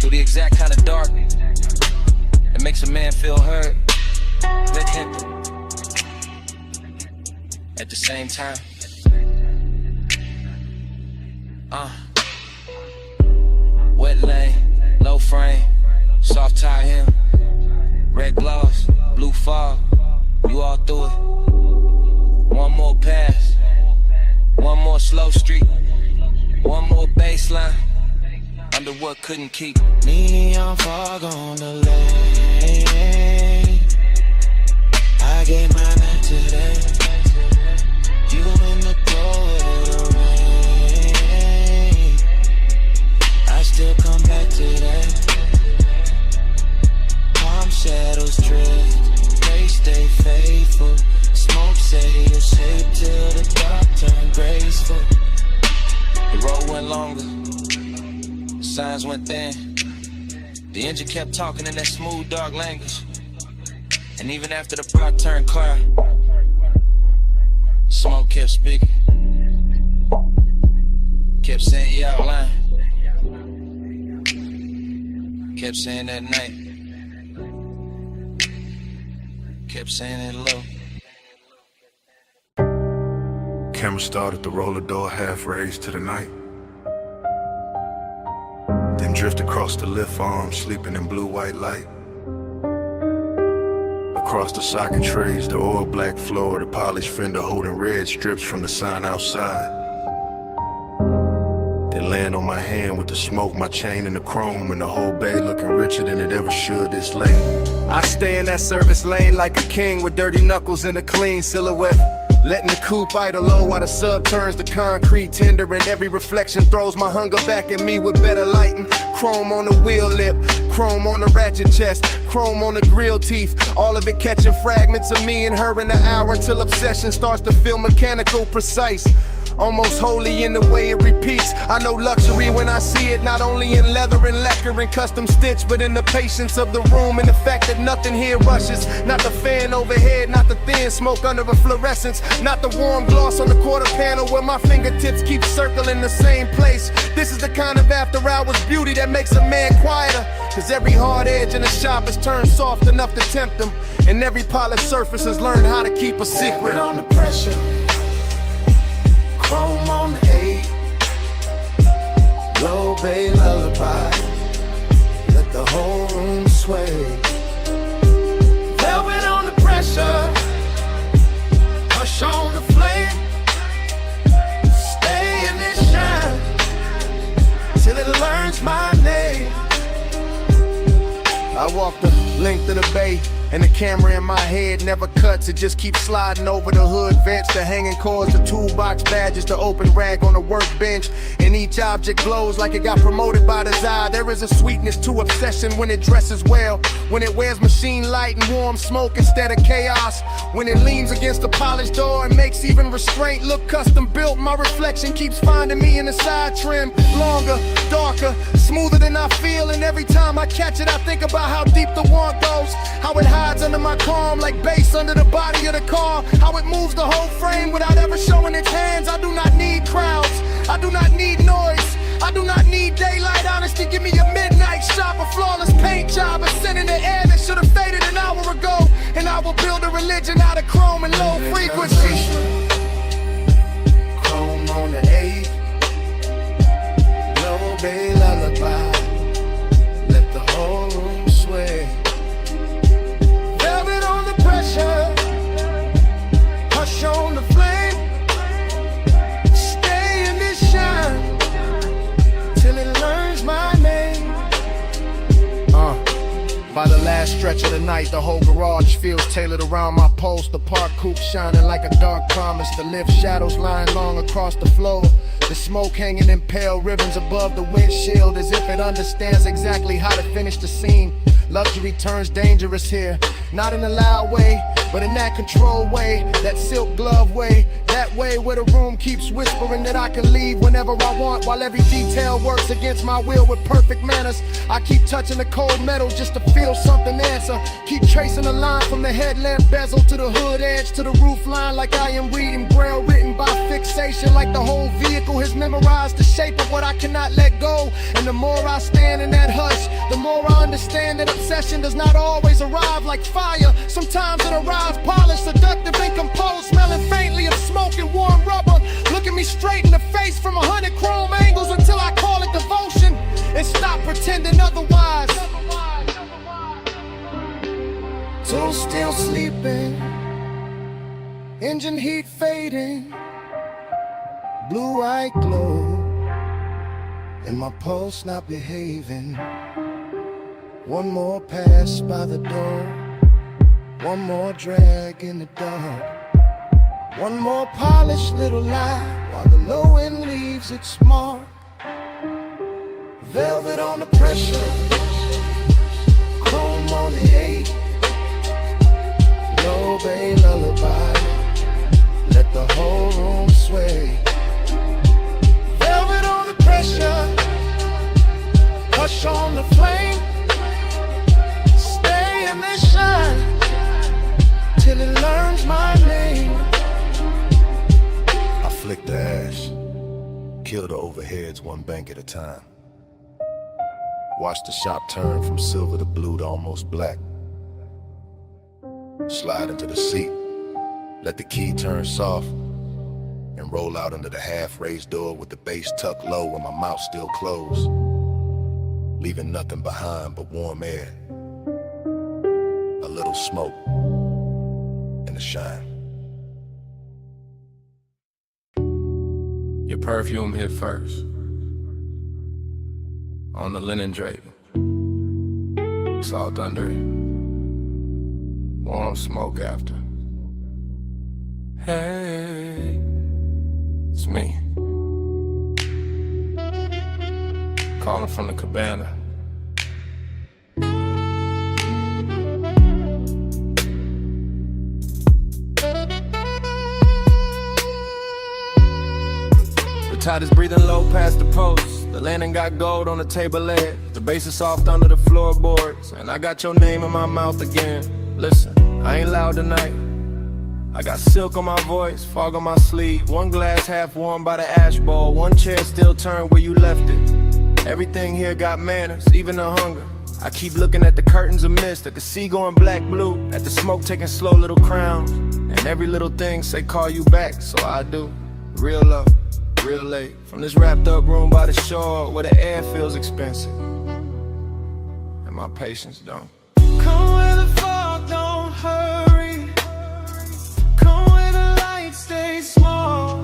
through the exact kind of dark that makes a man feel heard, with him at the same time. Wet lane, low frame, soft tie hem, red gloss, blue fog, you all through it. One more pass. One more slow street, one more baseline, under what couldn't keep. Neon fog on the lane. I gave my night today. You in the glow of the rain. I still come back today. Palm shadows drift, they stay faithful. Smoke say you're safe till the dark turn graceful. The road went longer, the signs went thin. The engine kept talking in that smooth, dark language. And even after the block turned clear, Smoke kept speaking. Kept saying you out line. Kept saying that night. Kept saying it low. Camera started to roll the door half raised to the night. Then drift across the lift arm, sleeping in blue-white light. Across the socket trays, the oil black floor, the polished fender holding red strips from the sign outside. Then land on my hand with the smoke, my chain and the chrome, and the whole bay looking richer than it ever should this late. I stay in that service lane like a king with dirty knuckles and a clean silhouette. Letting the coupe idle low while the sub turns to concrete tender, and every reflection throws my hunger back at me with better lighting. Chrome on the wheel lip, chrome on the ratchet chest, chrome on the grill teeth. All of it catching fragments of me and her in the hour until obsession starts to feel mechanical, precise. Almost holy in the way it repeats. I know luxury when I see it, not only in leather and lacquer and custom stitch, but in the patience of the room and the fact that nothing here rushes. Not the fan overhead, not the thin smoke under a fluorescence, not the warm gloss on the quarter panel where my fingertips keep circling the same place. This is the kind of after hours beauty that makes a man quieter, cause every hard edge in the shop is turned soft enough to tempt them, and every polished surface has learned how to keep a secret. On the pressure, chrome on the 8, low bay lullaby, let the whole room sway. Velvet on the pressure, hush on the flame, stay in this shine till it learns my name. I walk the length of the bay, and the camera in my head never cuts. It just keeps sliding over the hood vents, the hanging cords, the toolbox badges, the open rag on the workbench. And each object glows like it got promoted by design. There is a sweetness to obsession when it dresses well, when it wears machine light and warm smoke instead of chaos, when it leans against the polished door and makes even restraint look custom built. My reflection keeps finding me in the side trim, longer, darker, smoother than I feel. And every time I catch it, I think about how deep the want goes, how it hides under my calm like bass under the body of the car, how it moves the whole frame without ever showing its hands. I do not need crowds, I do not need noise, I do not need daylight. Honesty, give me a midnight shot, a flawless paint job, a scent in the air that should have faded an hour ago, and I will build a religion out of chrome and low frequency. Chrome on the 8, low bay lullaby, let the whole room sway. Velvet on the pressure, hush on the light, the whole garage feels tailored around my post. The park coupe shining like a dark promise. The lift shadows lying long across the floor. The smoke hanging in pale ribbons above the windshield, as if it understands exactly how to finish the scene. Luxury turns dangerous here, not in a loud way, but in that controlled way, that silk glove way, that way where the room keeps whispering that I can leave whenever I want, while every detail works against my will with perfect manners. I keep touching the cold metal just to feel something answer. Keep tracing the line from the headlamp bezel to the hood edge to the roof line, like I am reading braille written by fixation, like the whole vehicle has memorized the shape of what I cannot let go. And the more I stand in that hush, the more I understand that obsession does not always arrive like fire. Sometimes it arrives polished, seductive and composed, smelling faintly of smoke and warm rubber, looking me straight in the face from 100 chrome angles until I call it devotion and stop pretending otherwise. So still sleeping, engine heat fading, blue eye glow, and my pulse not behaving. One more pass by the door, one more drag in the dark, one more polished little lie while the low end leaves its mark. Velvet on the pressure, chrome on the 8, low bay lullaby, let the whole room sway. Velvet on the pressure, hush on the flame, stay in the shine till it learns my name. I flick the ash, kill the overheads one bank at a time. Watch the shop turn from silver to blue to almost black. Slide into the seat, let the key turn soft, and roll out under the half-raised door with the base tucked low and my mouth still closed, leaving nothing behind but warm air, a little smoke, and the shine. Your perfume hit first on the linen drape, salt under it, warm smoke after. Hey, it's me, calling from the cabana. The tide is breathing low past the post. The landing got gold on the table leg. The bass is soft under the floorboards, and I got your name in my mouth again. Listen, I ain't loud tonight. I got silk on my voice, fog on my sleeve. One glass half warm by the ash bowl, one chair still turned where you left it. Everything here got manners, even the hunger. I keep looking at the curtains of mist, at the sea going black blue, at the smoke taking slow little crowns, and every little thing say call you back, so I do. Real love, real late, from this wrapped up room by the shore where the air feels expensive and my patience don't. Come where the fog don't hurry, come where the light stays small.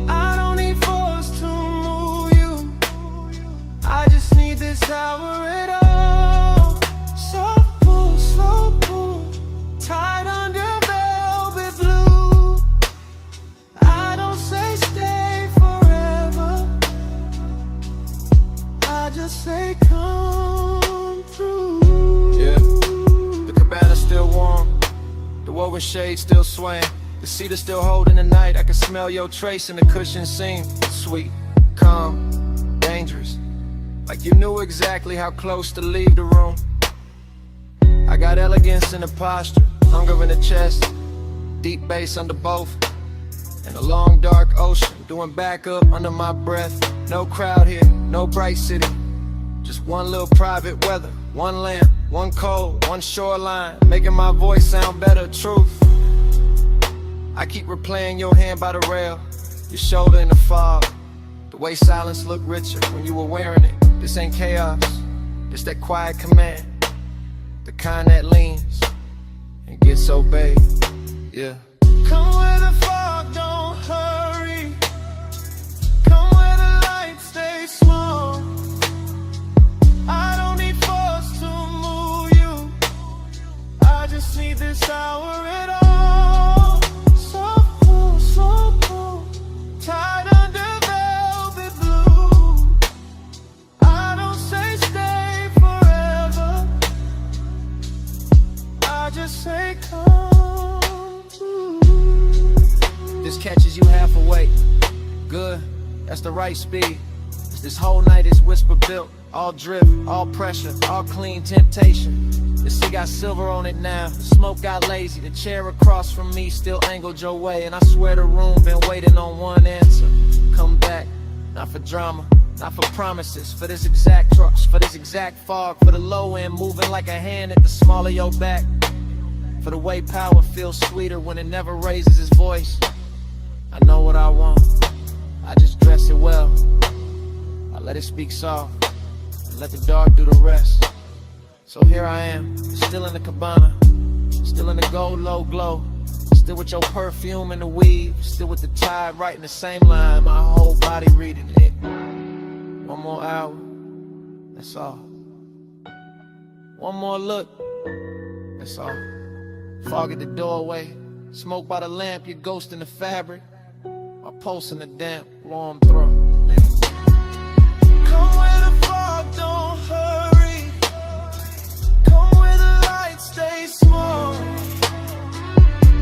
I don't need force to move you, I just need this hour at all. Soft pull, slow pull, tied under velvet blue. I don't say stay forever, I just say come through. Yeah, the cabana's still warm, the woven shade still swaying, the seat is still holding the night. I can smell your trace in the cushion seam. Sweet, calm, dangerous, like you knew exactly how close to leave the room. I got elegance in the posture, hunger in the chest, deep bass under both, and a long dark ocean doing back up under my breath. No crowd here, no bright city, just one little private weather, one lamp, one cold, one shoreline, making my voice sound better. Truth, I keep replaying your hand by the rail, your shoulder in the fog, the way silence looked richer when you were wearing it. This ain't chaos, this that quiet command, the kind that leans and gets obeyed. Yeah. Come where the fog don't hurry, come where the light stays small. I don't need force to move you, need this hour at all. So cool, tied under velvet blue. I don't say stay forever, I just say come through. This catches you half awake. Good, that's the right speed. This whole night is whisper built. All drift, all pressure, all clean temptation. The sea got silver on it now. The smoke got lazy. The chair across from me still angled your way. And I swear the room been waiting on one answer. Come back, not for drama, not for promises. For this exact trust, for this exact fog. For the low end moving like a hand at the small of your back. For the way power feels sweeter when it never raises its voice. I know what I want, I just dress it well. I let it speak soft, and let the dark do the rest. So here I am, still in the cabana, still in the gold low glow, still with your perfume and the weave, still with the tide writing the same line, my whole body reading it. One more hour, that's all. One more look, that's all. Fog at the doorway, smoke by the lamp, your ghost in the fabric, my pulse in the damp, warm throat. Come where the fog don't hurry, come where the light stays small.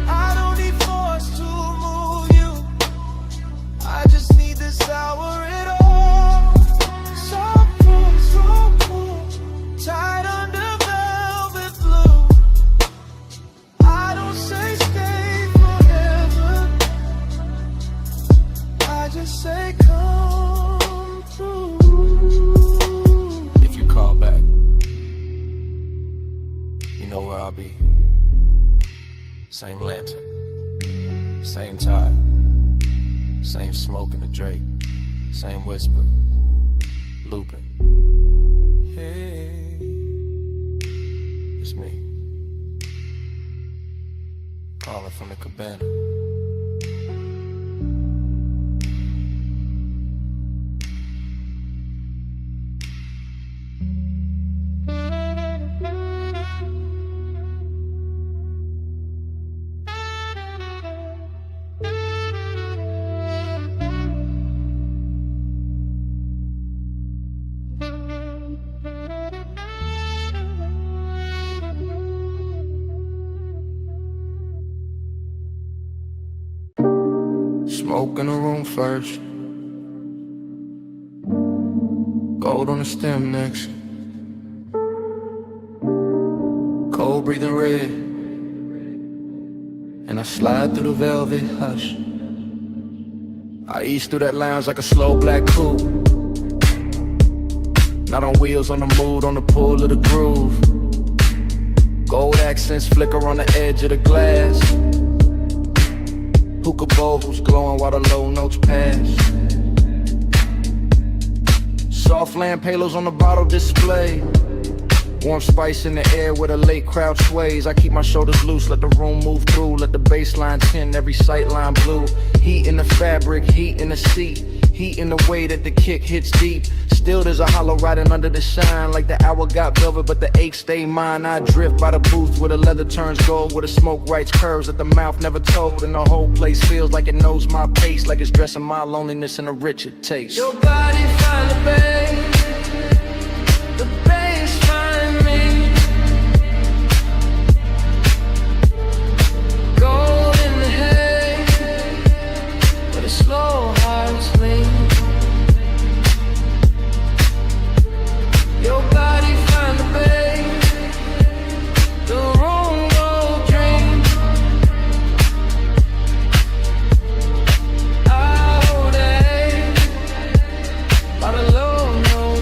I don't need force to move you, I just need this hour at all. So cool, tied under velvet blue. I don't say stay forever, I just say come through. If you call back, you know where I'll be. Same lantern, same tide, same smoke in the Drake, same whisper, looping. Hey, it's me, calling from the cabana. Smoke in the room first, gold on the stem next, cold breathing red, and I slide through the velvet hush. I ease through that lounge like a slow black coupe, not on wheels, on the mood, on the pull of the groove. Gold accents flicker on the edge of the glass. Hookah bowls glowing while the low notes pass. Soft lamp halos on the bottle display. Warm spice in the air where the late crowd sways. I keep my shoulders loose, let the room move through. Let the baseline tint every sightline blue. Heat in the fabric, heat in the seat, heat in the way that the kick hits deep. Still there's a hollow riding under the shine. Like the hour got velvet but the ache stay mine. I drift by the booth where the leather turns gold, where the smoke writes curves that the mouth never told. And the whole place feels like it knows my pace, like it's dressing my loneliness in a richer taste. Your body find the bass find me. Gold in the hay, where the slow hearts lean. Your body find the bass, the room go dream. Out by the low note.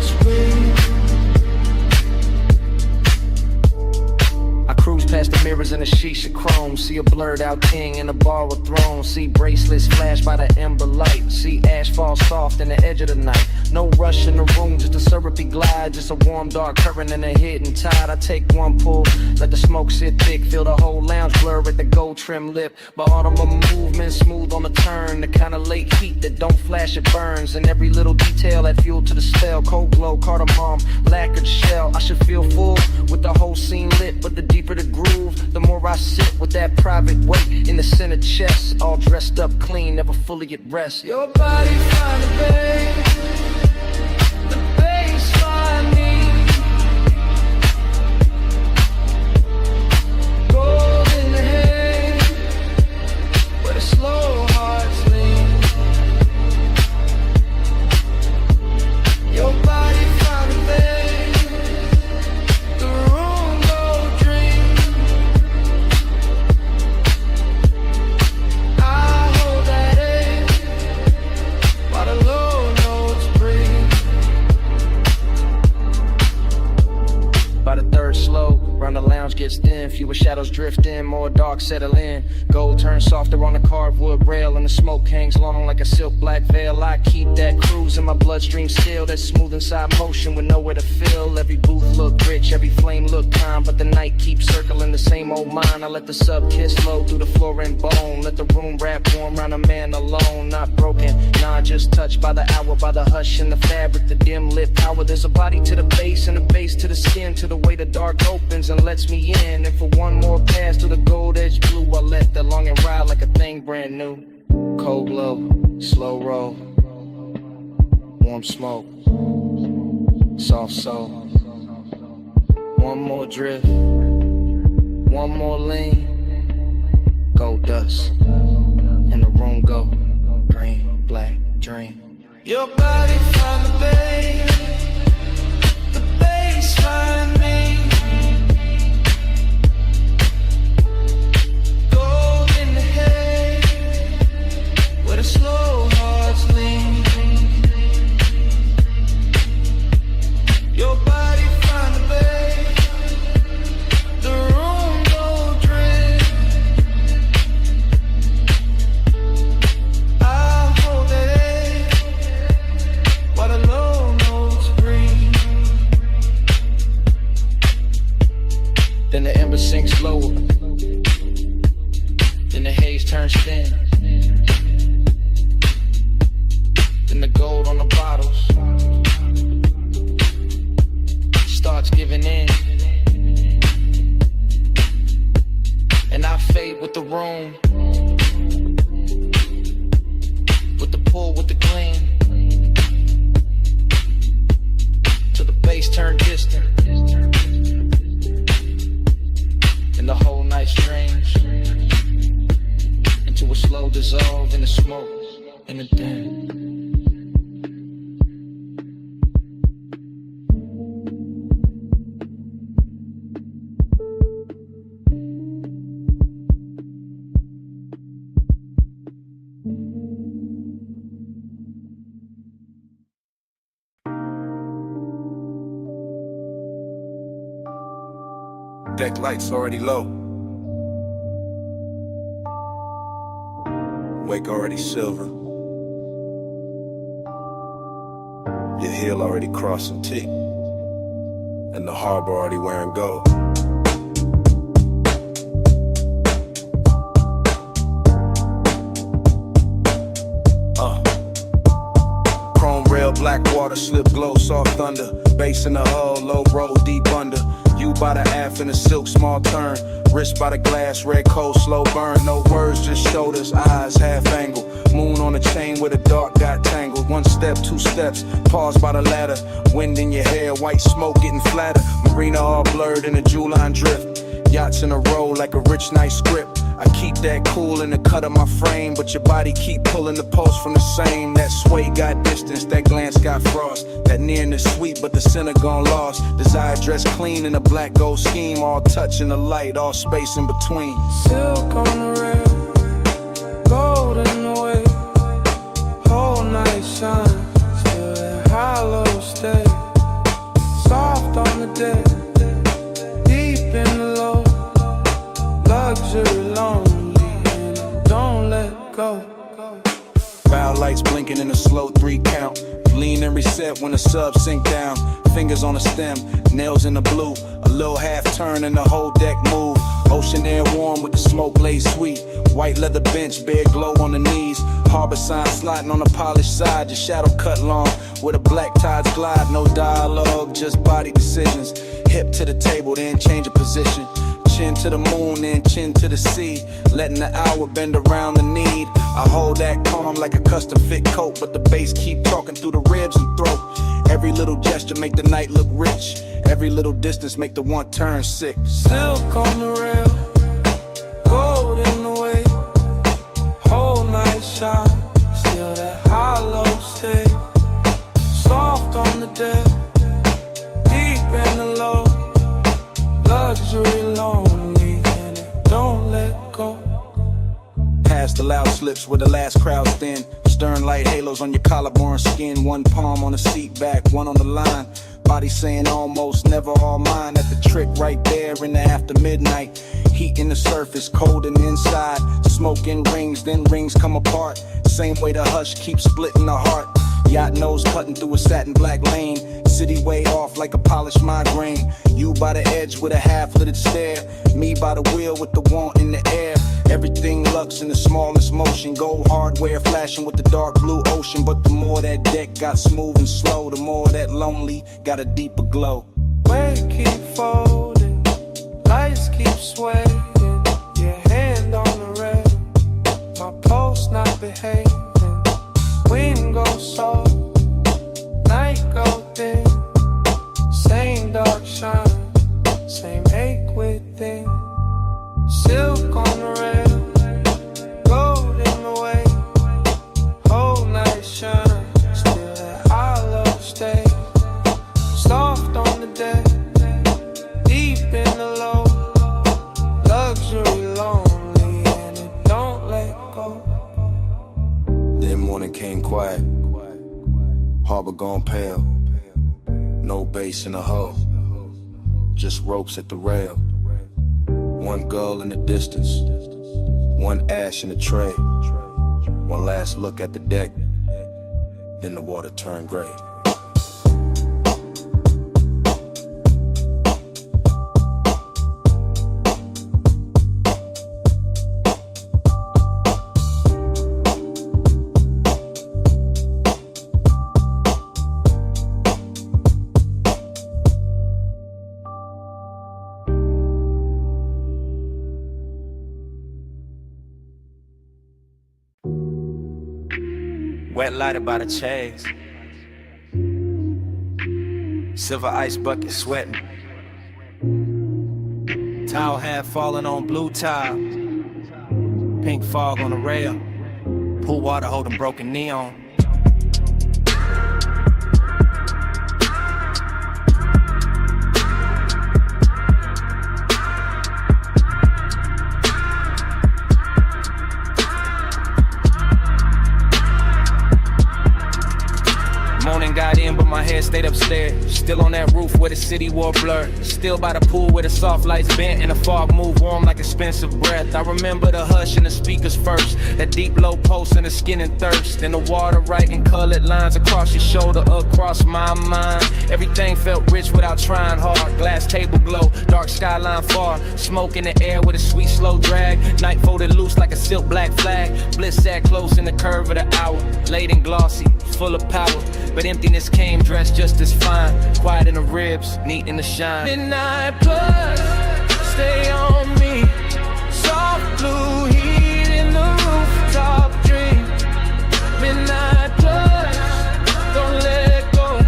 chrome. See a blurred out king in a borrowed throne. See bracelets flash by the ember light. See ash fall soft in the edge of the night. No rush in the room, just a syrupy glide. Just a warm dark current and a hidden tide. I take one pull, let the smoke sit thick. Feel the whole lounge blur at the gold trim lip. But all of my movement smooth on the turn. The kind of late heat that don't flash, it burns. And every little detail that fuel to the spell. Cold glow, cardamom, lacquered shell. I should feel full with the whole scene lit. But the deeper the groove, the more I sit with that private weight in the center chest. All dressed up clean, never fully at rest. Your body find the babe. The bass find me. Gold in the hair, where the slow hearts lean. Your body find the babe. The room go dream. I hold that air while the low notes breathe. By the third slow, round the lounge gets thin. Fewer shadows drift in, more dark settle in. Gold turns softer on the carved wood rail, and the smoke hangs long like a silk black veil. I keep that cruise in my bloodstream still. That smooth inside motion with nowhere to fill. Every booth look rich, every flame look calm, but the night keeps circling the same old mind. I let the sub kiss flow through the floor and bone. Let the room wrap warm round a man alone. Not broken, nah, just touched by the hour, by the hush in the fabric, the dim lit power. There's a body to the base and a base to the skin, to the way the dark opens and lets me in. And for one more pass to the gold edge blue, I let the longing ride like a thing brand new. Cold glow, slow roll, warm smoke, soft soul. One more drift, one more lean. Gold dust, and the room go green, black, dream. Your body find the babe. The bass find me. Gold in the hair, where the slow hearts lean. Your body find the babe. The room go dream. I hold that air while the low notes breathe. Then the ember sinks lower. Then the haze turns thin. Then the gold on the bottles starts giving in. And I fade with the room, with the pull, with the gleam, till the bass turn distant. And the whole night strange into a slow dissolve in the smoke and the dim. Deck lights already low. Wake already silver. Your heel already crossing T. And the harbor already wearing gold. Chrome rail, black water, slip glow, soft thunder. Bass in the hull, low roll, deep under. You by the aft in a silk, small turn. Wrist by the glass, red cold, slow burn. No words, just shoulders, eyes, half angle. Moon on a chain where the dark got tangled. One step, two steps, pause by the ladder. Wind in your hair, white smoke getting flatter. Marina all blurred in a jewel line drift. Yachts in a row like a rich, nice script. I keep that cool in the cut of my frame, but your body keep pulling the pulse from the same. That sway got distance, that glance got frost. That nearness sweet, but the center gone lost. Desire dressed clean in a black gold scheme, all touch in the light, all space in between. Silk on the rail, gold in the way. Whole night shine, still that hollow stay. Soft on the deck, deep in the low, luxury. lonely and don't let go. Bow lights blinking in a slow 3 count. Lean and reset when the sub sink down. Fingers on the stem, nails in the blue. A little half turn and the whole deck move. Ocean air warm with the smoke laid sweet. White leather bench, bare glow on the knees. Harbor sign sliding on the polished side. Your shadow cut long where the black tides glide. No dialogue, just body decisions. Hip to the table, then change of position. Chin to the moon, then chin to the sea. Letting the hour bend around the need. I hold that calm like a custom fit coat, but the bass keep talking through the ribs and throat. Every little gesture make the night look rich. Every little distance make the one turn sick. Silk on the rail, gold in the way. Whole night shine, still that hollow stay. Soft on the deck, deep in the low. Luxury lonely and it don't let go. Past the loud slips where the last crowd's thin. Stern light halos on your collarbone skin. One palm on the seat back, one on the line. Body saying almost never all mine. At the trick right there in the after midnight. Heat in the surface, cold in the inside. Smoke in rings, then rings come apart. Same way the hush keeps splitting the heart. Yacht nose cutting through a satin black lane. City way off like a polished migraine. You by the edge with a half-littered stare. Me by the wheel with the want in the air. Everything lux in the smallest motion. Gold hardware flashing with the dark blue ocean. But the more that deck got smooth and slow, the more that lonely got a deeper glow. Weight keep folding, lights keep swaying. Your hand on the rail, my pulse not behaving. Wind goes soft, night go thin. Same dark shine, same ache within. Silk on the rail, gold in the way. Whole night shine, still that hollow stay. Soft on the deck, deep in the low. Luxury lonely and it don't let go. Then morning came quiet. Harbor gone pale. No bass in the hull, just ropes at the rail. One gull in the distance, one ash in the tray. One last look at the deck, then the water turned gray. Wet lighted by the chase. Silver ice bucket sweating. Towel hat falling on blue tile. Pink fog on the rail. Pool water holding broken neon. Morning got in, but my head stayed upstairs. Still on that roof where the city wore blur. Still by the pool where the soft lights bent and the fog moved warm like expensive breath. I remember the hush and the speakers first. That deep low pulse in the skin and thirst. And the water writing colored lines across your shoulder, across my mind. Everything felt rich without trying hard. Glass table glow, dark skyline far. Smoke in the air with a sweet slow drag. Night folded loose like a silk black flag. Bliss sat close in the curve of the hour. Laid and glossy, full of power. But emptiness came dressed just as fine. Quiet in the ribs, neat in the shine. Midnight plus, stay on me. Soft blue heat in the rooftop dream. Midnight plus, don't let go.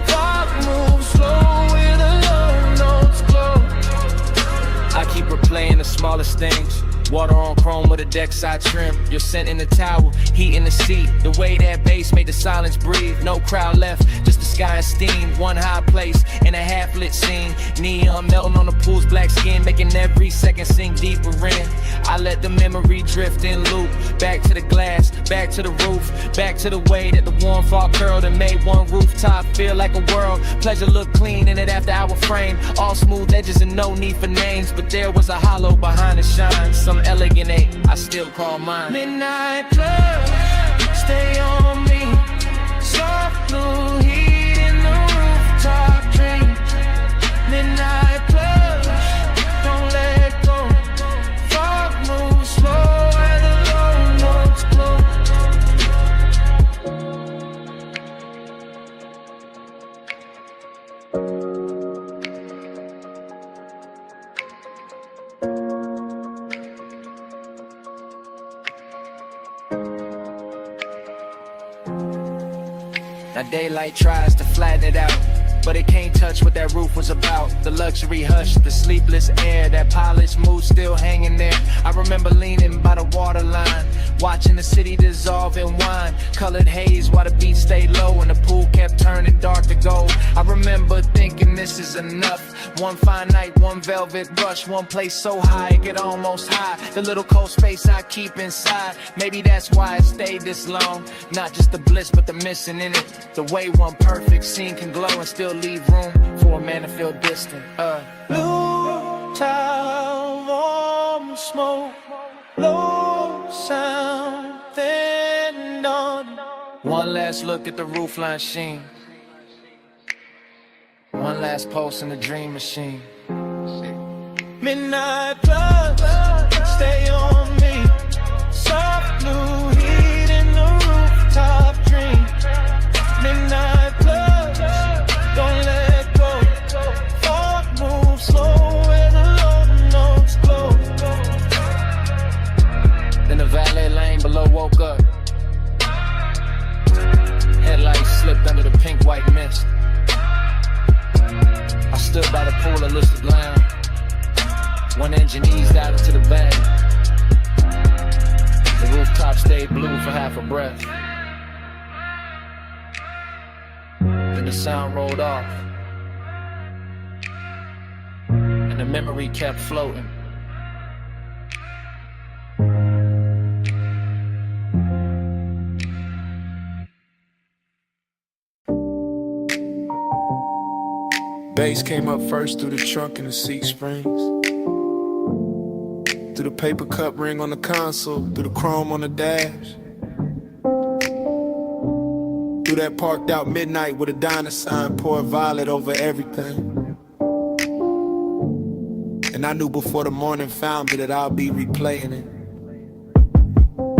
Fog moves slow with the low notes glow. I keep replaying the smallest things. Water on chrome with a deck side trim. Your scent in the towel, heat in the seat. The way that bass made the silence breathe. No crowd left, just the sky and steam. One high place in a half-lit scene. Neon melting on the pool's black skin, making every second sink deeper in. I let the the memory drift and loop. Back to the glass, back to the roof, back to the way that the warm fall curled and made one rooftop feel like a world. Pleasure looked clean in it after our frame, all smooth edges and no need for names. But there was a hollow behind the shine, some elegant eight I still call mine. Midnight club, stay on me, soft blue heat in the rooftop dream. Midnight club, don't let go, fog moves slow where the low notes glow. Now daylight tries to flatten it out, but it can't touch what that roof was about. The luxury hush, the sleepless air, that polished mood still hanging there. I remember leaning by the waterline, watching the city dissolve in wine. Colored haze while the beat stayed low and the pool kept turning dark to gold. I remember thinking this is enough. One fine night, one velvet brush, one place so high it could almost hide the little cold space I keep inside. Maybe that's why it stayed this long. Not just the bliss, but the missing in it. The way one perfect scene can glow and still leave room for a man to feel distant. Blue tile, warm smoke, low sound, then dawn. One last look at the roofline sheen, one last pulse in the dream machine. Midnight blood, stay on me, soft blue heat in the rooftop dream. Midnight blood, don't let go, fog move slow where the low notes glow. Then the valet lane below woke up, headlights slipped under the pink white mist. I stood by the pool of Lucid Lounge, one engine eased out into the bay. The rooftop stayed blue for half a breath. Then the sound rolled off, and the memory kept floating. Bass came up first through the trunk and the seat springs, through the paper cup ring on the console, through the chrome on the dash, through that parked out midnight with a diner sign, pour violet over everything. And I knew before the morning found me that I'll be replaying it.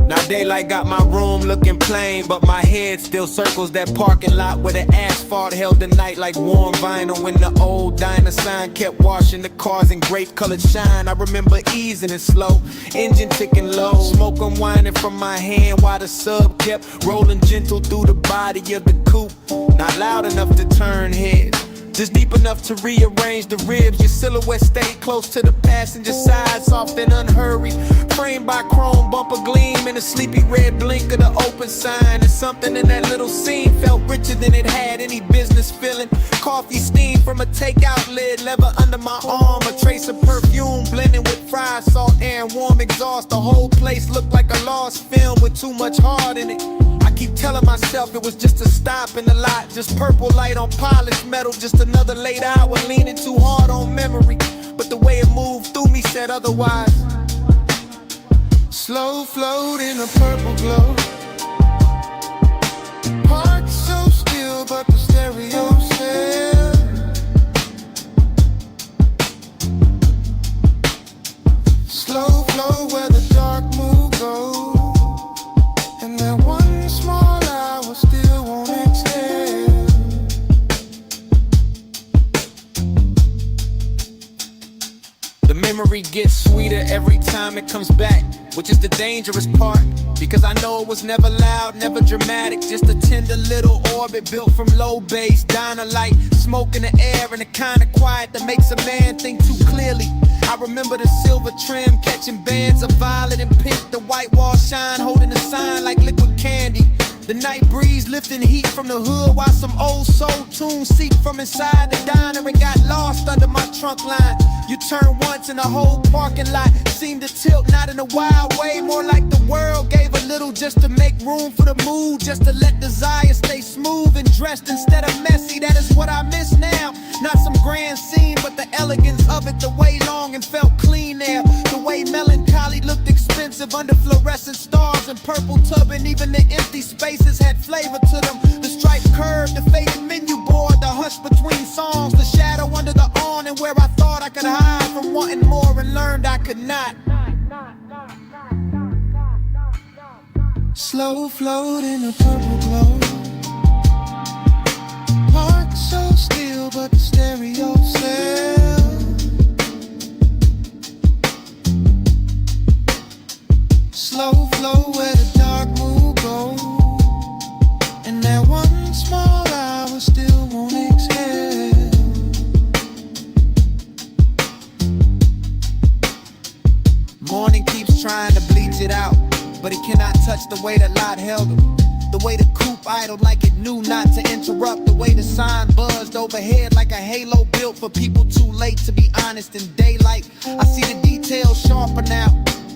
Now daylight got my room looking plain, but my head still circles that parking lot where the asphalt held the night like warm vinyl. When the old diner sign kept washing the cars in grape colored shine. I remember easing it slow, engine ticking low, smoke unwinding from my hand while the sub kept rolling gentle through the body of the coupe. Not loud enough to turn heads, just deep enough to rearrange the ribs. Your silhouette stayed close to the passenger side, soft and unhurried, framed by chrome bumper gleam and a sleepy red blink of the open sign. And something in that little scene felt richer than it had any business feeling. Coffee steam from a takeout lid, leather under my arm, a trace of perfume blending with fried salt air and warm exhaust. The whole place looked like a lost film with too much heart in it. I keep telling myself it was just a stop in the lot, just purple light on polished metal, just another late hour leaning too hard on memory. But the way it moved through me said otherwise. Slow float in a purple glow, parked so still but the stereo said, slow flow where the dark mood goes, and that one small hour still won't exhale. The memory gets sweeter every time it comes back, which is the dangerous part, because I know it was never loud, never dramatic, just a tender little orbit built from low bass, diner light, smoke in the air, and the kind of quiet that makes a man think too clearly. I remember the silver trim catching bands of violet and pink, the white wall shine holding a sign like liquid candy. The night breeze lifting heat from the hood while some old soul tunes seep from inside the diner and got lost under my trunk line. You turn once and the whole parking lot seemed to tilt, not in a wild way, more like the world gave a little just to make room for the mood, just to let desire stay smooth and dressed instead of messy. That is what I miss now. Not some grand scene, but the elegance of it, the way long and felt clean there, the way melancholy looked expensive under fluorescent stars and purple tub, and even the empty spaces had flavor to them. The striped curve, the faded menu board, the hush between songs, the shadow under the awning where I thought I could hide from wanting more and learned I could not. Slow float in a purple glow, heart so still but the stereo cell. Slow flow where the dark mood goes, and that one small hour still won't exhale. Morning keeps trying to bleach it out, but it cannot touch the way that lot held him. The way the coupe idled like it knew not to interrupt. The way the sign buzzed overhead like a halo built for people too late to be honest in daylight. I see the details sharper now.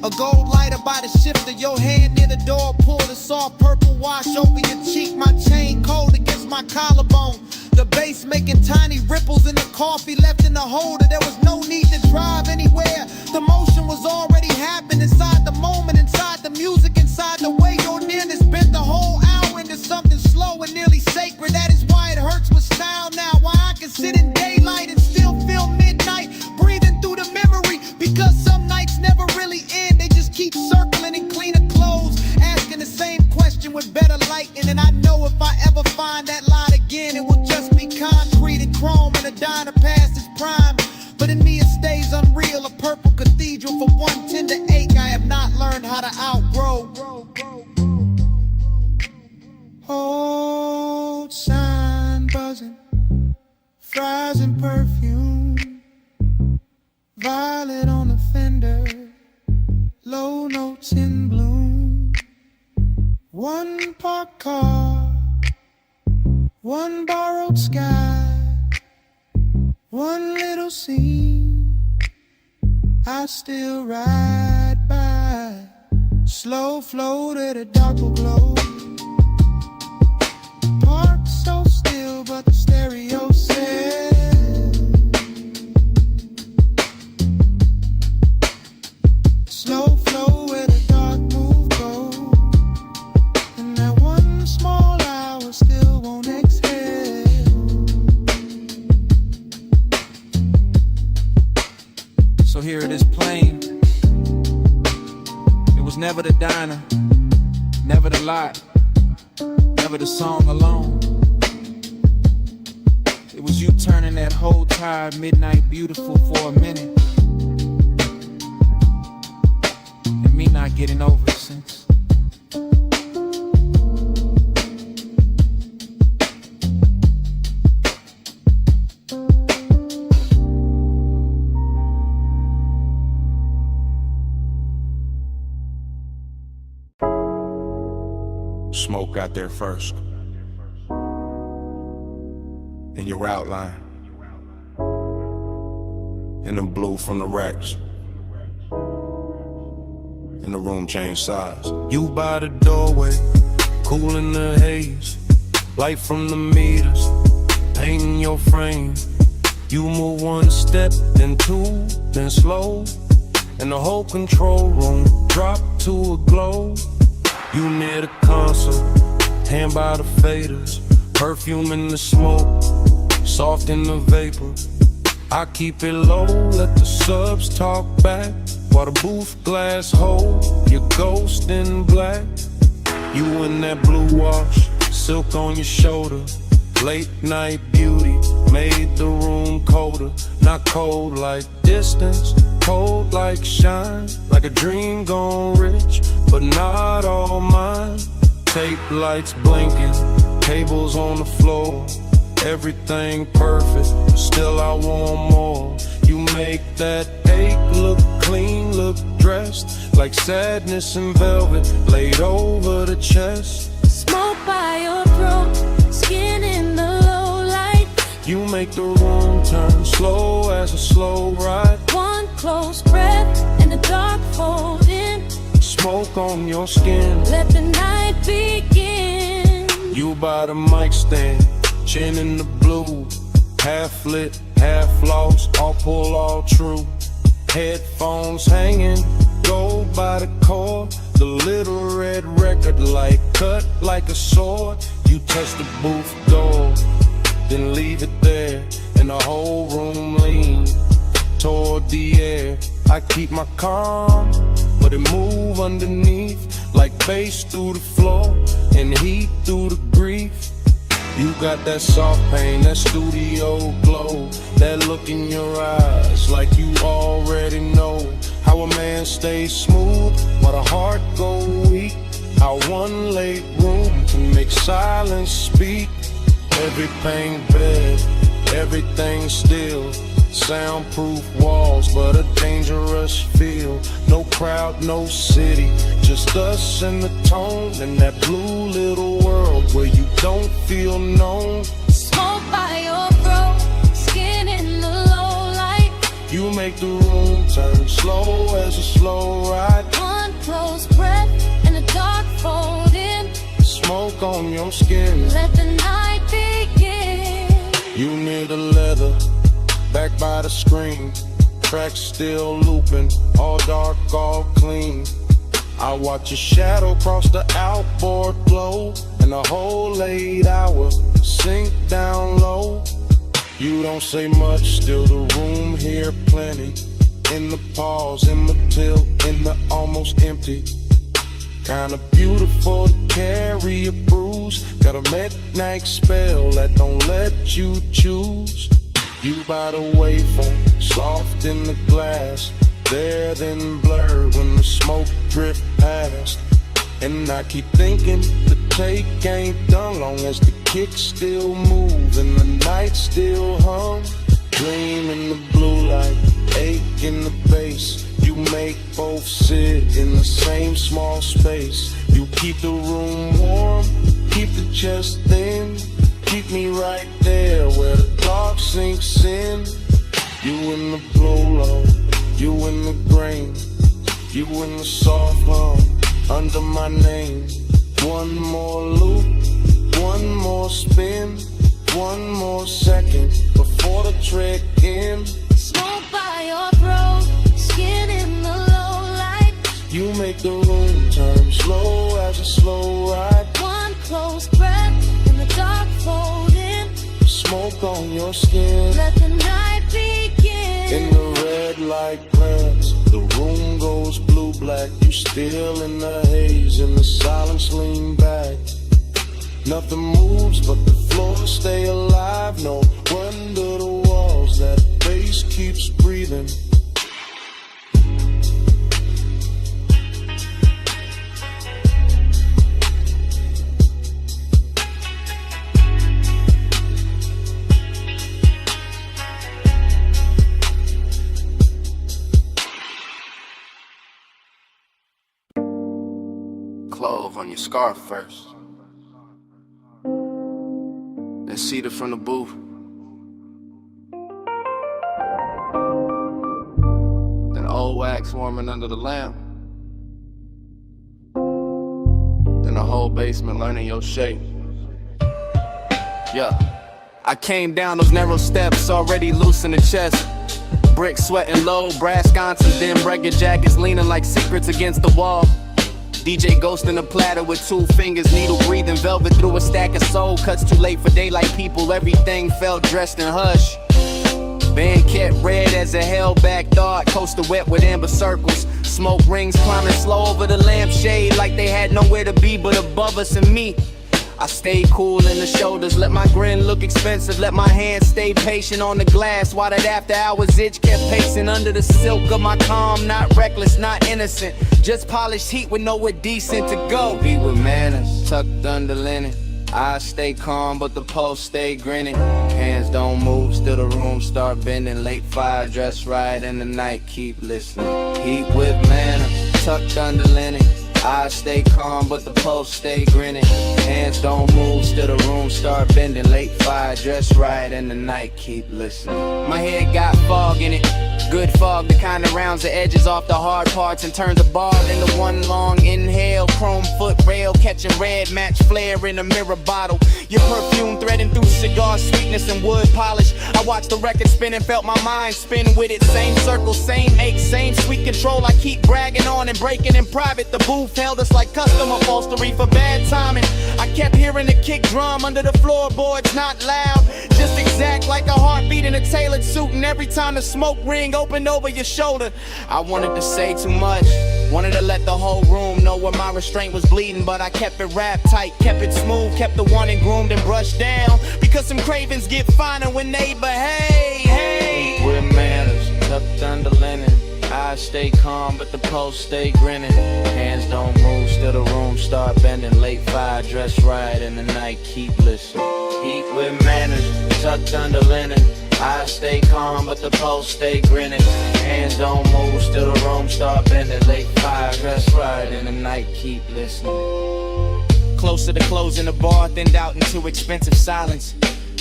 A gold lighter by the shift of your hand near the door pull. The soft purple wash over your cheek. My chain cold against my collarbone. The bass making tiny ripples in the coffee left in the holder. There was no need to drive anywhere. The motion was already happening inside the moment, inside the music, inside the way your nearness bent the whole hour into something slow and nearly sacred. That is why it hurts with style now. Why I can sit in daylight and still feel midnight breathing through the memory. Because some nights never really end. They just keep circling in cleaner clothes, asking the same question with better lighting. And I know if I ever find that line again, it will just be concrete and chrome and a diner past its prime. But in me it stays unreal, a purple cathedral for one tender ache I have not learned how to outgrow. Old sign buzzing, fries and perfume, violet on the fender, low notes in bloom. One parked car, one borrowed sky, one little scene I still ride by. Slow float at a darker glow, parked so still but the stereo says slow flow where the dark move goes, and that one small hour still won't exhale. So here it is plain. It was never the diner, never the lot, never the song alone. It was you turning that whole tired midnight beautiful for a minute, and me not getting over it since. Smoke got there first. In your outline, in the blue from the racks, in the room changed size. You by the doorway, cool in the haze, light from the meters, painting your frame. You move one step, then two, then slow, and the whole control room drop to a glow. You near the console, hand by the faders, perfume in the smoke, soft in the vapor. I keep it low, let the subs talk back, while the booth glass hold your ghost in black. You in that blue wash, silk on your shoulder, late night beauty made the room colder. Not cold like distance, cold like shine, like a dream gone rich, but not all mine. Tape lights blinking, tables on the floor, everything perfect, still I want more. You make that ache look clean, look dressed, like sadness in velvet laid over the chest. Smoke off-road, skin in the low light. You make the room turn slow as a slow ride. One close breath and the dark fold in. Smoke on your skin. Let the night begin. You by the mic stand, chin in the blue. Half lit, half lost, all pull, all true. Headphones hanging, go by the cord. The little red record light cut like a sword. You touch the booth door, then leave it there. And the whole room lean toward the air. I keep my calm, but it move underneath like bass through the floor and heat through the grief. You got that soft pain, that studio glow, that look in your eyes like you already know how a man stays smooth while the heart go weak. How one late room can make silence speak. Every pain bed, everything still. Soundproof walls, but a dangerous feel. No crowd, no city, just us and the tone. In that blue little world where you don't feel known. Smoke by your throat, skin in the low light. You make the room turn slow as a slow ride. One close breath and the dark fold in. Smoke on your skin. Let the night begin. You near the leather, back by the screen. Tracks still looping, all dark, all clean. I watch your shadow cross the outboard glow, and the whole 8 hour sink down low. You don't say much, still the room here plenty. In the pause, in the tilt, in the almost empty. Kinda beautiful to carry a bruise. Got a midnight spell that don't let you choose. You by the waveform, soft in the glass. There then blurred when the smoke drift past. And I keep thinking the take ain't done long as the kick still move and the night still hum. Dream in the blue light, ache in the bass. You make both sit in the same small space. You keep the room warm, keep the chest thin. Keep me right there where the dark sinks in. You in the blow-low, you in the grain. You in the soft hum, under my name. One more loop, one more spin. One more second before the trick ends. Smoke by your throat, skin in the low light. You make the room turn slow as a slow ride. One close breath and the dark fold in. Smoke on your skin. Let the night begin. In the red light glance, the room goes blue-black. You still in the haze, in the silence lean back. Nothing moves but the floor stay alive. No wonder the walls, that bass keeps breathing. Clove on your scarf first, then cedar from the booth, then old wax warming under the lamp, then the whole basement learning your shape. Yeah, I came down those narrow steps already loose in the chest. Brick sweating low, brass sconces, then breaker jackets leaning like secrets against the wall. DJ Ghost in a platter with 2 fingers, needle breathing velvet through a stack of soul. Cuts too late for daylight people, everything felt dressed in hush. Band kept red as a held back thought, coaster wet with amber circles. Smoke rings climbing slow over the lampshade like they had nowhere to be but above us and me. I stayed cool in the shoulders, let my grin look expensive, let my hands stay patient on the glass while that after hours itch kept pacing under the silk of my calm. Not reckless, not innocent, just polished heat with nowhere decent to go. Be with manners, tucked under linen. I stay calm, but the pulse stay grinning. Hands don't move, still the room start bending. Late fire, dress right in the night, keep listening. Heat with manners, tucked under linen. I stay calm, but the pulse stay grinning. Hands don't move, still the room start bending. Late fire, dress right, and the night keep listening. My head got fog in it. Good fog, the kind that rounds the edges off the hard parts and turns a ball into one long inhale. Chrome foot rail, catching red, match flare in a mirror bottle. Your perfume threading through cigar sweetness and wood polish. I watched the record spin and felt my mind spin with it. Same circle, same ache, same sweet control. I keep bragging on and breaking in private. The booth held us like custom upholstery for bad timing. I kept hearing the kick drum under the floorboards, not loud, just exact like a heartbeat in a tailored suit. And every time the smoke ring opened over your shoulder, I wanted to say too much. Wanted to let the whole room know where my restraint was bleeding, but I kept it wrapped tight, kept it smooth, kept the one and groomed and brushed down. Because some cravens get finer when they behave. Hey, with manners, tucked under linen. I stay calm, but the pulse stay grinning. Hands don't move, still the room start bending. Late fire, dress right, and the night keep listening. Eat with manners, tucked under linen. I stay calm, but the pulse stay grinning. Hands don't move, still the room start bending. Late fire, dress right, and the night keep listening. Closer to closing the bar, thinned out into expensive silence.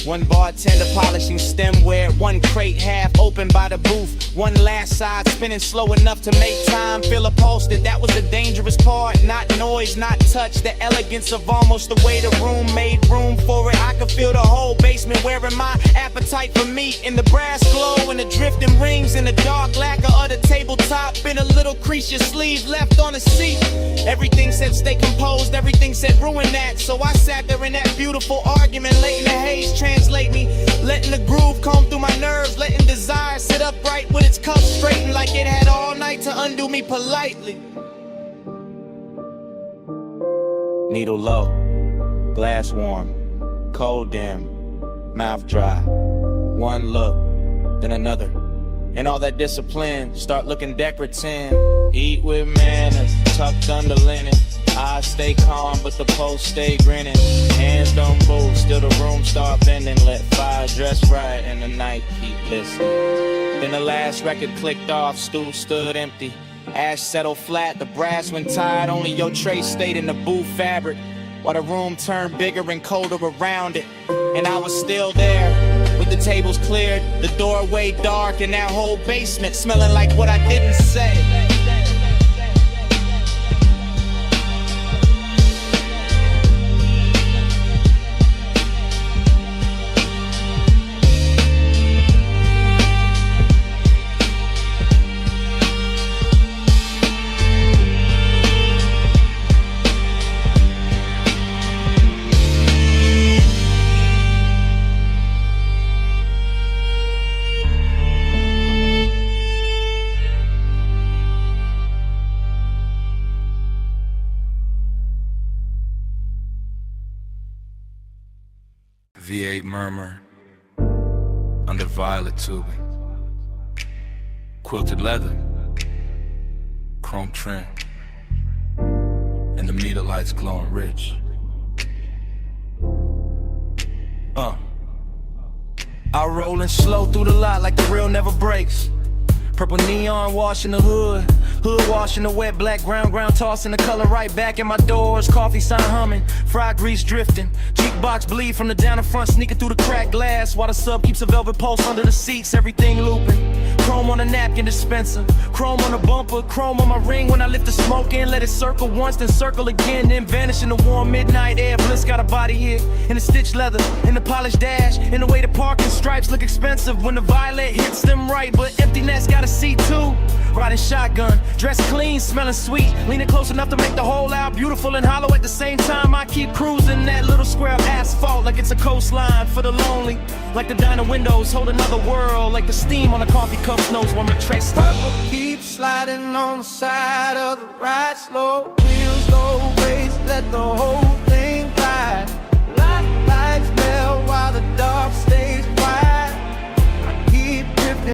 One bartender polishing stemware, one crate half open by the booth. One last side spinning slow enough to make time feel upholstered. That was the dangerous part, not noise, not touch. The elegance of almost the way the room made room for it. I could feel the whole basement wearing my appetite for meat. In the brass glow and the drifting rings in the dark lacquer of the tabletop. Been a little crease your sleeve left on the seat. Everything said stay composed, everything said ruin that. So I sat there in that beautiful argument, late in the haze, translate me, letting the groove comb through my nerves, letting desire sit upright with its cuffs straightened like it had all night to undo me politely. Needle low, glass warm, cold dim, mouth dry. One look, then another, and all that discipline start looking decorative. Eat with manners, tucked under linen. I stay calm, but the pulse stay grinning. Hands don't move, still the room start bending. Let fire dress right, and the night keep listening. Then the last record clicked off, stool stood empty. Ash settled flat, the brass went tired. Only your tray stayed in the booth fabric, while the room turned bigger and colder around it. And I was still there, with the tables cleared, the doorway dark, and that whole basement smelling like what I didn't say. V8 murmur under violet tubing, quilted leather, chrome trim, and the meter lights glowing rich. I rollin' slow through the lot like the real never breaks. Purple neon washing the hood, hood washing the wet black ground, tossing the color right back in my doors. Coffee sign humming, fried grease drifting, jukebox bleed from the down in front, sneaking through the cracked glass, while the sub keeps a velvet pulse under the seats. Everything looping, chrome on the napkin dispenser, chrome on the bumper, chrome on my ring when I lift the smoke in. Let it circle once, then circle again, then vanish in the warm midnight air. Bliss got a body here, in the stitched leather, in the polished dash, in the way the parking stripes look expensive when the violet hits them right, but empty nest got a seat too. Riding shotgun, dressed clean, smelling sweet, leaning close enough to make the whole out beautiful and hollow at the same time. I keep cruising that little square of asphalt like it's a coastline for the lonely, like the diner windows hold another world, like the steam on a coffee cup knows when my trace. Purple keeps sliding on the side of the ride, slow wheels low.